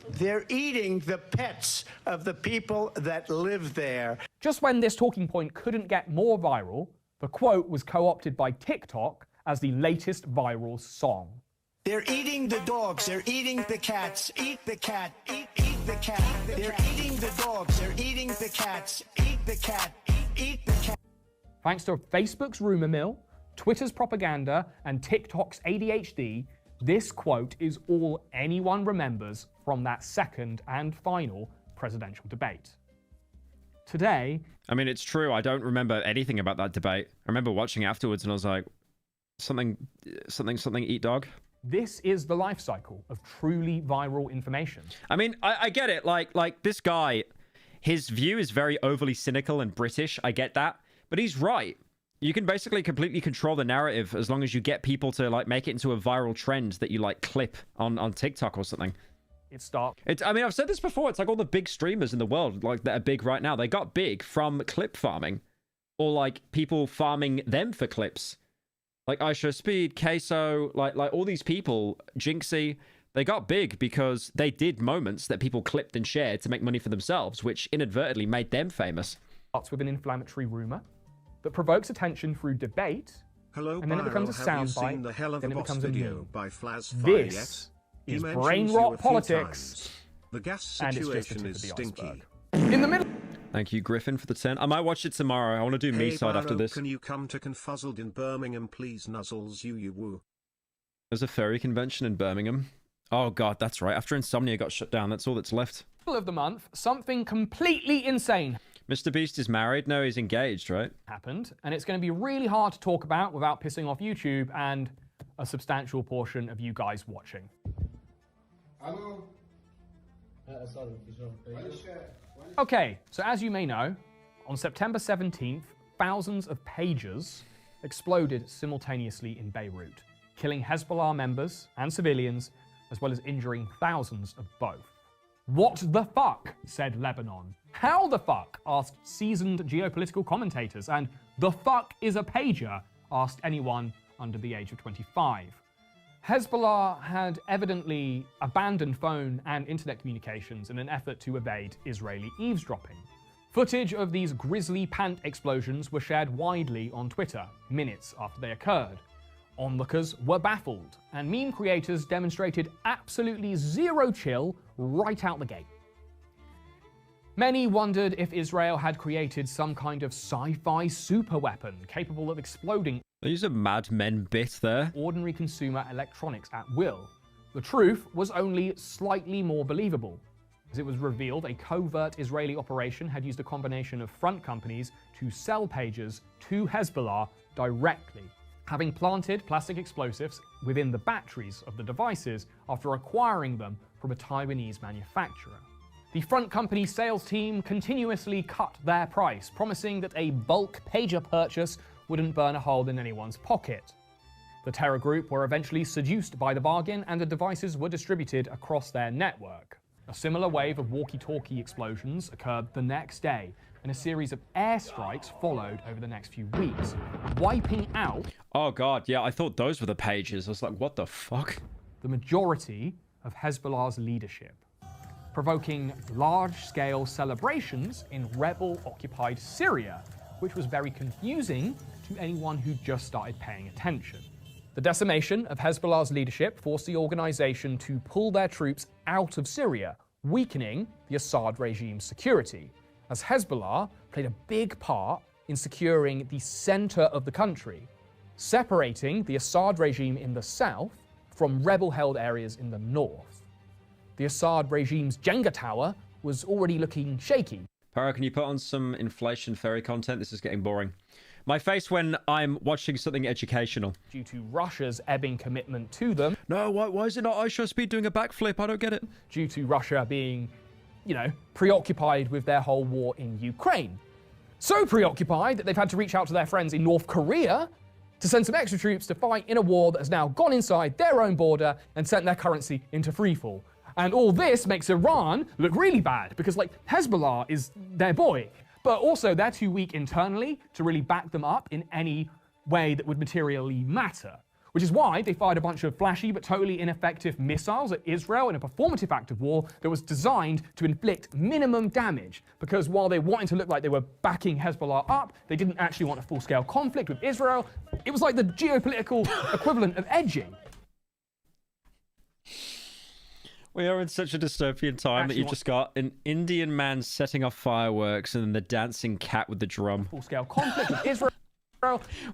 the pets of the people that live there. Just when this talking point couldn't get more viral, the quote was co-opted by TikTok as the latest viral song. They're eating the dogs. They're eating the cats. Eat the cat. Eat the cat. They're eating the dogs. They're eating the cats. Eat the cat. Eat the cat. Thanks to Facebook's rumor mill, Twitter's propaganda, and TikTok's ADHD, this quote is all anyone remembers from that second and final presidential debate. Today, I mean, it's true. I don't remember anything about that debate. I remember watching afterwards and I was like, something, eat dog. this is the life cycle of truly viral information. I mean, I get it. Like this guy, his view is very overly cynical and British. I get that. But he's right. You can basically completely control the narrative as long as you get people to like make it into a viral trend that you like clip on TikTok or something. I mean, I've said this before. It's like all the big streamers in the world, like that are big right now. They got big from clip farming, or like people farming them for clips. Like Aisha Speed, Queso, like all these people, Jinxie, they got big because they did moments that people clipped and shared to make money for themselves, which inadvertently made them famous. Starts with an inflammatory rumor that provokes attention through debate, Hello, and then it becomes a Pyro, have you soundbite, seen the Hell of then a it Boss becomes a video meme. by Flaz This is mentions brain you a rot few politics. times. The gas And it's just the situation tip is of the stinky. In the middle. Thank you, Griffin, for the 10. I might watch it tomorrow. I want to do Hey, Miside after Pyro, this. can you come to Confuzzled in Birmingham, please? Nuzzles you woo. There's a furry convention in Birmingham. Oh, God, that's right. After Insomnia got shut down, that's all that's left. Of the month, something completely insane Mr. Beast is married? No, he's engaged, right? happened, and it's going to be really hard to talk about without pissing off YouTube and a substantial portion of you guys watching. Okay, so as you may know, on September 17th, thousands of pagers exploded simultaneously in Beirut, killing Hezbollah members and civilians, as well as injuring thousands of both. What the fuck, said Lebanon. How the fuck, asked seasoned geopolitical commentators, and the fuck is a pager, asked anyone under the age of 25. Hezbollah had evidently abandoned phone and internet communications in an effort to evade Israeli eavesdropping. Footage of these grisly pant explosions were shared widely on Twitter minutes after they occurred. Onlookers were baffled, and meme creators demonstrated absolutely zero chill right out the gate. Many wondered if Israel had created some kind of sci-fi superweapon capable of exploding There's a Mad Men bit there. ordinary consumer electronics at will. The truth was only slightly more believable, as it was revealed a covert Israeli operation had used a combination of front companies to sell pagers to Hezbollah directly, having planted plastic explosives within the batteries of the devices after acquiring them from a Taiwanese manufacturer. The front company sales team continuously cut their price, promising that a bulk pager purchase wouldn't burn a hole in anyone's pocket. The terror group were eventually seduced by the bargain, and the devices were distributed across their network. A similar wave of walkie-talkie explosions occurred the next day, and a series of airstrikes followed over the next few weeks, wiping out... Oh, God, yeah, I thought those were the pages. I was like, what the fuck? ...the majority of Hezbollah's leadership, provoking large-scale celebrations in rebel-occupied Syria, which was very confusing to anyone who just started paying attention. The decimation of Hezbollah's leadership forced the organization to pull their troops out of Syria, weakening the Assad regime's security, as Hezbollah played a big part in securing the center of the country, separating the Assad regime in the south from rebel-held areas in the north. The Assad regime's Jenga tower was already looking shaky. Pyro, can you put on some inflation fairy content? This is getting boring. My face when I'm watching something educational. Due to Russia's ebbing commitment to them. No, why is it not Aisha Speed doing a backflip? I don't get it. Due to Russia being, preoccupied with their whole war in Ukraine. So preoccupied that they've had to reach out to their friends in North Korea to send some extra troops to fight in a war that has now gone inside their own border and sent their currency into freefall. And all this makes Iran look really bad because, Hezbollah is their boy. But also, they're too weak internally to really back them up in any way that would materially matter. Which is why they fired a bunch of flashy but totally ineffective missiles at Israel in a performative act of war that was designed to inflict minimum damage. Because while they wanted to look like they were backing Hezbollah up, they didn't actually want a full-scale conflict with Israel. It was like the geopolitical equivalent of edging. We are in such a dystopian time that you've just got an Indian man setting off fireworks and then the dancing cat with the drum. Full-scale conflict with Israel.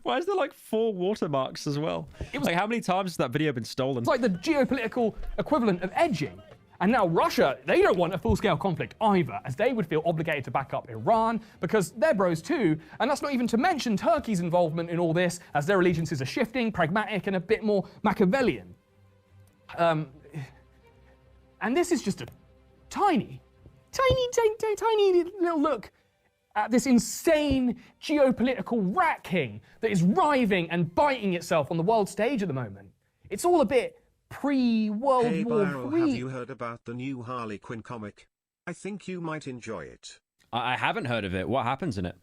Why is there 4 watermarks as well? It was how many times has that video been stolen? It's like the geopolitical equivalent of edging. And now Russia, they don't want a full-scale conflict either, as they would feel obligated to back up Iran because they're bros too. And that's not even to mention Turkey's involvement in all this, as their allegiances are shifting, pragmatic, and a bit more Machiavellian. And this is just a tiny little look at this insane geopolitical rat king that is writhing and biting itself on the world stage at the moment. It's all a bit pre-World War Pyro, III. have you heard about the new Harley Quinn comic? I think you might enjoy it. I haven't heard of it. What happens in it?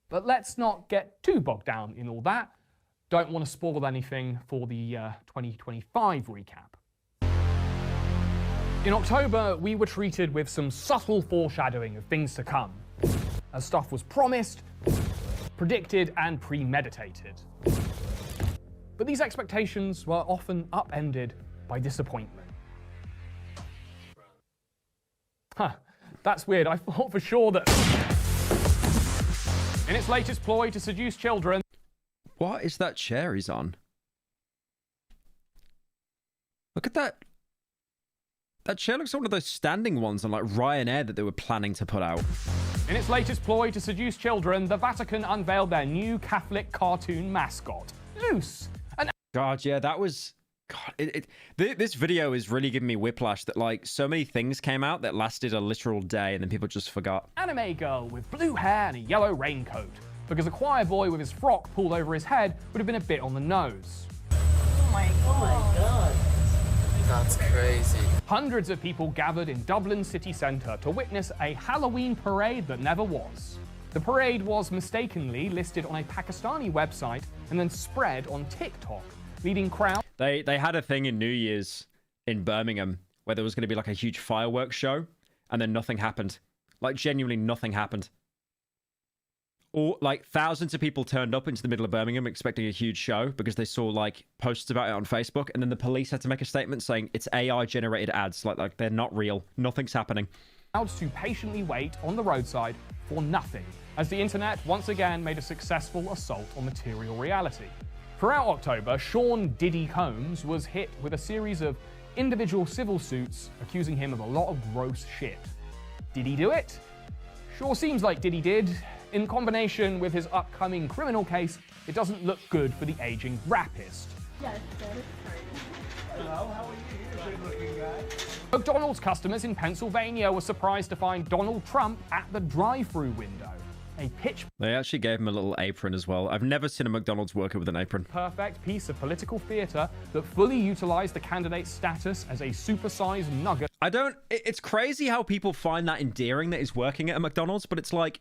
But let's not get too bogged down in all that. Don't want to spoil anything for the 2025 recap. In October, we were treated with some subtle foreshadowing of things to come, as stuff was promised, predicted, and premeditated. But these expectations were often upended by disappointment. Huh, that's weird. I thought for sure that... In its latest ploy to seduce children... What is that chair he's on? Look at that. That chair looks like one of those standing ones on like Ryanair that they were planning to put out. In its latest ploy to seduce children, the Vatican unveiled their new Catholic cartoon mascot, Loose. God, yeah, that was... God, this video is really giving me whiplash that, like, so many things came out that lasted a literal day and then people just forgot. Anime girl with blue hair and a yellow raincoat, because a choir boy with his frock pulled over his head would have been a bit on the nose. Oh my god. That's crazy. Hundreds of people gathered in Dublin city centre to witness a Halloween parade that never was. The parade was mistakenly listed on a Pakistani website and then spread on TikTok, leading crowds... They had a thing in New Year's in Birmingham where there was going to be like a huge fireworks show and then nothing happened. Like genuinely nothing happened. Or like thousands of people turned up into the middle of Birmingham expecting a huge show because they saw like posts about it on Facebook, and then the police had to make a statement saying it's AI generated ads. Like they're not real. Nothing's happening. Crowds to patiently wait on the roadside for nothing, as the internet once again made a successful assault on material reality. Throughout October, Sean Diddy Combs was hit with a series of individual civil suits accusing him of a lot of gross shit. Did he do it? Sure seems like Diddy did. In combination with his upcoming criminal case, it doesn't look good for the aging rapist. Hello, how are you? Good looking guy. McDonald's customers in Pennsylvania were surprised to find Donald Trump at the drive-thru window. A pitch They actually gave him a little apron as well. I've never seen a McDonald's worker with an apron. perfect piece of political theatre that fully utilized the candidate's status as a supersized nugget. It's crazy how people find that endearing that he's working at a McDonald's, but it's like,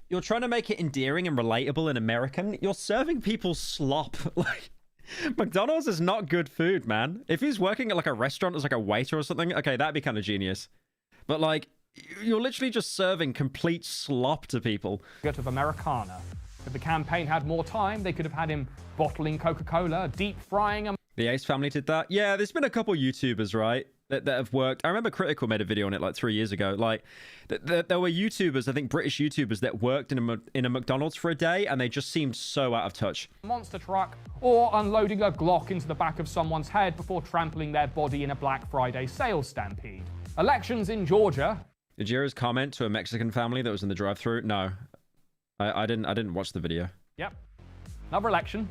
you're trying to make it endearing and relatable and American. You're serving people slop. Like, McDonald's is not good food, man. If he's working at like a restaurant as like a waiter or something, okay, that'd be kind of genius. But like, you're literally just serving complete slop to people. Of Americana. If the campaign had more time, they could have had him bottling Coca-Cola, deep frying them. The Ace family did that. Yeah, there's been a couple YouTubers, right, that have worked. I remember Critical made a video on it like 3 years ago. Like, there were YouTubers, I think British YouTubers, that worked in a McDonald's for a day, and they just seemed so out of touch. Monster truck, or unloading a Glock into the back of someone's head before trampling their body in a Black Friday sales stampede. Elections in Georgia. Did you hear his comment to a Mexican family that was in the drive-thru? No, I didn't watch the video. Yep. Another election.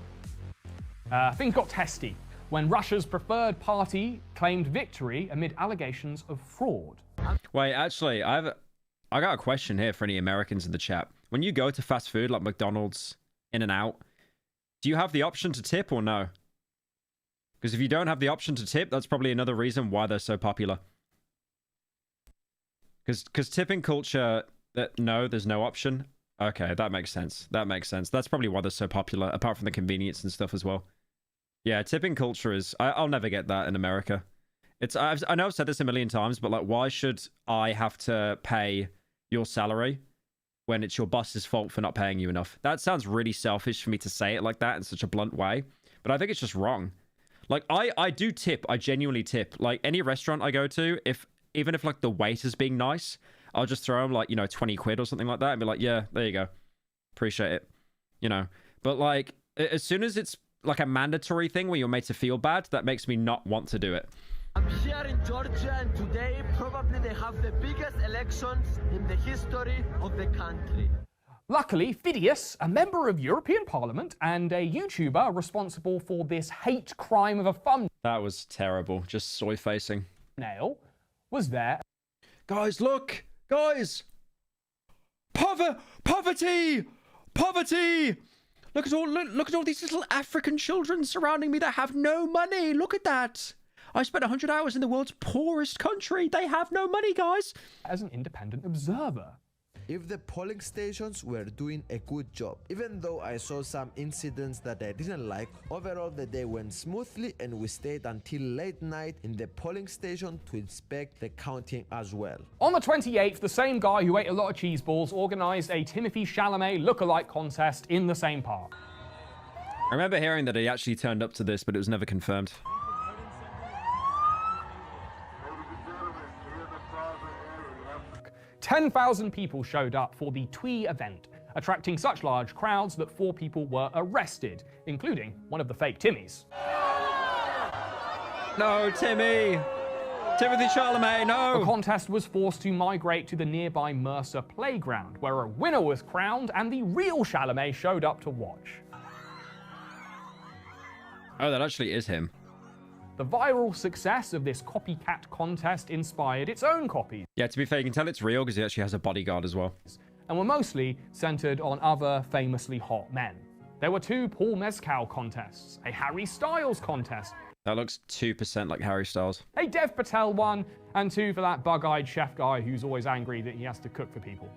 Things got testy when Russia's preferred party claimed victory amid allegations of fraud. Wait, actually, I got a question here for any Americans in the chat. When you go to fast food like McDonald's, In-N-Out, do you have the option to tip or no? Because if you don't have the option to tip, that's probably another reason why they're so popular. Because tipping culture, no, there's no option. Okay, that makes sense. That makes sense. That's probably why they're so popular, apart from the convenience and stuff as well. Yeah, tipping culture is... I'll never get that in America. I know I've said this a million times, but like, why should I have to pay your salary when it's your boss's fault for not paying you enough? That sounds really selfish for me to say it like that in such a blunt way, but I think it's just wrong. Like, I do tip. I genuinely tip. Like, any restaurant I go to, even if like the waiter's being nice, I'll just throw them like, 20 quid or something like that and be like, yeah, there you go. Appreciate it. But like, as soon as it's like a mandatory thing where you're made to feel bad, that makes me not want to do it. I'm here in Georgia, and today probably they have the biggest elections in the history of the country. Luckily, Phidias, a member of European Parliament and a YouTuber responsible for this hate crime of a thumbnail. That was terrible. Just soy facing. Was there. Guys, look! Guys! Poverty! Poverty! Look at all these little African children surrounding me that have no money. Look at that. I spent 100 hours in the world's poorest country. They have no money, guys. As an independent observer. If the polling stations were doing a good job, even though I saw some incidents that I didn't like, overall the day went smoothly and we stayed until late night in the polling station to inspect the counting as well. On the 28th, the same guy who ate a lot of cheese balls organised a Timothy Chalamet lookalike contest in the same park. I remember hearing that he actually turned up to this, but it was never confirmed. 10,000 people showed up for the Twee event, attracting such large crowds that 4 people were arrested, including one of the fake Timmys. No, Timmy! Timothy Chalamet, no! The contest was forced to migrate to the nearby Mercer playground, where a winner was crowned and the real Chalamet showed up to watch. Oh, that actually is him. The viral success of this copycat contest inspired its own copies. Yeah, to be fair, you can tell it's real because he actually has a bodyguard as well. And were mostly centered on other famously hot men. There were 2 Paul Mescal contests, a Harry Styles contest. That looks 2% like Harry Styles. A Dev Patel one, and 2 for that bug-eyed chef guy who's always angry that he has to cook for people.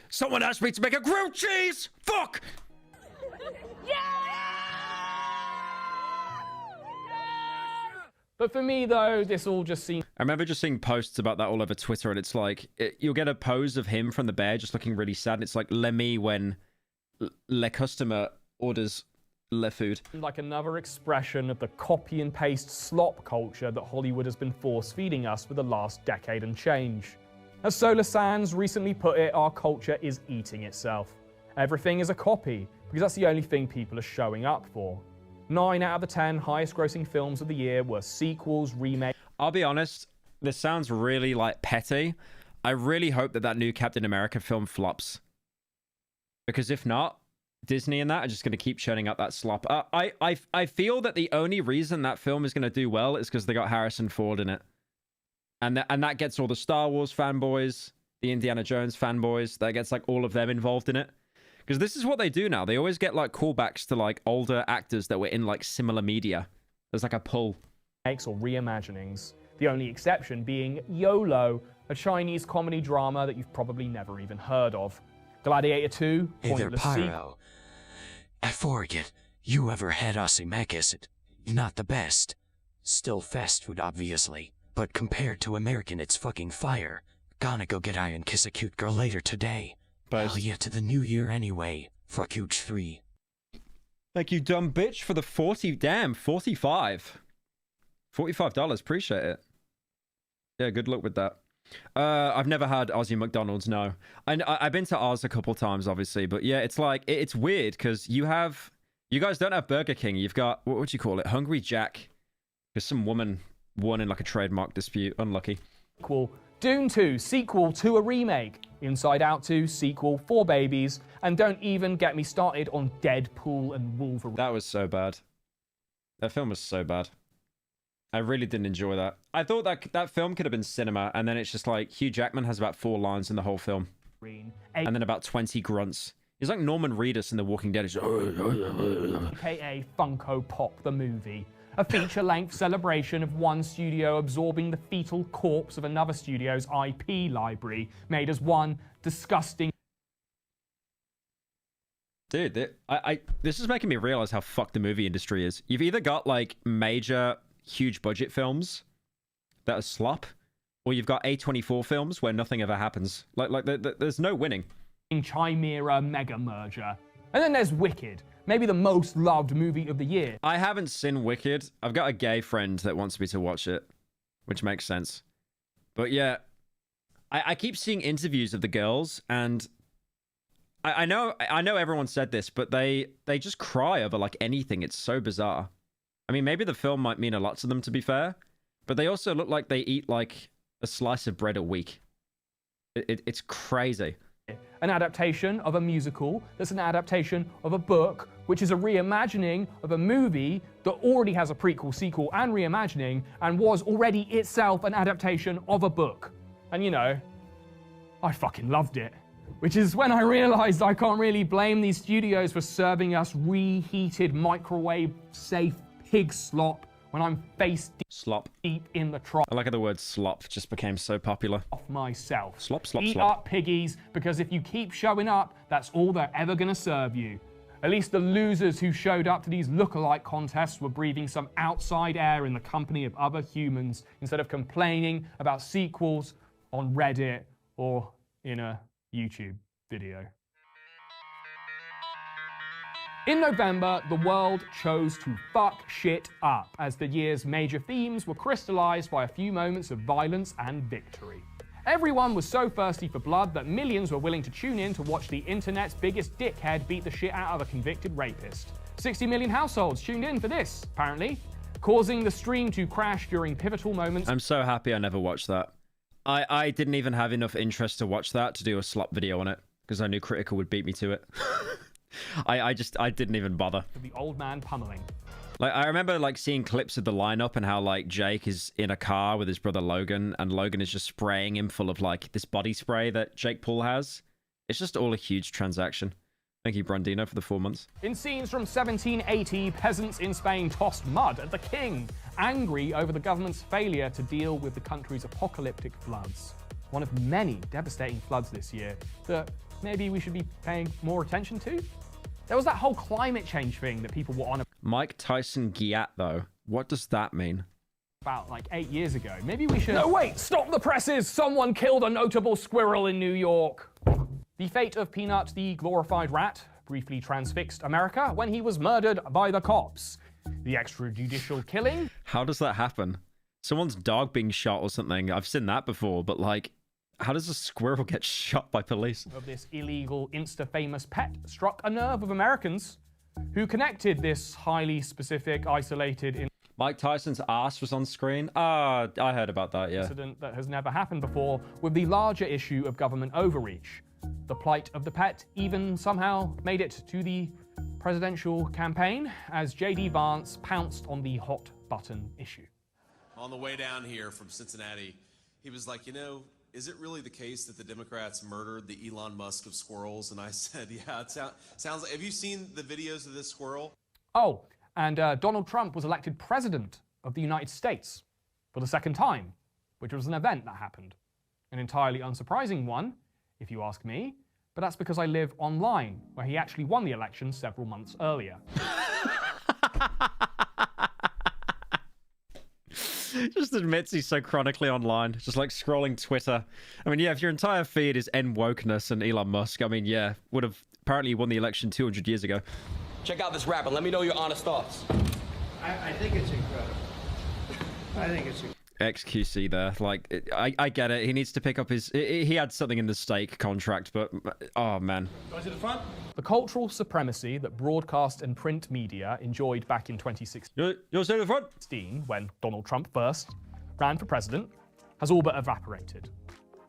Someone asked me to make a grilled cheese! Fuck! But for me, though, this all just seems... I remember just seeing posts about that all over Twitter, and it's like, you'll get a pose of him from the bear just looking really sad, and it's like, le me when le customer orders le food. like another expression of the copy and paste slop culture that Hollywood has been force feeding us for the last decade and change. As Solar Sands recently put it, our culture is eating itself. Everything is a copy, because that's the only thing people are showing up for. 9 out of the 10 highest grossing films of the year were sequels, remakes. I'll be honest, this sounds really like petty. I really hope that new Captain America film flops. Because if not, Disney and that are just going to keep churning out that slop. I feel that the only reason that film is going to do well is because they got Harrison Ford in it. And that gets all the Star Wars fanboys, the Indiana Jones fanboys, that gets like all of them involved in it. Because this is what they do now. They always get like callbacks to like older actors that were in like similar media. There's like a pull. Or reimaginings. The only exception being YOLO, a Chinese comedy drama that you've probably never even heard of. Gladiator 2, Hey there, pointless Pyro. I forget, you ever had Ozymandias? Not the best. Still fast food, obviously. But compared to American, it's fucking fire. Gonna go get Iron Kiss a cute girl later today. Hell yeah, to the new year anyway. Fuck huge 3. Thank you, dumb bitch, for the 40. Damn, 45. $45. Appreciate it. Yeah, good luck with that. I've never had Aussie McDonald's, no. I've been to Oz a couple times, obviously, but yeah, it's like, it's weird because you guys don't have Burger King. You've got, what would you call it? Hungry Jack. Because some woman won in like a trademark dispute. Unlucky. Sequel, Dune 2, sequel to a remake. Inside Out 2, sequel, 4 babies. And don't even get me started on Deadpool and Wolverine. That was so bad. That film was so bad. I really didn't enjoy that. I thought that film could have been cinema, and then it's just like Hugh Jackman has about 4 lines in the whole film. And then about 20 grunts. He's like Norman Reedus in The Walking Dead. He's AKA Funko Pop the movie. A feature-length celebration of one studio absorbing the fetal corpse of another studio's IP library, made as one disgusting... Dude, this is making me realize how fucked the movie industry is. You've either got like major, huge budget films that are slop, or you've got A24 films where nothing ever happens. Like there's no winning. Chimera mega merger. And then there's Wicked, maybe the most loved movie of the year. I haven't seen Wicked. I've got a gay friend that wants me to watch it, which makes sense. But yeah, I keep seeing interviews of the girls, and I know everyone said this, but they just cry over like anything. It's so bizarre. I mean, maybe the film might mean a lot to them, to be fair, but they also look like they eat like a slice of bread a week. It's crazy. An adaptation of a musical that's an adaptation of a book, which is a reimagining of a movie that already has a prequel, sequel, and reimagining, and was already itself an adaptation of a book. And you know, I fucking loved it. Which is when I realized I can't really blame these studios for serving us reheated microwave-safe pig slop when I'm face deep in the trough. I like how the word slop just became so popular. Off myself. Slop, slop, Eat slop. up, piggies, because if you keep showing up, that's all they're ever gonna serve you. At least the losers who showed up to these look-alike contests were breathing some outside air in the company of other humans instead of complaining about sequels on Reddit or in a YouTube video. In November, the world chose to fuck shit up as the year's major themes were crystallized by a few moments of violence and victory. Everyone was so thirsty for blood that millions were willing to tune in to watch the internet's biggest dickhead beat the shit out of a convicted rapist. 60 million households tuned in for this, apparently, causing the stream to crash during pivotal moments. I'm so happy I never watched that. I didn't even have enough interest to watch that to do a slop video on it, because I knew Critical would beat me to it. I didn't even bother. The old man pummeling. Like, I remember like seeing clips of the lineup and how like Jake is in a car with his brother Logan, and Logan is just spraying him full of like this body spray that Jake Paul has. It's just all a huge transaction. Thank you, Brandino, for the 4 months. In scenes from 1780, peasants in Spain tossed mud at the king, angry over the government's failure to deal with the country's apocalyptic floods. One of many devastating floods this year that maybe we should be paying more attention to. There was that whole climate change thing that people were on Mike Tyson Giat, though. What does that mean? About like 8 years ago. Maybe we should... No, wait! Stop the presses! Someone killed a notable squirrel in New York. The fate of Peanut, the glorified rat, briefly transfixed America when he was murdered by the cops. The extrajudicial killing... How does that happen? Someone's dog being shot or something. I've seen that before, but like, how does a squirrel get shot by police? ...of this illegal, insta-famous pet struck a nerve of Americans who connected this highly specific, isolated... Mike Tyson's ass was on screen? Ah, I heard about that, yeah. ...incident that has never happened before with the larger issue of government overreach. The plight of the pet even somehow made it to the presidential campaign as J.D. Vance pounced on the hot button issue. On the way down here from Cincinnati, he was like, you know, is it really the case that the Democrats murdered the Elon Musk of squirrels? And I said, yeah, it sounds like, have you seen the videos of this squirrel? Oh, and Donald Trump was elected president of the United States for the second time, which was an event that happened. An entirely unsurprising one, if you ask me, but that's because I live online, where he actually won the election several months earlier. Just admits he's so chronically online, just like scrolling Twitter. I mean, yeah, if your entire feed is N wokeness and Elon Musk, I mean, yeah, would have apparently won the election 200 years ago. Check out this rap and let me know your honest thoughts. I think it's incredible. I think it's incredible. XQC there, like, I get it. He needs to pick up his... He had something in the stake contract, but... Oh, man. Go to the front. The cultural supremacy that broadcast and print media enjoyed back in 2016... You'll say the front? ...when Donald Trump first ran for president, has all but evaporated.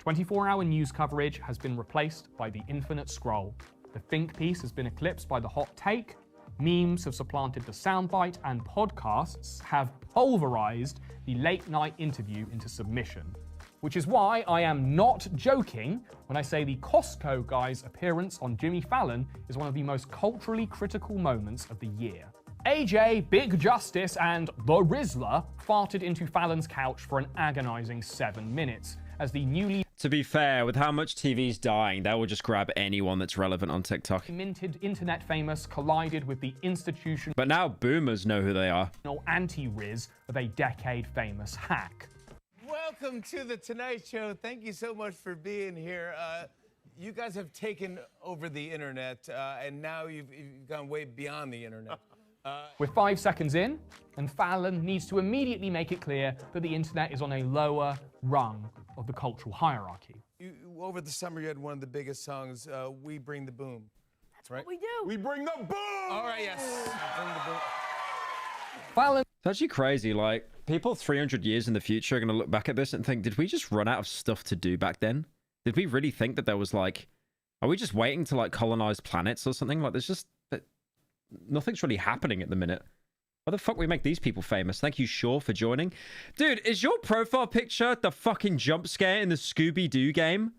24-hour news coverage has been replaced by the infinite scroll. The think piece has been eclipsed by the hot take. Memes have supplanted the soundbite, and podcasts have pulverized the late-night interview into submission. Which is why I am not joking when I say the Costco guy's appearance on Jimmy Fallon is one of the most culturally critical moments of the year. AJ, Big Justice, and The Rizzler farted into Fallon's couch for an agonizing 7 minutes as the newly... To be fair, with how much TV's dying, they will just grab anyone that's relevant on TikTok. ...minted internet famous collided with the institutional... But now boomers know who they are. ...anti-Riz of a decade-famous hack. Welcome to The Tonight Show. Thank you so much for being here. You guys have taken over the internet, and now you've gone way beyond the internet. We're 5 seconds in, and Fallon needs to immediately make it clear that the internet is on a lower rung of the cultural hierarchy. Over the summer, you had one of the biggest songs, We Bring the Boom. That's right? What we do. We bring the boom! All right, yes. Bring the boom. Fallon. It's actually crazy. Like, people 300 years in the future are going to look back at this and think, did we just run out of stuff to do back then? Did we really think that there was, like... Are we just waiting to, like, colonize planets or something? Like, there's just... Nothing's really happening at the minute. Why the fuck we make these people famous? Thank you, Shaw, for joining. Dude, is your profile picture the fucking jump scare in the Scooby-Doo game?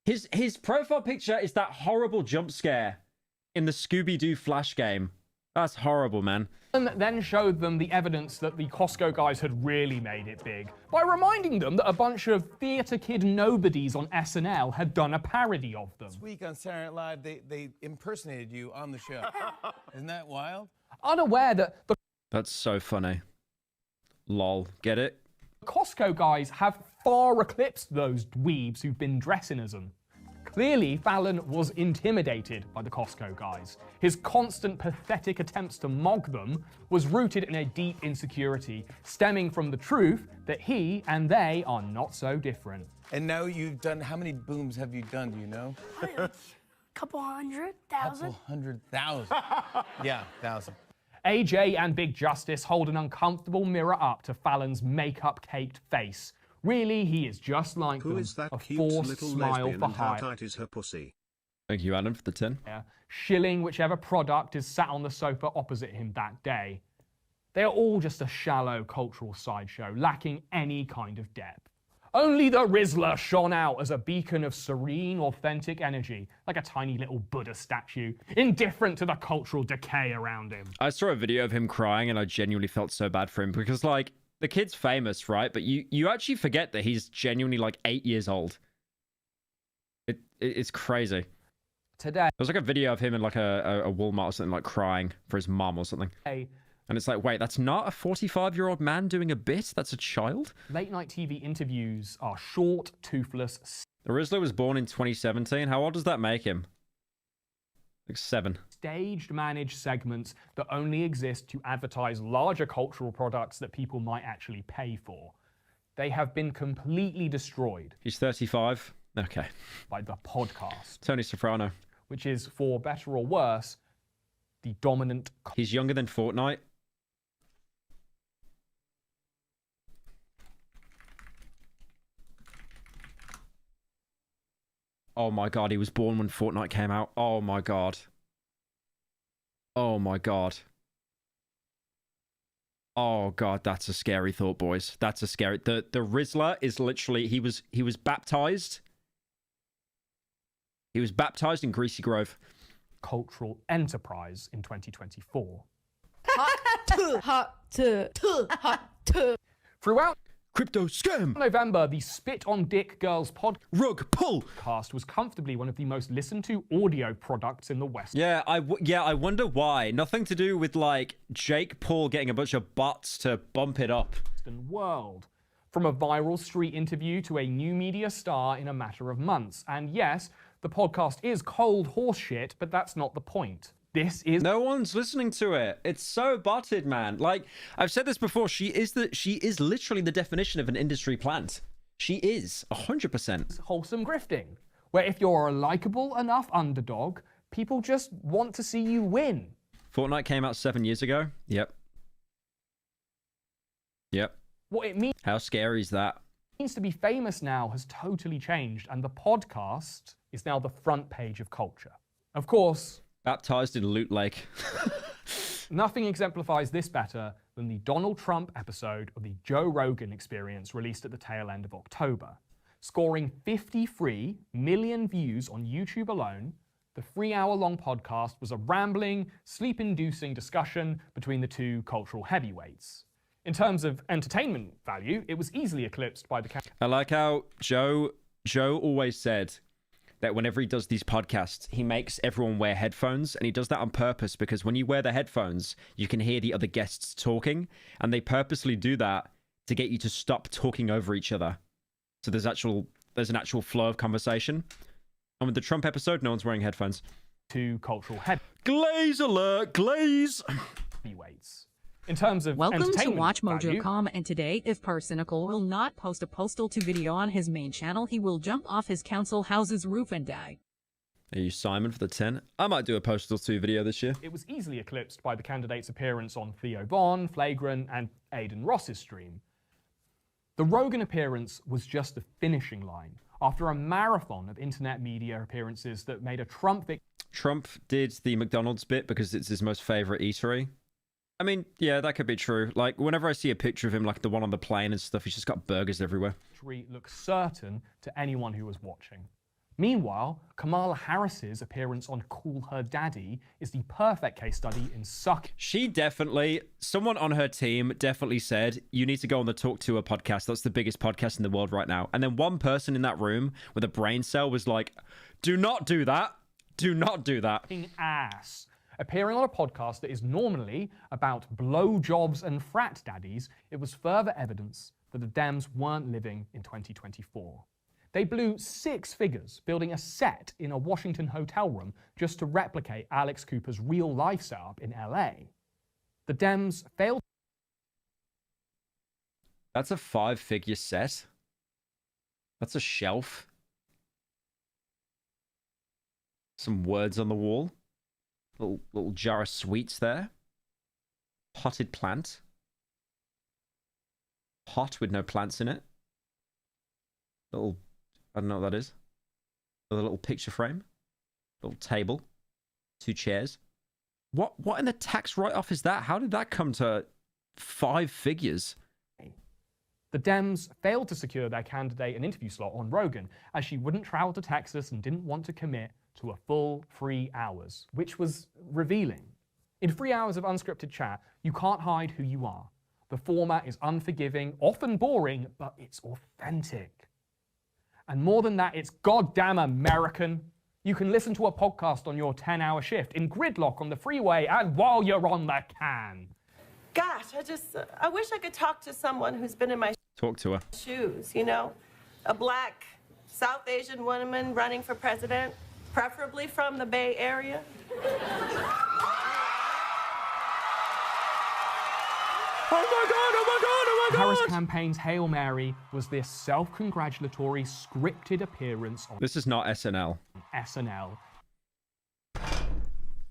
His profile picture is that horrible jump scare in the Scooby-Doo Flash game. That's horrible, man. And then showed them the evidence that the Costco guys had really made it big by reminding them that a bunch of theater kid nobodies on SNL had done a parody of them. This week on Saturday Night Live, they impersonated you on the show. Isn't that wild? Unaware that the... That's so funny. Lol. Get it? Costco guys have far eclipsed those dweebs who've been dressing as them. Clearly, Fallon was intimidated by the Costco guys. His constant pathetic attempts to mog them was rooted in a deep insecurity, stemming from the truth that he and they are not so different. And now you've done, how many booms have you done, do you know? Couple 100,000. Couple 100,000. Yeah, 1,000. AJ and Big Justice hold an uncomfortable mirror up to Fallon's makeup-caked face. Really, he is just like Who them, is that a cute forced little smile lesbian for and how hire. tight is her pussy? Thank you, Adam, for the 10. Shilling whichever product is sat on the sofa opposite him that day. They are all just a shallow cultural sideshow, lacking any kind of depth. Only the Rizzler shone out as a beacon of serene, authentic energy, like a tiny little Buddha statue, indifferent to the cultural decay around him. I saw a video of him crying and I genuinely felt so bad for him because, like, the kid's famous, right? But you actually forget that he's genuinely, like, 8 years old. It's crazy. Today. There was, like, a video of him in, like, a Walmart or something, like, crying for his mum or something. And it's like, wait, that's not a 45-year-old man doing a bit? That's a child? Late-night TV interviews are short, toothless... The Rizzler was born in 2017. How old does that make him? Like 7. Staged, managed segments that only exist to advertise larger cultural products that people might actually pay for. They have been completely destroyed. He's 35? Okay. By the podcast. Tony Soprano. Which is, for better or worse, the dominant... He's younger than Fortnite. Oh my god, he was born when Fortnite came out. Oh my god. Oh my god. Oh god, that's a scary thought, boys. That's a scary... The Rizzler is literally... He was baptized. He was baptized in Greasy Grove. Cultural enterprise in 2024. Throughout crypto scam. November, the Spit on Dick Girls podcast was comfortably one of the most listened to audio products in the West. Yeah, I wonder why. Nothing to do with, like, Jake Paul getting a bunch of bots to bump it up. World. From a viral street interview to a new media star in a matter of months. And yes, the podcast is cold horseshit, but that's not the point. This is... No one's listening to it. It's so botted, man. Like, I've said this before, she is literally the definition of an industry plant. She is, 100%. Wholesome grifting, where if you're a likable enough underdog, people just want to see you win. Fortnite came out 7 years ago. Yep. Yep. What it means... How scary is that? Means to be famous now has totally changed, and the podcast is now the front page of culture. Of course... Baptized in Loot Lake. Nothing exemplifies this better than the Donald Trump episode of the Joe Rogan Experience released at the tail end of October. Scoring 53 million views on YouTube alone, the 3-hour-long podcast was a rambling, sleep-inducing discussion between the two cultural heavyweights. In terms of entertainment value, it was easily eclipsed by the... I like how Joe always said that whenever he does these podcasts, he makes everyone wear headphones, and he does that on purpose because when you wear the headphones, you can hear the other guests talking, and they purposely do that to get you to stop talking over each other. So there's an actual flow of conversation. And with the Trump episode, no one's wearing headphones. Two cultural head... Glaze alert! Glaze! Heavyweights. In terms of Welcome to WatchMojo.com, WatchMojo.com, and today, if Personical will not post a Postal 2 video on his main channel, he will jump off his council house's roof and die. Are you Simon for the 10? I might do a Postal 2 video this year. It was easily eclipsed by the candidate's appearance on Theo Von, Flagrant, and Aiden Ross's stream. The Rogan appearance was just the finishing line, after a marathon of internet media appearances that made a Trump... Trump did the McDonald's bit because it's his most favorite eatery. I mean, yeah, that could be true. Like, whenever I see a picture of him, like the one on the plane and stuff, he's just got burgers everywhere. Looks certain to anyone who was watching. Meanwhile, Kamala Harris's appearance on Call Her Daddy is the perfect case study in suck. Someone on her team definitely said, you need to go on the Talk to Her podcast. That's the biggest podcast in the world right now. And then one person in that room with a brain cell was like, do not do that. Do not do that. Ass. Appearing on a podcast that is normally about blowjobs and frat daddies, it was further evidence that the Dems weren't living in 2024. They blew 6 figures building a set in a Washington hotel room just to replicate Alex Cooper's real-life setup in LA. The Dems failed. That's a 5-figure set. That's a shelf. Some words on the wall. Little jar of sweets there. Potted plant. Pot with no plants in it. Little, I don't know what that is. A little picture frame. Little table. 2 chairs. What in the tax write-off is that? How did that come to 5 figures? The Dems failed to secure their candidate an interview slot on Rogan, as she wouldn't travel to Texas and didn't want to commit to a full 3 hours, which was revealing. In 3 hours of unscripted chat, you can't hide who you are. The format is unforgiving, often boring, but it's authentic. And more than that, it's goddamn American. You can listen to a podcast on your 10-hour shift, in gridlock on the freeway, and while you're on the can. Gosh, I wish I could talk to someone who's been in my Talk to her. shoes, you know? A black South Asian woman running for president, preferably from the Bay Area. Oh my God! Harris campaign's Hail Mary was this self-congratulatory scripted appearance on This is not SNL. SNL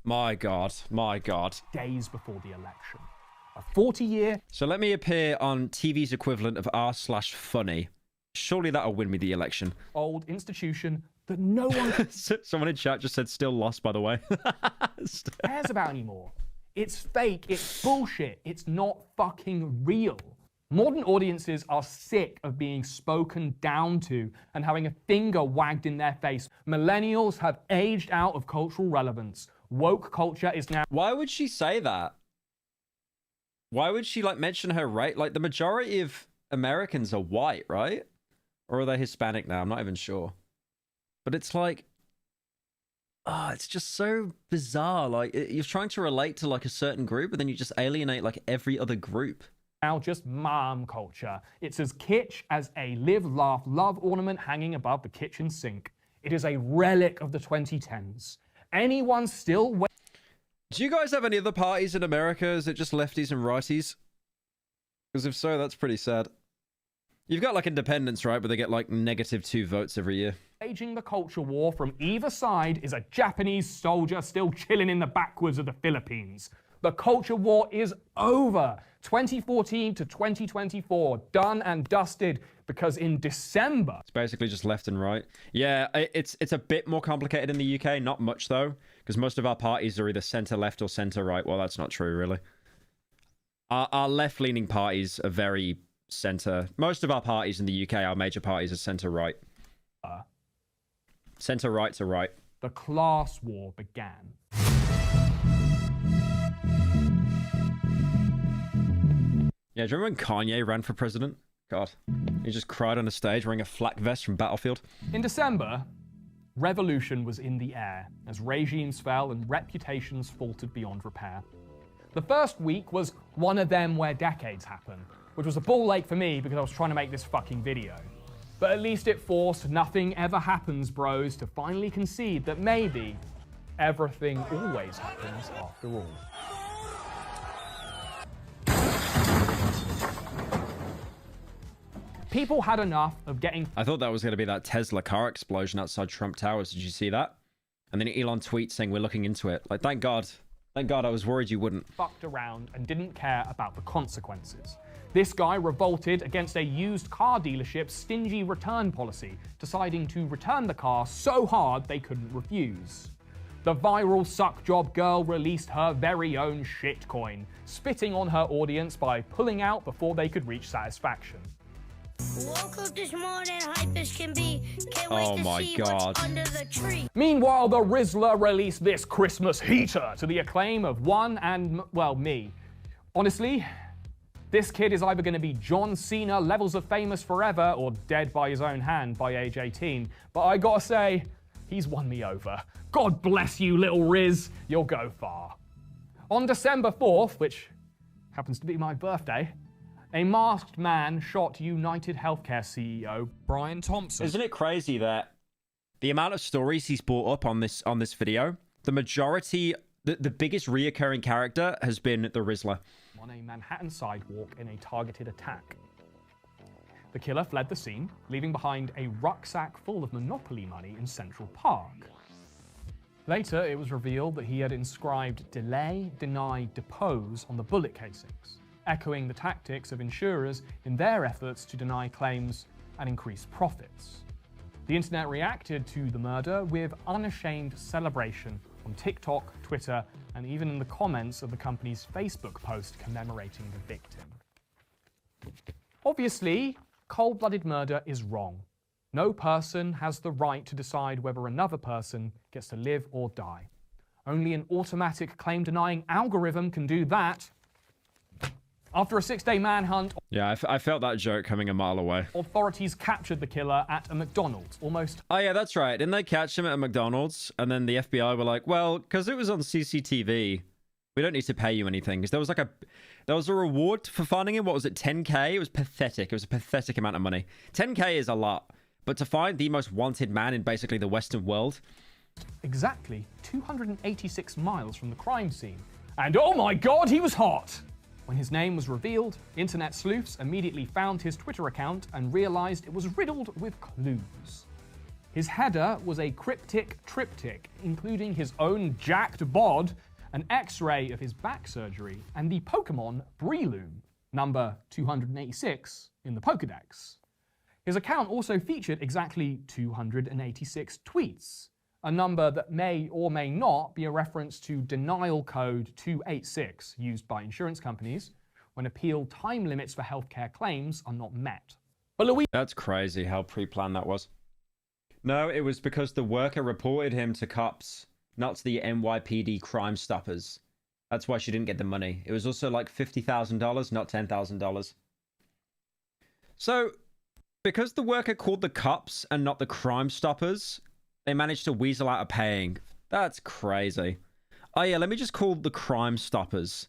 My God. My God. days before the election. A 40-year... So let me appear on TV's equivalent of r/funny. Surely that'll win me the election. ...old institution that no one Someone in chat just said still lost, by the way. cares about anymore. It's fake, it's bullshit, it's not fucking real. Modern audiences are sick of being spoken down to and having a finger wagged in their face. Millennials have aged out of cultural relevance. Woke culture is now... Why would she say that? Why would she, like, mention her race? Like, the majority of Americans are white, right? Or are they Hispanic now? I'm not even sure. But it's like... Oh, it's just so bizarre. Like, you're trying to relate to, like, a certain group, but then you just alienate, like, every other group. Now just mom culture. It's as kitsch as a live, laugh, love ornament hanging above the kitchen sink. It is a relic of the 2010s. Anyone still... Do you guys have any other parties in America? Is it just lefties and righties? Because if so, that's pretty sad. You've got, like, independents, right? But they get, like, -2 votes every year. Waging the culture war from either side is a Japanese soldier still chilling in the backwoods of the Philippines. The culture war is over. 2014 to 2024, done and dusted, because in December... It's basically just left and right. Yeah, it's a bit more complicated in the UK, not much though, because most of our parties are either centre-left or centre-right. Well, that's not true, really. Our left-leaning parties are very centre... Most of our parties in the UK, our major parties, are centre-right. Centre-right to right. The class war began. Yeah, do you remember when Kanye ran for president? God, he just cried on a stage wearing a flak vest from Battlefield. In December, revolution was in the air as regimes fell and reputations faltered beyond repair. The first week was one of them where decades happen, which was a ball ache for me because I was trying to make this fucking video. But at least it forced Nothing Ever Happens bros to finally concede that maybe everything always happens after all. People had enough of getting... I thought that was going to be that Tesla car explosion outside Trump Towers. Did you see that? And then Elon tweets saying we're looking into it. Like, thank God. Thank God, I was worried you wouldn't. Fucked around and didn't care about the consequences. This guy revolted against a used car dealership's stingy return policy, deciding to return the car so hard they couldn't refuse. The viral suck job girl released her very own shitcoin, spitting on her audience by pulling out before they could reach satisfaction. Woke up this morning, hype as can be. Can't wait to see what's under the tree. Meanwhile, the Rizzler released this Christmas heater to the acclaim of one and, well, me. Honestly, this kid is either going to be John Cena levels of famous forever or dead by his own hand by age 18. But I gotta say, he's won me over. God bless you, little Riz. You'll go far. On December 4th, which happens to be my birthday, a masked man shot United Healthcare CEO Brian Thompson. Isn't it crazy that the amount of stories he's brought up on this video, the majority, the biggest reoccurring character has been the Rizzler. On a Manhattan sidewalk in a targeted attack. The killer fled the scene, leaving behind a rucksack full of Monopoly money in Central Park. Later, it was revealed that he had inscribed delay, deny, depose on the bullet casings, echoing the tactics of insurers in their efforts to deny claims and increase profits. The internet reacted to the murder with unashamed celebration on TikTok, Twitter, and even in the comments of the company's Facebook post commemorating the victim. Obviously, cold-blooded murder is wrong. No person has the right to decide whether another person gets to live or die. Only an automatic claim-denying algorithm can do that. After a 6-day manhunt... Yeah, I felt that joke coming a mile away. Authorities captured the killer at a McDonald's, almost... Oh, yeah, that's right. Didn't they catch him at a McDonald's? And then the FBI were like, well, because it was on CCTV, we don't need to pay you anything. Because there was a reward for finding him. What was it, 10K? It was pathetic. It was a pathetic amount of money. 10K is a lot. But to find the most wanted man in basically the Western world... Exactly 286 miles from the crime scene. And oh my god, he was hot! When his name was revealed, internet sleuths immediately found his Twitter account and realized it was riddled with clues. His header was a cryptic triptych, including his own jacked bod, an X-ray of his back surgery, and the Pokemon Breloom, number 286 in the Pokedex. His account also featured exactly 286 tweets, a number that may or may not be a reference to denial code 286 used by insurance companies when appeal time limits for healthcare claims are not met. But That's crazy how pre-planned that was. No, it was because the worker reported him to cops, not to the NYPD Crime Stoppers. That's why she didn't get the money. It was also like $50,000, not $10,000. So, because the worker called the cops and not the Crime Stoppers, they managed to weasel out of paying. That's crazy. Oh yeah, let me just call the Crime Stoppers.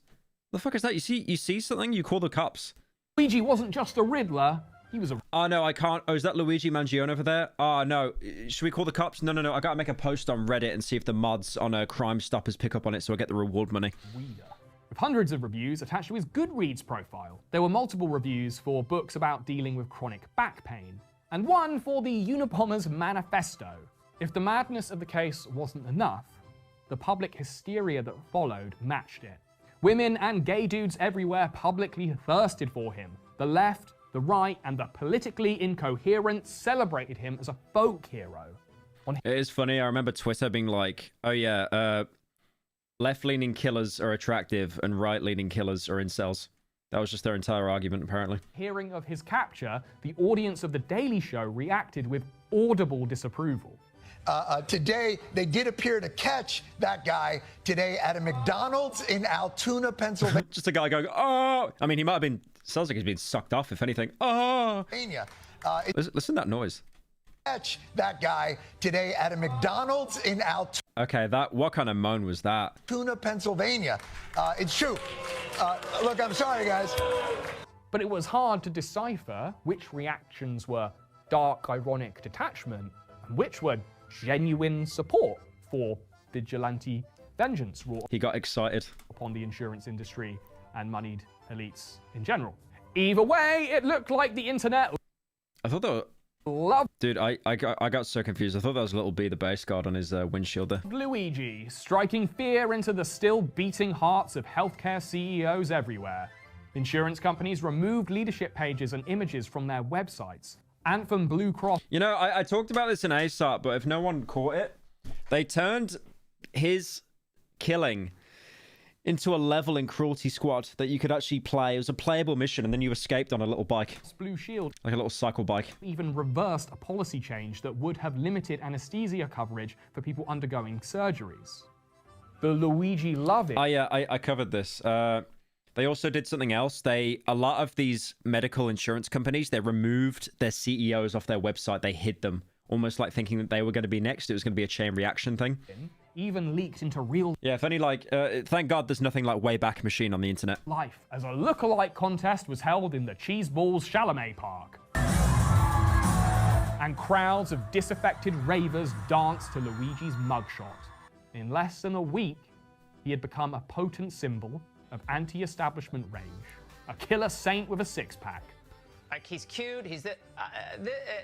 The fuck is that? You see something, you call the cops. Luigi wasn't just a Riddler, he was a... Oh no, I can't. Oh, is that Luigi Mangione over there? Oh no, should we call the cops? No, I gotta make a post on Reddit and see if the mods on Crime Stoppers pick up on it so I get the reward money. With hundreds of reviews attached to his Goodreads profile. There were multiple reviews for books about dealing with chronic back pain, and one for the Unabomber's Manifesto. If the madness of the case wasn't enough, the public hysteria that followed matched it. Women and gay dudes everywhere publicly thirsted for him. The left, the right, and the politically incoherent celebrated him as a folk hero. It is funny, I remember Twitter being like, oh yeah, left-leaning killers are attractive and right-leaning killers are incels. That was just their entire argument, apparently. Hearing of his capture, the audience of The Daily Show reacted with audible disapproval. Today, they did appear to catch that guy today at a McDonald's in Altoona, Pennsylvania. Just a guy going, oh! I mean, he might have been, sounds like he's been sucked off, if anything. Oh! Listen to that noise. Catch that guy today at a McDonald's in Altoona. Okay, what kind of moan was that? Altoona, Pennsylvania. It's true. Look, I'm sorry, guys. But it was hard to decipher which reactions were dark, ironic detachment and which were genuine support for vigilante vengeance wrought. He got excited upon the insurance industry and moneyed elites in general. Either way, it looked like the internet. I thought that. Dude, I got so confused. I thought that was Little B, the base guard on his windshield there. Luigi, striking fear into the still beating hearts of healthcare CEOs everywhere. Insurance companies removed leadership pages and images from their websites. Anthem Blue Cross. You know, I talked about this in ASAP, but if no one caught it, they turned his killing into a level in Cruelty Squad that you could actually play. It was a playable mission, and then you escaped on a little bike. Blue Shield. Like a little cycle bike. Even reversed a policy change that would have limited anesthesia coverage for people undergoing surgeries. The Luigi Love It. Oh yeah, I covered this. They also did something else. A lot of these medical insurance companies, they removed their CEOs off their website. They hid them, almost like thinking that they were going to be next. It was going to be a chain reaction thing. even leaked into real Yeah, if any, like, thank God there's nothing like Wayback Machine on the internet. life, as a look-alike contest was held in the Cheeseballs Chalamet Park. And crowds of disaffected ravers danced to Luigi's mugshot. In less than a week, he had become a potent symbol of anti-establishment rage, a killer saint with a six-pack. Like, he's cute,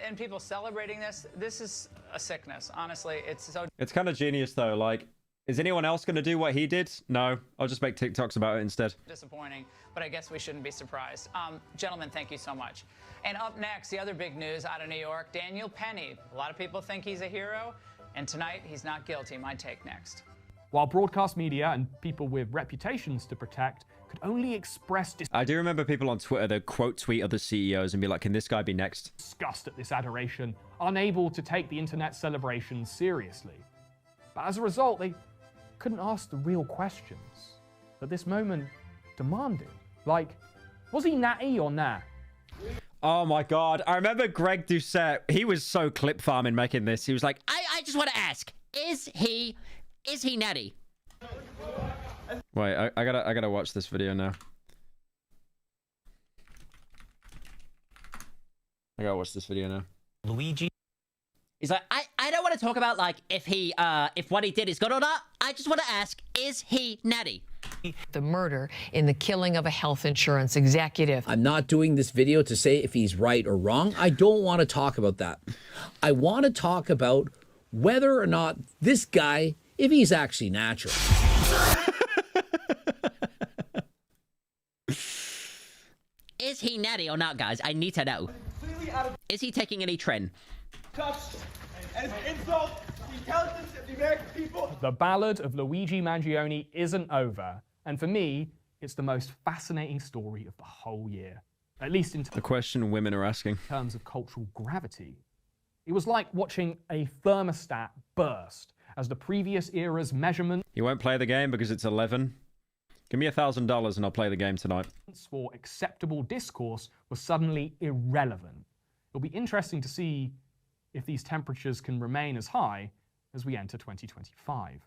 and people celebrating this is a sickness, honestly. It's so It's kind of genius, though. Like, is anyone else going to do what he did? No, I'll just make TikToks about it instead. disappointing, but I guess we shouldn't be surprised. Gentlemen, thank you so much. And up next, the other big news out of New York, Daniel Penny. A lot of people think he's a hero, and tonight he's not guilty. My take next. While broadcast media and people with reputations to protect could only express I do remember people on Twitter that quote tweet other CEOs and be like, can this guy be next? disgust at this adoration, unable to take the internet celebrations seriously. But as a result, they couldn't ask the real questions that this moment demanded. Like, was he natty or nah? Oh my God. I remember Greg Doucette, he was so clip farming making this. He was like, I just want to ask, is he natty? wait, I gotta watch this video now. I gotta watch this video now. Luigi. He's like, I don't want to talk about like if what he did is good or not. I just want to ask, is he natty? The murder in the killing of a health insurance executive. I'm not doing this video to say if he's right or wrong. I don't want to talk about that. I want to talk about whether or not this guy, if he's actually natural. Is he natty or not, guys? I need to know. Is he taking any trend? And insult the intelligence of the American people. The ballad of Luigi Mangione isn't over, and for me, it's the most fascinating story of the whole year, at least in The question women are asking. terms of cultural gravity. It was like watching a thermostat burst as the previous era's measurements You won't play the game because it's 11. Give me $1,000 and I'll play the game tonight. for acceptable discourse was suddenly irrelevant. It'll be interesting to see if these temperatures can remain as high as we enter 2025.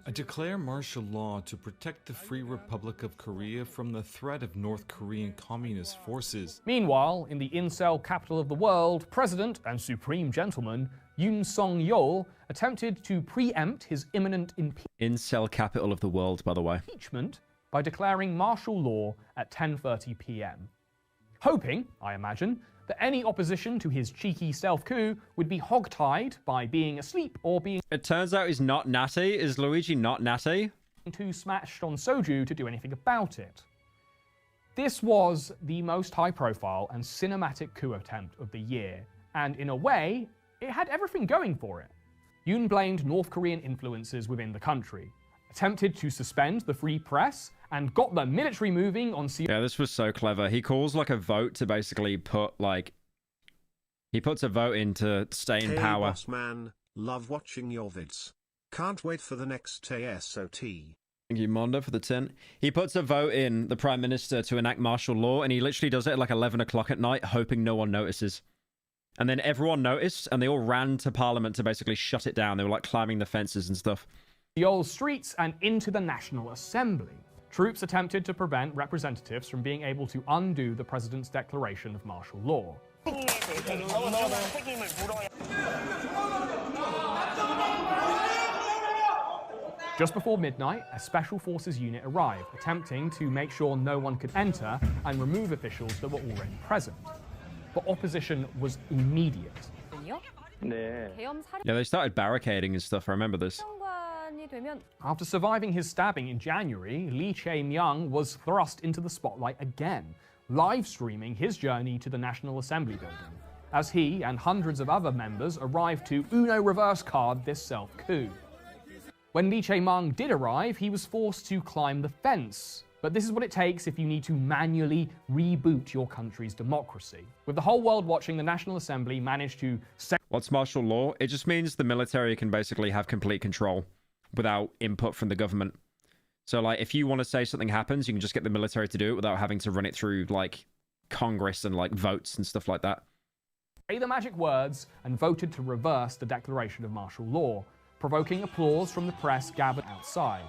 I declare martial law to protect the Free Republic of Korea from the threat of North Korean Communist forces. Meanwhile, in the incel capital of the world, President and Supreme Gentleman Yoon Song-yeol attempted to preempt his imminent Incel capital of the world, by the way. impeachment by declaring martial law at 10:30 p.m. Hoping, I imagine, that any opposition to his cheeky self-coup would be hogtied by being asleep or being It turns out he's not natty. Is Luigi not natty? too smashed on soju to do anything about it. This was the most high-profile and cinematic coup attempt of the year, and in a way, it had everything going for it. Yoon blamed North Korean influences within the country, attempted to suspend the free press, and got the military moving on Yeah, this was so clever. He calls like a vote to basically put like... He puts a vote in to stay in Hey power. boss man, love watching your vids. Can't wait for the next ASOT. Thank you, Mondo, for the 10. He puts a vote in, the Prime Minister, to enact martial law, and he literally does it at like 11 o'clock at night, hoping no one notices. And then everyone noticed, and they all ran to Parliament to basically shut it down. They were like climbing the fences and stuff. The old streets and into the National Assembly. Troops attempted to prevent representatives from being able to undo the president's declaration of martial law. Just before midnight, a special forces unit arrived, attempting to make sure no one could enter and remove officials that were already present. But opposition was immediate. Yeah, they started barricading and stuff. I remember this. After surviving his stabbing in January, Lee Chae-myung was thrust into the spotlight again, live streaming his journey to the National Assembly building, as he and hundreds of other members arrived to Uno reverse card this self-coup. When Lee Chae-myung did arrive, he was forced to climb the fence. But this is what it takes if you need to manually reboot your country's democracy. With the whole world watching, the National Assembly managed to... What's martial law? It just means the military can basically have complete control without input from the government. So, like, if you want to say something happens, you can just get the military to do it without having to run it through, like, Congress and like votes and stuff like that. Say the magic words and voted to reverse the declaration of martial law, provoking applause from the press gathered outside.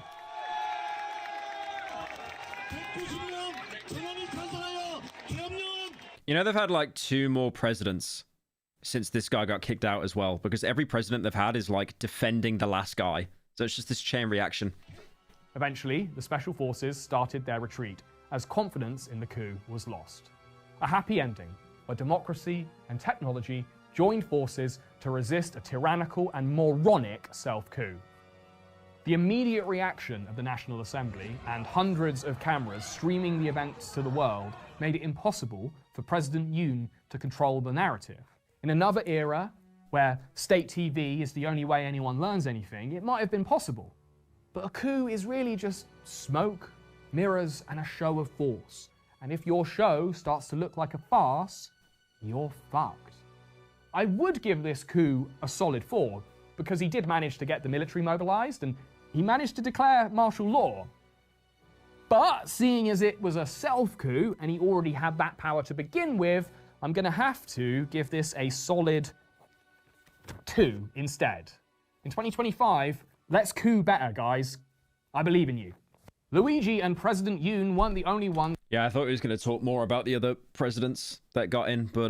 You know, they've had like 2 more presidents since this guy got kicked out as well, because every president they've had is like defending the last guy. So it's just this chain reaction. Eventually, the special forces started their retreat as confidence in the coup was lost. A happy ending, where democracy and technology joined forces to resist a tyrannical and moronic self-coup. The immediate reaction of the National Assembly and hundreds of cameras streaming the events to the world made it impossible for President Yoon to control the narrative. In another era, where state TV is the only way anyone learns anything, it might have been possible. But a coup is really just smoke, mirrors, and a show of force. And if your show starts to look like a farce, you're fucked. I would give this coup a solid 4, because he did manage to get the military mobilized, and he managed to declare martial law. But seeing as it was a self-coup, and he already had that power to begin with, I'm gonna have to give this a solid 2 instead. In 2025, let's coup better, guys. I believe in you. Luigi and President Yoon weren't the only ones. Yeah, I thought he was going to talk more about the other presidents that got in, but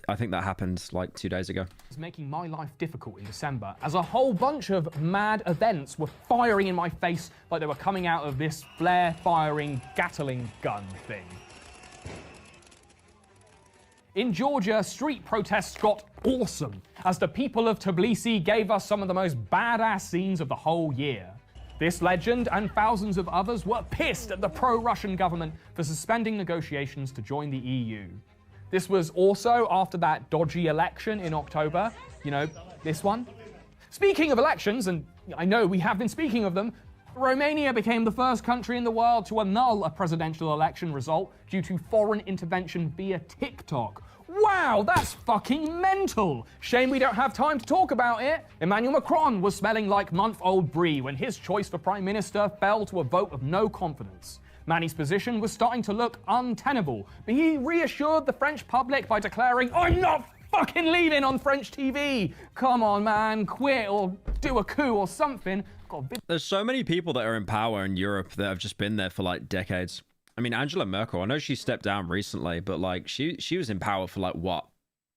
I think that happened like 2 days ago. It's making my life difficult in December, as a whole bunch of mad events were firing in my face like they were coming out of this flare-firing Gatling gun thing. In Georgia, street protests got awesome, as the people of Tbilisi gave us some of the most badass scenes of the whole year. This legend and thousands of others were pissed at the pro-Russian government for suspending negotiations to join the EU. This was also after that dodgy election in October. You know, this one. Speaking of elections, and I know we have been speaking of them, Romania became the first country in the world to annul a presidential election result due to foreign intervention via TikTok. Wow, that's fucking mental! Shame we don't have time to talk about it. Emmanuel Macron was smelling like month-old brie when his choice for Prime Minister fell to a vote of no confidence. Manny's position was starting to look untenable, but he reassured the French public by declaring, "I'm not fucking leaving on French TV! Come on, man, quit or do a coup or something." There's so many people that are in power in Europe that have just been there for like decades. I mean, Angela Merkel, I know she stepped down recently, but like she was in power for like what?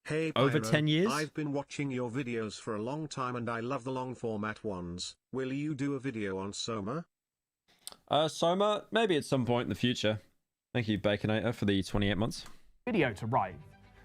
Hey, over Pyro, 10 years? I've been watching your videos for a long time and I love the long format ones. Will you do a video on Soma? Soma, maybe at some point in the future. Thank you, Baconator, for the 28 months. Video to write.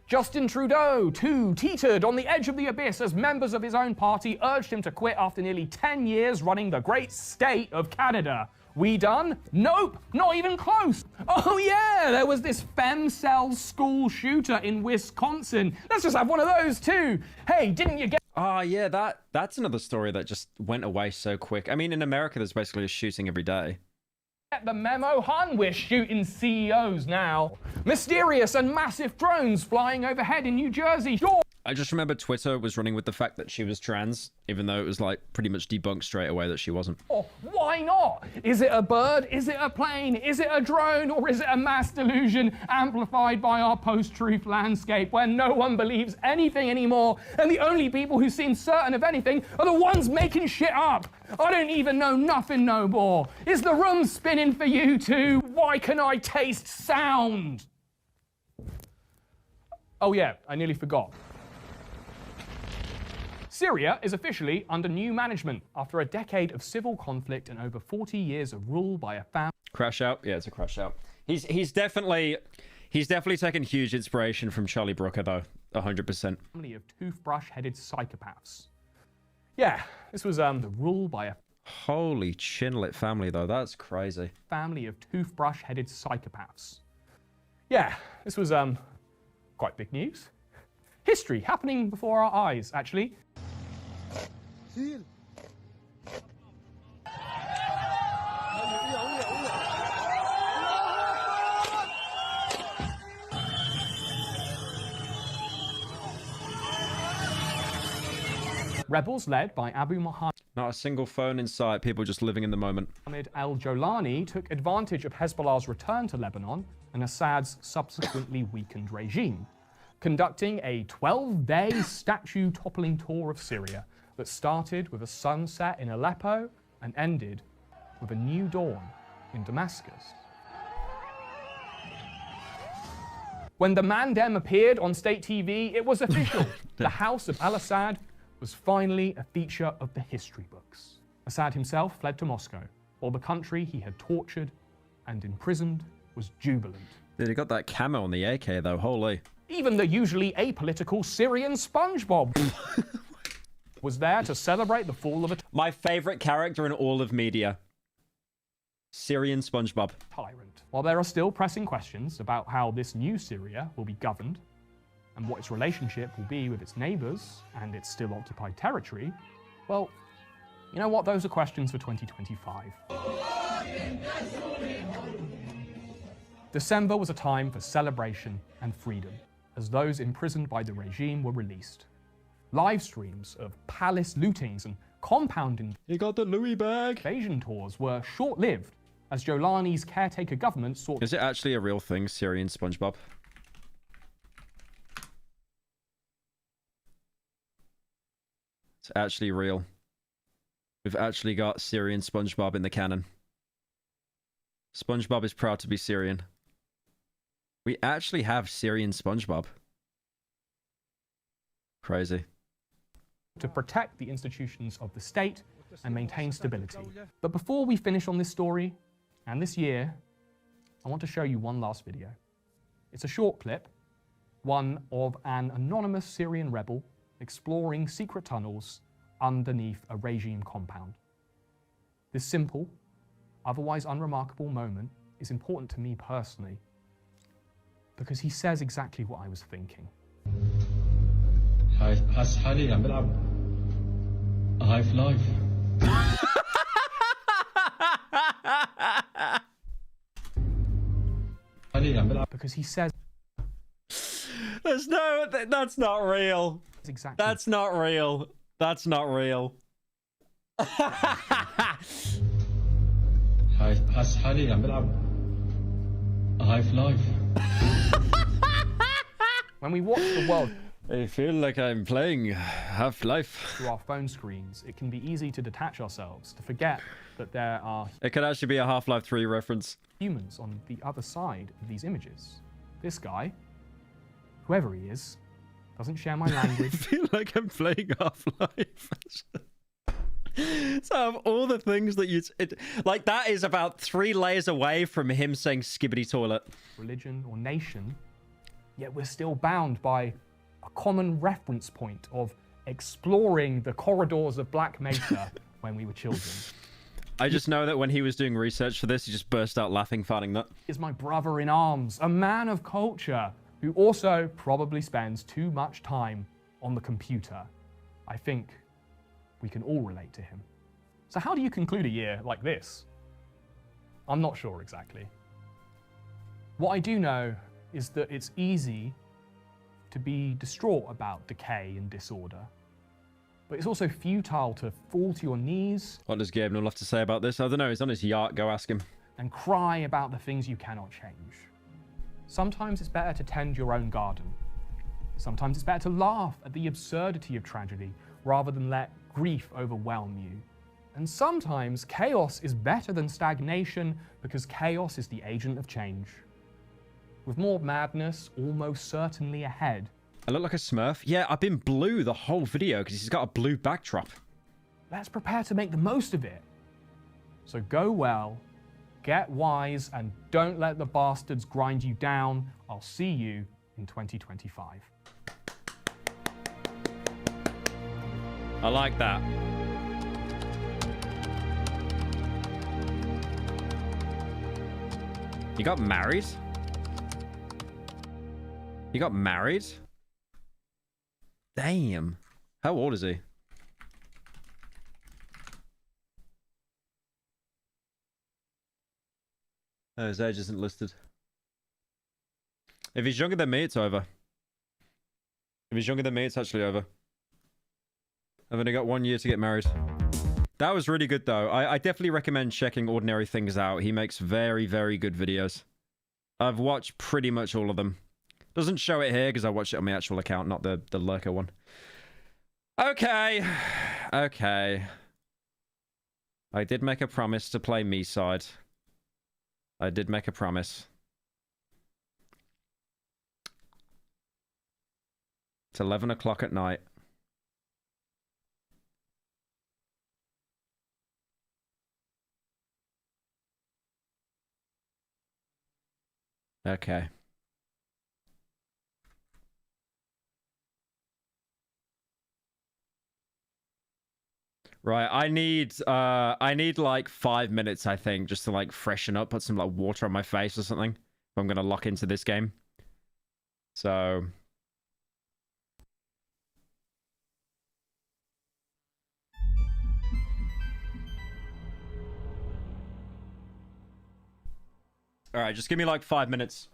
Justin Trudeau, too, teetered on the edge of the abyss as members of his own party urged him to quit after nearly 10 years running the great state of Canada. We done? Nope, not even close. Oh yeah, there was this femcel school shooter in Wisconsin. Let's just have one of those too. Hey, didn't you get... Oh yeah, that's another story that just went away so quick. I mean, in America, there's basically a shooting every day. Get the memo, hun? We're shooting CEOs now. Mysterious and massive drones flying overhead in New Jersey. I just remember Twitter was running with the fact that she was trans, even though it was like pretty much debunked straight away that she wasn't. Oh, why not? Is it a bird? Is it a plane? Is it a drone? Or is it a mass delusion amplified by our post-truth landscape where no one believes anything anymore and the only people who seem certain of anything are the ones making shit up? I don't even know nothing no more. Is the room spinning for you too? Why can I taste sound? Oh yeah, I nearly forgot. Syria is officially under new management after a decade of civil conflict and over 40 years of rule by a family. Crash out? Yeah, it's a crash out. He's definitely taken huge inspiration from Charlie Brooker though, 100%. Family of toothbrush-headed psychopaths. Yeah, this was the rule by a holy chinlet family though. That's crazy. Family of toothbrush-headed psychopaths. Yeah, this was quite big news. History happening before our eyes, actually. Rebels led by Abu Muhammad. Not a single phone in sight, people just living in the moment. Mohammed al-Jolani took advantage of Hezbollah's return to Lebanon and Assad's subsequently weakened regime, conducting a 12-day statue-toppling tour of Syria that started with a sunset in Aleppo and ended with a new dawn in Damascus. When the Mandem appeared on state TV, it was official. The House of al-Assad was finally a feature of the history books. Assad himself fled to Moscow, while the country he had tortured and imprisoned was jubilant. Dude, he got that camo on the AK though, holy. Even the usually apolitical Syrian SpongeBob was there to celebrate the fall of a My favorite character in all of media. Syrian SpongeBob. Tyrant. While there are still pressing questions about how this new Syria will be governed and what its relationship will be with its neighbors and its still occupied territory, well, you know what? Those are questions for 2025. December was a time for celebration and freedom, as those imprisoned by the regime were released. Live streams of palace lootings and compound invasion tours were short-lived, as Jolani's caretaker government sought... Is it actually a real thing, Syrian SpongeBob? It's actually real. We've actually got Syrian SpongeBob in the canon. SpongeBob is proud to be Syrian. We actually have Syrian SpongeBob. Crazy. To protect the institutions of the state and maintain stability. But before we finish on this story and this year, I want to show you one last video. It's a short clip, one of an anonymous Syrian rebel exploring secret tunnels underneath a regime compound. This simple, otherwise unremarkable moment is important to me personally because he says exactly what I was thinking. Because he says that's not real. Exactly. That's not real. That's not real. When we watch the world, I feel like I'm playing Half-Life. Through our phone screens, it can be easy to detach ourselves, to forget that there are... It could actually be a Half-Life 3 reference. ...humans on the other side of these images. This guy, whoever he is, doesn't share my language. I feel like I'm playing Half-Life. So out of all the things that like that is about 3 layers away from him saying skibbity toilet. Religion or nation, yet we're still bound by a common reference point of exploring the corridors of Black Mesa when we were children. I just know that when he was doing research for this, he just burst out laughing, farting that. Is my brother in arms, a man of culture, who also probably spends too much time on the computer. I think we can all relate to him. So how do you conclude a year like this? I'm not sure exactly. What I do know is that it's easy to be distraught about decay and disorder. But it's also futile to fall to your knees. What does Gabe have to say about this? I don't know. He's on his yacht. Go ask him. And cry about the things you cannot change. Sometimes it's better to tend your own garden. Sometimes it's better to laugh at the absurdity of tragedy rather than let grief overwhelm you. And sometimes chaos is better than stagnation because chaos is the agent of change. With more madness almost certainly ahead. I look like a Smurf? Yeah, I've been blue the whole video because he's got a blue backdrop. Let's prepare to make the most of it. So go well, get wise, and don't let the bastards grind you down. I'll see you in 2025. I like that. You got married? You got married? Damn. How old is he? Oh, his age isn't listed. If he's younger than me, it's over. If he's younger than me, it's actually over. I've only got 1 year to get married. That was really good, though. I definitely recommend checking Ordinary Things out. He makes very, very good videos. I've watched pretty much all of them. Doesn't show it here because I watched it on my actual account, not the lurker one. Okay. Okay. I did make a promise to play Miside. I did make a promise. It's 11 o'clock at night. Okay. Right, I need like 5 minutes, I think, just to like freshen up, put some like water on my face or something. If I'm gonna lock into this game. So alright, just give me like 5 minutes.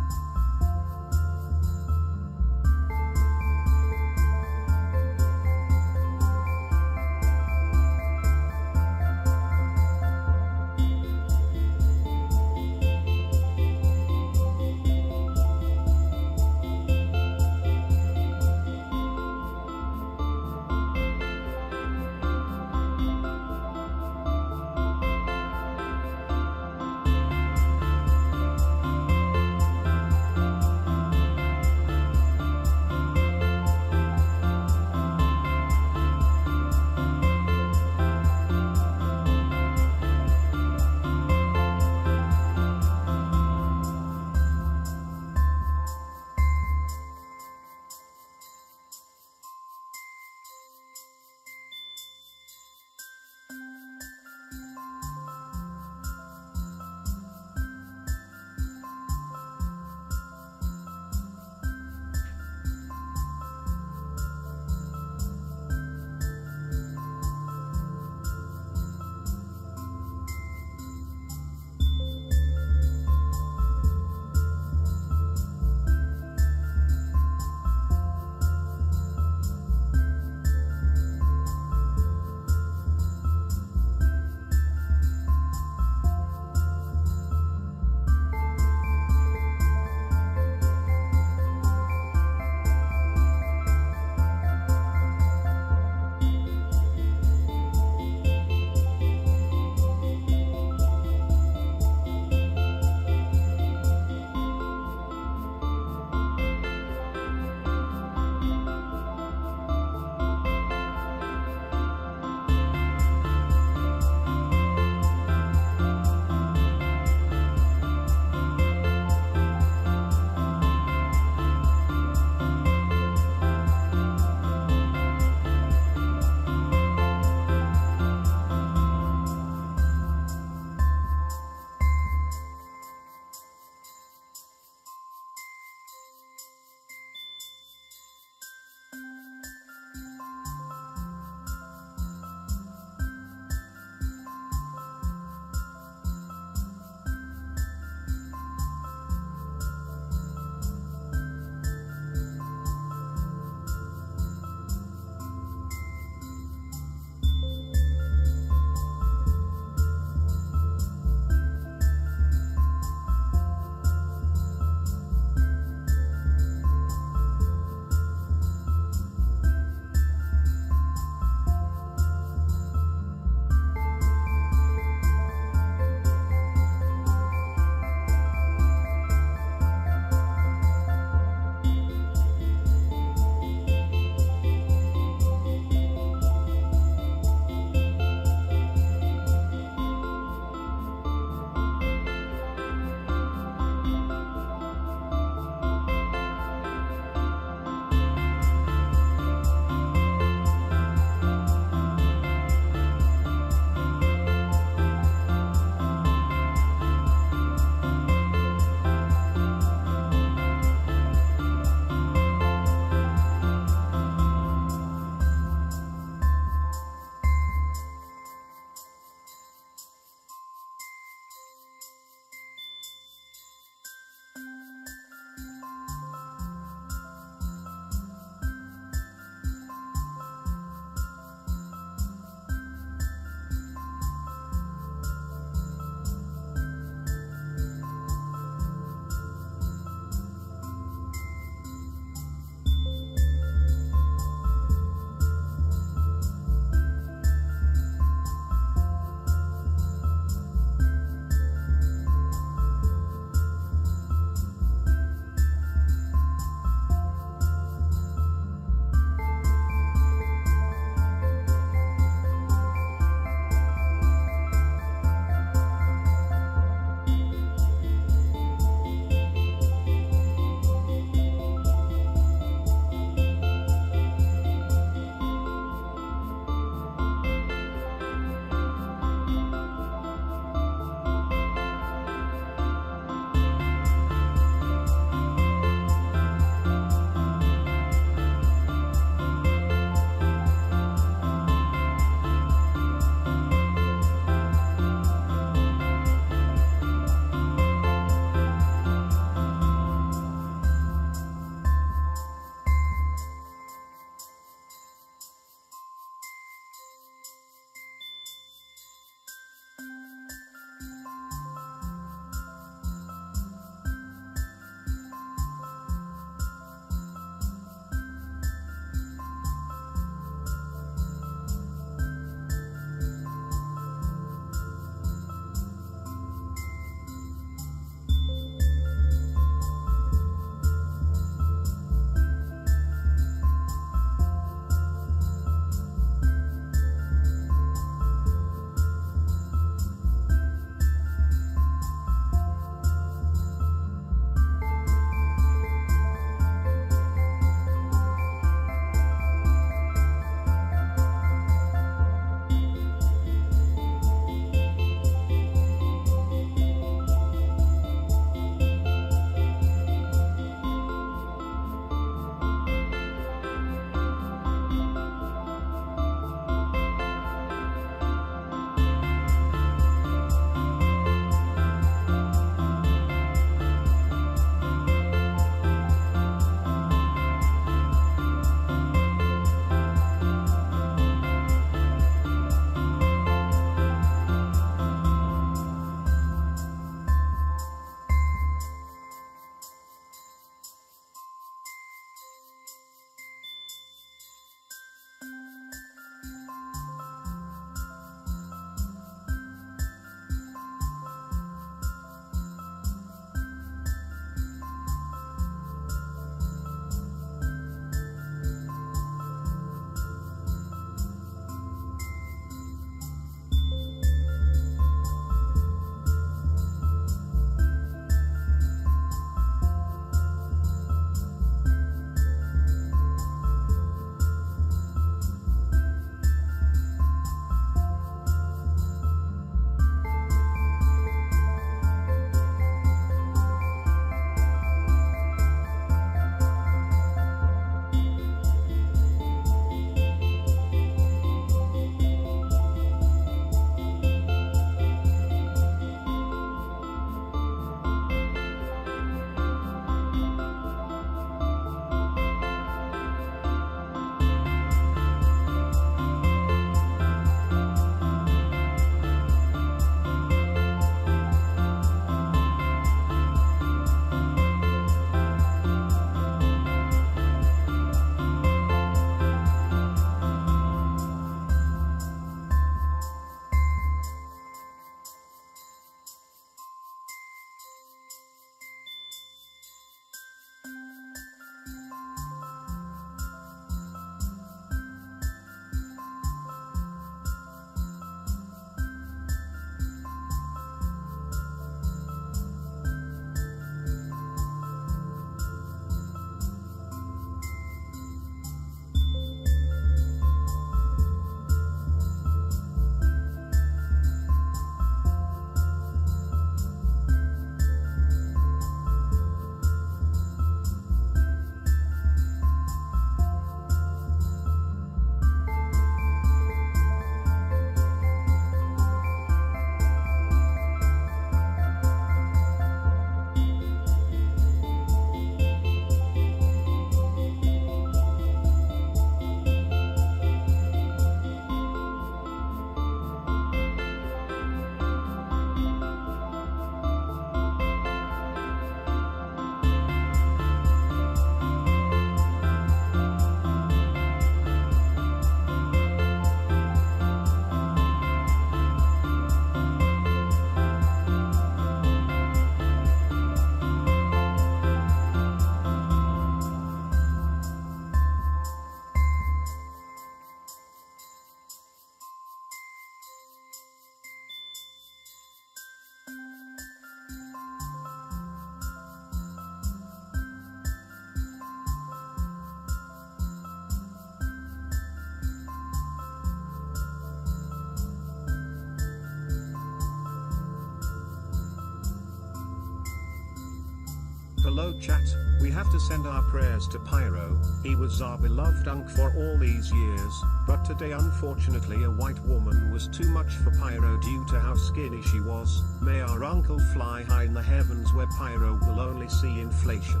Hello chat, we have to send our prayers to Pyro. He was our beloved unk for all these years, but today unfortunately a white woman was too much for Pyro due to how skinny she was. May our uncle fly high in the heavens where Pyro will only see inflation.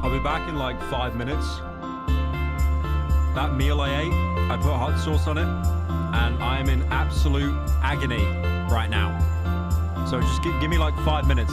I'll be back in like 5 minutes. That meal I ate, I put hot sauce on it, and I am in absolute agony right now. So just give me like 5 minutes.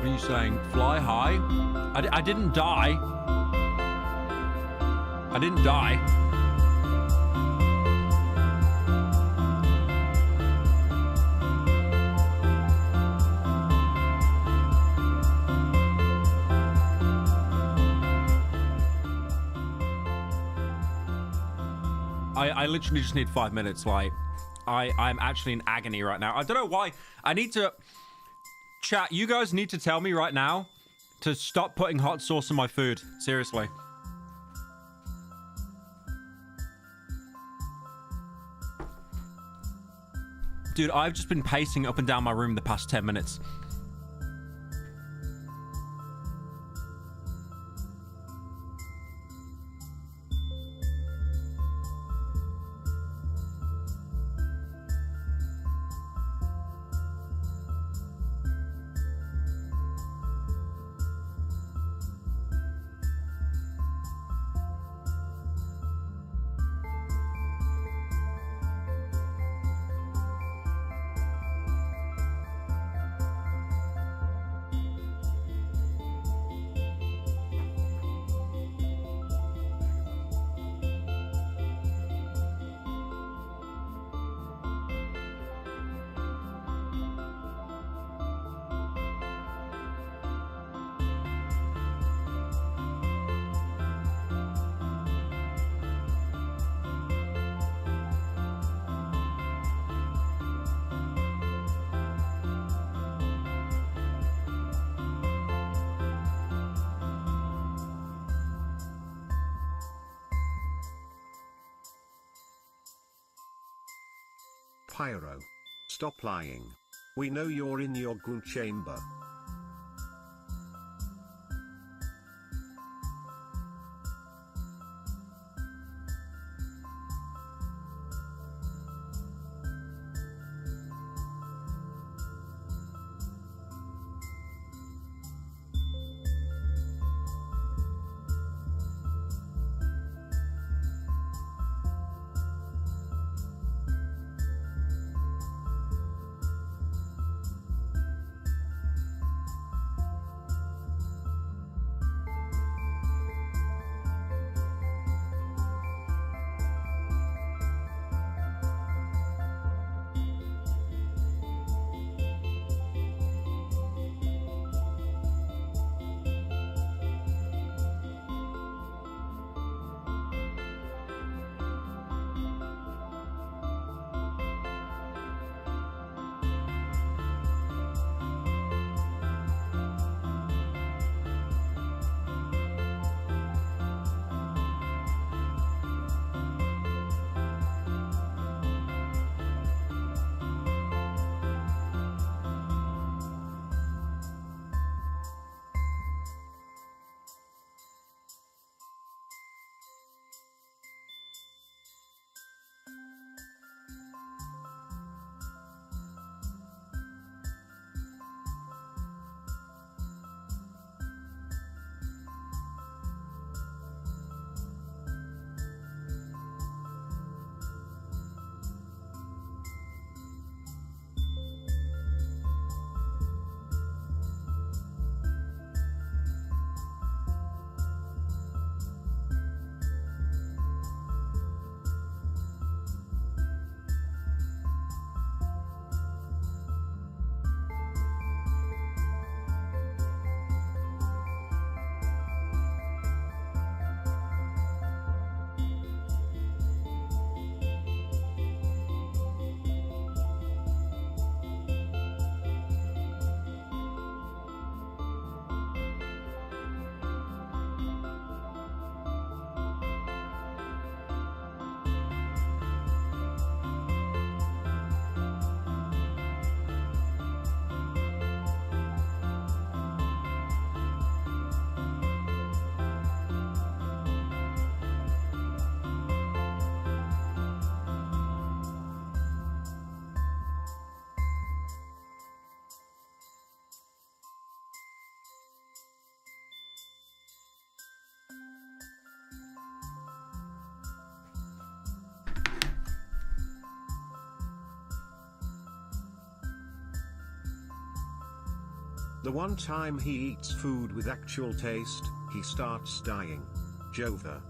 What are you saying? Fly high? I didn't die. I didn't die. I literally just need 5 minutes. Like, I'm actually in agony right now. I don't know why. I need to... Chat, you guys need to tell me right now to stop putting hot sauce in my food. Seriously. Dude, I've just been pacing up and down my room the past 10 minutes. Pyro. Stop lying. We know you're in your goon chamber. The one time he eats food with actual taste, he starts dying. Jova.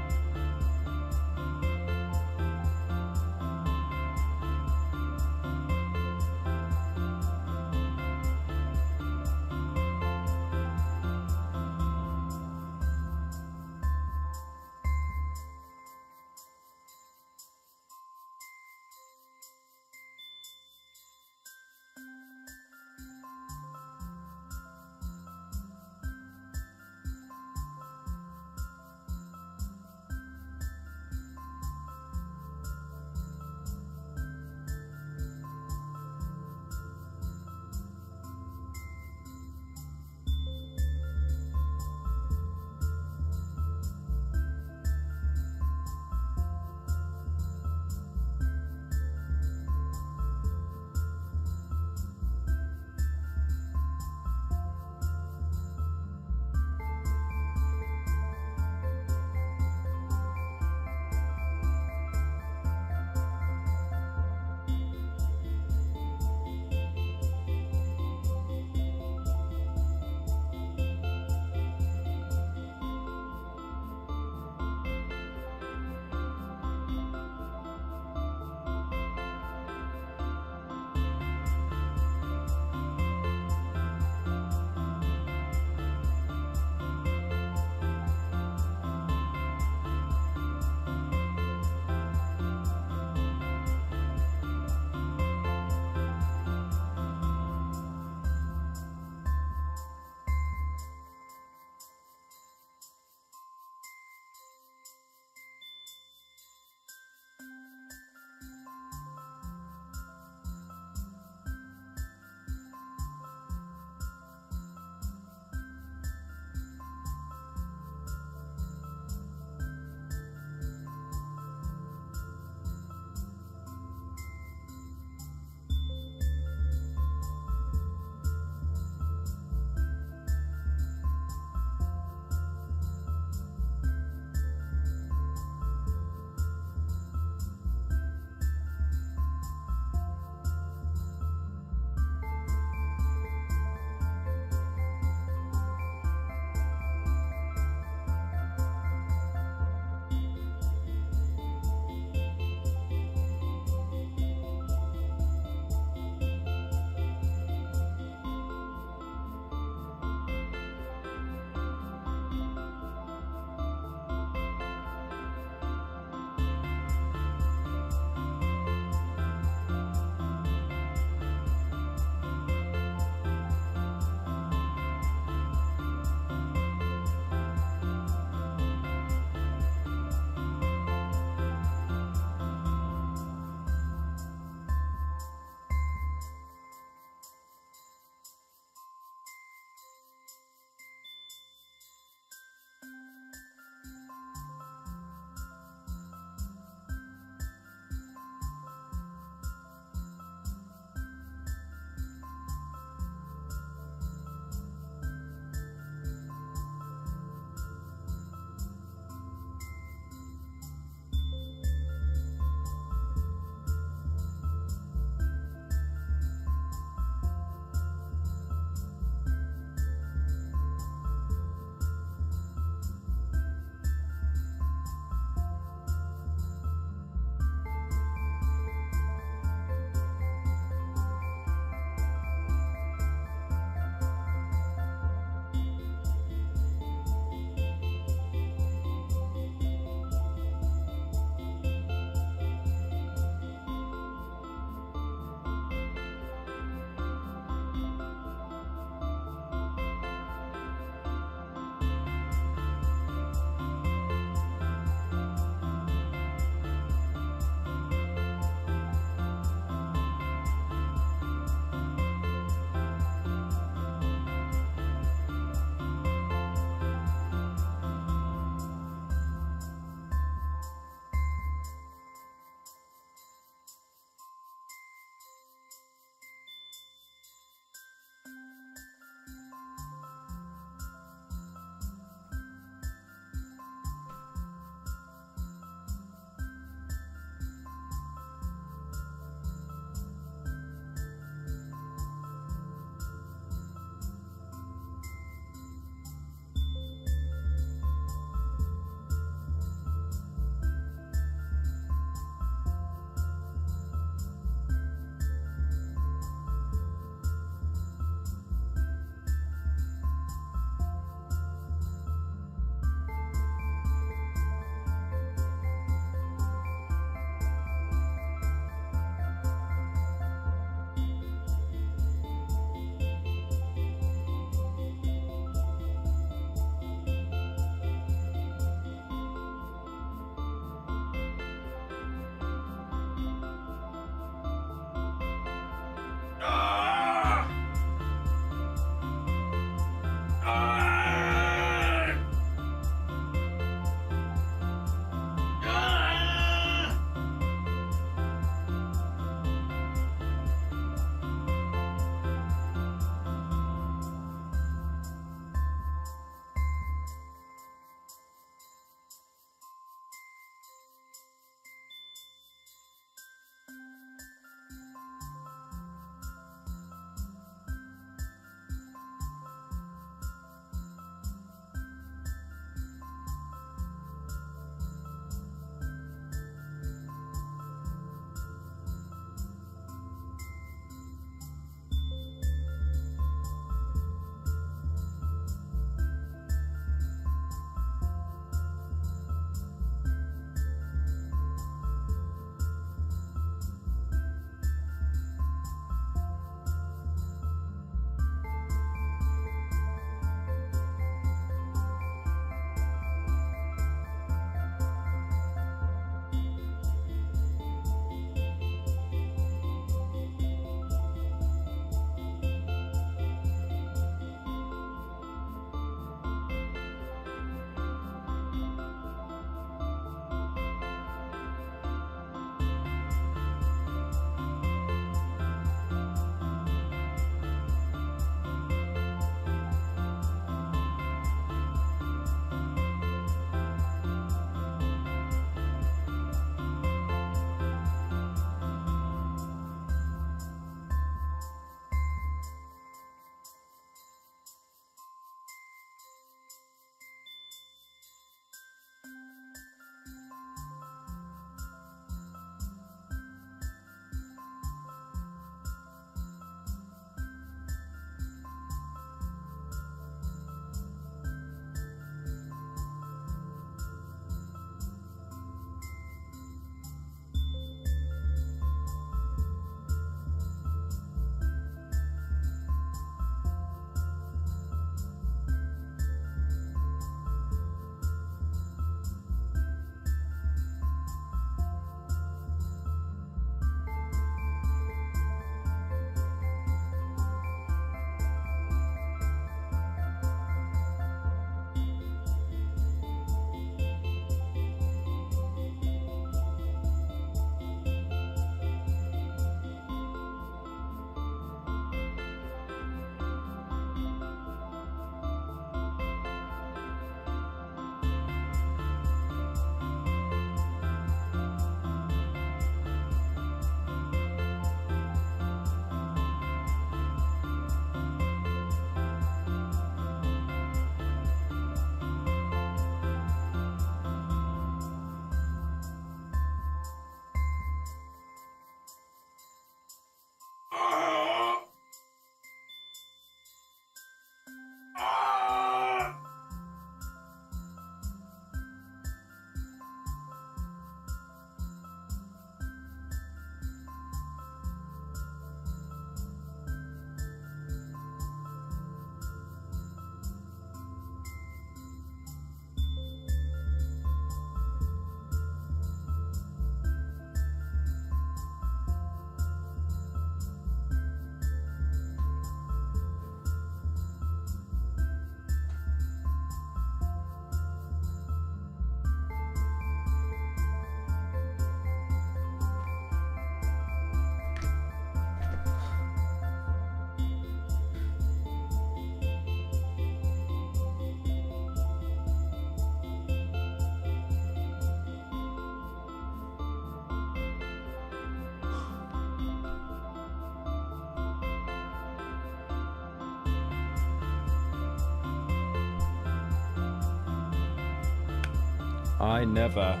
I never.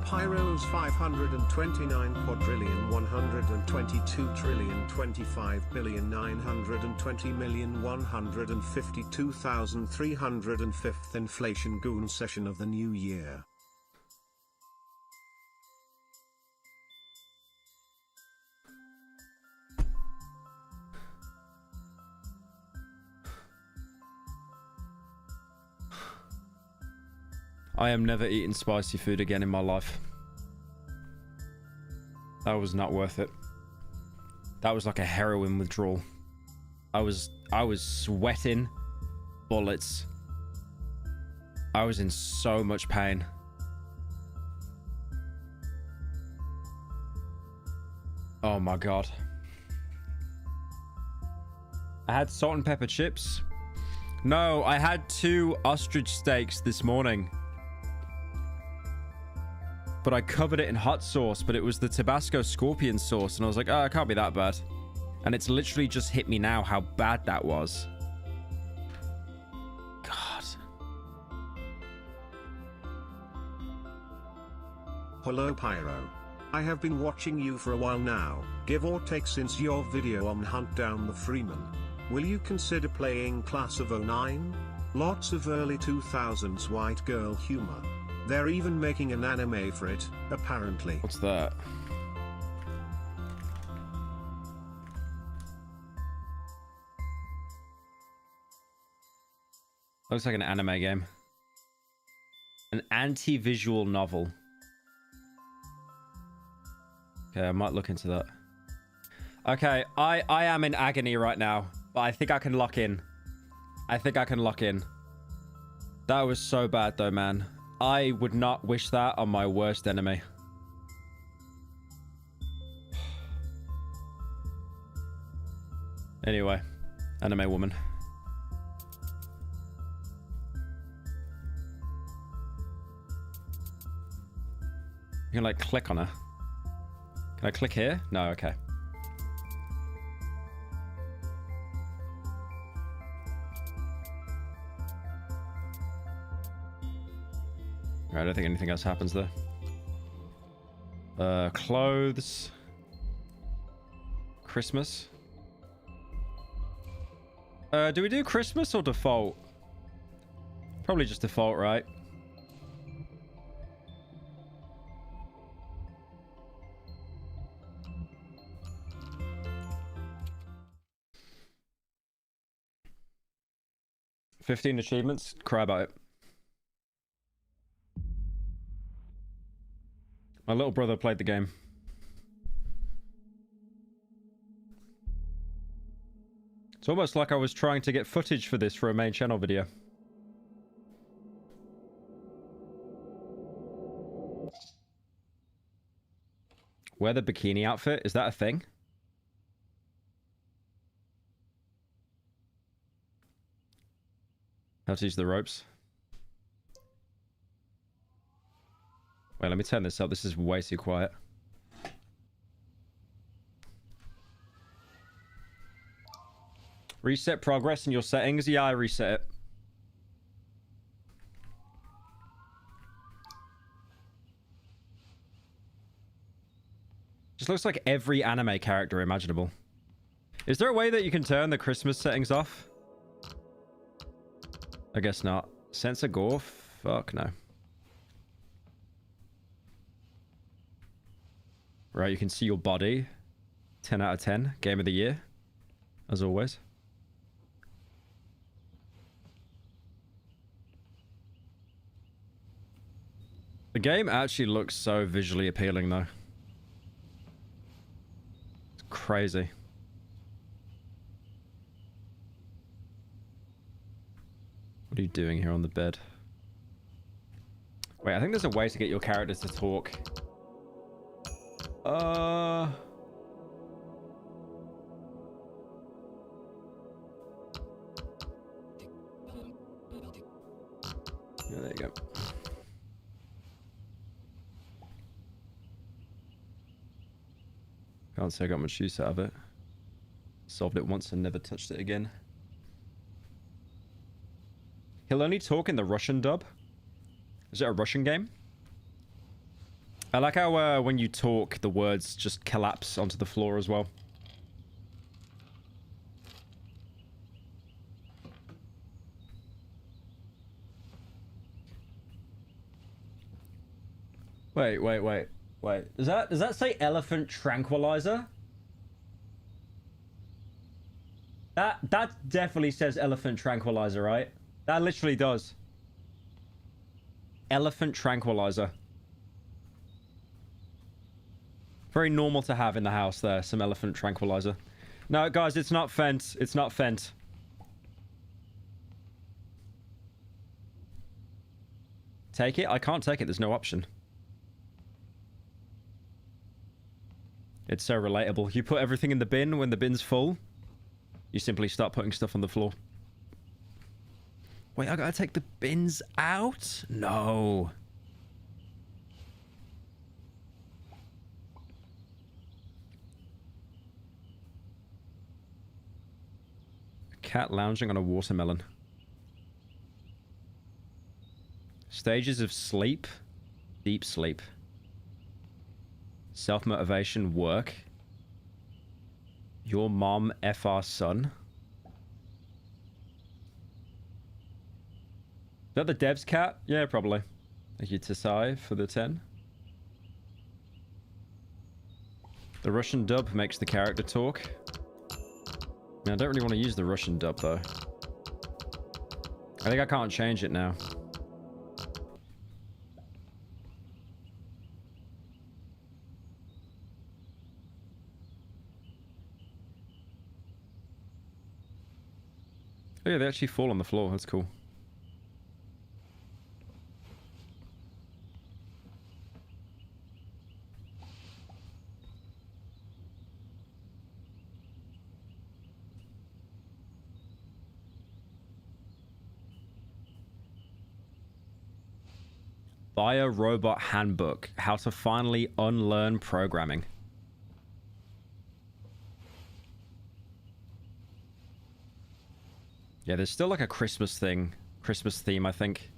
Pyro's 529 quadrillion 122 trillion 25 billion 920 million 152,305th inflation goon session of the new year. I am never eating spicy food again in my life. That was not worth it. That was like a heroin withdrawal. I was sweating bullets. I was in so much pain. Oh my god. I had salt and pepper chips. No, I had 2 ostrich steaks this morning. But I covered it in hot sauce, but it was the Tabasco scorpion sauce, and I was like, oh, it can't be that bad. And it's literally just hit me now how bad that was. God. Hello Pyro. I have been watching you for a while now, give or take since your video on Hunt Down the Freeman. Will you consider playing Class of '09? Lots of early 2000s white girl humor. They're even making an anime for it, apparently. What's that? Looks like an anime game. An anti-visual novel. Okay, I might look into that. Okay, I am in agony right now, but I think I can lock in. I think I can lock in. That was so bad though, man. I would not wish that on my worst enemy. Anyway, anime woman. You can like click on her. Can I click here? No, okay. I don't think anything else happens there. Clothes. Christmas. Do we do Christmas or default? Probably just default, right? $15 achievements. Cry about it. My little brother played the game. It's almost like I was trying to get footage for this for a main channel video. Wear the bikini outfit? Is that a thing? How to use the ropes? Wait, let me turn this up. This is way too quiet. Reset progress in your settings. Yeah, I reset it. Just looks like every anime character imaginable. Is there a way that you can turn the Christmas settings off? I guess not. Censor gore? Fuck no. Right, you can see your body. 10 out of 10. Game of the year. As always. The game actually looks so visually appealing though. It's crazy. What are you doing here on the bed? Wait, I think there's a way to get your characters to talk. Yeah, there you go. Can't say I got much use out of it. Solved it once and never touched it again. He'll only talk in the Russian dub. Is it a Russian game? I like how when you talk, the words just collapse onto the floor as well. Wait. Does that say elephant tranquilizer? That definitely says elephant tranquilizer, right? That literally does. Elephant tranquilizer. Very normal to have in the house there, some elephant tranquilizer. No, guys, it's not Fent. It's not Fent. Take it? I can't take it. There's no option. It's so relatable. You put everything in the bin when the bin's full. You simply start putting stuff on the floor. Wait, I gotta take the bins out? No. Cat lounging on a watermelon. Stages of sleep. Deep sleep. Self-motivation, work. Your mom, FR son. Is that the dev's cat? Yeah, probably. Thank you, Tisai, for the 10. The Russian dub makes the character talk. I don't really want to use the Russian dub, though. I think I can't change it now. Oh yeah, they actually fall on the floor. That's cool. Bio-Robot Handbook. How to finally unlearn programming. Yeah, there's still like a Christmas theme, I think.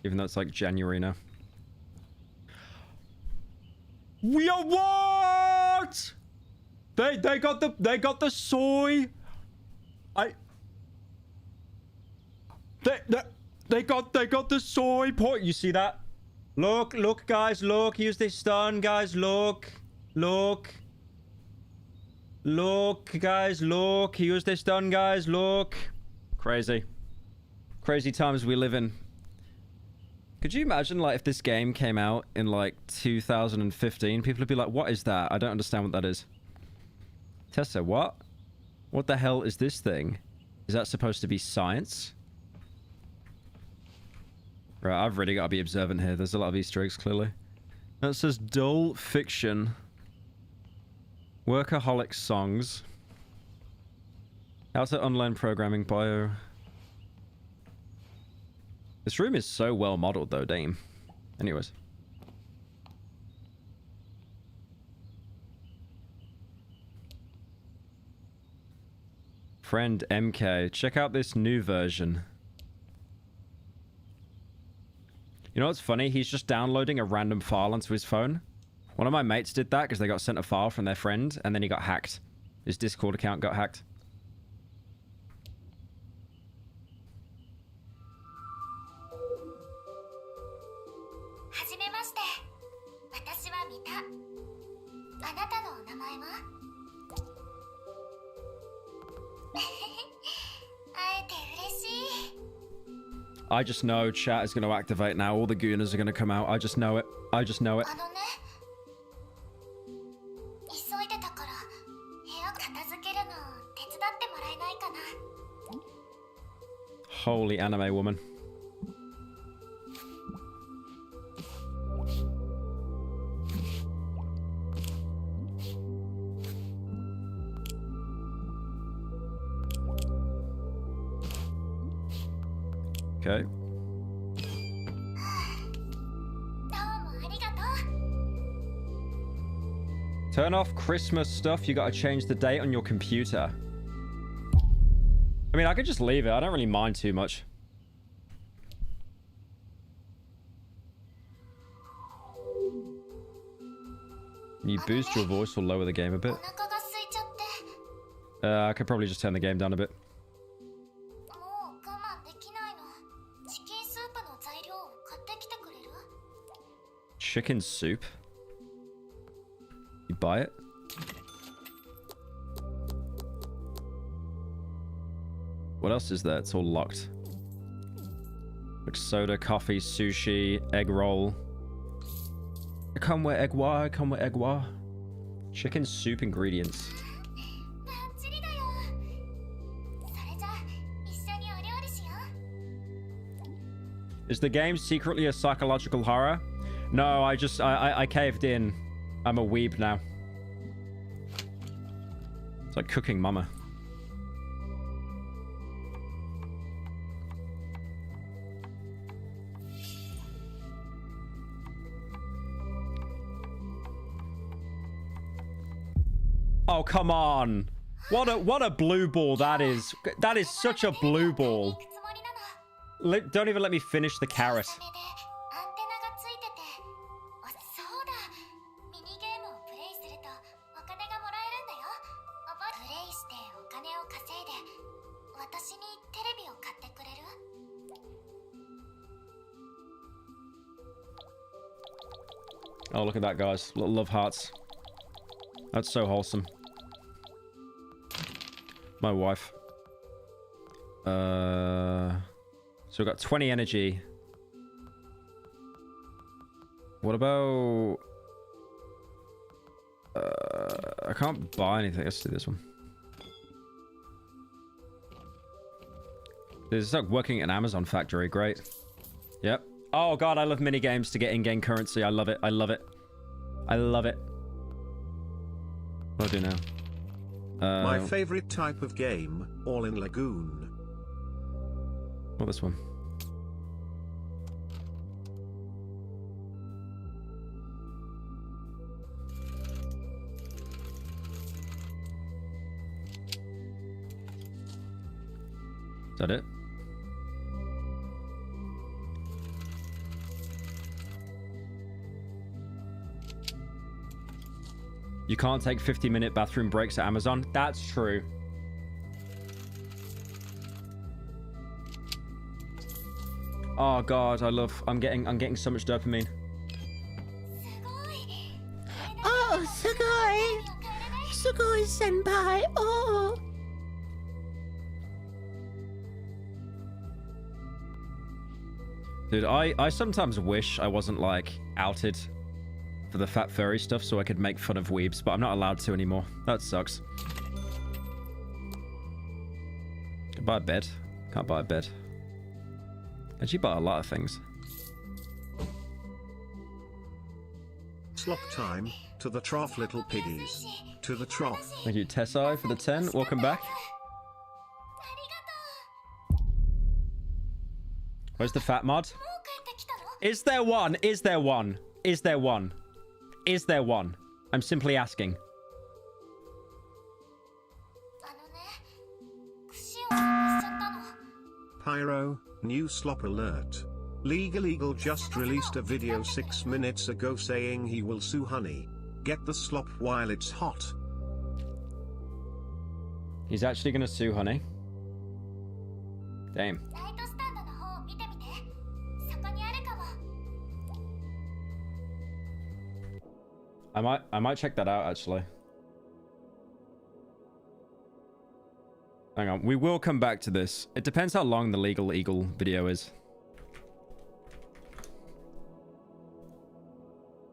Even though it's like January now. We are what? They got the soy. They got the soy point. You see that? Look, guys, look. Use this stun, guys. Look, guys, look. Use this stun, guys. Look. Crazy times we live in. Could you imagine, like, if this game came out in, like, 2015? People would be like, what is that? I don't understand what that is. Tessa, what? What the hell is this thing? Is that supposed to be science? Right, I've really got to be observant here. There's a lot of Easter eggs, clearly. That says dull fiction. Workaholic songs. How to unlearn programming bio. This room is so well modeled though, Dame. Anyways. Friend MK, check out this new version. You know what's funny? He's just downloading a random file onto his phone. One of my mates did that because they got sent a file from their friend and then he got hacked. His Discord account got hacked. I just know chat is going to activate now. All the gooners are going to come out. I just know it. I just know it. Holy anime woman. Okay. Turn off Christmas stuff. You gotta change the date on your computer. I mean, I could just leave it. I don't really mind too much. Can you boost your voice or lower the game a bit? I could probably just turn the game down a bit. Chicken soup? You buy it? What else is there? It's all locked. Like soda, coffee, sushi, egg roll. I come with egg wa, I come with egg wa. Chicken soup ingredients. Is the game secretly a psychological horror? No, I caved in. I'm a weeb now. It's like cooking mama. Oh, come on. What a blue ball that is. That is such a blue ball. Don't even let me finish the carrot. Oh, look at that, guys. Little love hearts. That's so wholesome. My wife. So we've got 20 energy. What about... I can't buy anything. Let's do this one. This is like working at an Amazon factory. Great. Yep. Oh god, I love minigames to get in-game currency. I love it. I love it. I love it. What do I do now? My favorite type of game, all in Lagoon. What, this one? Is that it? You can't take 50-minute bathroom breaks at Amazon. That's true. Oh god, I'm getting so much dopamine. Oh, sugoi! Sugoi senpai! Oh! Dude, I sometimes wish I wasn't, like, outed for the fat furry stuff so I could make fun of weebs, but I'm not allowed to anymore. That sucks. Can buy a bed. Can't buy a bed. Actually buy a lot of things. Slop time. To the trough, little piggies. To the trough. Thank you, Tessai, for the 10. Welcome back. Where's the fat mod? Is there one? Is there one? Is there one? Is there one? I'm simply asking. Pyro, new slop alert. Legal Eagle just released a video 6 minutes ago saying he will sue Honey. Get the slop while it's hot. He's actually gonna sue Honey. Damn. I might check that out, actually. Hang on, we will come back to this. It depends how long the Legal Eagle video is.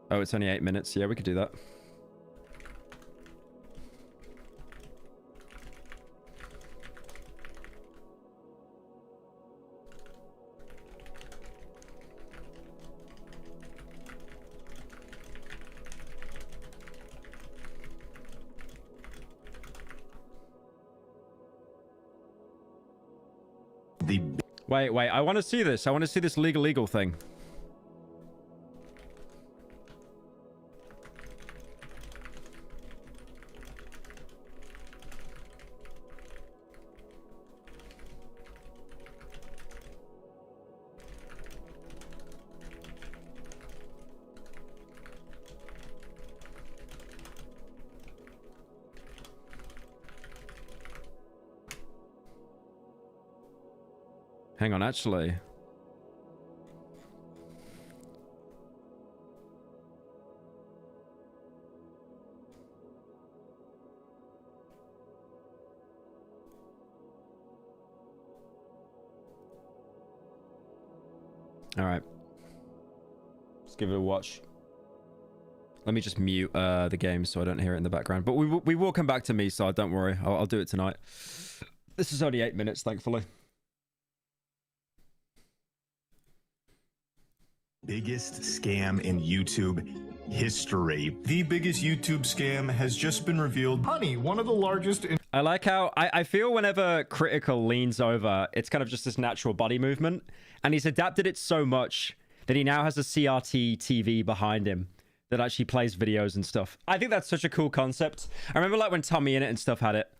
Oh, it's only 8 minutes. Yeah, we could do that. Wait, I want to see this. I want to see this Legal Eagle thing. Hang on, actually. All right. Let's give it a watch. Let me just mute the game so I don't hear it in the background. But we will come back to me, so don't worry. I'll do it tonight. This is only 8 minutes, thankfully. Biggest scam in YouTube history. The biggest YouTube scam has just been revealed. Honey, one of the largest... I like how I feel whenever Critical leans over, it's kind of just this natural body movement. And he's adapted it so much that he now has a CRT TV behind him that actually plays videos and stuff. I think that's such a cool concept. I remember like when Tommy In It and stuff had it.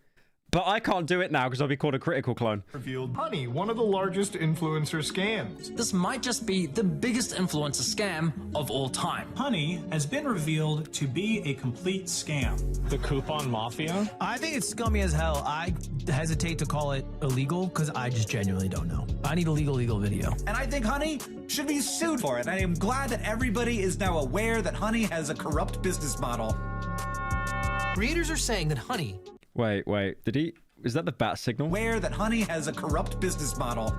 But I can't do it now because I'll be called a Critical clone. Revealed Honey, one of the largest influencer scams. This might just be the biggest influencer scam of all time. Honey has been revealed to be a complete scam. The coupon mafia? I think it's scummy as hell. I hesitate to call it illegal because I just genuinely don't know. I need a legal video. And I think Honey should be sued for it. I am glad that everybody is now aware that Honey has a corrupt business model. Creators are saying that Honey... Wait. Did he... Is that the bat signal? Aware that Honey has a corrupt business model.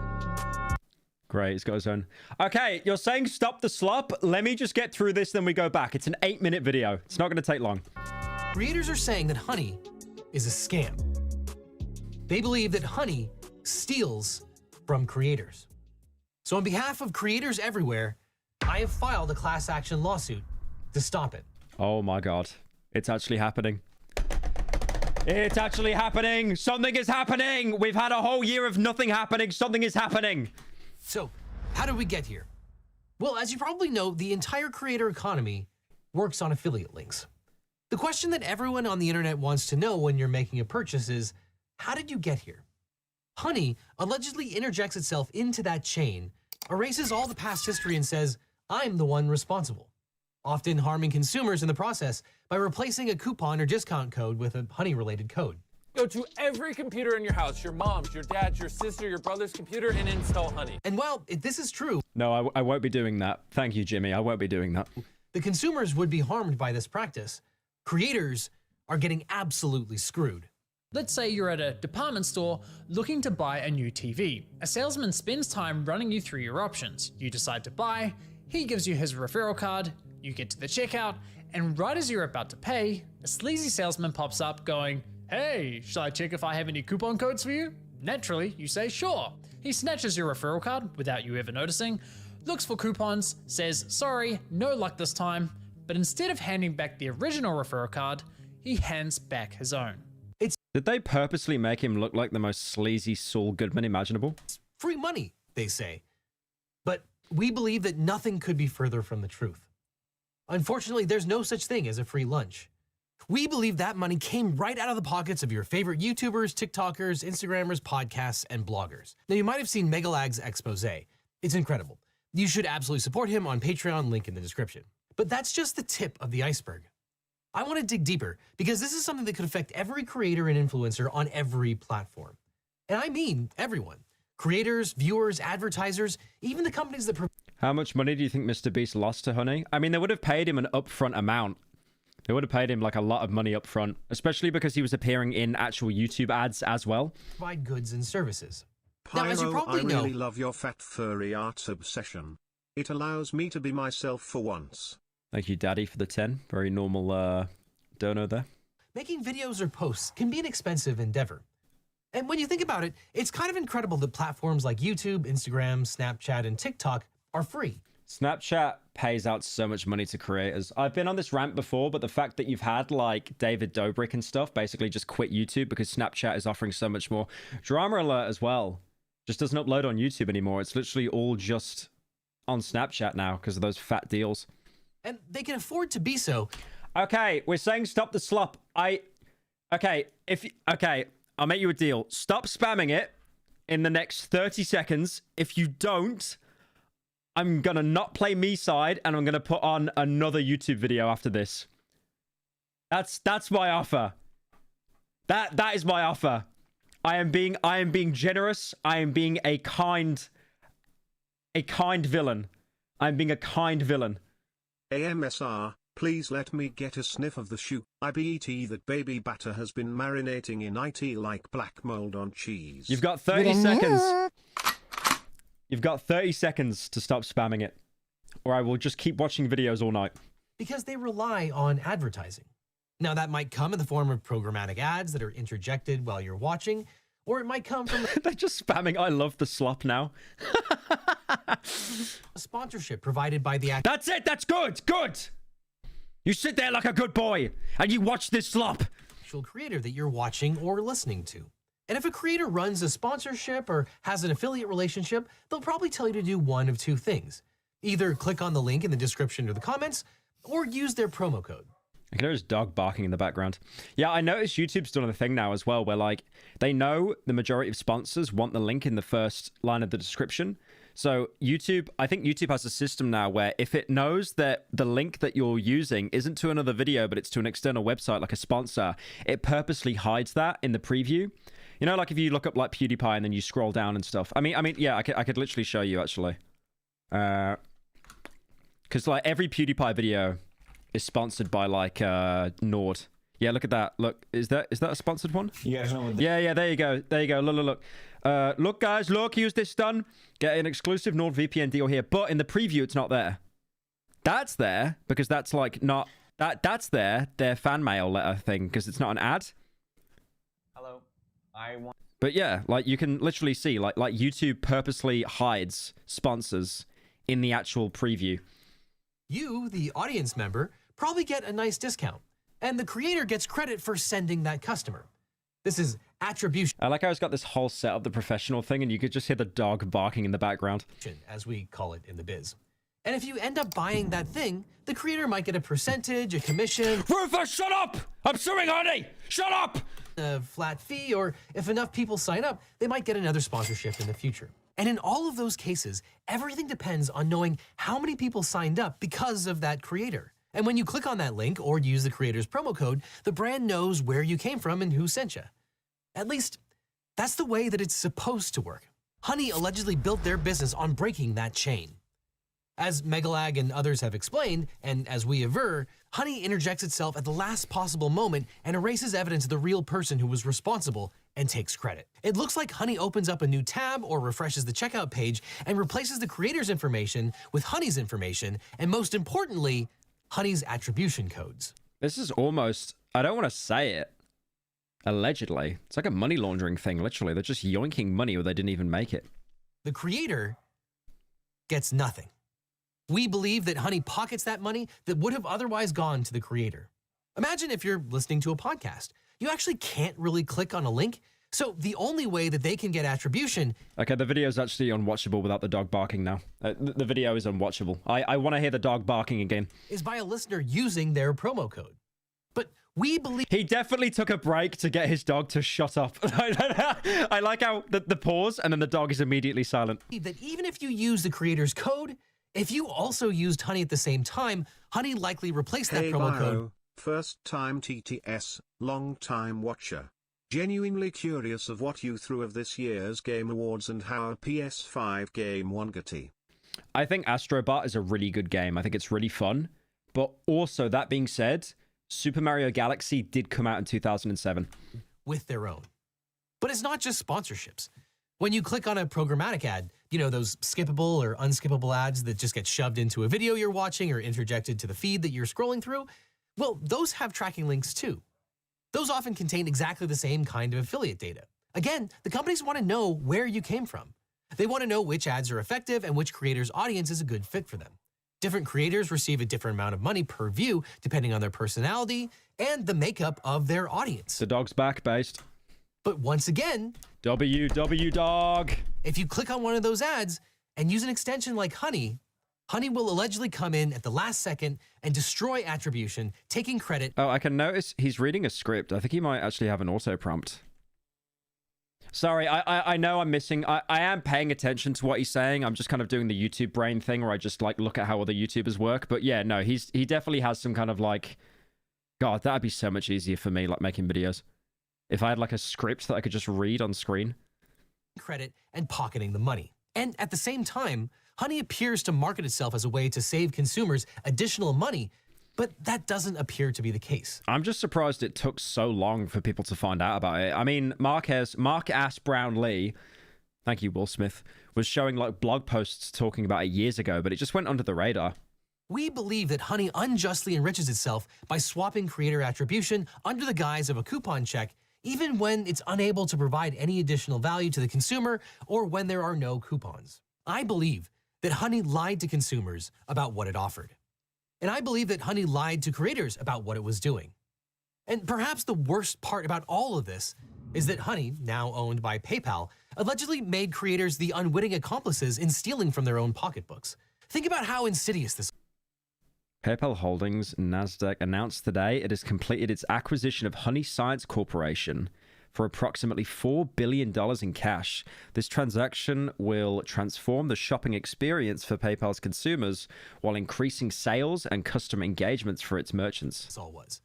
Great, he's got his own. Okay, you're saying stop the slop. Let me just get through this, then we go back. It's an 8-minute video. It's not going to take long. Creators are saying that Honey is a scam. They believe that Honey steals from creators. So on behalf of creators everywhere, I have filed a class action lawsuit to stop it. Oh my god. It's actually happening. It's actually happening. Something is happening. We've had a whole year of nothing happening. Something is happening. So, how did we get here? Well, as you probably know, the entire creator economy works on affiliate links. The question that everyone on the internet wants to know when you're making a purchase is, how did you get here? Honey allegedly interjects itself into that chain, erases all the past history and says, I'm the one responsible, often harming consumers in the process by replacing a coupon or discount code with a Honey-related code. Go to every computer in your house, your mom's, your dad's, your sister, your brother's computer, and install Honey. And while this is true... No, I won't be doing that. Thank you, Jimmy. I won't be doing that. The consumers would be harmed by this practice. Creators are getting absolutely screwed. Let's say you're at a department store looking to buy a new TV. A salesman spends time running you through your options. You decide to buy, he gives you his referral card, you get to the checkout, and right as you're about to pay, a sleazy salesman pops up going, hey, shall I check if I have any coupon codes for you? Naturally, you say sure. He snatches your referral card without you ever noticing, looks for coupons, says sorry, no luck this time, but instead of handing back the original referral card, he hands back his own. Did they purposely make him look like the most sleazy Saul Goodman imaginable? Free money, they say. But we believe that nothing could be further from the truth. Unfortunately, there's no such thing as a free lunch. We believe that money came right out of the pockets of your favorite YouTubers, TikTokers, Instagrammers, podcasts, and bloggers. Now, you might have seen Megalag's expose. It's incredible. You should absolutely support him on Patreon, link in the description. But that's just the tip of the iceberg. I want to dig deeper because this is something that could affect every creator and influencer on every platform. And I mean everyone. Creators, viewers, advertisers, even the companies that... How much money do you think Mr. Beast lost to Honey? I mean, they would have paid him an upfront amount. They would have paid him like a lot of money up front, especially because he was appearing in actual YouTube ads as well. Provide goods and services. Pyro, now, as you probably I really love your fat furry arts obsession. It allows me to be myself for once. Thank you, Daddy, for the 10. Very normal dono there. Making videos or posts can be an expensive endeavor. And when you think about it, it's kind of incredible that platforms like YouTube, Instagram, Snapchat, and TikTok are free. Snapchat pays out so much money to creators. I've been on this rant before, but the fact that you've had like David Dobrik and stuff basically just quit YouTube because Snapchat is offering so much more. Drama Alert as well just doesn't upload on YouTube anymore. It's literally all just on Snapchat now because of those fat deals. And they can afford to be so. Okay, we're saying stop the slop. Okay, I'll make you a deal. Stop spamming it in the next 30 seconds. If you don't, I'm gonna not play Miside and I'm gonna put on another YouTube video after this. That's my offer. That is my offer. I am being generous. I am being a kind villain. I'm being a kind villain. AMSR, please let me get a sniff of the shoe. I bet that baby batter has been marinating in IT like black mold on cheese. You've got 30 seconds. You've got 30 seconds to stop spamming it, or I will just keep watching videos all night. Because they rely on advertising. Now, that might come in the form of programmatic ads that are interjected while you're watching, or it might come from They're just spamming I love the slop now. a sponsorship provided by the That's it. That's good. Good. You sit there like a good boy and you watch this slop. Actual creator that you're watching or listening to. And if a creator runs a sponsorship or has an affiliate relationship, they'll probably tell you to do one of two things. Either click on the link in the description or the comments, or use their promo code. I can hear his dog barking in the background. Yeah, I noticed YouTube's done a thing now as well, where like they know the majority of sponsors want the link in the first line of the description. So I think YouTube has a system now where if it knows that the link that you're using isn't to another video, but it's to an external website like a sponsor, it purposely hides that in the preview. You know, like if you look up like PewDiePie and then you scroll down and stuff. I mean, yeah, I could literally show you actually. Because like every PewDiePie video is sponsored by like Nord. Yeah, look at that. Look, is that a sponsored one? You guys know what Yeah, there you go. There you go. Look. Look, guys, look, use this done. Get an exclusive NordVPN deal here. But in the preview, it's not there. That's there because that's like not that's their fan mail letter thing because it's not an ad. Hello. I want. But yeah, like you can literally see like YouTube purposely hides sponsors in the actual preview. You, the audience member, probably get a nice discount, and the creator gets credit for sending that customer. This is attribution. I like how it's got this whole set of the professional thing, and you could just hear the dog barking in the background. As we call it in the biz. And if you end up buying that thing, the creator might get a percentage, a commission. Rufus, shut up! I'm suing Honey! Shut up! A flat fee, or if enough people sign up, they might get another sponsorship in the future. And in all of those cases, everything depends on knowing how many people signed up because of that creator. And when you click on that link or use the creator's promo code, the brand knows where you came from and who sent you. At least, that's the way that it's supposed to work. Honey allegedly built their business on breaking that chain. As Megalag and others have explained, and as we aver, Honey interjects itself at the last possible moment and erases evidence of the real person who was responsible and takes credit. It looks like Honey opens up a new tab or refreshes the checkout page and replaces the creator's information with Honey's information, and most importantly, Honey's attribution codes. This is almost, I don't want to say it, allegedly. It's like a money laundering thing, literally. They're just yoinking money or they didn't even make it. The creator gets nothing. We believe that Honey pockets that money that would have otherwise gone to the creator. Imagine if you're listening to a podcast. You actually can't really click on a link, so the only way that they can get attribution... Okay, the video is actually unwatchable without the dog barking now. The video is unwatchable. I want to hear the dog barking again. ...is by a listener using their promo code. But we believe... He definitely took a break to get his dog to shut up. I like how the pause and then the dog is immediately silent. ...that even if you use the creator's code, if you also used Honey at the same time, Honey likely replaced that promo code. First time TTS, long time watcher. Genuinely curious of what you threw of this year's Game Awards and how a PS5 game won Gutty. I think Astrobot is a really good game. I think it's really fun. But also, that being said, Super Mario Galaxy did come out in 2007. With their own. But it's not just sponsorships. When you click on a programmatic ad, you know, those skippable or unskippable ads that just get shoved into a video you're watching or interjected to the feed that you're scrolling through, well, those have tracking links too. Those often contain exactly the same kind of affiliate data. Again, the companies want to know where you came from. They want to know which ads are effective and which creator's audience is a good fit for them. Different creators receive a different amount of money per view depending on their personality and the makeup of their audience. The dog's back, based. But once again... WW dog! If you click on one of those ads and use an extension like Honey, Honey will allegedly come in at the last second and destroy attribution, taking credit. Oh, I can notice he's reading a script. I think he might actually have an auto prompt. Sorry, I know I'm missing. I am paying attention to what he's saying. I'm just kind of doing the YouTube brain thing where I just like look at how other YouTubers work. But yeah, no, he definitely has some kind of like... God, that'd be so much easier for me, like making videos. If I had like a script that I could just read on screen. Credit and pocketing the money. And at the same time, Honey appears to market itself as a way to save consumers additional money, but that doesn't appear to be the case. I'm just surprised it took so long for people to find out about it. I mean, Mark Brown Lee, thank you, Will Smith, was showing like blog posts talking about it years ago, but it just went under the radar. We believe that Honey unjustly enriches itself by swapping creator attribution under the guise of a coupon check, even when it's unable to provide any additional value to the consumer or when there are no coupons. I believe that Honey lied to consumers about what it offered. And I believe that Honey lied to creators about what it was doing. And perhaps the worst part about all of this is that Honey, now owned by PayPal, allegedly made creators the unwitting accomplices in stealing from their own pocketbooks. Think about how insidious this is. PayPal Holdings, NASDAQ, announced today it has completed its acquisition of Honey Science Corporation for approximately $4 billion in cash. This transaction will transform the shopping experience for PayPal's consumers while increasing sales and customer engagements for its merchants. This all was.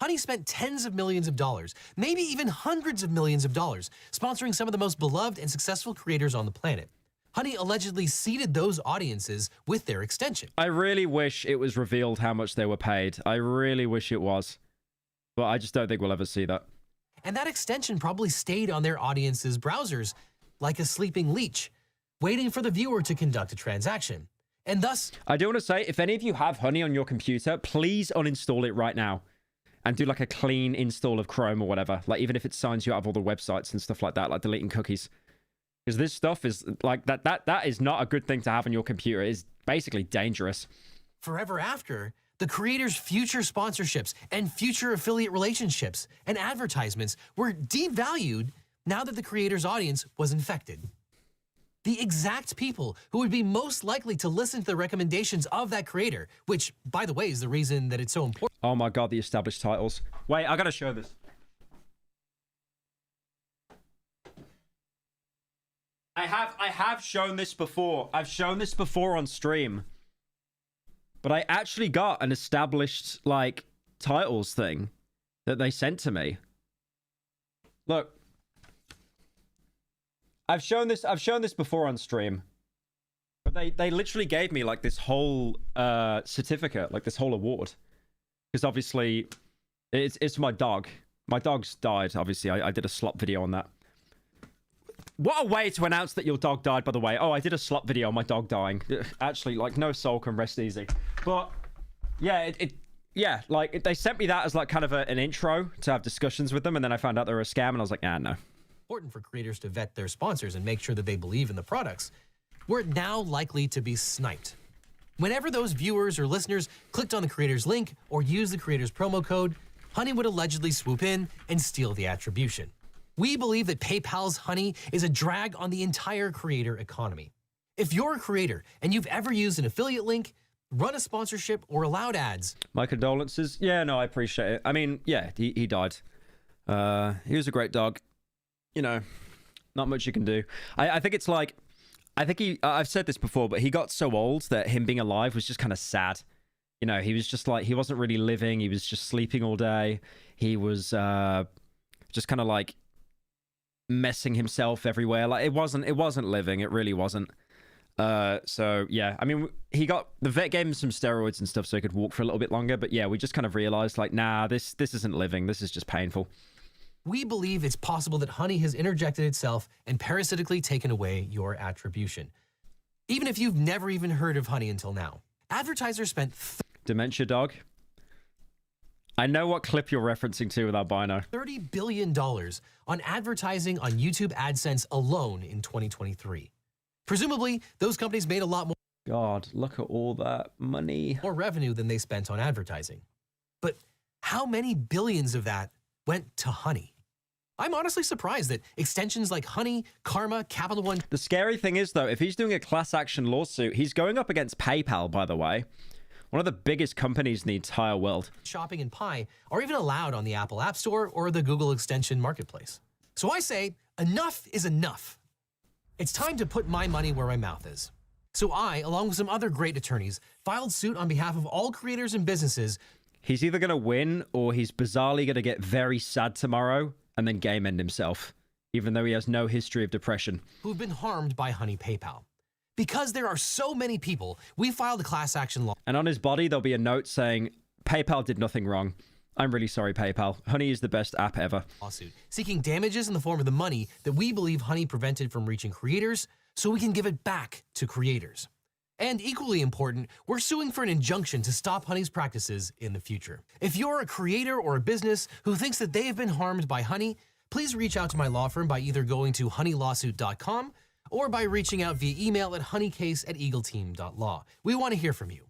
Honey spent tens of millions of dollars, maybe even hundreds of millions of dollars, sponsoring some of the most beloved and successful creators on the planet. Honey allegedly seeded those audiences with their extension. I really wish it was revealed how much they were paid. I really wish it was. But I just don't think we'll ever see that. And that extension probably stayed on their audience's browsers like a sleeping leech, waiting for the viewer to conduct a transaction. And thus, I do want to say, if any of you have Honey on your computer, please uninstall it right now and do like a clean install of Chrome or whatever. Like even if it signs you out of all the websites and stuff like that, like deleting cookies. Because this stuff is like that is not a good thing to have on your computer. It is basically dangerous. Forever after, the creator's future sponsorships and future affiliate relationships and advertisements were devalued now that the creator's audience was infected. The exact people who would be most likely to listen to the recommendations of that creator, which, by the way, is the reason that it's so important. Oh my God, the established titles. Wait, I gotta show this. I have shown this before. I've shown this before on stream. But I actually got an established, like, titles thing that they sent to me. Look. I've shown this before on stream. But they literally gave me, like, this whole certificate, like, this whole award. Because, obviously, it's my dog. My dog's died, obviously. I did a slop video on that. What a way to announce that your dog died, by the way. Oh, I did a slop video on my dog dying. Actually, like, no soul can rest easy. But, yeah, they sent me that as, like, kind of an intro to have discussions with them, and then I found out they were a scam, and I was like, no. Important for creators to vet their sponsors and make sure that they believe in the products. We're now likely to be sniped. Whenever those viewers or listeners clicked on the creator's link or used the creator's promo code, Honey would allegedly swoop in and steal the attribution. We believe that PayPal's Honey is a drag on the entire creator economy. If you're a creator and you've ever used an affiliate link, run a sponsorship, or allowed ads... My condolences. Yeah, no, I appreciate it. I mean, yeah, he died. He was a great dog. You know, not much you can do. I think it's like... I think I've said this before, but he got so old that him being alive was just kind of sad. You know, he was just like... He wasn't really living. He was just sleeping all day. He was just kind of like... messing himself everywhere. Like it wasn't living. It really wasn't. So yeah, I mean, the vet gave him some steroids and stuff so he could walk for a little bit longer, but yeah, we just kind of realized like, nah, this isn't living. This is just painful. We believe it's possible that Honey has interjected itself and parasitically taken away your attribution. Even if you've never even heard of Honey until now. Advertisers spent Dementia Dog. I know what clip you're referencing to with albino. $30 billion on advertising on YouTube AdSense alone in 2023. Presumably, those companies made a lot more. God, look at all that money. More revenue than they spent on advertising. But how many billions of that went to Honey? I'm honestly surprised that extensions like Honey, Karma, Capital One... The scary thing is, though, if he's doing a class action lawsuit, he's going up against PayPal, by the way. One of the biggest companies in the entire world. Shopping and Pi are even allowed on the Apple App Store or the Google Extension Marketplace. So I say, enough is enough. It's time to put my money where my mouth is. So I, along with some other great attorneys, filed suit on behalf of all creators and businesses. He's either going to win or he's bizarrely going to get very sad tomorrow and then game end himself, even though he has no history of depression. Who've been harmed by Honey PayPal. Because there are so many people, we filed a class action law. And on his body, there'll be a note saying, PayPal did nothing wrong. I'm really sorry, PayPal. Honey is the best app ever. Lawsuit seeking damages in the form of the money that we believe Honey prevented from reaching creators so we can give it back to creators. And equally important, we're suing for an injunction to stop Honey's practices in the future. If you're a creator or a business who thinks that they have been harmed by Honey, please reach out to my law firm by either going to honeylawsuit.com or by reaching out via email at honeycase@eagleteam.law. We want to hear from you.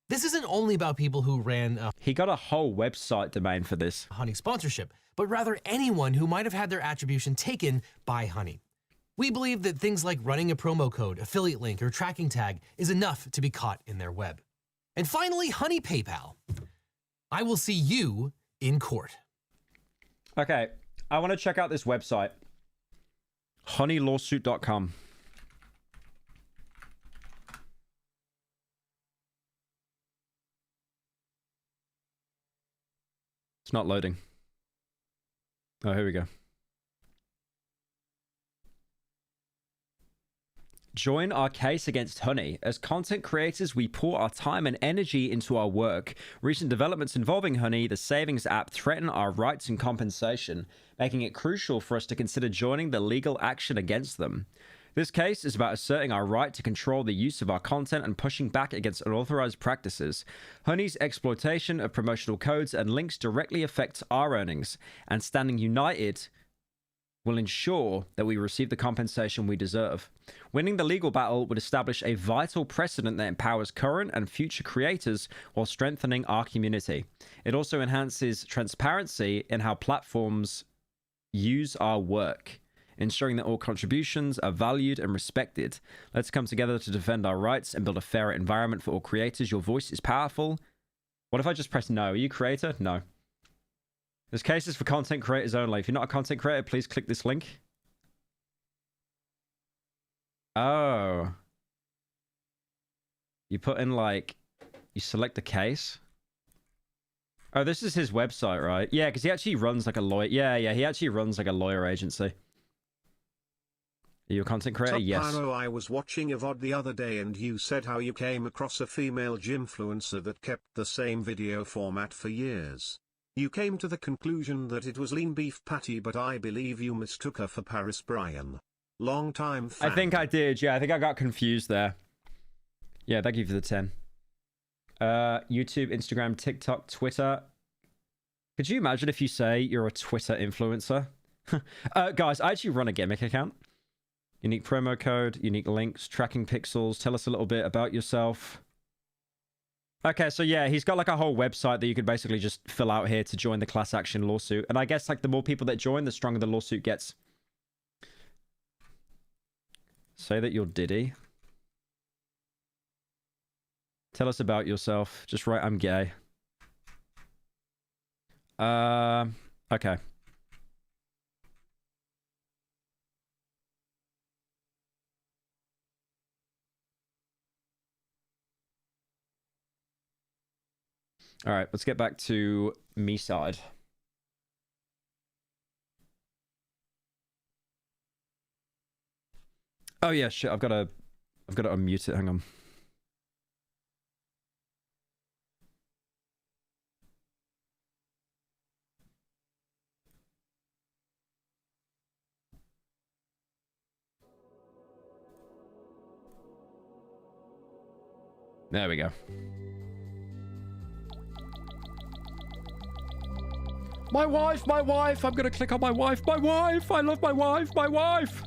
This isn't only about people who ran he got a whole website domain for this Honey sponsorship, but rather anyone who might have had their attribution taken by Honey. We believe that things like running a promo code, affiliate link, or tracking tag is enough to be caught in their web. And finally, Honey PayPal. I will see you in court. Okay, I want to check out this website. honeylawsuit.com. It's not loading. Oh, here we go. Join our case against Honey. As content creators, we pour our time and energy into our work. Recent developments involving Honey, the savings app, threaten our rights and compensation, making it crucial for us to consider joining the legal action against them. This case is about asserting our right to control the use of our content and pushing back against unauthorized practices. Honey's exploitation of promotional codes and links directly affects our earnings, and standing united will ensure that we receive the compensation we deserve. Winning the legal battle would establish a vital precedent that empowers current and future creators while strengthening our community. It also enhances transparency in how platforms use our work, ensuring that all contributions are valued and respected. Let's come together to defend our rights and build a fairer environment for all creators. Your voice is powerful. What if I just press no? Are you a creator? No. This case is for content creators only. If you're not a content creator, please click this link. Oh. You put in, like, you select the case. Oh, this is his website, right? Yeah, because he actually runs like a lawyer. Yeah, he actually runs like a lawyer agency. Are you a content creator? Yes. Pyro, I was watching a VOD the other day and you said how you came across a female gymfluencer that kept the same video format for years. You came to the conclusion that it was Lean Beef Patty, but I believe you mistook her for Paris Bryan. Long time fan. I think I did, yeah. I think I got confused there. Yeah, thank you for the 10. YouTube, Instagram, TikTok, Twitter. Could you imagine if you say you're a Twitter influencer? Guys, I actually run a gimmick account. Unique promo code, unique links, tracking pixels. Tell us a little bit about yourself. Okay, so yeah, he's got like a whole website that you could basically just fill out here to join the class action lawsuit. And I guess like the more people that join, the stronger the lawsuit gets. Say that you're Diddy. Tell us about yourself. Just write, I'm gay. Okay. All right, let's get back to Miside. Oh yeah, shit. I've got to unmute it. Hang on. There we go. My wife, my wife. I'm going to click on my wife. My wife. I love my wife. My wife.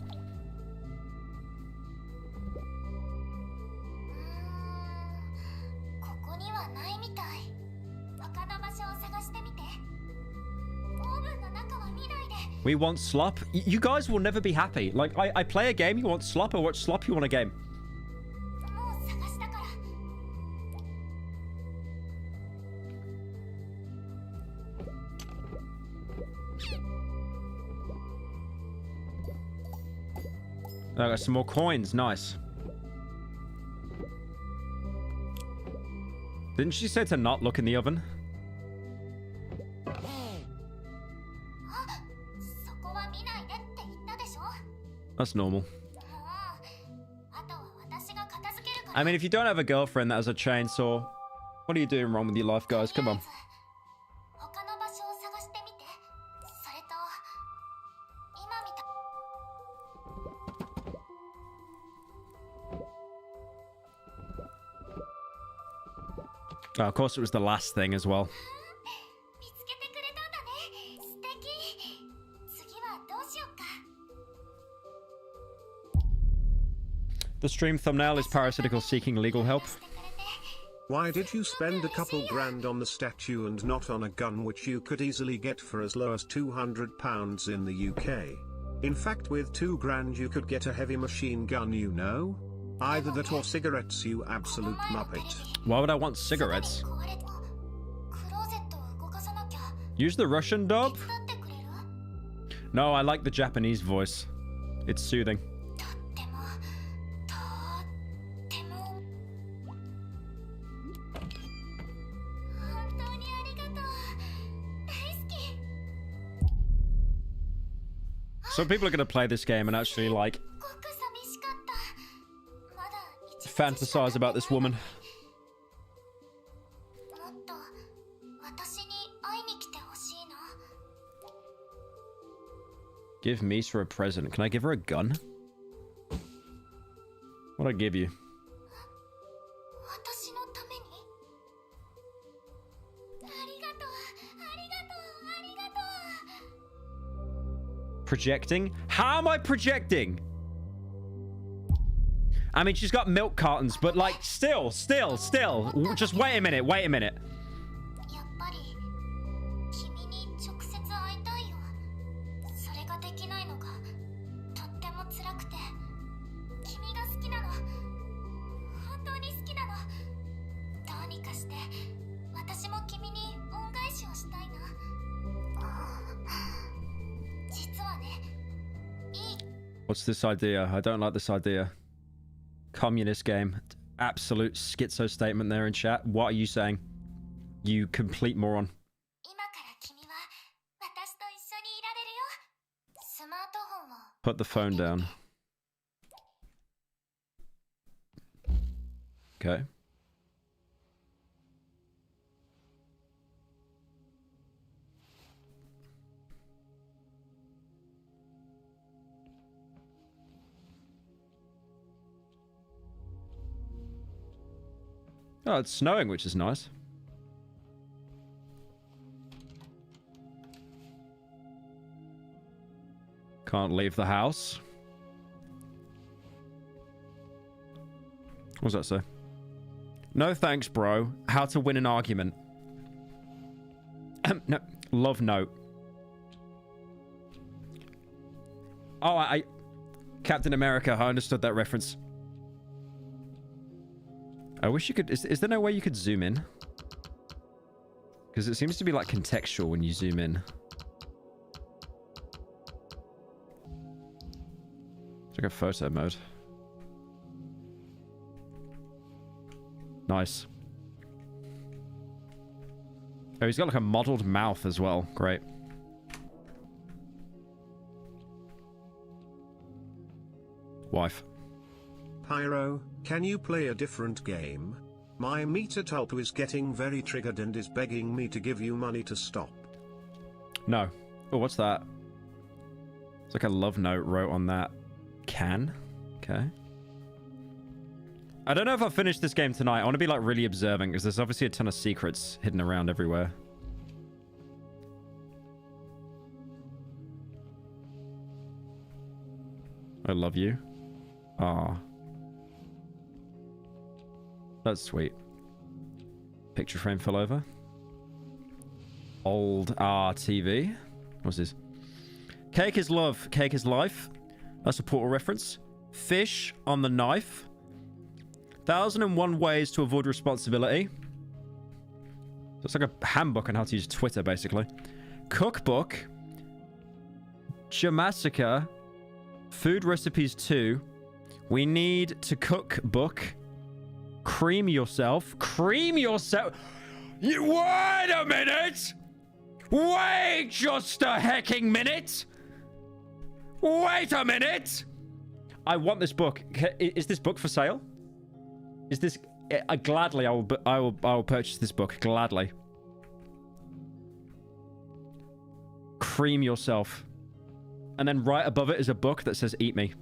We want slop. You guys will never be happy. Like, I play a game, you want slop. I watch slop, you want a game. I got some more coins. Nice. Didn't she say to not look in the oven? That's normal. I mean, if you don't have a girlfriend that has a chainsaw, what are you doing wrong with your life, guys? Come on. Oh, of course, it was the last thing as well. The stream thumbnail is parasitical seeking legal help. Why did you spend a couple grand on the statue and not on a gun which you could easily get for as low as £200 in the UK? In fact, with 2 grand you could get a heavy machine gun, you know? Either that or cigarettes, you absolute muppet. Why would I want cigarettes? Use the Russian dub? No, I like the Japanese voice. It's soothing. Some people are going to play this game and actually, like, fantasize about this woman. Give Misa a present. Can I give her a gun? What'd I give you? Projecting? How am I projecting? I mean, she's got milk cartons, but like, still. Just wait a minute. What's this idea? I don't like this idea. Communist game. Absolute schizo statement there in chat. What are you saying? You complete moron. Put the phone down. Okay. Oh, it's snowing, which is nice. Can't leave the house. What does that say? No thanks, bro. How to win an argument. No, love note. Oh, Captain America, I understood that reference. I wish you could... Is there no way you could zoom in? Because it seems to be like contextual when you zoom in. It's like a photo mode. Nice. Oh, he's got like a modeled mouth as well. Great. Wife. Pyro, can you play a different game? My meter tulpa is getting very triggered and is begging me to give you money to stop. No. Oh, what's that? It's like a love note wrote on that can. Okay. I don't know if I'll finish this game tonight. I want to be like really observant because there's obviously a ton of secrets hidden around everywhere. I love you. Ah. That's sweet. Picture frame fell over. Old TV. What's this? Cake is love. Cake is life. That's a Portal reference. Fish on the knife. 1001 ways to avoid responsibility. So it's like a handbook on how to use Twitter, basically. Cookbook. Jamasica. Food recipes 2. We need to cook book. Cream yourself. Cream yourself. Wait a minute. Wait just a hecking minute. Wait a minute. I want this book. Is this book for sale? Is this... gladly, I will purchase this book. Gladly. Cream yourself. And then right above it is a book that says, eat me.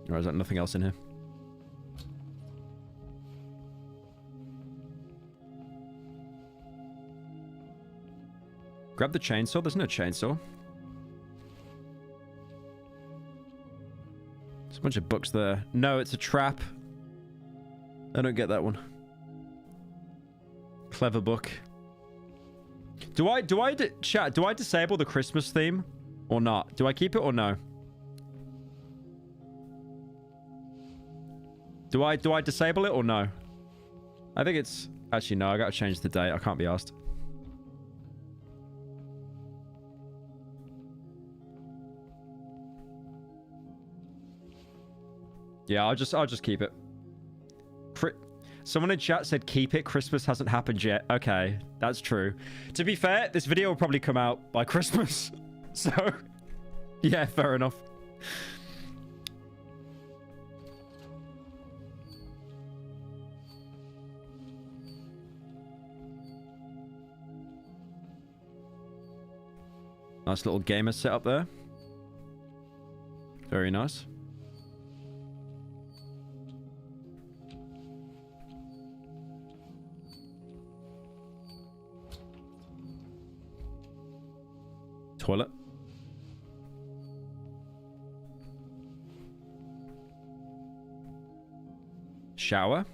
Or is there nothing else in here? Grab the chainsaw. There's no chainsaw. There's a bunch of books there. No, it's a trap. I don't get that one. Clever book. Chat, do I disable the Christmas theme or not? Do I keep it or no? Do I disable it or no? I think it's... Actually, no. I gotta change the date. I can't be asked. Yeah, I'll just keep it. Someone in chat said keep it. Christmas hasn't happened yet. Okay, that's true. To be fair, this video will probably come out by Christmas. So, yeah, fair enough. Nice little gamer setup there. Very nice. Toilet. Shower.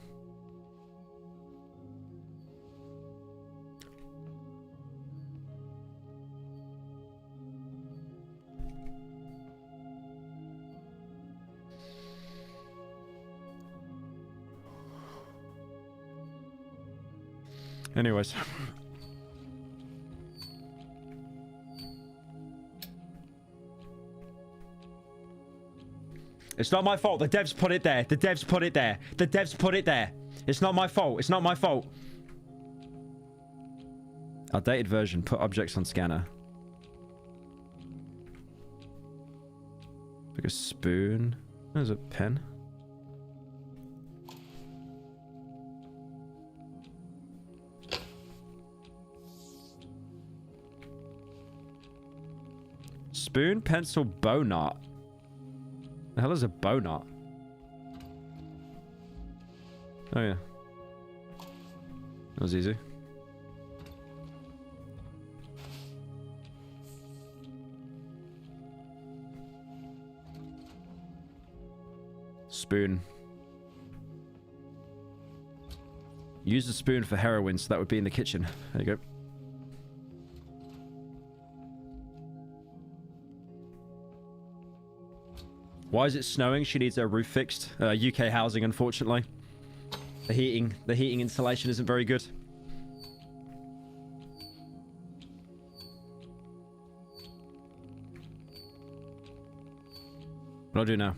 Anyways. It's not my fault. The devs put it there. The devs put it there. The devs put it there. It's not my fault. It's not my fault. Outdated version. Put objects on scanner. Like a spoon. There's a pen. Spoon, pencil, bow knot. The hell is a bow knot? Oh yeah. That was easy. Spoon. Use the spoon for heroin, so that would be in the kitchen. There you go. Why is it snowing? She needs her roof fixed. UK housing, unfortunately. The heating installation isn't very good. What do I do now?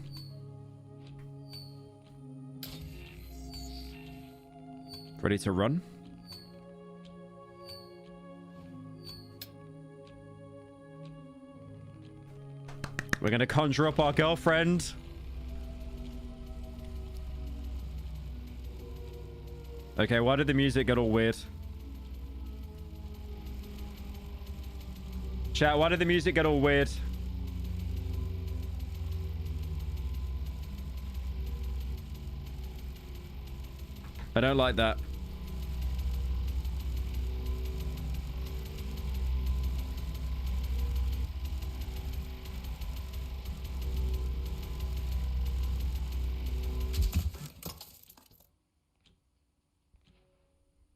Ready to run? We're gonna conjure up our girlfriend. Okay, why did the music get all weird? Chat, why did the music get all weird? I don't like that.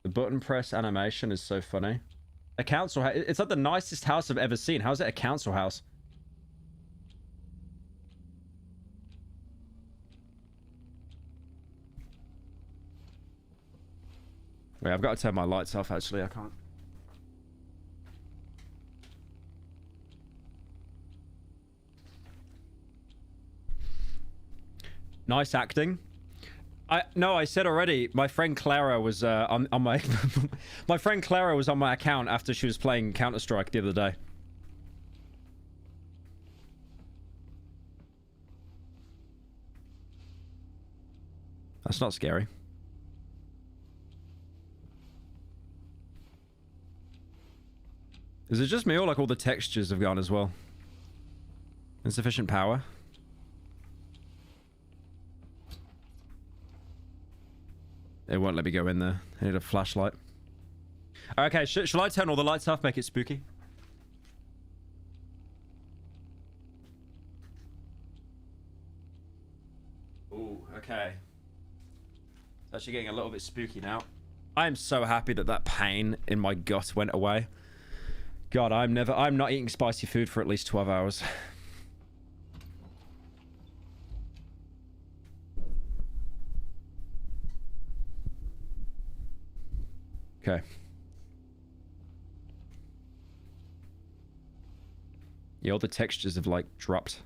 The button press animation is so funny. A council house. It's like the nicest house I've ever seen. How is it a council house? Wait, I've got to turn my lights off, actually. I can't. Nice acting. No, I said already. My friend Clara was on my my friend Clara was on my account after she was playing Counter-Strike the other day. That's not scary. Is it just me or like all the textures have gone as well? Insufficient power. It won't let me go in there. I need a flashlight. Okay, shall I turn all the lights off, make it spooky? Ooh, okay. It's actually getting a little bit spooky now. I am so happy that that pain in my gut went away. God, I'm not eating spicy food for at least 12 hours. Okay. Yeah, all the textures have like dropped.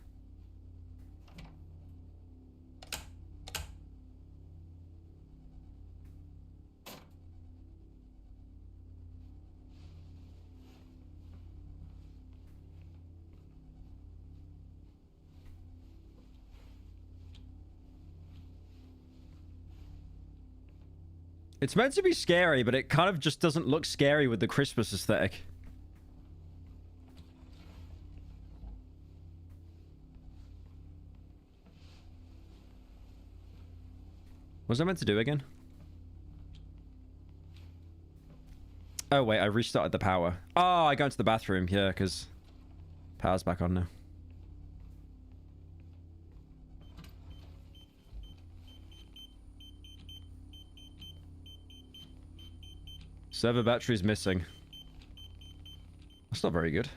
It's meant to be scary, but it kind of just doesn't look scary with the Christmas aesthetic. What was I meant to do again? Oh, wait, I restarted the power. Oh, I go into the bathroom, yeah, because power's back on now. Server battery's missing. That's not very good.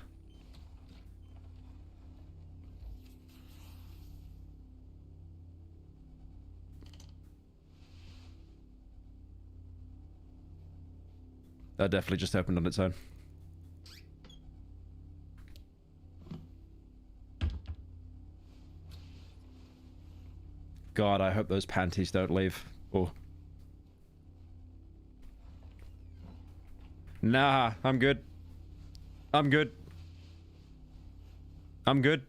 That definitely just opened on its own. God, I hope those panties don't leave. Oh. Nah, I'm good. I'm good. I'm good.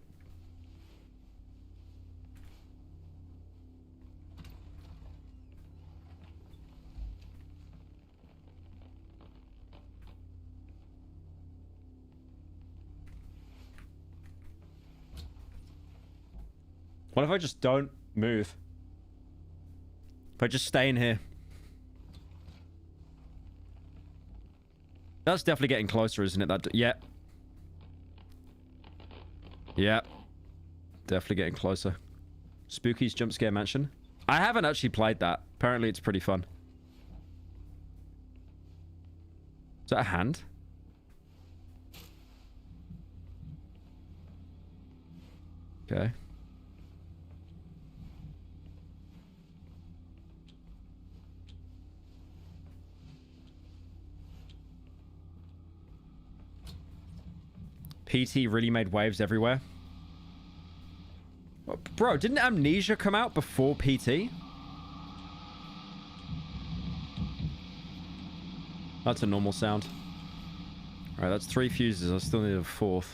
What if I just don't move? If I just stay in here? That's definitely getting closer, isn't it? That yeah. Yeah. Definitely getting closer. Spooky's Jump Scare Mansion. I haven't actually played that. Apparently it's pretty fun. Is that a hand? Okay. PT really made waves everywhere. Bro, didn't Amnesia come out before PT? That's a normal sound. Alright, that's 3 fuses. I still need a 4th.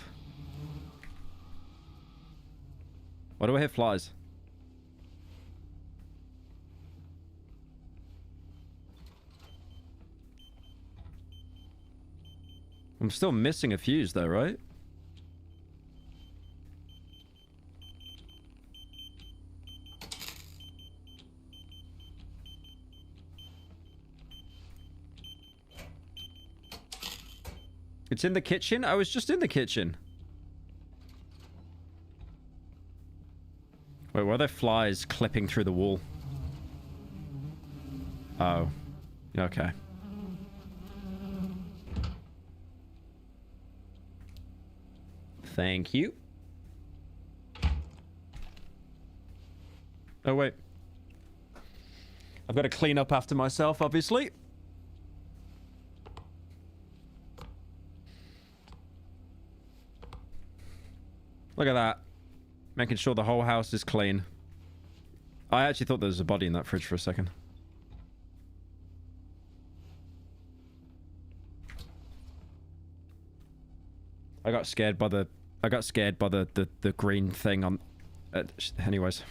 Why do I hear flies? I'm still missing a fuse though, right? It's in the kitchen? I was just in the kitchen. Wait, why are there flies clipping through the wall? Oh. Okay. Thank you. Oh, wait. I've got to clean up after myself, obviously. Look at that. Making sure the whole house is clean. I actually thought there was a body in that fridge for a second. I got scared by the green thing on. Anyways.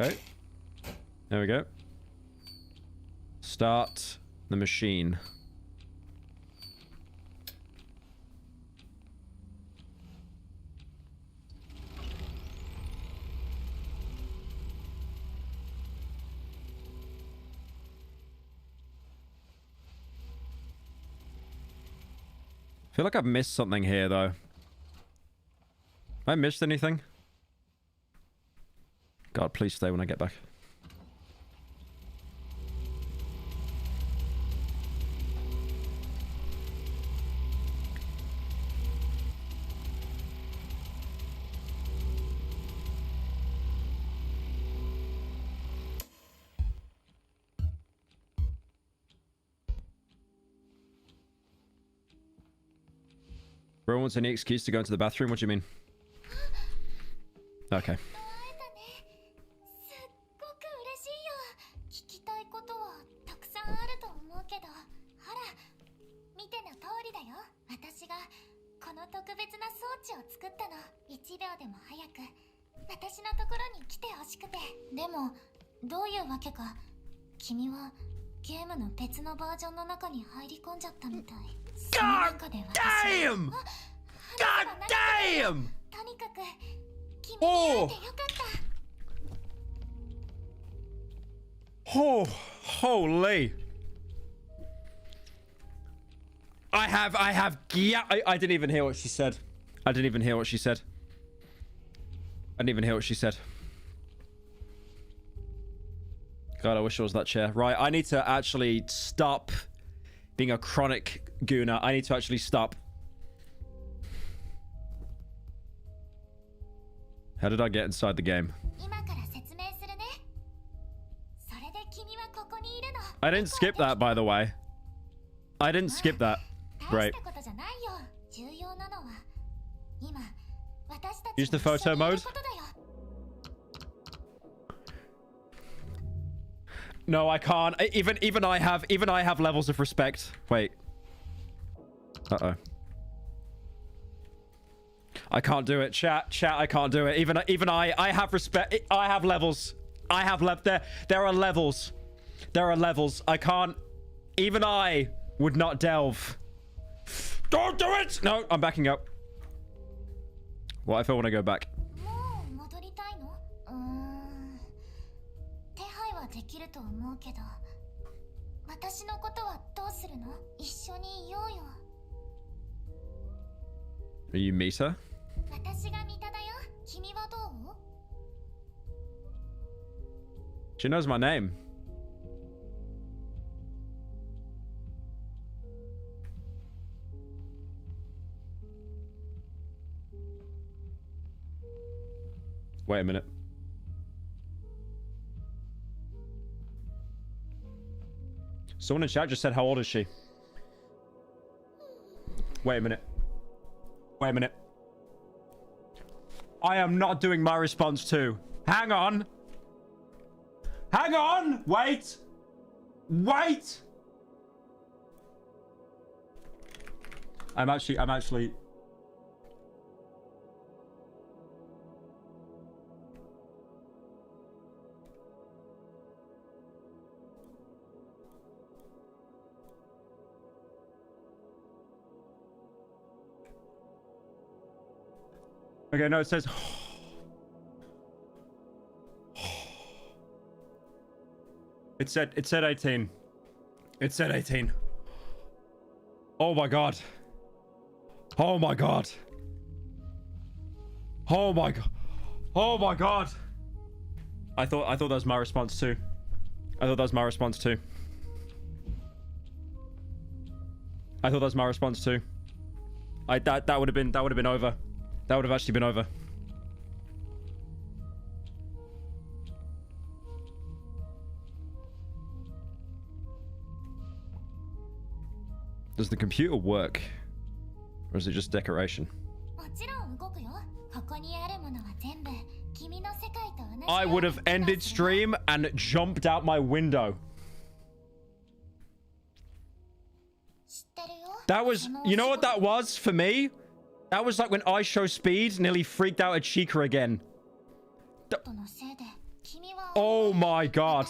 Okay. There we go. Start the machine. I feel like I've missed something here, though. Have I missed anything? God, please stay when I get back. Bro wants any excuse to go into the bathroom? What do you mean? Okay. God damn! God damn! Oh! Oh, holy! Yeah, I didn't even hear what she said. I didn't even hear what she said. God, I wish it was that chair. Right, I need to actually stop being a chronic gooner. I need to actually stop. How did I get inside the game? I didn't skip that, by the way. I didn't skip that. Great. Use the photo mode. No, I can't. Even I have levels of respect. Wait. Uh-oh. I can't do it. Chat, I can't do it. Even I have respect. I have levels. I have there are levels. There are levels. I can't. Even I would not delve. Don't do it! No, I'm backing up. What if I want to go back? Are you Mita? She knows my name. Wait a minute. Someone in chat just said, how old is she? Wait a minute. Wait a minute. I am not doing my response too. Hang on. Hang on. Wait. Wait. I'm actually. Okay, no, it says... It said 18. It said 18. Oh my god. Oh my god. Oh my god. Oh my god. I thought that was my response too. I thought that was my response too. I thought that was my response too. That would have been over. That would have actually been over. Does the computer work? Or is it just decoration? I would have ended stream and jumped out my window. That was, you know what that was for me? That was like when I Show Speed nearly freaked out a Chica again. Oh my god.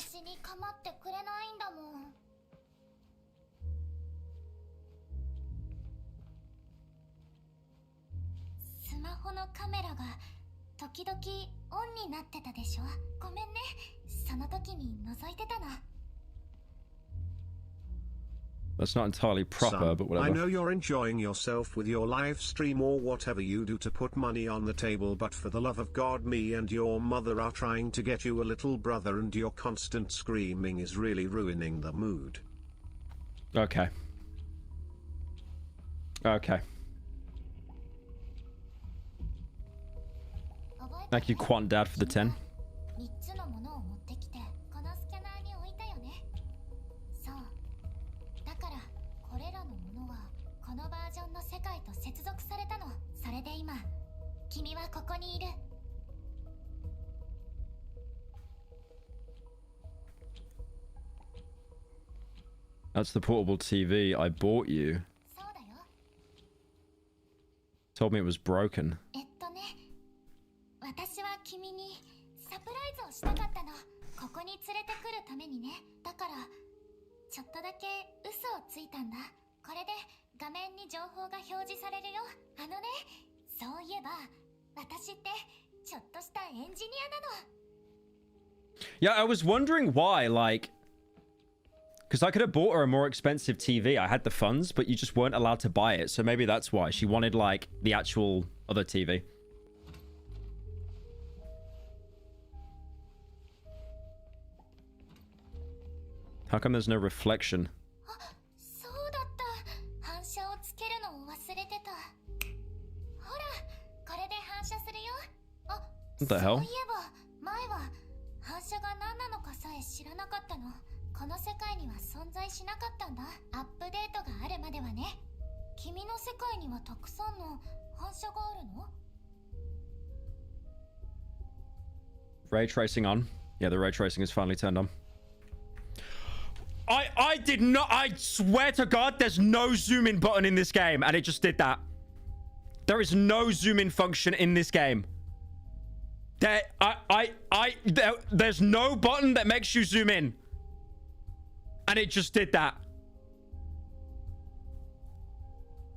That's not entirely proper, Son, but whatever. I know you're enjoying yourself with your live stream or whatever you do to put money on the table, but for the love of God, me and your mother are trying to get you a little brother, and your constant screaming is really ruining the mood. Okay. Okay. Thank you, Quant Dad, for the 10. That's the portable TV I bought you. Told me it was broken. Yeah, I was wondering why, like... Because I could have bought her a more expensive TV. I had the funds, but you just weren't allowed to buy it. So maybe that's why. She wanted, like, the actual other TV. How come there's no reflection? What the hell? Ray tracing on. Yeah, the ray tracing is finally turned on. I did not. I swear to God, there's no zoom in button in this game, and it just did that. There is no zoom in function in this game. There's no button that makes you zoom in, and it just did that.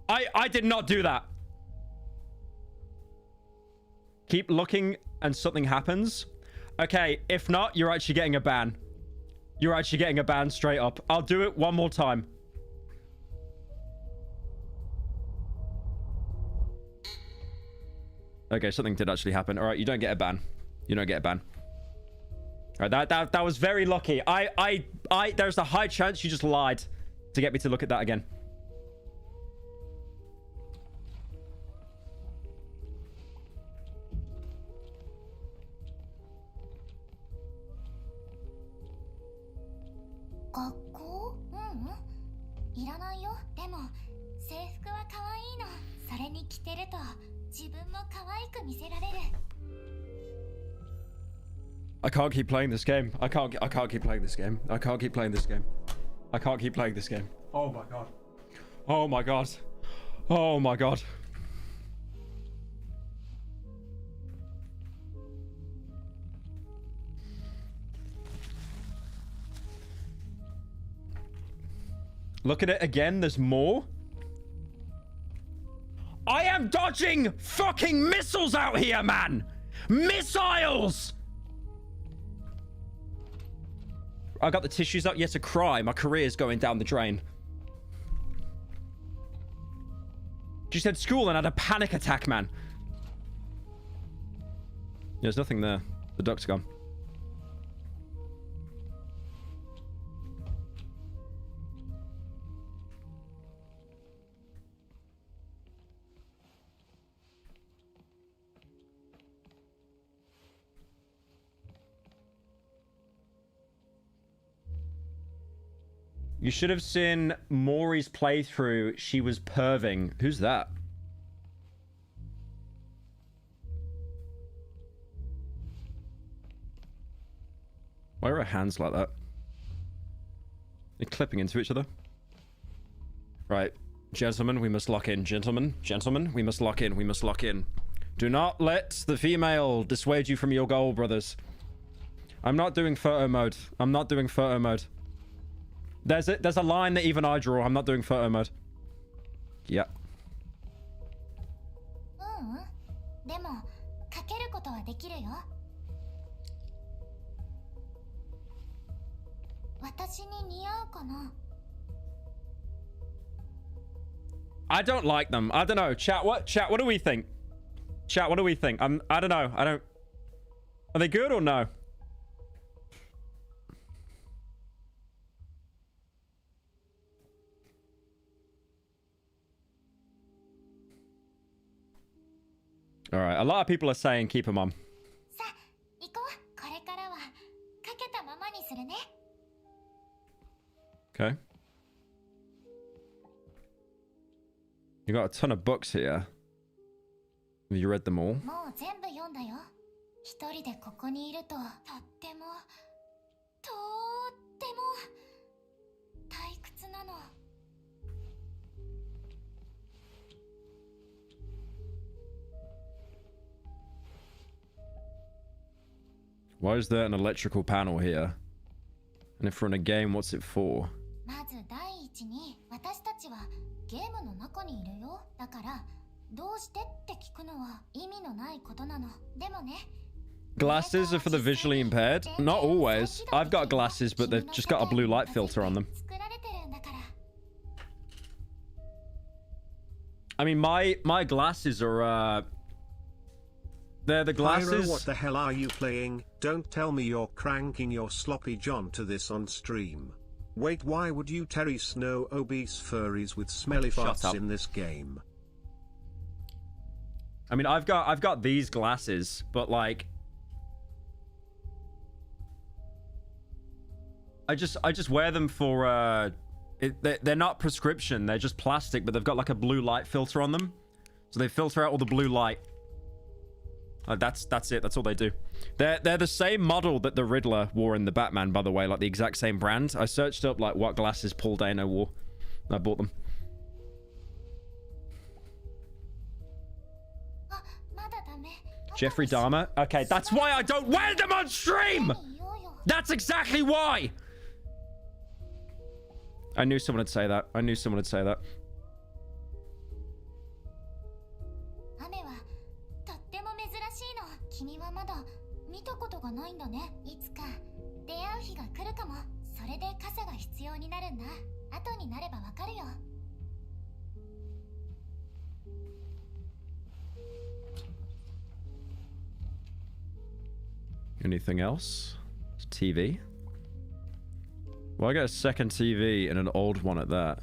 I did not do that. Keep looking and something happens. Okay, if not, you're actually getting a ban. You're actually getting a ban straight up. I'll do it one more time. Okay, something did actually happen. All right, you don't get a ban. You don't get a ban. All right, that was very lucky. There's a high chance you just lied to get me to look at that again. I can't keep playing this game. I can't keep playing this game. I can't keep playing this game. I can't keep playing this game. Oh my god. Oh my god. Oh my god. Look at it again. There's more. I am dodging fucking missiles out here, man. Missiles. I got the tissues out. Yes, to cry. My career's going down the drain. She said school and had a panic attack, man. There's nothing there. The duck's gone. You should have seen Maury's playthrough. She was perving. Who's that? Why are her hands like that? They're clipping into each other. Right. Gentlemen, we must lock in. Gentlemen, we must lock in. We must lock in. Do not let the female dissuade you from your goal, brothers. I'm not doing photo mode. I'm not doing photo mode. There's a line that even I draw. I'm not doing photo mode. Yeah. I don't like them. I don't know. Chat, what do we think? Chat, what do we think? I don't know. Are they good or no? All right. A lot of people are saying keep them on. Okay. You got a ton of books here. Have you read them all? Why is there an electrical panel here? And if we're in a game, what's it for? Glasses are for the visually impaired? Not always. I've got glasses, but they've just got a blue light filter on them. I mean, my glasses are, they're the glasses... Pyro, what the hell are you playing? Don't tell me you're cranking your sloppy John to this on stream. Wait, why would you Terry Snow obese furries with smelly farts in this game? I mean, I've got these glasses, but like... I just wear them for, they're not prescription, they're just plastic, but they've got like a blue light filter on them. So they filter out all the blue light. That's it, that's all they do. They're the same model that the Riddler wore in the Batman, by the way, like the exact same brand. I searched up like what glasses Paul Dano wore. I bought them. Jeffrey Dahmer? Okay, that's why I don't wear them on stream! That's exactly why! I knew someone would say that. I knew someone would say that. Anything else? TV? Well, I got a second TV and an old one at that.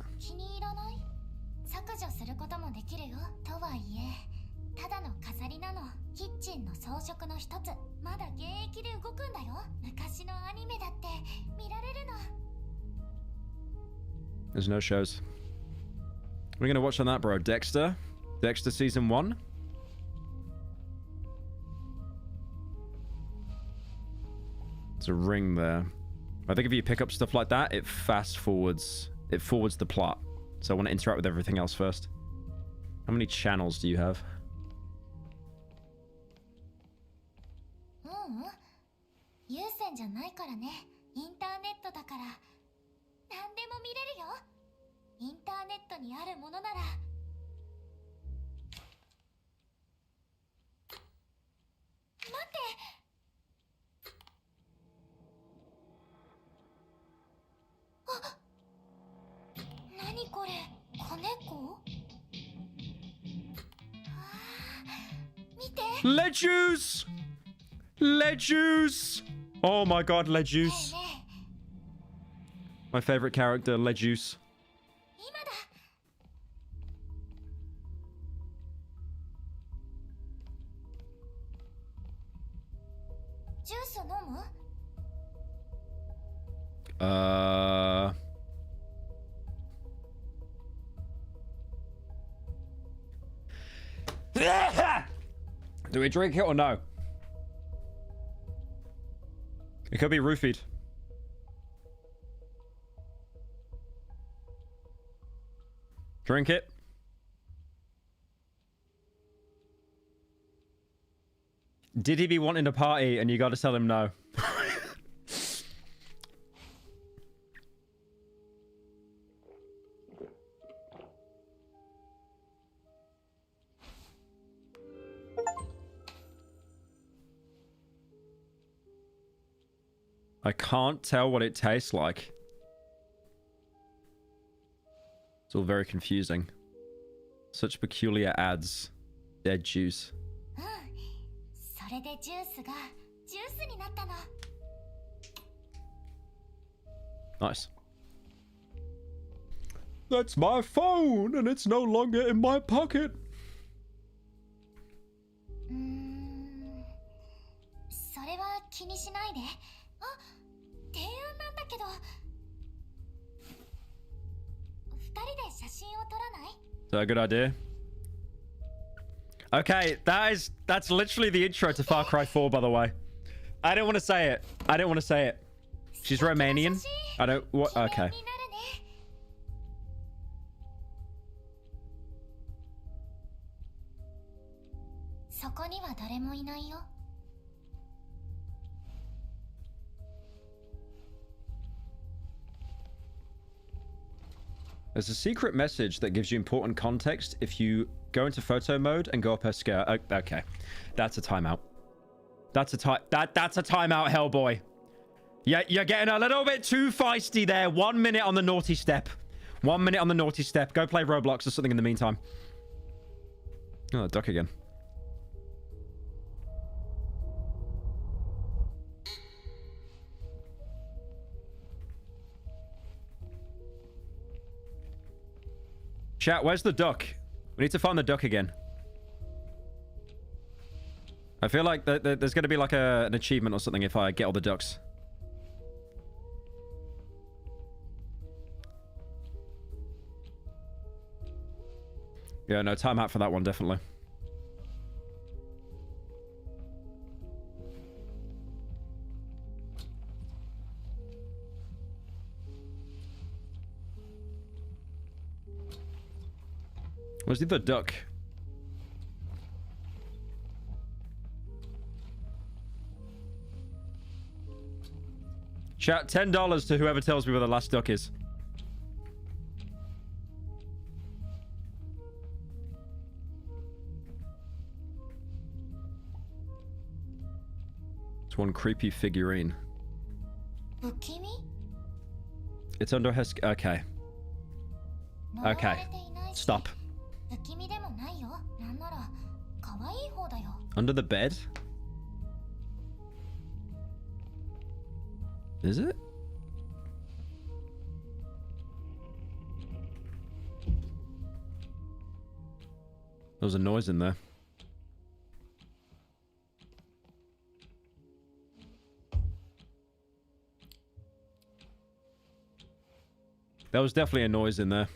There's no shows. We're gonna watch on that, bro. Dexter season 1. There's a ring there. I think if you pick up stuff like that, it fast forwards. It forwards the plot. So I want to interact with everything else first. How many channels do you have? Lejuice! Lejuice! Oh my god, Lejuice. My favorite character, Lejuice. Do we drink it or no? It could be roofied. Drink it. Did he be wanting to party and you got to tell him no? I can't tell what it tastes like. It's all very confusing. Such peculiar ads. Dead juice. Nice. That's my phone, and it's no longer in my pocket. Is that a good idea? Okay, that's literally the intro to Far Cry 4, by the way. I don't want to say it. I don't want to say it. She's Romanian. I don't. What? Okay. There's a secret message that gives you important context if you go into photo mode and go up her skirt. Oh, okay, that's a timeout. That's a timeout, Hellboy. Yeah, you're getting a little bit too feisty there. 1 minute on the naughty step. 1 minute on the naughty step. Go play Roblox or something in the meantime. Oh, duck again. Chat, where's the duck? We need to find the duck again. I feel like there's going to be like an achievement or something if I get all the ducks. Yeah, no, timeout for that one, definitely. Where's the other duck? Chat, $10 to whoever tells me where the last duck is. It's one creepy figurine. It's under her okay. Okay. Stop. Under the bed? Is it? There was a noise in there. There was definitely a noise in there.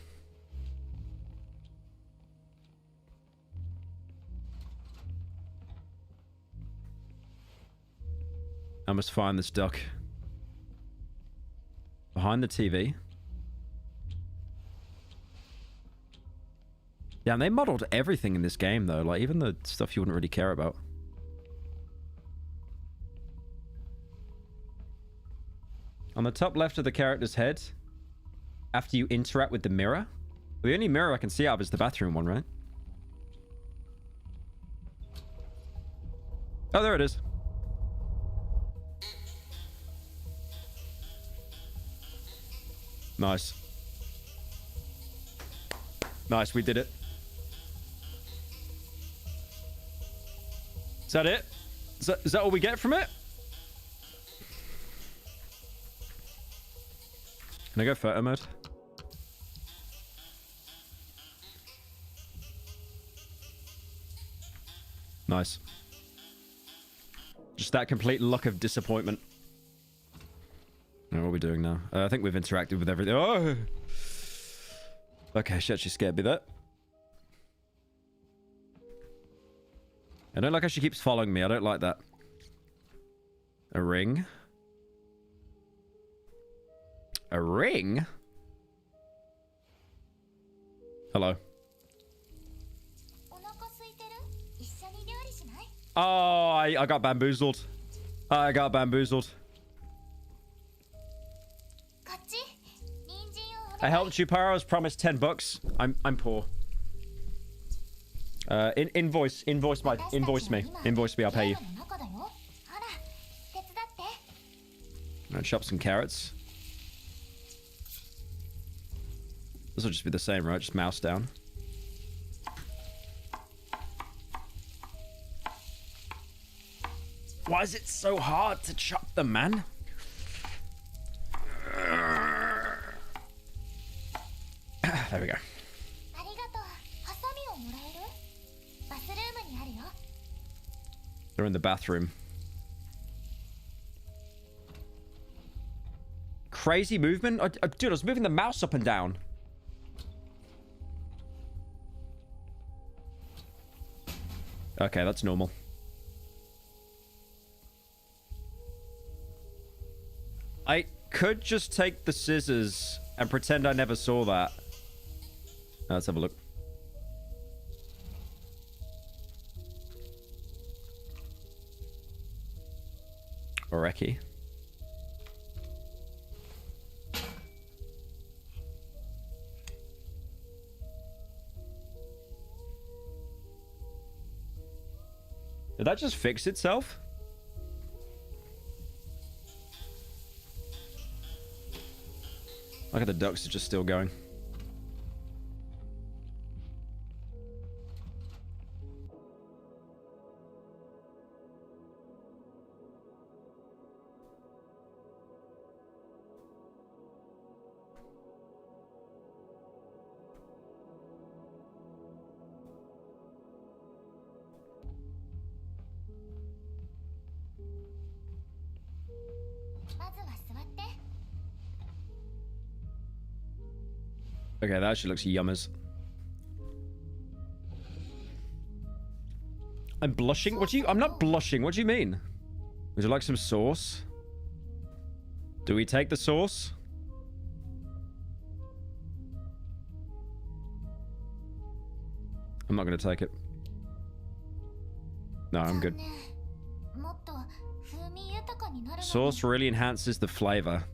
I must find this duck. Behind the TV. Yeah, and they modeled everything in this game, though. Like, even the stuff you wouldn't really care about. On the top left of the character's head, after you interact with the mirror. The only mirror I can see out of is the bathroom one, right? Oh, there it is. Nice. Nice, we did it. Is that it? Is that all we get from it? Can I go photo mode? Nice. Just that complete look of disappointment. Now, what are we doing now? I think we've interacted with everything. Oh! Okay, she actually scared me that. I don't like how she keeps following me. I don't like that. A ring? A ring? Hello. Oh, I got bamboozled. I got bamboozled. I helped you, Pyro. I was promised $10. I'm poor. Invoice me. Invoice me. I'll pay you. I'll chop some carrots. This will just be the same, right? Just mouse down. Why is it so hard to chop them, man? There we go. They're in the bathroom. Crazy movement? Dude, I was moving the mouse up and down. Okay, that's normal. I could just take the scissors and pretend I never saw that. Let's have a look. Oreki. Did that just fix itself? Look at the ducks are just still going. Okay, that actually looks yummers. I'm blushing? What do you... I'm not blushing. What do you mean? Would you like some sauce? Do we take the sauce? I'm not going to take it. No, I'm good. Sauce really enhances the flavor.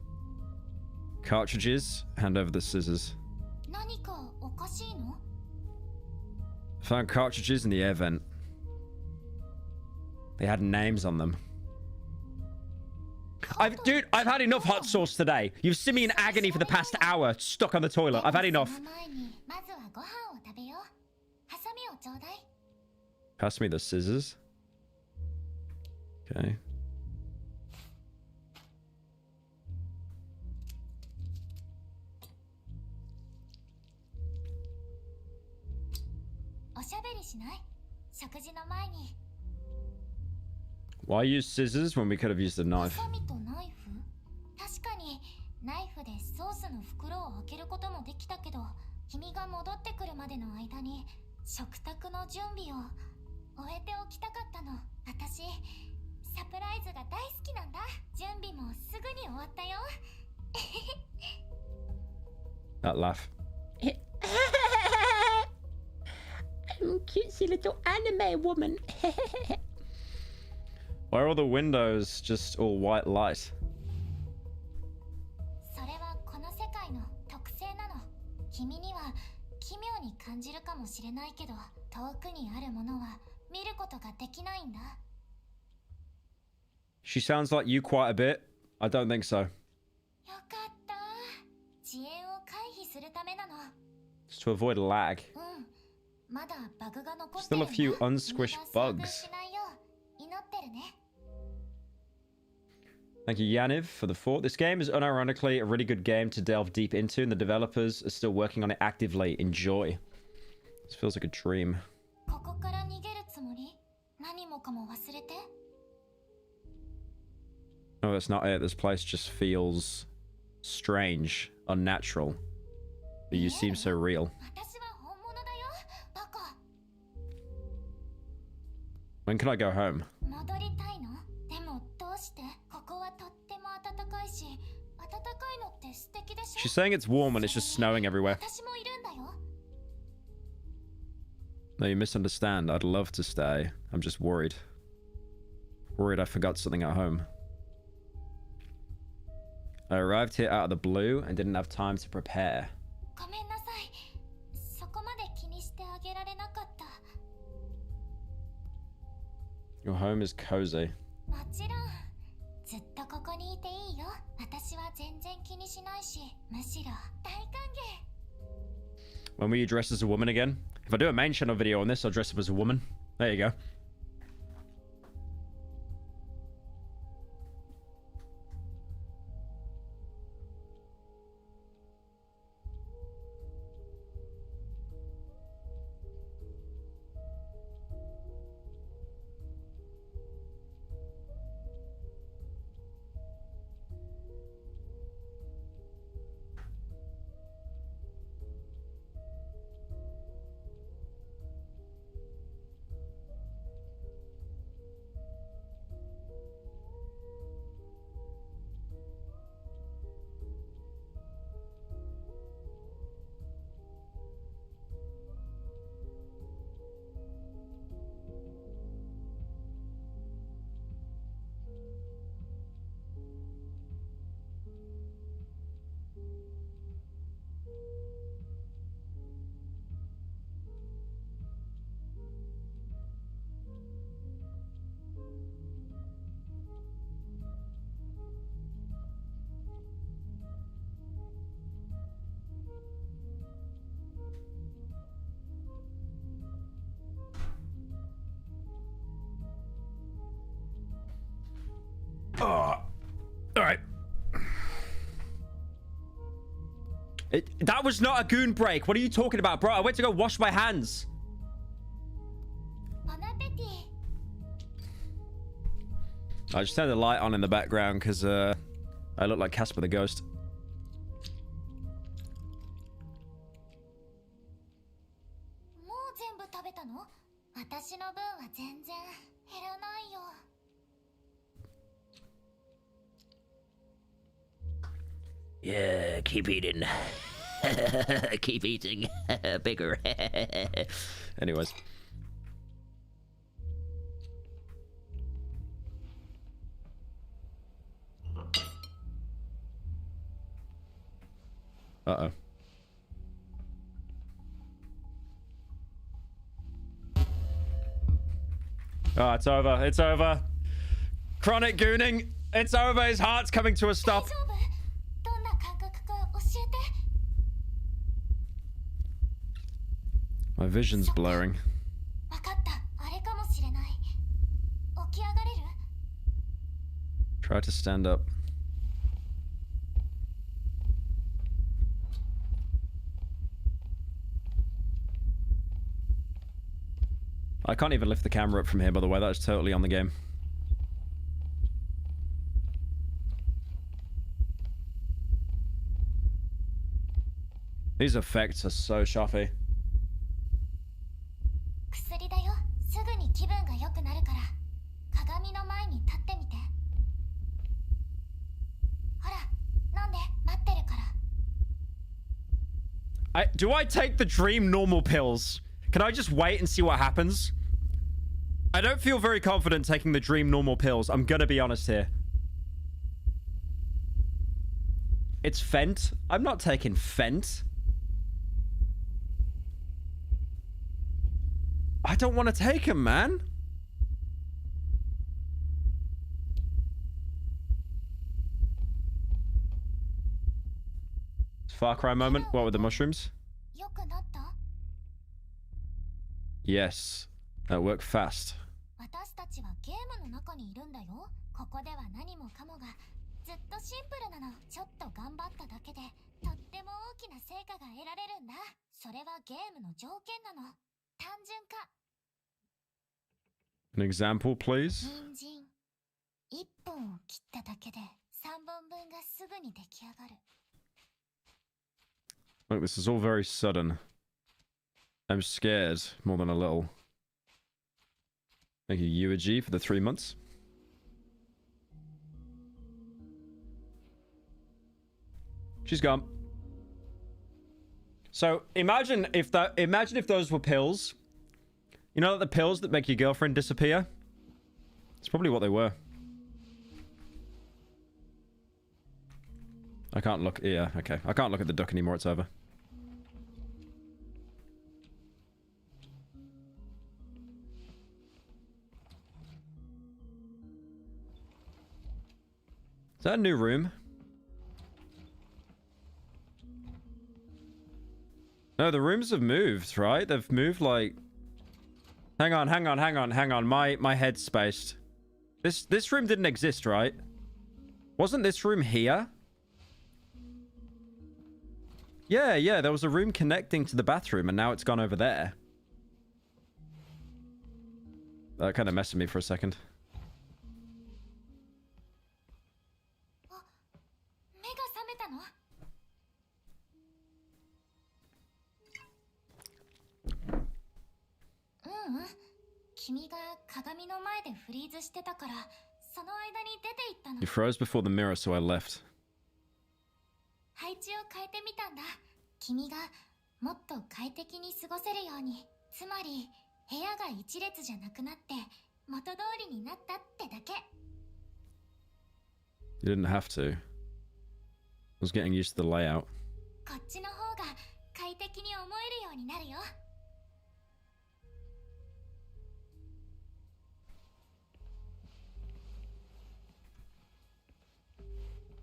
Cartridges, hand over the scissors. Found cartridges in the air vent. They had names on them. Dude, I've had enough hot sauce today. You've seen me in agony for the past hour, stuck on the toilet. I've had enough. Pass me the scissors. Okay. Why use scissors when we could have used a knife? That laugh. I'm cutesy little anime woman. Why are all the windows just all white light? She sounds like you quite a bit. I don't think so. Just to avoid lag. Still a few unsquished bugs. Thank you, Yaniv, for the fort. This game is unironically a really good game to delve deep into, and the developers are still working on it actively. Enjoy. This feels like a dream. No, that's not it. This place just feels strange, unnatural. But you seem so real. When can I go home? She's saying it's warm and it's just snowing everywhere. No, you misunderstand. I'd love to stay. I'm just worried. Worried I forgot something at home. I arrived here out of the blue and didn't have time to prepare. Your home is cozy. When will you dress as a woman again? If I do a main channel video on this, I'll dress up as a woman. There you go. All right. That was not a goon break. What are you talking about, bro? I went to go wash my hands. I just turned the light on in the background because I look like Casper the Ghost. Yeah, keep eating. Keep eating. Bigger. Anyways. Uh-oh. Oh, it's over. It's over. Chronic gooning. It's over. His heart's coming to a stop. My vision's blurring. Try to stand up. I can't even lift the camera up from here, by the way. That's totally on the game. These effects are so shoppy. Do I take the dream normal pills? Can I just wait and see what happens? I don't feel very confident taking the dream normal pills. I'm gonna be honest here. It's Fent. I'm not taking Fent. I don't want to take him, man. Far Cry moment. What with the mushrooms? Yes. That worked fast. An example, please. Look, this is all very sudden. I'm scared more than a little. Thank you, Eulogy, for the 3 months. She's gone. So imagine if those were pills. You know, the pills that make your girlfriend disappear? It's probably what they were. I can't look. Yeah, okay. I can't look at the duck anymore. It's over. Is that a new room? No, the rooms have moved, right? They've moved like... Hang on. My head's spaced. This room didn't exist, right? Wasn't this room here? Yeah, there was a room connecting to the bathroom, and now it's gone over there. That kind of messed with me for a second. You froze before the mirror, so I left. You didn't have to. I was getting used to the layout.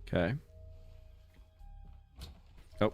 Okay. Oh.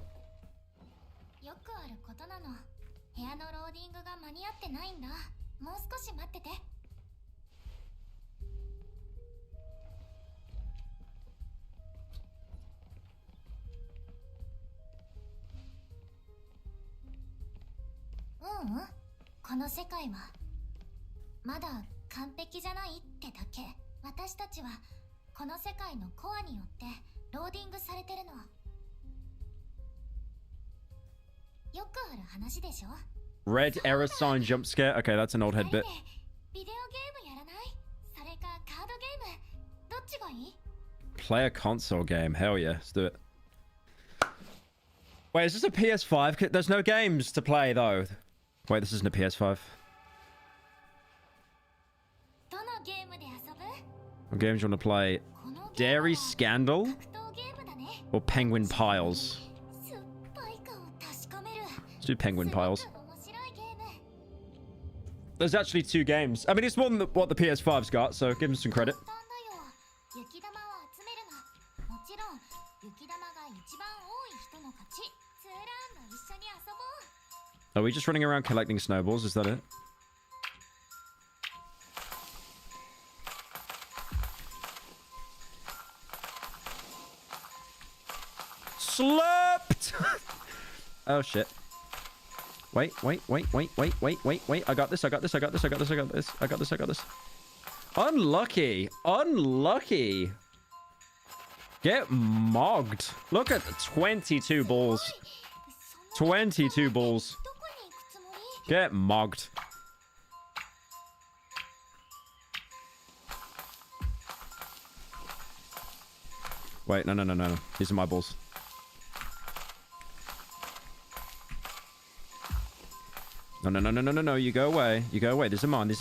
Red error sign jump scare. Okay, that's an old head bit. Play a console game. Hell yeah, let's do it. Wait, is this a PS5? There's no games to play though. Wait, this isn't a PS5. What games do you want to play? Dairy Scandal? Or Penguin Piles? Let's do Penguin Piles. There's actually 2 games. I mean, it's more than what the PS5's got, so give them some credit. Are we just running around collecting snowballs? Is that it? Slapped! Oh shit. Wait. I got this. Unlucky. Get mogged. Look at the 22 balls. 22 balls. Get mogged. Wait, no. These are my balls. No. You go away. These are mine.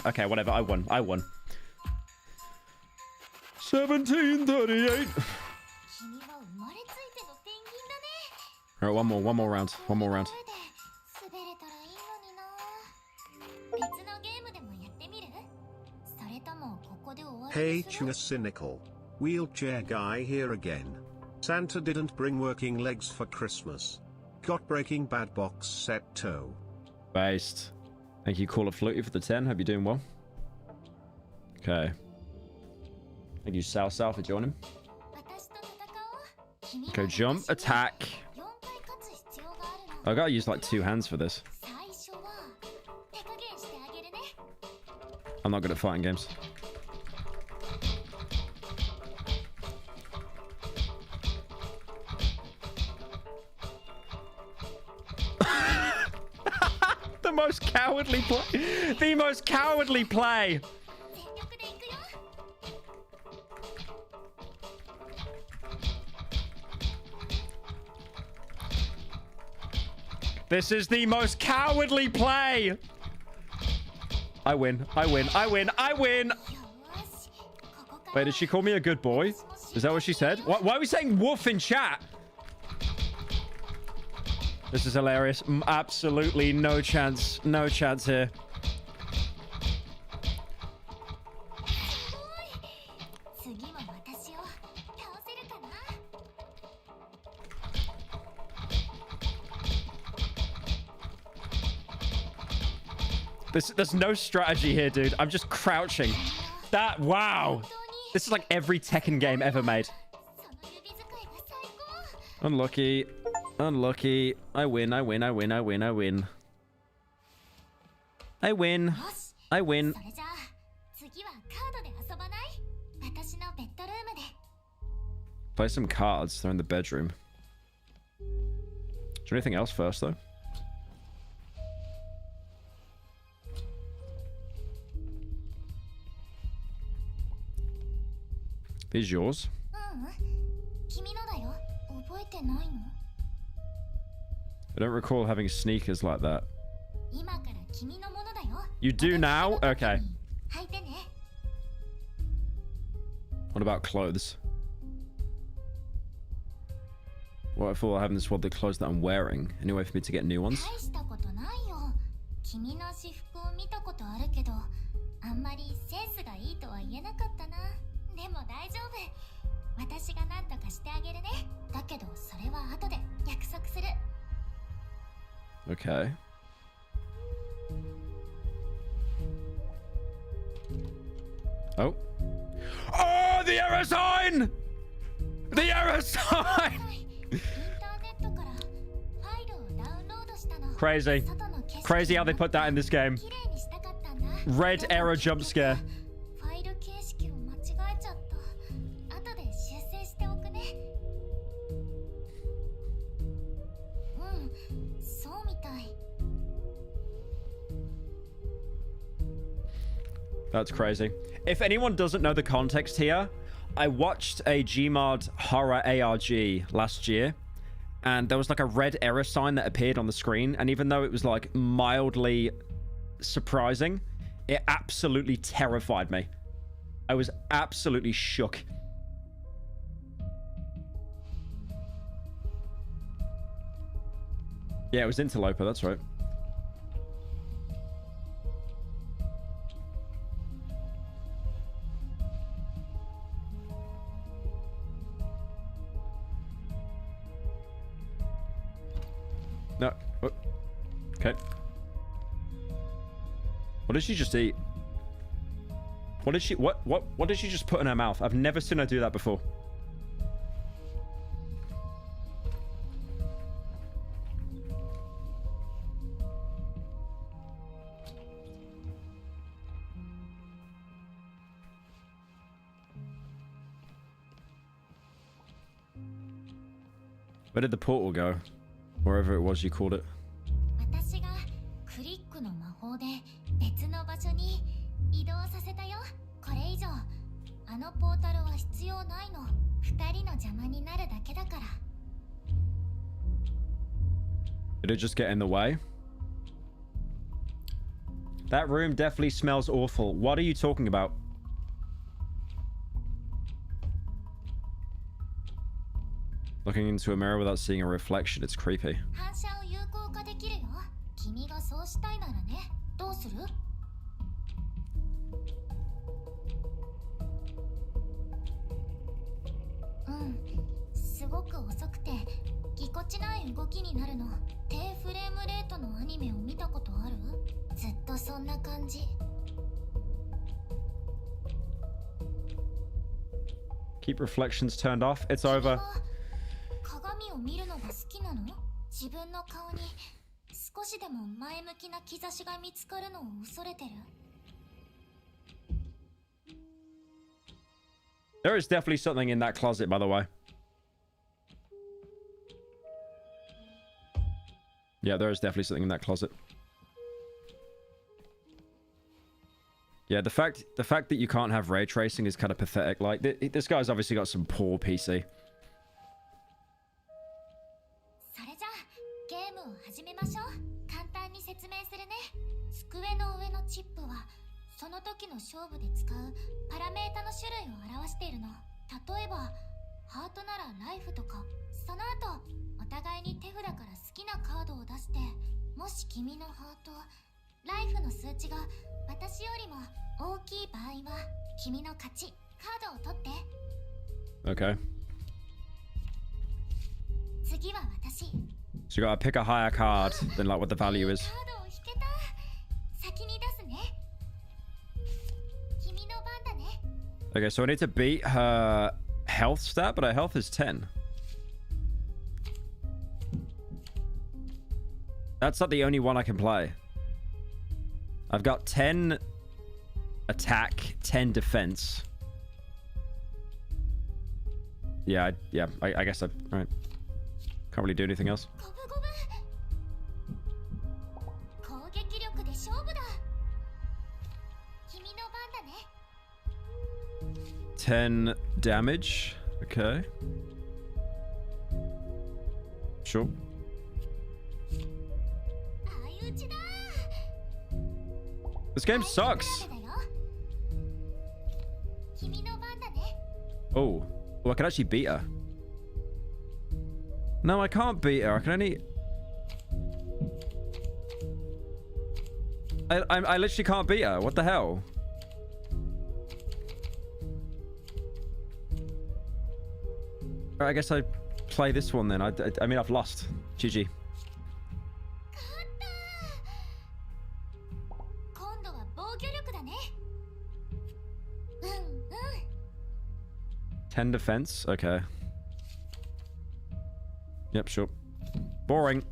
Okay, whatever. I won. 1738. Alright, one more round. Hey, Tuna Cynical. Wheelchair guy here again. Santa didn't bring working legs for Christmas. Got Breaking Bad box set toe. Based. Thank you, Call of Fluty, for the 10. Hope you're doing well. Okay. Thank you, Sal, for joining. Okay, jump, attack. I gotta use like 2 hands for this. I'm not good at fighting games. The most cowardly play. The most cowardly play. This is the most cowardly play. I win. I win. I win. I win. Wait, did she call me a good boy? Is that what she said? Why are we saying woof in chat? This is hilarious. Absolutely no chance. No chance here. There's no strategy here, dude. I'm just crouching. Wow. This is like every Tekken game ever made. Unlucky. Unlucky. I win. I win. I win. I win. I win. I win. I win. Play some cards. They're in the bedroom. Is there anything else first, though? These yours? I don't recall having sneakers like that. You do now? Okay. What about clothes? What if I haven't this world the clothes that I'm wearing? Any way for me to get new ones? Okay. Oh. Oh, the error sign! The error sign! Crazy. Crazy how they put that in this game. Red error jump scare. That's crazy. If anyone doesn't know the context here, I watched a Gmod horror ARG last year, and there was like a red error sign that appeared on the screen, and even though it was like mildly surprising, it absolutely terrified me. I was absolutely shook. Yeah, it was Interloper, that's right. No. Oh. Okay. What did she just eat? What did she... What did she just put in her mouth? I've never seen her do that before. Where did the portal go? Wherever it was you called it. Did it just get in the way? That room definitely smells awful. What are you talking about? Looking into a mirror without seeing a reflection, it's creepy. Keep reflections turned off. It's over. There is definitely something in that closet, by the way. Yeah, there is definitely something in that closet. Yeah, the fact that you can't have ray tracing is kind of pathetic. Like, this guy's obviously got some poor PC. それじゃあゲームを始めましょう。簡単に説明するね。机の上のチップはその時の勝負で使うパラメータの種類を表しているの。例えばハートならライフとか。その後お互いに手札から好きなカードを出して、もし君のハートライフの数値が私よりも大きい場合は君の勝ち。カードを取って。 Okay. 次は私。 So you gotta pick a higher card than like what the value is. カードを引けた。先に出すね。君の番だね。 Okay, so I need to beat her health stat, but her health is 10. That's not the only one I can play. I've got 10 attack, 10 defense. Yeah, I guess all right. Can't really do anything else. 攻撃力で勝負だ。君の番だね。 10 damage. Okay. Sure. This game sucks. Oh, I can actually beat her. No, I can't beat her. I can only... I literally can't beat her. What the hell? I guess I play this one then. I mean, I've lost. GG. Ten defense. Okay. Yep, sure. Boring.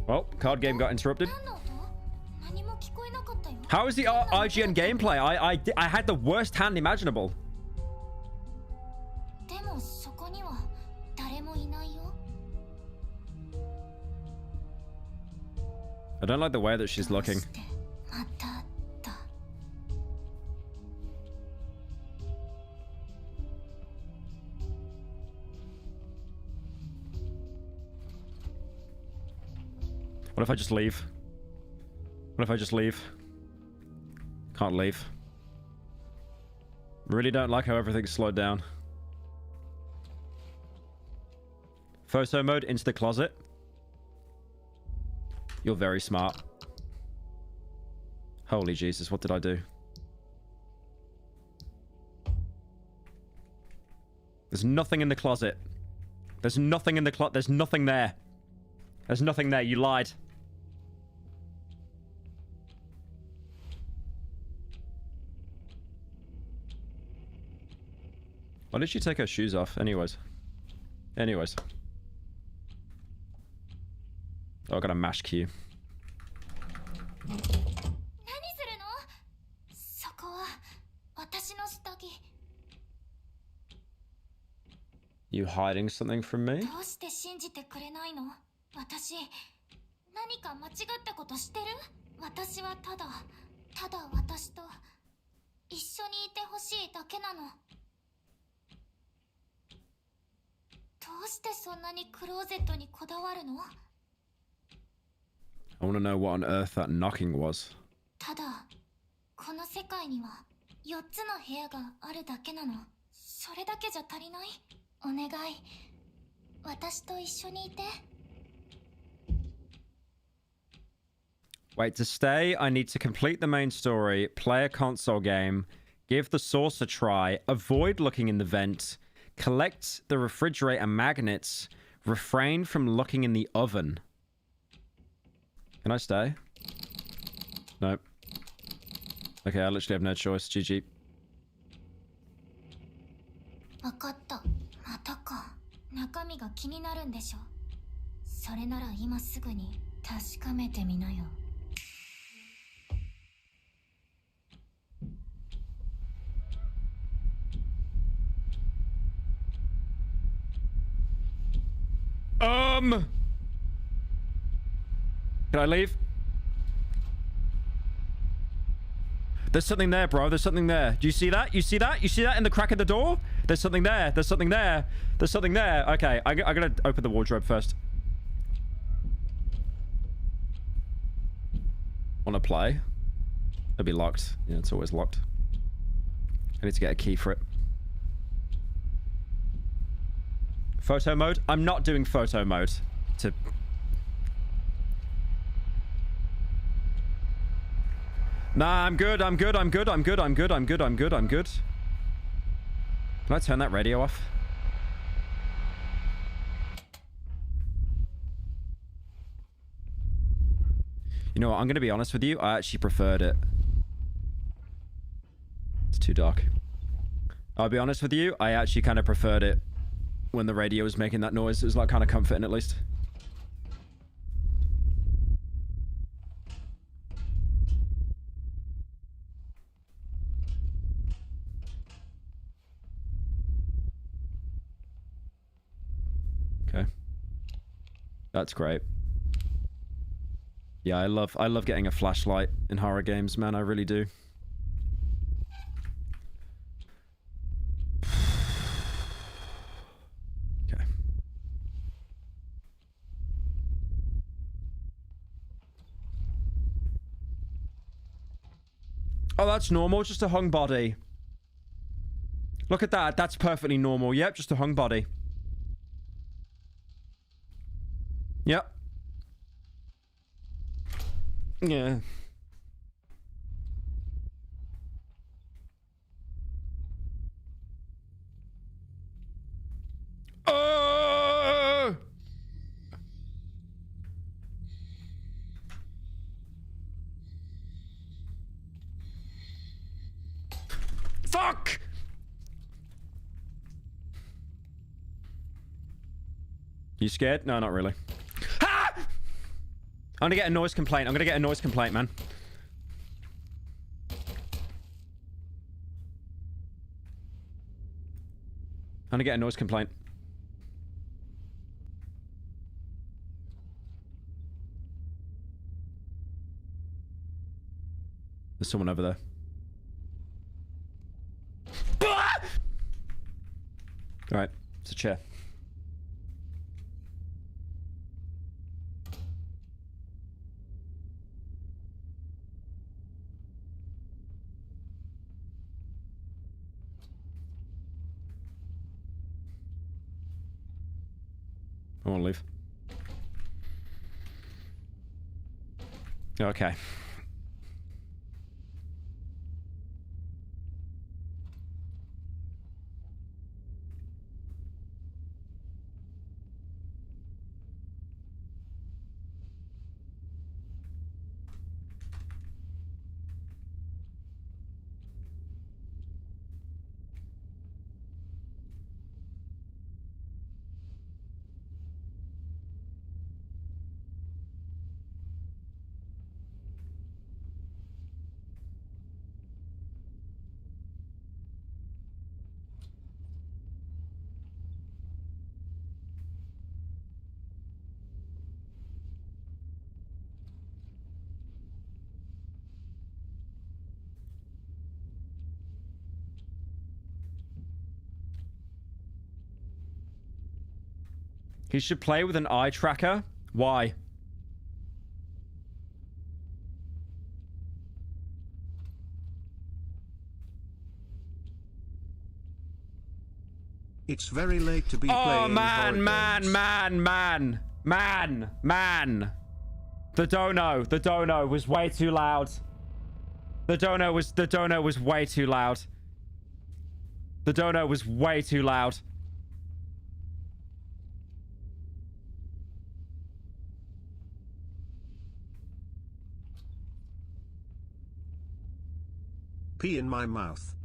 Well, card game got interrupted. How is the IGN gameplay? I had the worst hand imaginable. I don't like the way that she's looking. What if I just leave? What if I just leave? Can't leave. Really don't like how everything's slowed down. Photo mode into the closet. You're very smart. Holy Jesus, what did I do? There's nothing in the closet. There's nothing in the closet. There's nothing there. There's nothing there. You lied. Why did she take her shoes off? Anyways. Oh, I got a mash Q. You hiding something from me? どうして信じてくれないの？私、何か間違ったことしてる？私はただ私と一緒にいてほしいだけなの。どうしてそんなにクローゼットにこだわるの？ I want to know what on earth that knocking was. ただ、この世界には4つの部屋があるだけなの。それだけじゃ足りない？お願い、私と一緒にいて。 Wait, to stay, I need to complete the main story, play a console game, give the source a try, avoid looking in the vent, collect the refrigerator magnets, refrain from looking in the oven. Can I stay? Nope. Okay, I literally have no choice. GG. わかった。またか。中身が気になるんでしょ。それなら今すぐに確かめてみなよ。Can I leave? There's something there, bro. There's something there. Do you see that? You see that? You see that in the crack of the door? There's something there. There's something there. There's something there. Okay, I gotta open the wardrobe first. Want to play? It'll be locked. Yeah, it's always locked. I need to get a key for it. Photo mode? I'm not doing photo mode. Nah, I'm good. I'm good. I'm good. I'm good. I'm good. I'm good. I'm good. I'm good. Can I turn that radio off? You know what? I'm going to be honest with you. I actually preferred it. It's too dark. I'll be honest with you. I actually kind of preferred it when the radio was making that noise. It was like kind of comforting at least. Okay. That's great. Yeah, I love getting a flashlight in horror games, man. I really do. Okay. Oh, that's normal. Just a hung body. Look at that. That's perfectly normal. Yep, just a hung body. Yep. Yeah. Oh! Fuck! You scared? No, not really. Ah! I'm gonna get a noise complaint. I'm gonna get a noise complaint, man. I'm gonna get a noise complaint. There's someone over there. Ah! All right, it's a chair. I want to leave. Okay. He should play with an eye tracker. Why? It's very late to be playing horror games. Man. The dono was way too loud. The dono was way too loud. The dono was way too loud. Pee in my mouth.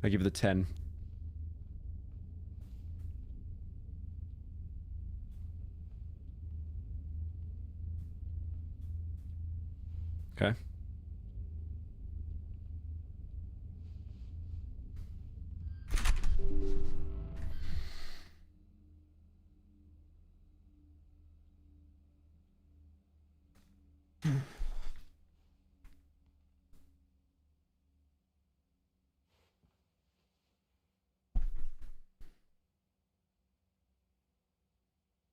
I give it a 10. Okay.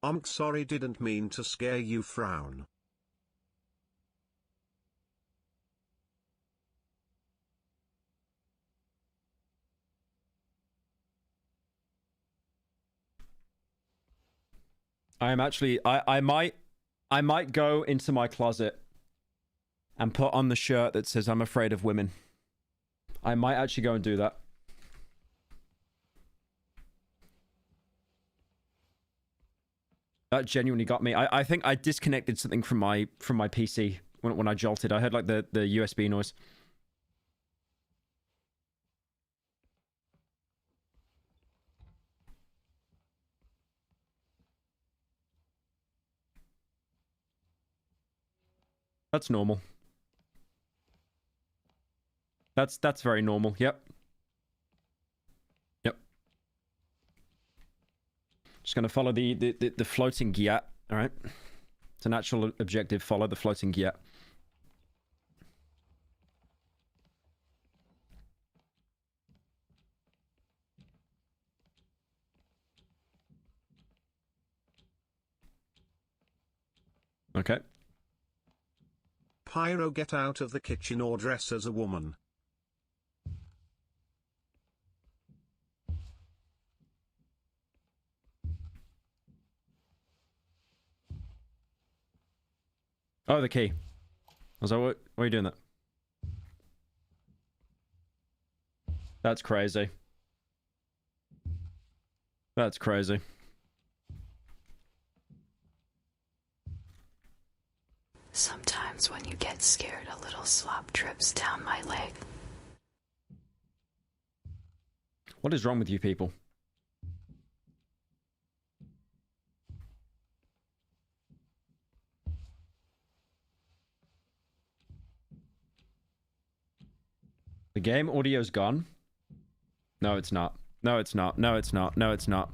I'm sorry, didn't mean to scare you, frown. I am actually I might go into my closet and put on the shirt that says I'm afraid of women. I might actually go and do that. That genuinely got me. I think I disconnected something from my PC when I jolted. I heard like the USB noise. That's normal. That's very normal. Yep. Yep. Just gonna follow the floating gyat. All right. It's a natural objective. Follow the floating gyat. Okay. Pyro, get out of the kitchen or dress as a woman. Oh, the key. I was like, what are you doing that? That's crazy. That's crazy. Sometimes when you get scared, a little slop drips down my leg. What is wrong with you people? The game audio's gone? No, it's not. No, it's not. No, it's not. No, it's not.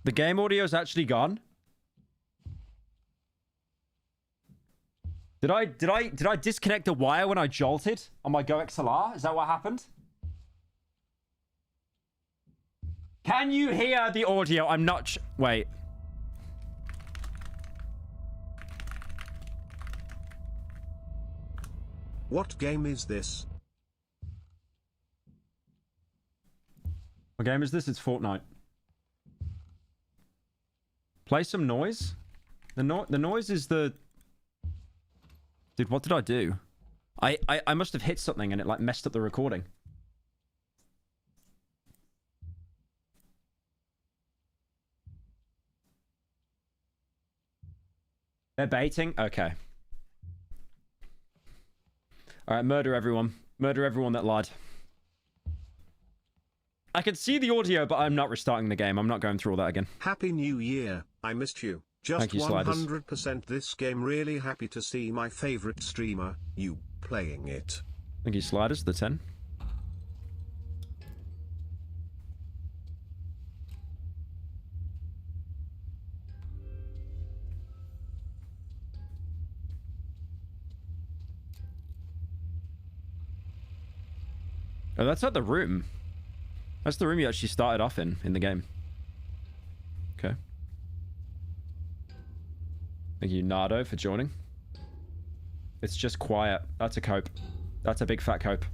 The game audio's actually gone? Did I disconnect a wire when I jolted on my Go XLR? Is that what happened? Can you hear the audio? I'm not wait. What game is this? What game is this? It's Fortnite. Play some noise? The noise is the... Dude, what did I do? I must have hit something and it like messed up the recording. They're baiting? Okay. Alright, murder everyone. Murder everyone that lied. I can see the audio, but I'm not restarting the game. I'm not going through all that again. Happy New Year. I missed you. Just Thank you, 100% this game. Really happy to see my favorite streamer, you, playing it. Thank you, Sliders, the 10. Oh, that's not the room. That's the room you actually started off in the game. Okay. Thank you, Nardo, for joining. It's just quiet. That's a cope. That's a big fat cope.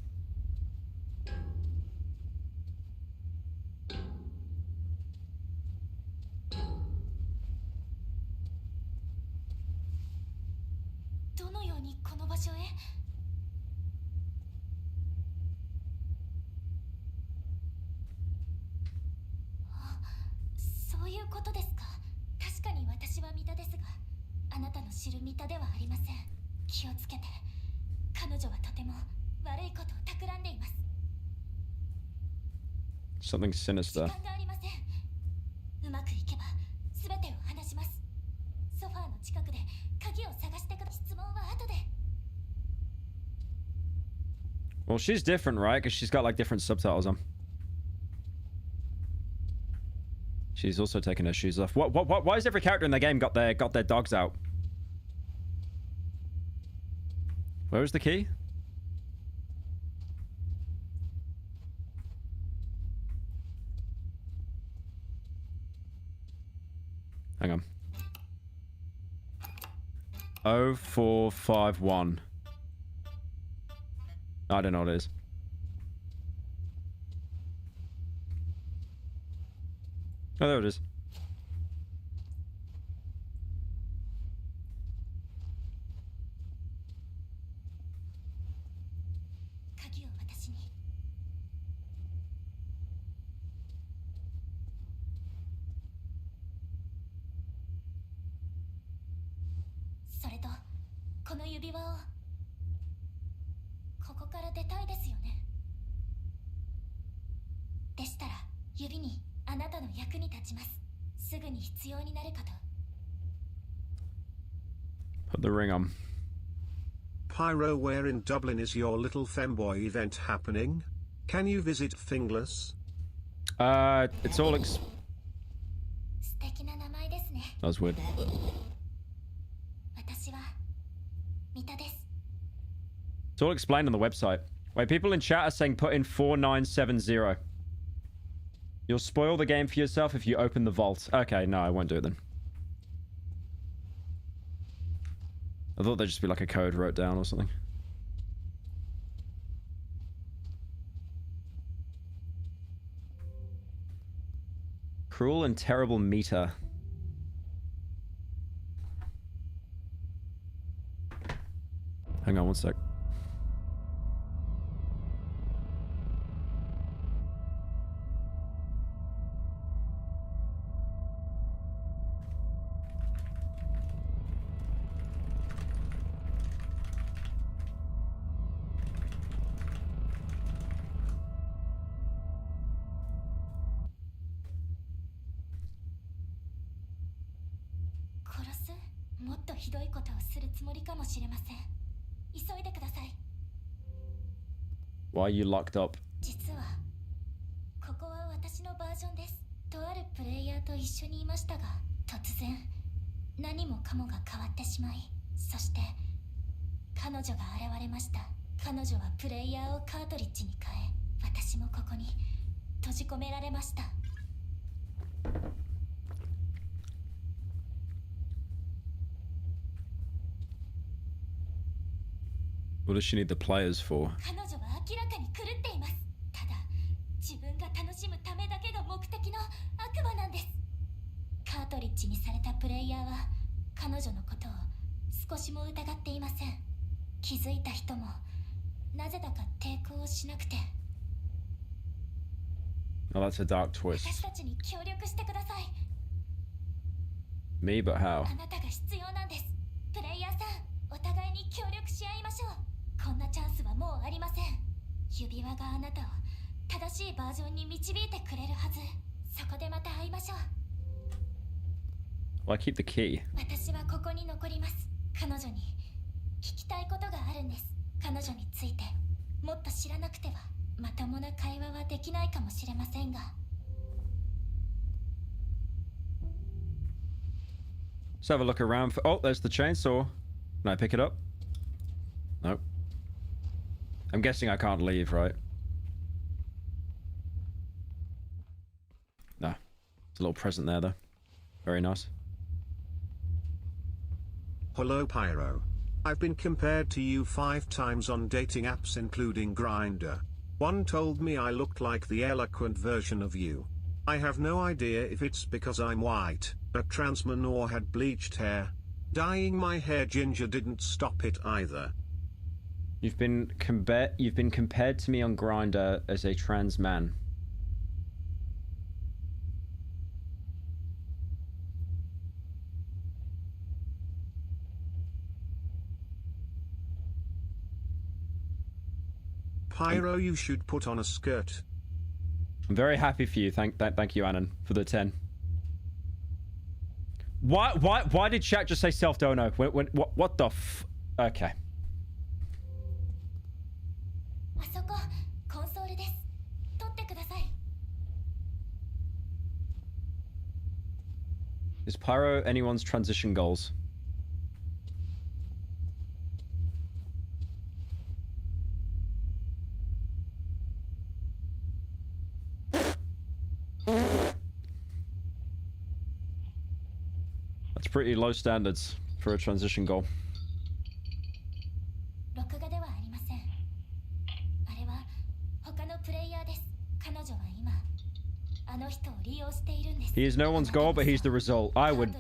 Something sinister. Well, she's different, right? Because she's got like different subtitles on. She's also taking her shoes off. What? Why has every character in the game got their dogs out? Where is the key? Hang on. 0451. I don't know what it is. Oh, there it is. Put the ring on. Pyro, where in Dublin is your little femboy event happening? Can you visit Fingless? It's all that was weird. It's all explained on the website. Wait, people in chat are saying put in 4970. You'll spoil the game for yourself if you open the vault. Okay, no, I won't do it then. I thought there'd just be like a code wrote down or something. Cruel and terrible meter. Hang on one sec. Why are you locked up? 実はここは私のバージョンです。とあるプレイヤーと一緒にいましたが、突然何もかもが変わってしまい、そして彼女が現れました。彼女はプレイヤーをカートリッジに変え、私もここに閉じ込められました。What does she need the players for? 彼女は明らかに狂っています。ただ、自分が楽しむためだけが目的の悪魔なんです。カートリッジにされたプレイヤーは彼女のことを少しも疑っていません。気づいた人もなぜだか抵抗をしなくて。Oh, that's a dark twist. 私たちに協力してください。Me, but how? あなたが必要なんです。プレイヤーさん、お互いに協力し合いましょう。こんなチャンスはもうありません。指輪があなたを正しいバージョンに導いてくれるはず。そこでまた会いましょう。Well, I keep the key. 私はここに残ります。彼女に聞きたいことがあるんです。彼女についてもっと知らなくてはまともな会話はできないかもしれませんが。Let's have a look around for... Oh, there's the chainsaw. Can I pick it up? Nope. I'm guessing I can't leave, right? No. There's a little present there, though. Very nice. Hello, Pyro. I've been compared to you 5 times on dating apps including Grindr. One told me I looked like the eloquent version of you. I have no idea if it's because I'm white, a trans man, or had bleached hair. Dyeing my hair ginger didn't stop it either. You've been compared to me on Grindr as a trans man. Pyro, you should put on a skirt. I'm very happy for you. Thank you, Annan, for the 10. Why did chat just say self-dono? What the f... Okay. あそこ、コンソールです。取ってください。Is Pyro anyone's transition goals? That's pretty low standards for a transition goal. He is no one's goal, but he's the result. I would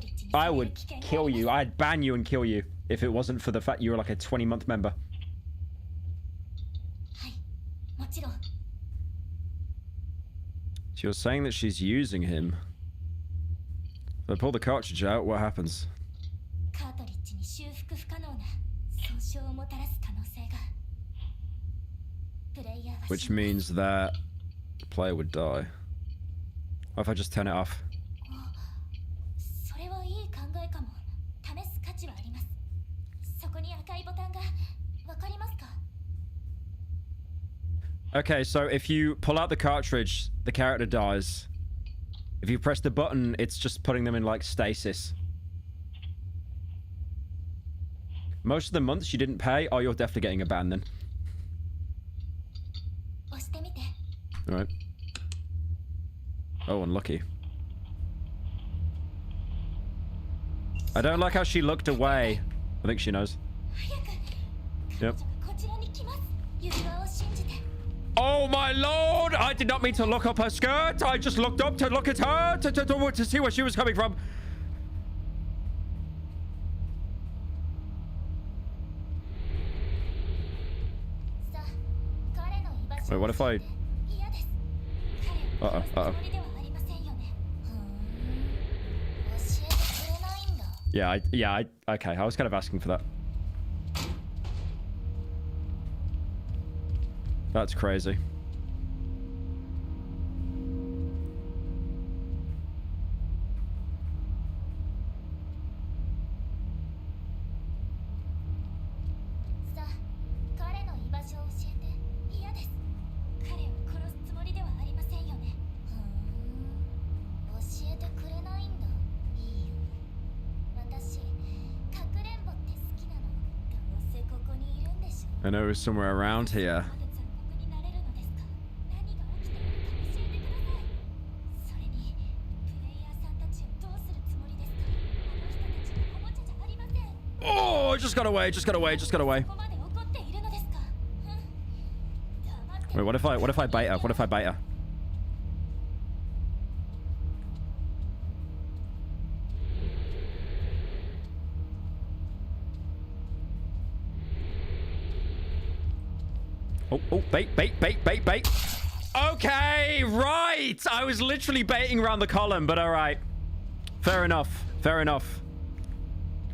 kill you. I'd ban you and kill you if it wasn't for the fact you were like a 20-month member. So you're saying that she's using him. If I pull the cartridge out, what happens? Which means that the player would die. What if I just turn it off? Okay, so if you pull out the cartridge, the character dies. If you press the button, it's just putting them in like stasis. Most of the months you didn't pay, oh, you're definitely getting a ban then. Alright. Oh, unlucky. I don't like how she looked away. I think she knows. Yep. Oh my lord! I did not mean to look up her skirt. I just looked up to look at her to see where she was coming from. Wait, what if I... Uh-oh, uh-oh. Yeah, okay, I was kind of asking for that. That's crazy. I know it was somewhere around here. Oh, just got away, just got away, just got away. Wait, what if I bite her? What if I bite her? Oh, bait. Okay, right. I was literally baiting around the column, but all right. Fair enough. Fair enough.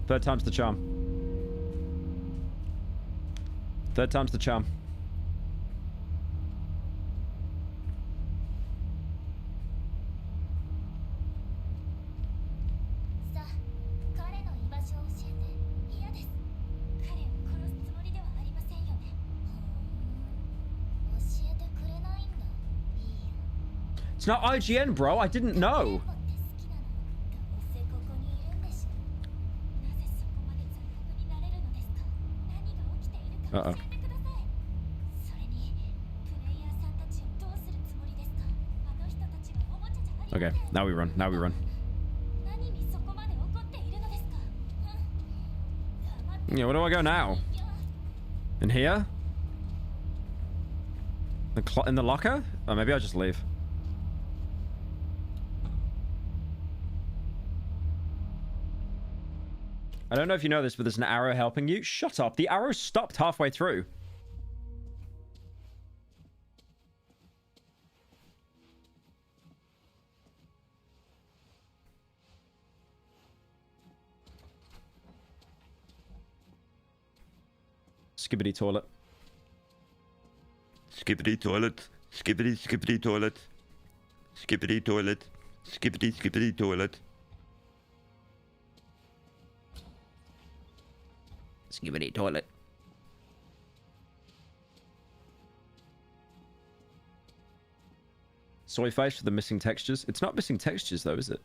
Third time's the charm. Third time's the charm. It's not IGN, bro. I didn't know. Uh-oh. Okay, now we run. Now we run. Yeah, where do I go now? In here? In the locker? Or maybe I'll just leave. I don't know if you know this, but there's an arrow helping you. Shut up. The arrow stopped halfway through. Skibbity toilet. Skibbity toilet. Skibbity toilet. Skibbity toilet. Skibbity toilet. Skibbity toilet. Soy face for the missing textures. It's not missing textures though, is it?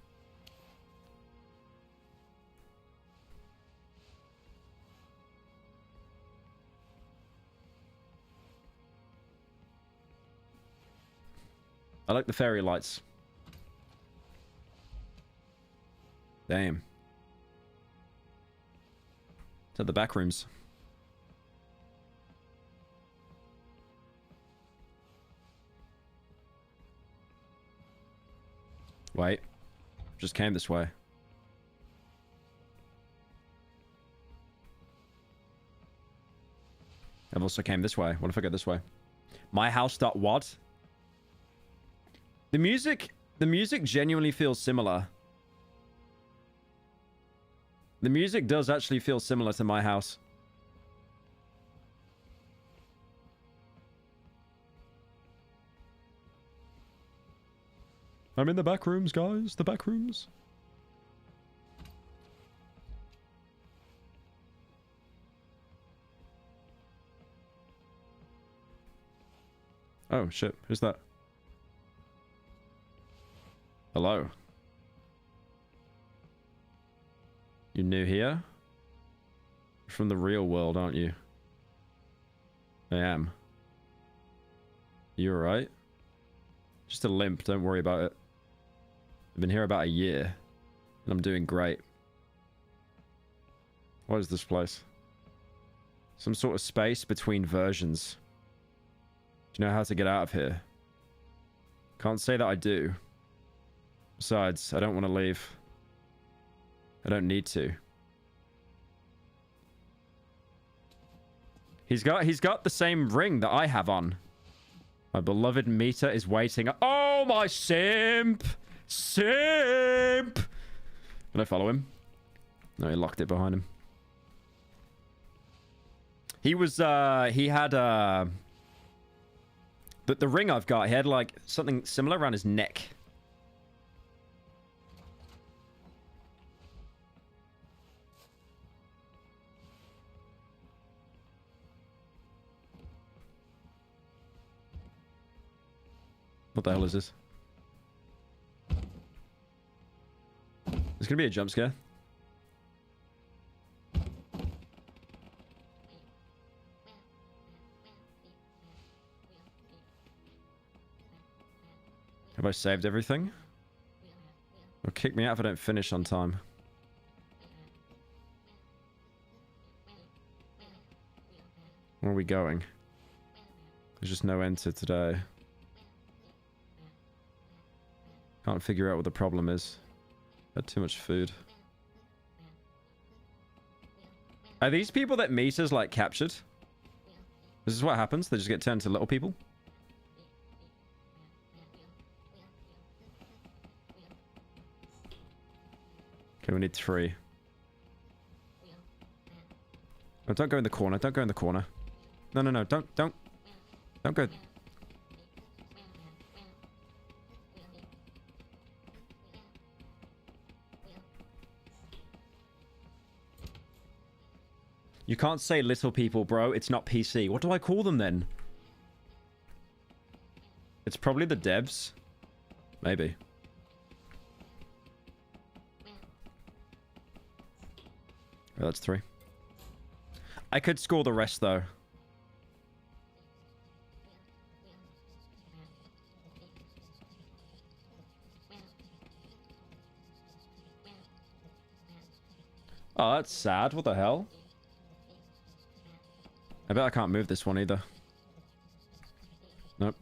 I like the fairy lights. Damn. To the back rooms. Wait. Just came this way. I've also came this way. What if I go this way? My house. What? The music genuinely feels similar. The music does actually feel similar to my house. I'm in the back rooms, guys. The back rooms. Oh, shit. Who's that? Hello. You new here? You're from the real world, aren't you? I am. You alright? Just a limp, don't worry about it. I've been here about a year, and I'm doing great. What is this place? Some sort of space between versions. Do you know how to get out of here? Can't say that I do. Besides, I don't want to leave. I don't need to. He's got the same ring that I have on. My beloved meter is waiting. Oh, my simp! Simp! Can I follow him? No, he locked it behind him. He was, he had, the ring I've got, he had, like, something similar around his neck. What the hell is this? There's gonna be a jump scare. Have I saved everything? Or kick me out if I don't finish on time. Where are we going? There's just no enter today. Can't figure out what the problem is. Had too much food. Are these people that meters like captured? This is what happens. They just get turned to little people. Okay, we need 3. Oh, don't go in the corner. Don't go in the corner. No, no, no. Don't go. You can't say little people, bro. It's not PC. What do I call them then? It's probably the devs. Maybe. Oh, that's 3. I could score the rest, though. Oh, that's sad. What the hell? I bet I can't move this one either. Nope.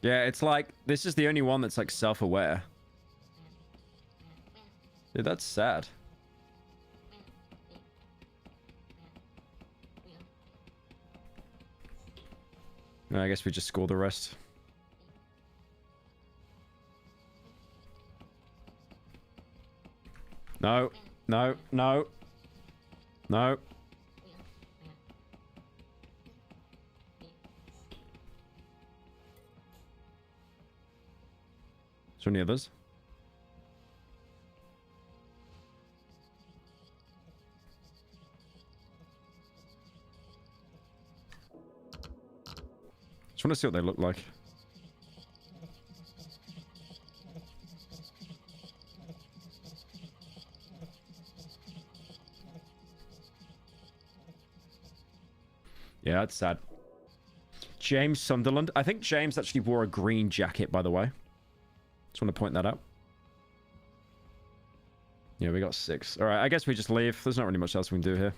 Yeah, it's like, this is the only one that's like self-aware. Dude, that's sad. No, I guess we just score the rest. No, no, no. No. Is there any others? Just want to see what they look like. Yeah, that's sad. James Sunderland. I think James actually wore a green jacket, by the way. Just want to point that out. Yeah, we got 6. All right, I guess we just leave. There's not really much else we can do here.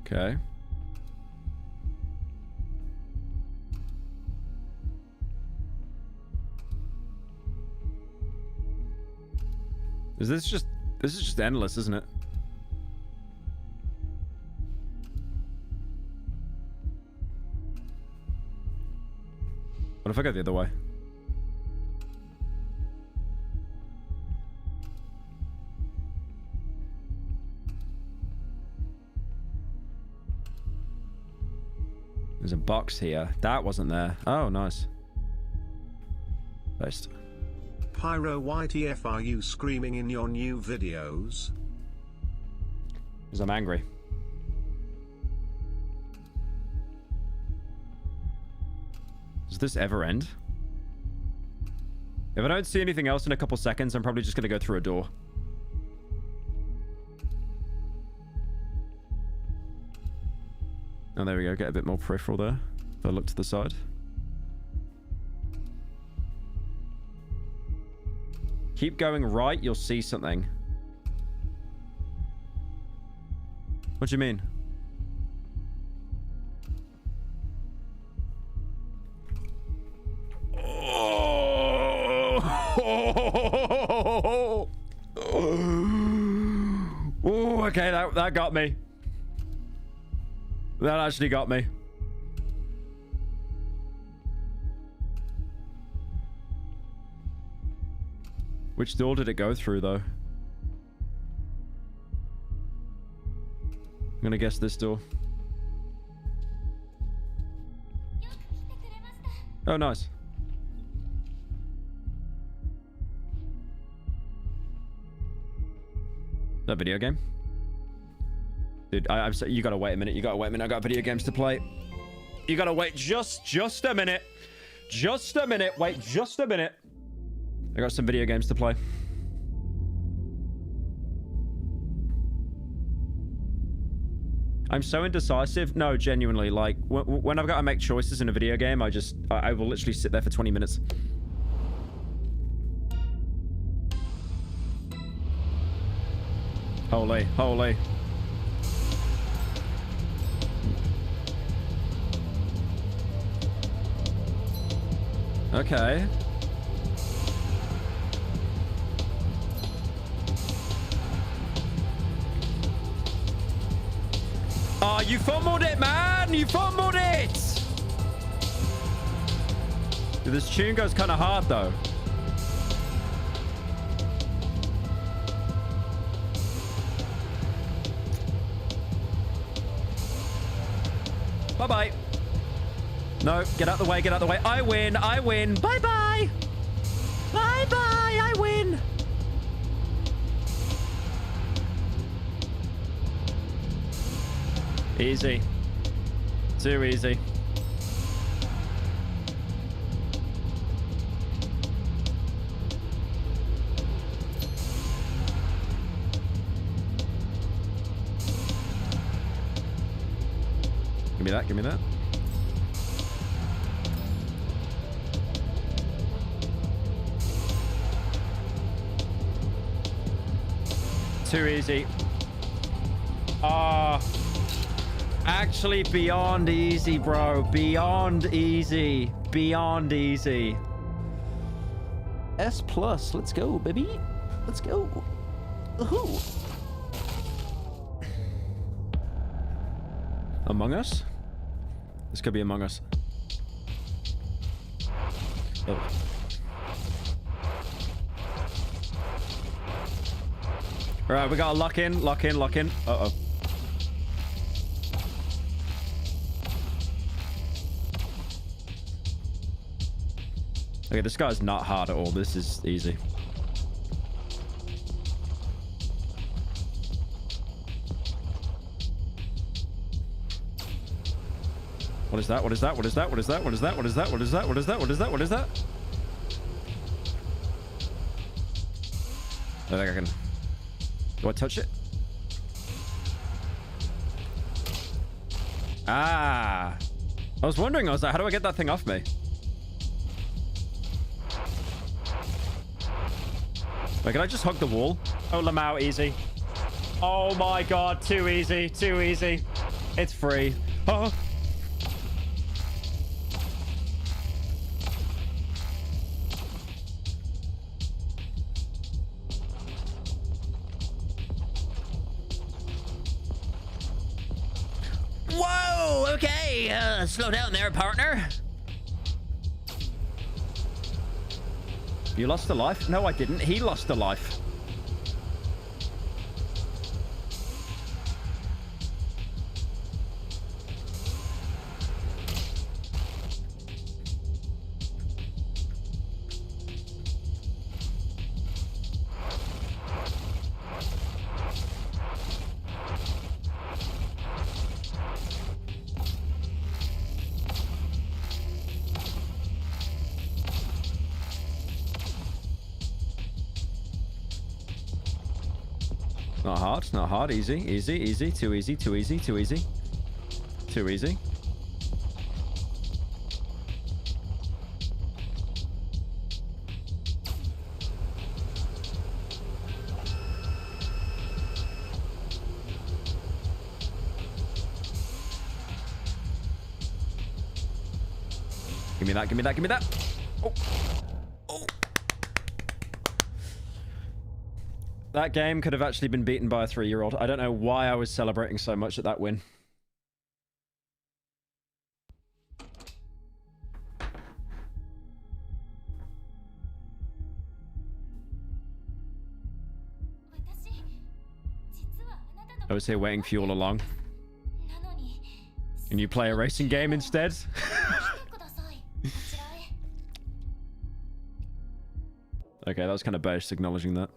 Okay. This is just endless, isn't it? What if I go the other way? There's a box here. That wasn't there. Oh, nice. Based. Pyro, YTF are you screaming in your new videos? Because I'm angry. Does this ever end? If I don't see anything else in a couple seconds, I'm probably just going to go through a door. Oh, there we go. Get a bit more peripheral there. If I look to the side. Keep going right, you'll see something. What do you mean? Oh, okay, that got me. That actually got me. Which door did it go through, though? I'm gonna guess this door. Oh, nice. Is that a video game? Dude, you gotta wait a minute. You gotta wait a minute. I got video games to play. You gotta wait just a minute. Just a minute. Wait just a minute. I got some video games to play. I'm so indecisive. No, genuinely, like when I've got to make choices in a video game, I will literally sit there for 20 minutes. Holy, holy. Okay. Oh, you fumbled it, man! You fumbled it! Dude, this tune goes kind of hard, though. Bye-bye. No, get out the way, get out the way. I win, I win. Bye-bye. Bye-bye, I win. Easy. Too easy. Give me that, give me that. Too easy. Actually, beyond easy, bro. Beyond easy. Beyond easy. S+. Let's go, baby. Let's go. Woohoo. Among Us? This could be Among Us. Oh. Alright, we gotta lock in, lock in, lock in. Uh-oh. Okay, this guy's not hard at all. This is easy. What is that? What is that? What is that? What is that? What is that? What is that? What is that? What is that? What is that? What is that? I think I can... Do I touch it? Ah. I was wondering, I was like, how do I get that thing off me? Wait, can I just hug the wall? Oh, Lamau, easy. Oh my god, too easy, too easy. It's free. Oh. Whoa, okay. Slow down there, partner. You lost a life? No, I didn't. He lost a life. Not hard, not hard. Easy, easy, easy. Too easy, too easy, too easy. Too easy. Give me that, give me that, give me that. Oh. That game could have actually been beaten by a 3-year-old. I don't know why I was celebrating so much at that win. I was here waiting for you all along. And you play a racing game instead? Okay, that was kind of based acknowledging that.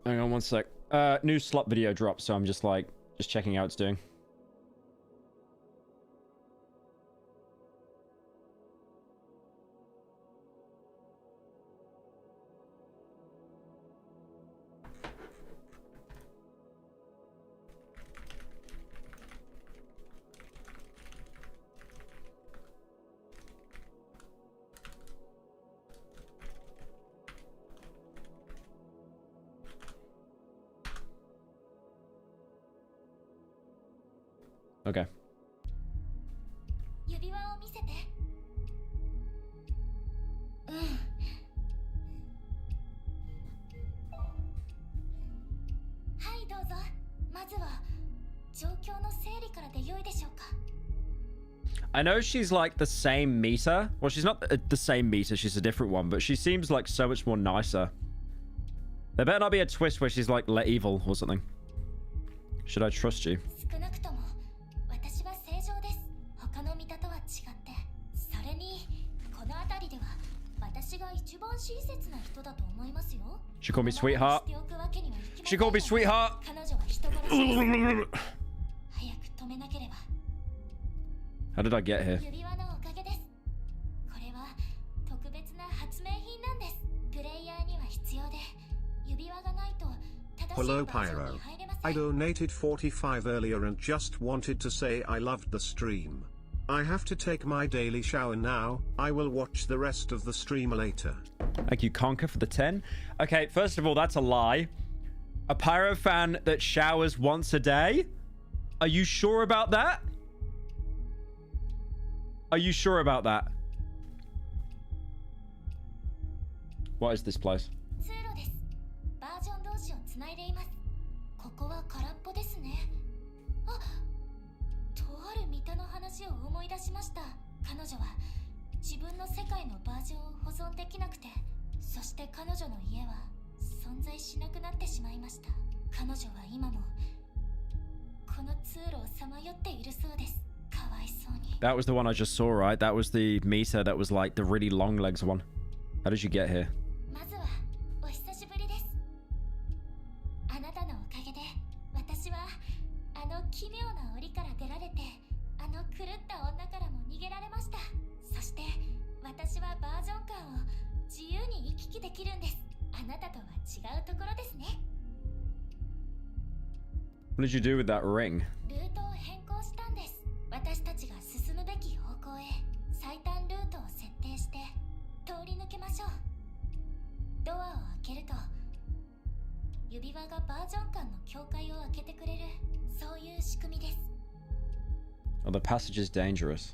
Hang on one sec. New slot video dropped, so I'm just checking how it's doing. Okay. I know she's like the same meter. Well, she's not the same meter. She's a different one, but she seems like so much more nicer. There better not be a twist where she's like let evil or something. Should I trust you? She called me sweetheart. She called me sweetheart. How did I get here? Hello Pyro. I donated 45 earlier and just wanted to say I loved the stream. I have to take my daily shower now. I will watch the rest of the stream later. Thank you, Conker, for the 10. Okay, first of all, that's a lie. A Pyro fan that showers once a day? Are you sure about that? Are you sure about that? What is this place? That was the one I just saw, right? That was the Miside that was like the really long legs one. How did you get here? What did you do with that ring? Oh, the passage is dangerous.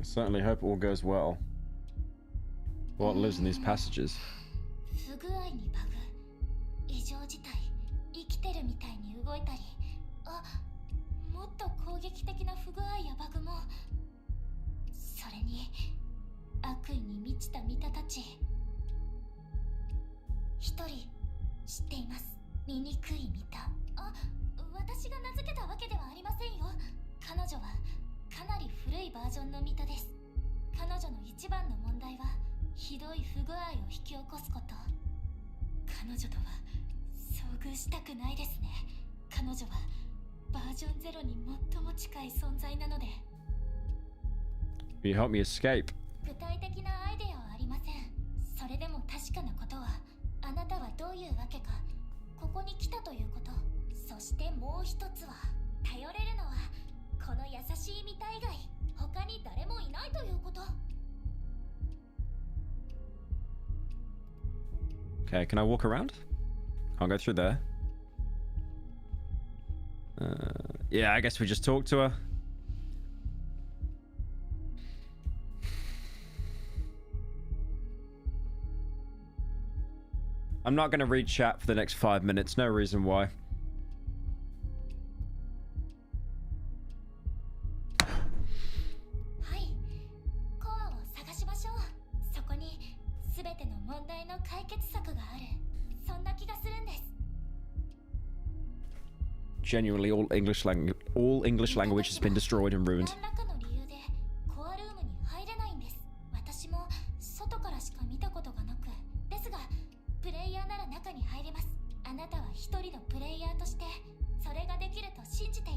I certainly hope all goes well. What lives in these passages? Will you help me escape? Okay, can I walk around? Can't go through there. Yeah, I guess we just talk to her. I'm not going to read chat for the next 5 minutes. No reason why. Genuinely, all English language has been destroyed and ruined.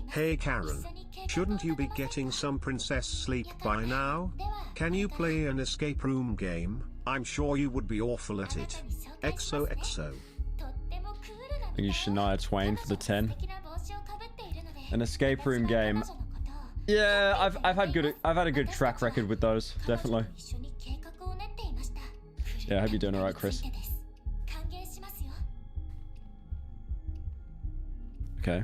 Hey Karen, shouldn't you be getting some princess sleep by now? Can you play an escape room game? I'm sure you would be awful at it. XOXO. Thank you, Shania Twain, for the 10. An escape room game. Yeah, I've had a good track record with those, definitely. Yeah, I hope you're doing alright, Chris. Okay.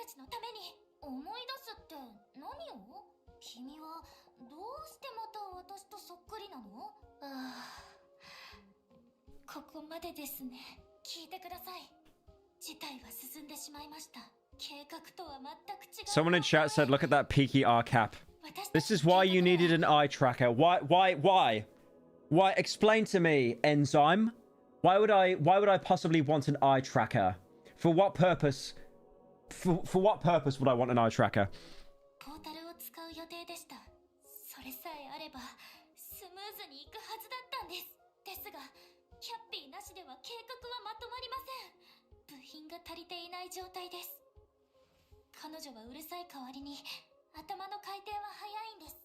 たちのために思い出すって何を？君はどうしてまた私とそっくりなの？ここまでですね。聞いてください。事態は進んでしまいました。計画とは全く違う。 Someone in chat said, look at that peaky R cap. This is why you needed an eye tracker. Why? Explain to me, Enzyme. Why would I possibly want an eye tracker? For what purpose? For what purpose would I want an eye tracker? ポータルを使う予定でした。それさえあればスムーズにいくはずだったんです。ですが、キャッピーなしでは計画はまとまりません。部品が足りていない状態です。彼女はうるさい代わりに頭の回転は速いんです。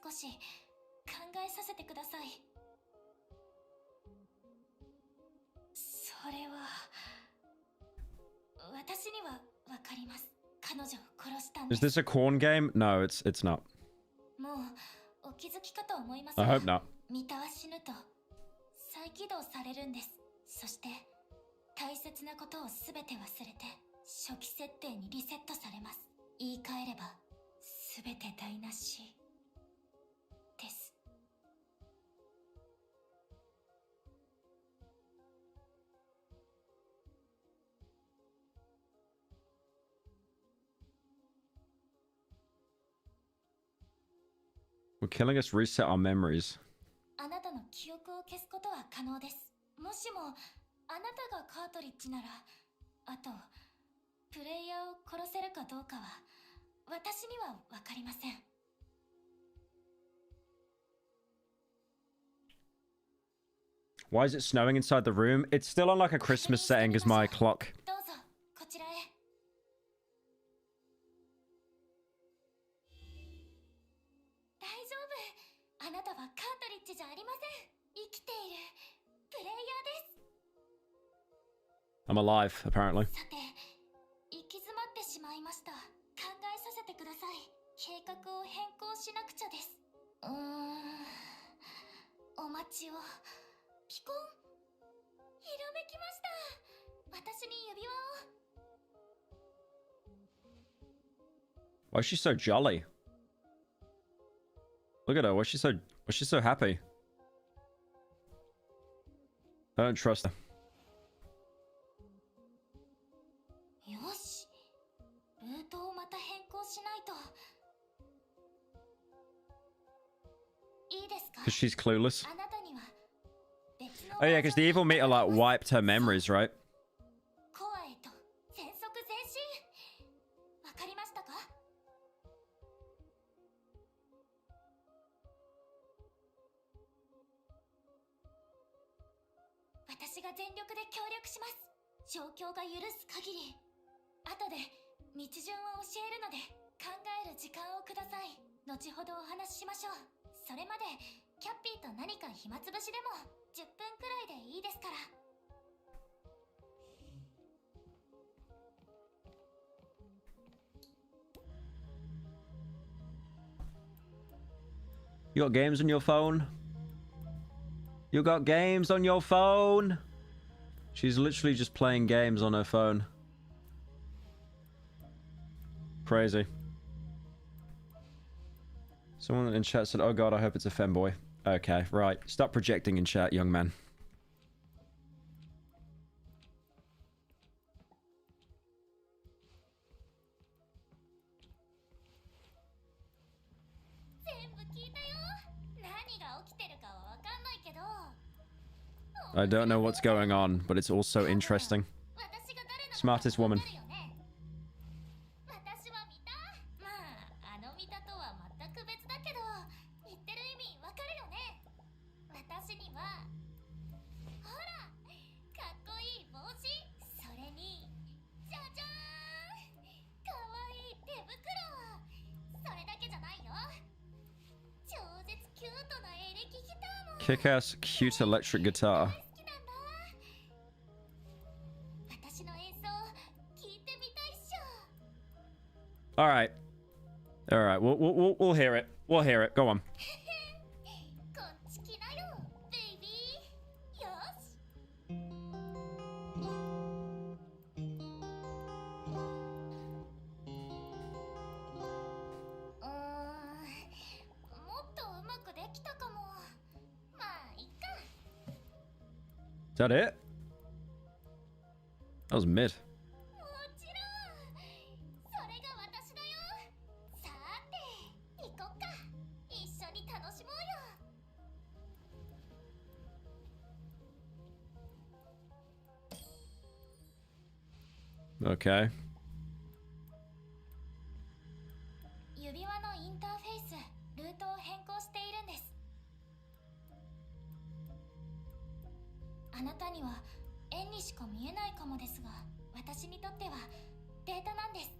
少し考えさせてください。それは私にはわかります。彼女を殺したんで Is す。 this a corn game? No, it's not. もうお気づきかと思います I が、 hope not. ミタは死ぬと再起動されるんです。そして大切なことをすべて忘れて初期設定にリセットされます。言い換えればすべて台無しです。Will killing us reset our memories? あなたの記憶を消すことは可能です。もしもあなたがカートリッジなら、あとプレイヤーを殺せるかどうかは私にはわかりません。 Why is it snowing inside the room? It's still on like a Christmas setting as my clock. どうぞこちらへ。大丈夫。あなたはカートリッジじゃありません。生きているプレイヤーです。 I'm alive, apparently. さて、行き詰まってしまいました。考えさせてください。計画を変更しなくちゃです。お待ちを。ピコン。ひらめきました。私に指輪を。 Why is she so jolly? Look at her. Why's she so happy? I don't trust her. よし。ルートをまた変更しないと。いいですか？ Because she's clueless. あなたには Oh yeah, because the evil meter like wiped her memories, right? コアへと全速前進。わかりましたか？私が全力で協力します。状況が許す限り。後で道順を教えるので考える時間をください。後ほどお話ししましょう。それまでキャッピーと何か暇つぶしでも10分くらいでいいですから。 You got games on your phone? You got games on your phone? She's literally just playing games on her phone. Crazy. Someone in chat said, oh god, I hope it's a femboy. Okay, right. Stop projecting in chat, young man. I don't know what's going on, but it's also interesting. Smartest woman. Kick-ass cute electric guitar. All right. We'll hear it. We'll hear it. Go on. Is that it? That was mid. Okay. 指輪のインターフェース、ルートを変更しているんです。あなたには円にしか見えないかもですが、私にとってはデータなんです。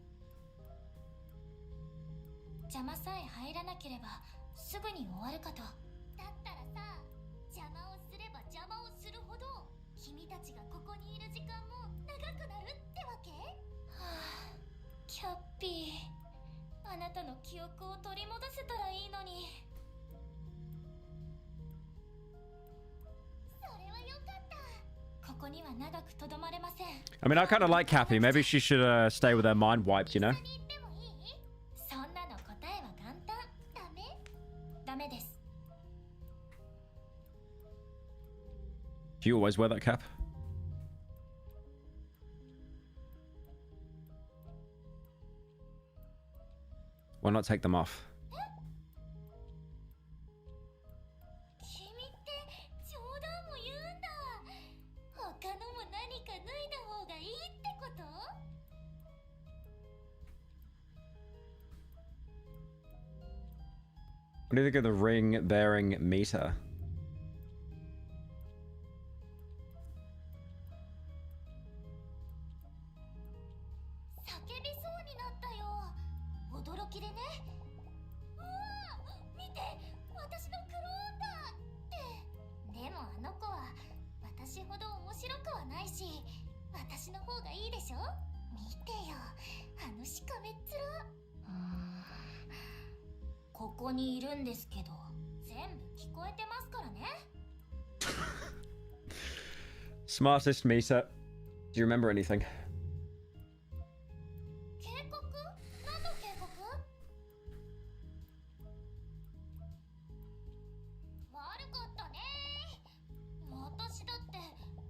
邪魔さえ入らなければすぐに終わるかと。だったらさ、邪魔をすれば邪魔をするほど君たちがここにいる時間も長くなるってわけ？はあ、キャッピー、あなたの記憶を取り戻せたらいいのに。それはよかった。ここには長くとどまれません。I mean, I kind of like Cappy. Maybe she should stay with her mind wiped, you know? そんなの答えは簡単。ダメ？ダメです。Do you always wear that cap? Why not take them off? 君って冗談も言うんだ。他のも何か脱いだ方がいいってこと？ What do you think of the ring bearing meter? 叫びそうになったよ。驚きでね。うわー、見て、私のクローンだって。でもあの子は私ほど面白くはないし、私の方がいいでしょ。見てよ、あのしかめっ面。ここにいるんですけど、全部聞こえてますからね。Smartest meter. Do you remember anything? 警告？何の警告？悪かったね。私だって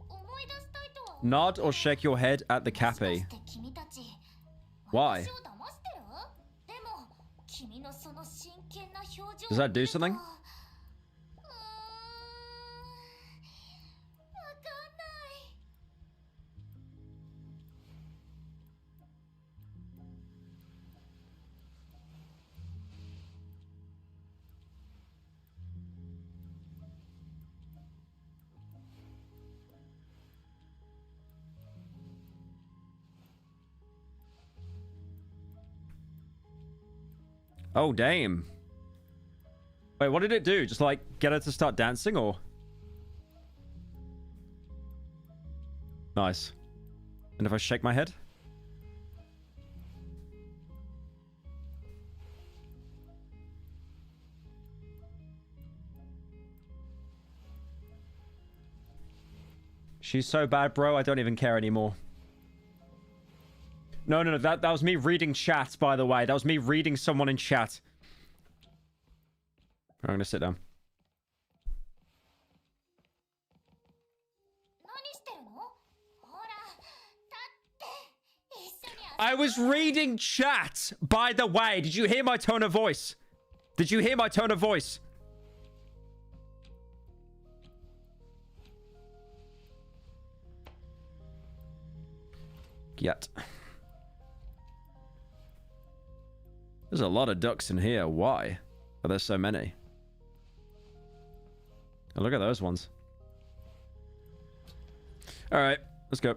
思い出したいとは。Nod or shake your head at the Cappy. 君たち、 Why? 私を騙してる？でも、君のその真剣な表情。 Does that do something? Oh, damn. Wait, what did it do? Just like get her to start dancing or? Nice. And if I shake my head? She's so bad, bro. I don't even care anymore. No, that was me reading chat, by the way. That was me reading someone in chat. I'm gonna sit down. I was reading chat, by the way. Did you hear my tone of voice? Did you hear my tone of voice? Yet. There's a lot of ducks in here. Why are there so many? Oh, look at those ones. All right, let's go.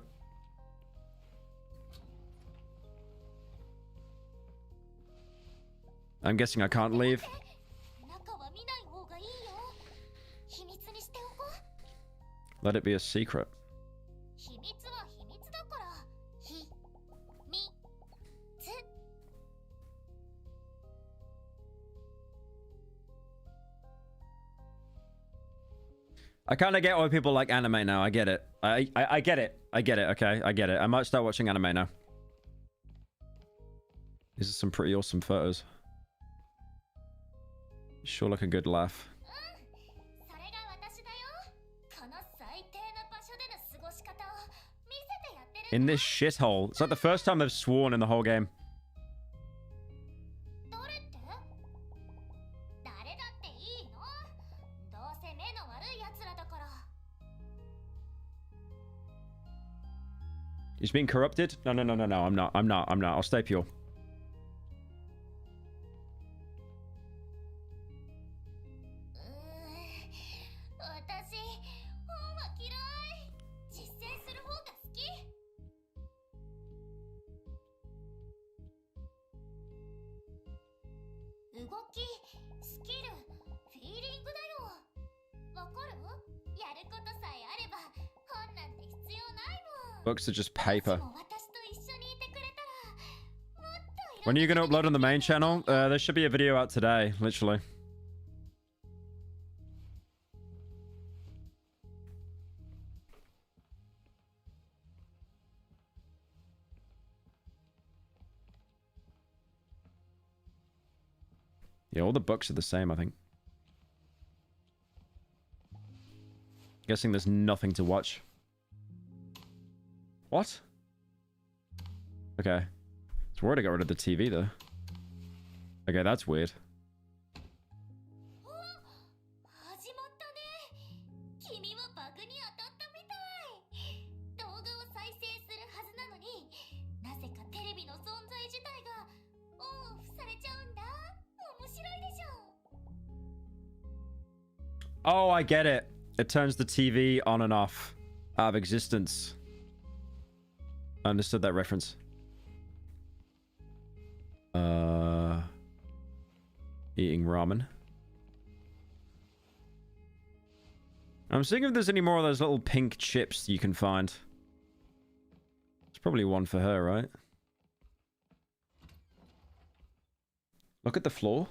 I'm guessing I can't leave. Let it be a secret. I kind of get why people like anime now. I get it. I get it. I get it, okay? I get it. I might start watching anime now. These are some pretty awesome photos. Sure look a good laugh. In this shithole. It's like the first time they've sworn in the whole game. He's being corrupted? No, I'm not. I'll stay pure. Books are just paper. When are you going to upload on the main channel? There should be a video out today, literally. Yeah, all the books are the same, I think. Guessing there's nothing to watch. What? Okay. It's weird I got rid of the TV, though. Okay, that's weird. Oh, I get it. It turns the TV on and off out of existence. I understood that reference. Eating ramen. I'm seeing if there's any more of those little pink chips you can find. There's probably one for her, right? Look at the floor.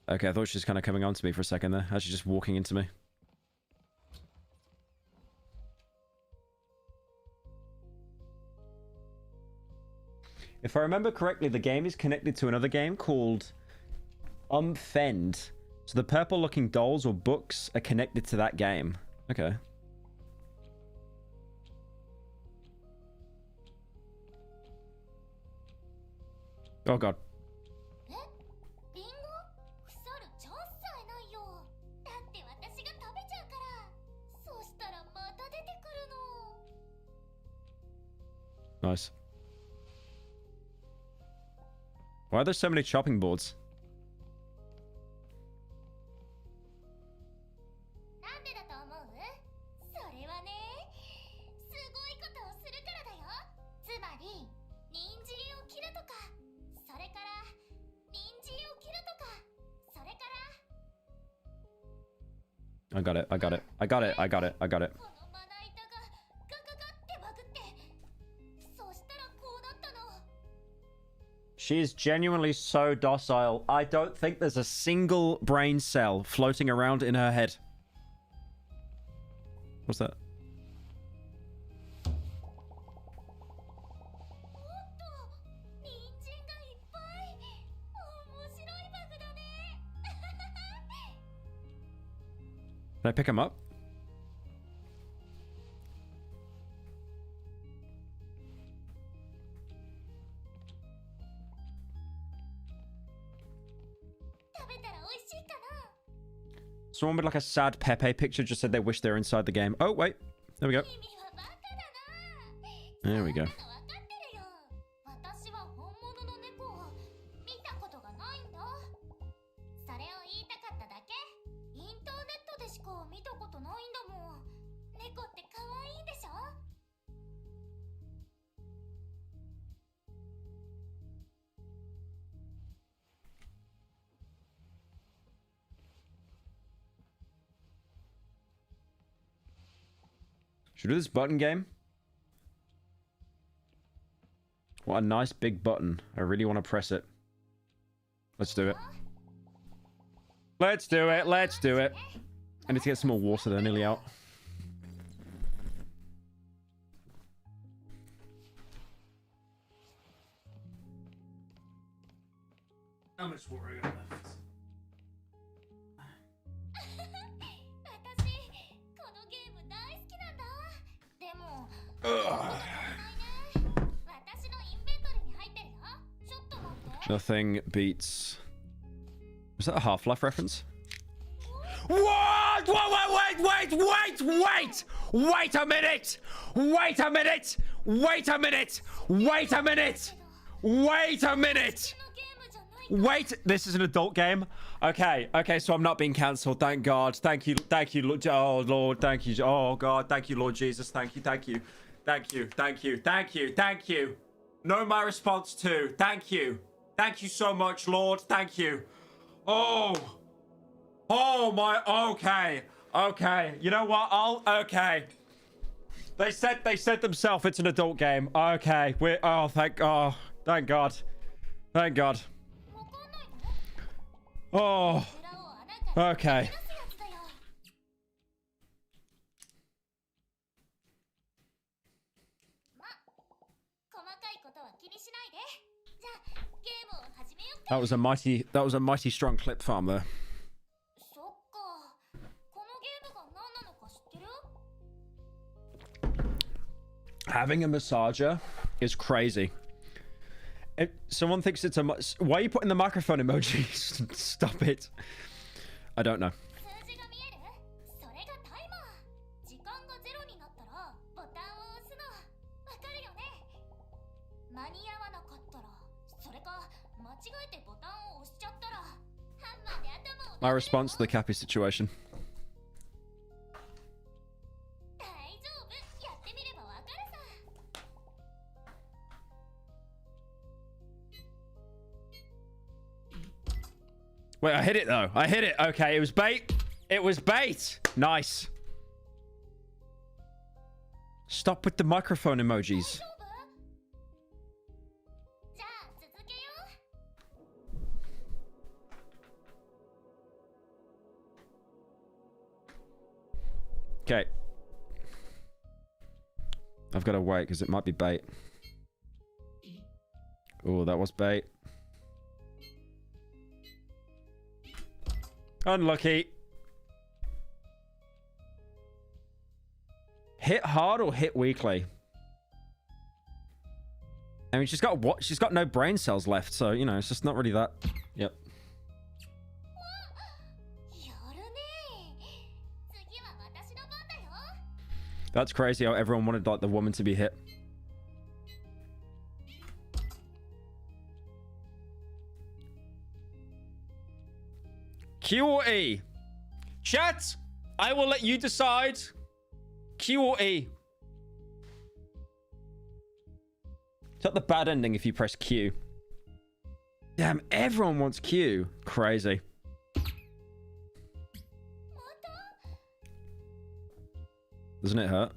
Okay, I thought she was kind of coming on to me for a second there. Actually just walking into me. If I remember correctly, the game is connected to another game called Fend. So the purple-looking dolls or books are connected to that game. Okay. Oh god. Nice. Why are there so many chopping boards? I got it. I got it. I got it. I got it. I got it. She is genuinely so docile. I don't think there's a single brain cell floating around in her head. What's that? Can I pick him up? Someone with like a sad Pepe picture just said they wish they were inside the game. Oh, wait. There we go. There we go. Should we do this button game? What a nice big button. I really want to press it. Let's do it. Let's do it. Let's do it. I need to get some more water. They're nearly out. How much water I got left? Nothing beats... Was that a Half-Life reference? What? Wait a minute! Wait a minute! Wait a minute! Wait a minute! Wait a minute! Wait, this is an adult game? Okay, so I'm not being cancelled. Thank God. Thank you, Lord. Oh, Lord, thank you. Oh, God, thank you, Lord Jesus. Thank you. Know my response too. Thank you. Thank you so much, Lord. Thank you. Oh my, okay. You know what? Okay. They said themselves it's an adult game. Okay, thank God. Thank God. Oh, okay. That was a mighty strong clip farm there. Having a massager is crazy. If someone thinks it's a... Why are you putting the microphone emoji? Stop it. I don't know. My response to the Cappy situation. Wait, I hit it though. I hit it. Okay, it was bait. It was bait. Nice. Stop with the microphone emojis. Okay. I've got to wait because it might be bait. Oh, that was bait. Unlucky. Hit hard or hit weakly? I mean, she's got no brain cells left, so you know, it's just not really that. Yep. That's crazy how everyone wanted like the woman to be hit. Q or E? Chat, I will let you decide. Q or E? It's not the bad ending if you press Q. Damn, everyone wants Q. Crazy. Doesn't it hurt?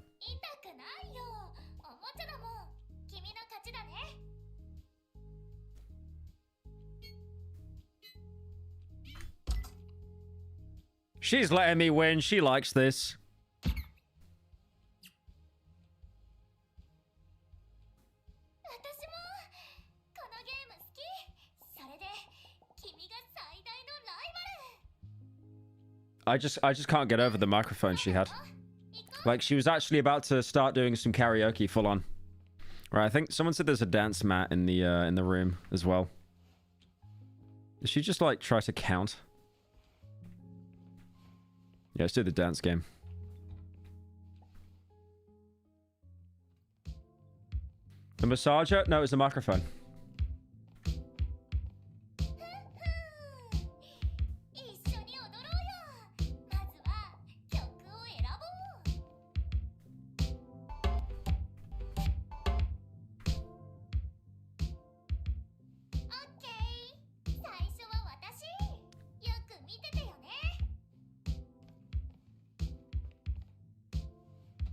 She's letting me win. She likes this. I just can't get over the microphone she had. Like, she was actually about to start doing some karaoke full on. Right, I think someone said there's a dance mat in the room as well. Did she just like try to count? Yeah, let's do the dance game. The massager? No, it's the microphone.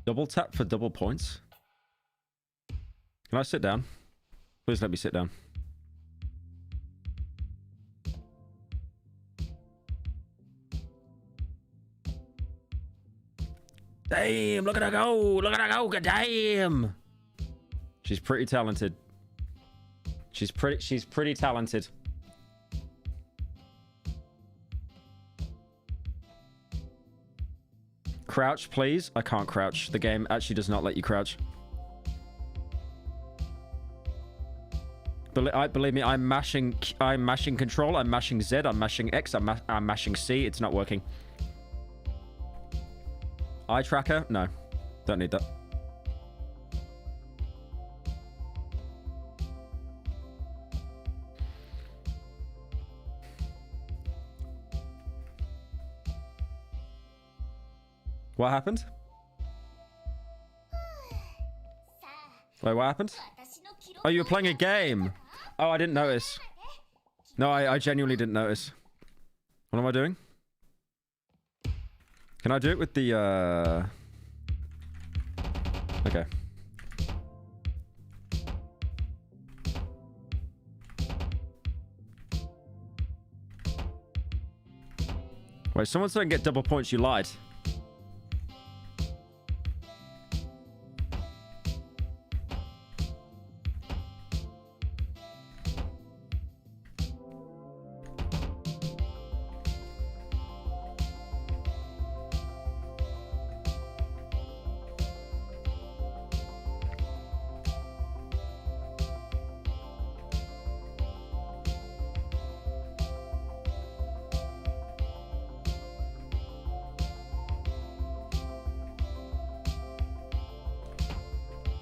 Double tap for double points. Can I sit down? Please let me sit down. Damn, look at her go. Look at her go. God damn. She's pretty talented. She's pretty talented. Crouch, please. I can't crouch. The game actually does not let you crouch. Believe me, I'm mashing control, I'm mashing Z, I'm mashing X, I'm mashing C. It's not working. Eye tracker? No. Don't need that. What happened? Wait, what happened? Oh, you were playing a game. Oh, I didn't notice. No, I genuinely didn't notice. What am I doing? Can I do it with the, Okay. Wait, someone said I can get double points. You lied.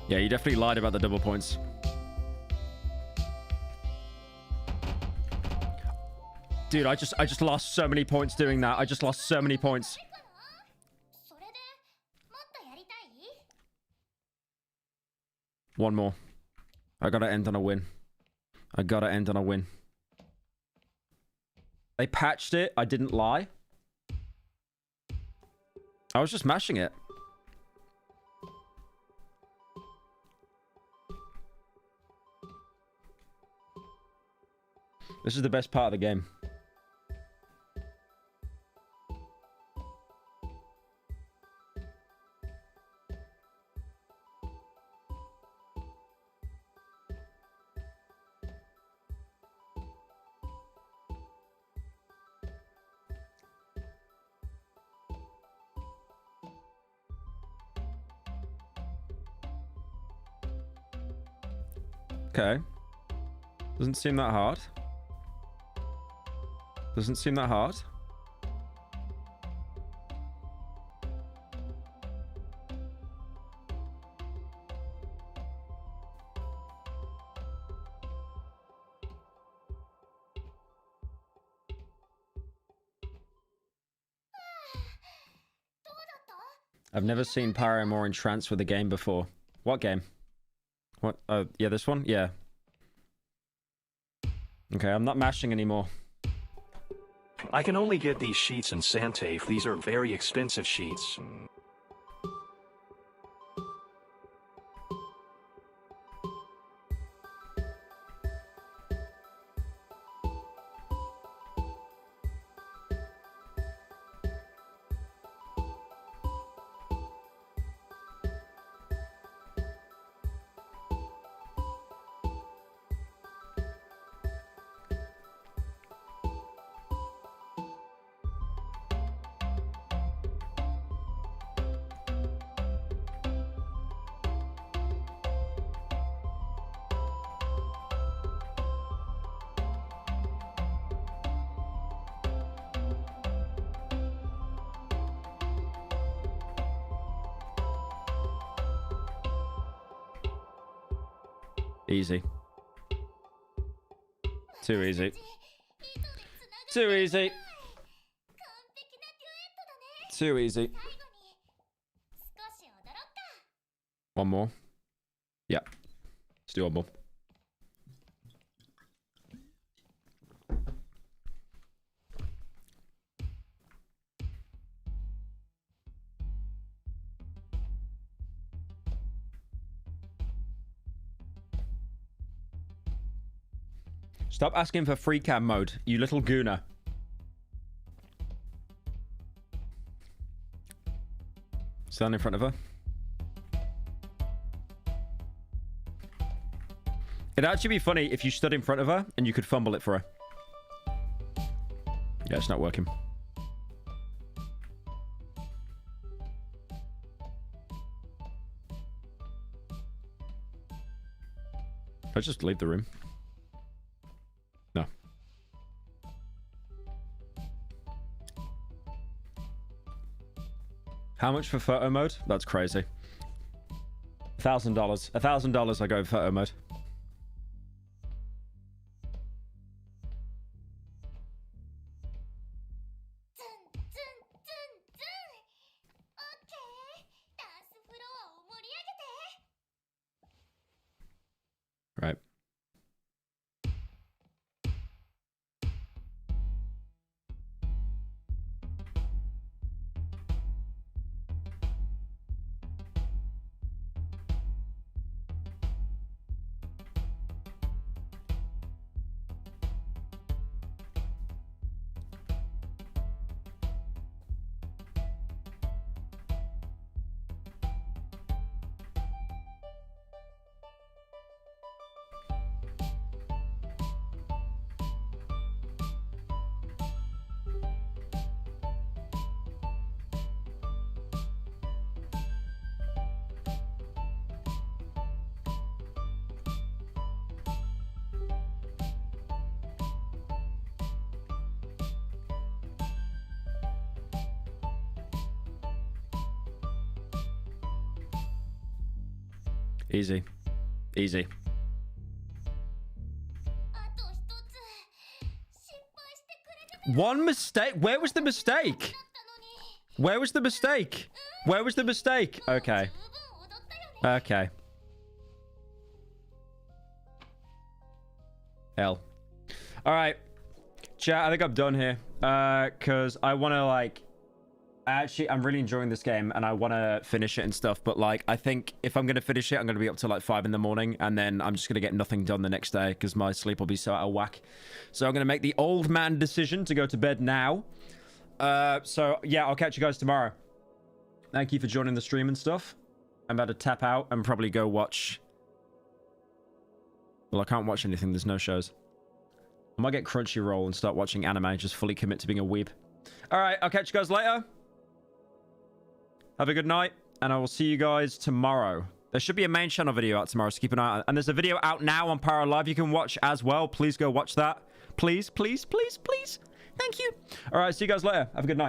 Yeah, you definitely lied about the double points. Dude, I just lost so many points doing that. I just lost so many points. One more. I gotta end on a win. I gotta end on a win. They patched it. I didn't lie. I was just mashing it. This is the best part of the game. Okay. Doesn't seem that hard. Doesn't seem that hard. I've never seen Pyro more entranced with a game before. What game? What? Oh, yeah, this one? Yeah. Okay, I'm not mashing anymore. I can only get these sheets in Sante. These are very expensive sheets. Easy. Too easy. Too easy. Too easy. One more. Yeah. Let's do one more. Stop asking for free cam mode, you little gooner. Stand in front of her. It'd actually be funny if you stood in front of her and you could fumble it for her. Yeah, it's not working. I'll just leave the room. How much for photo mode? That's crazy. $1,000. $1,000 I go photo mode. Right. Easy. Easy. One mistake? Where was the mistake? Where was the mistake? Where was the mistake? Okay. Okay. L. Alright. Chat, I think I'm done here. Because I want to, like... I'm really enjoying this game and I want to finish it and stuff, but like I think if I'm going to finish it, I'm going to be up till like 5 in the morning and then I'm just going to get nothing done the next day because my sleep will be so out of whack. So I'm going to make the old man decision to go to bed now. So yeah, I'll catch you guys tomorrow. Thank you for joining the stream and stuff. I'm about to tap out and probably go watch... Well, I can't watch anything. There's no shows. I might get Crunchyroll and start watching anime. Just fully commit to being a weeb. All right, I'll catch you guys later. Have a good night, and I will see you guys tomorrow. There should be a main channel video out tomorrow, so keep an eye on it. And there's a video out now on Pyro Live you can watch as well. Please go watch that. Please, please, please, please. Thank you. All right, see you guys later. Have a good night.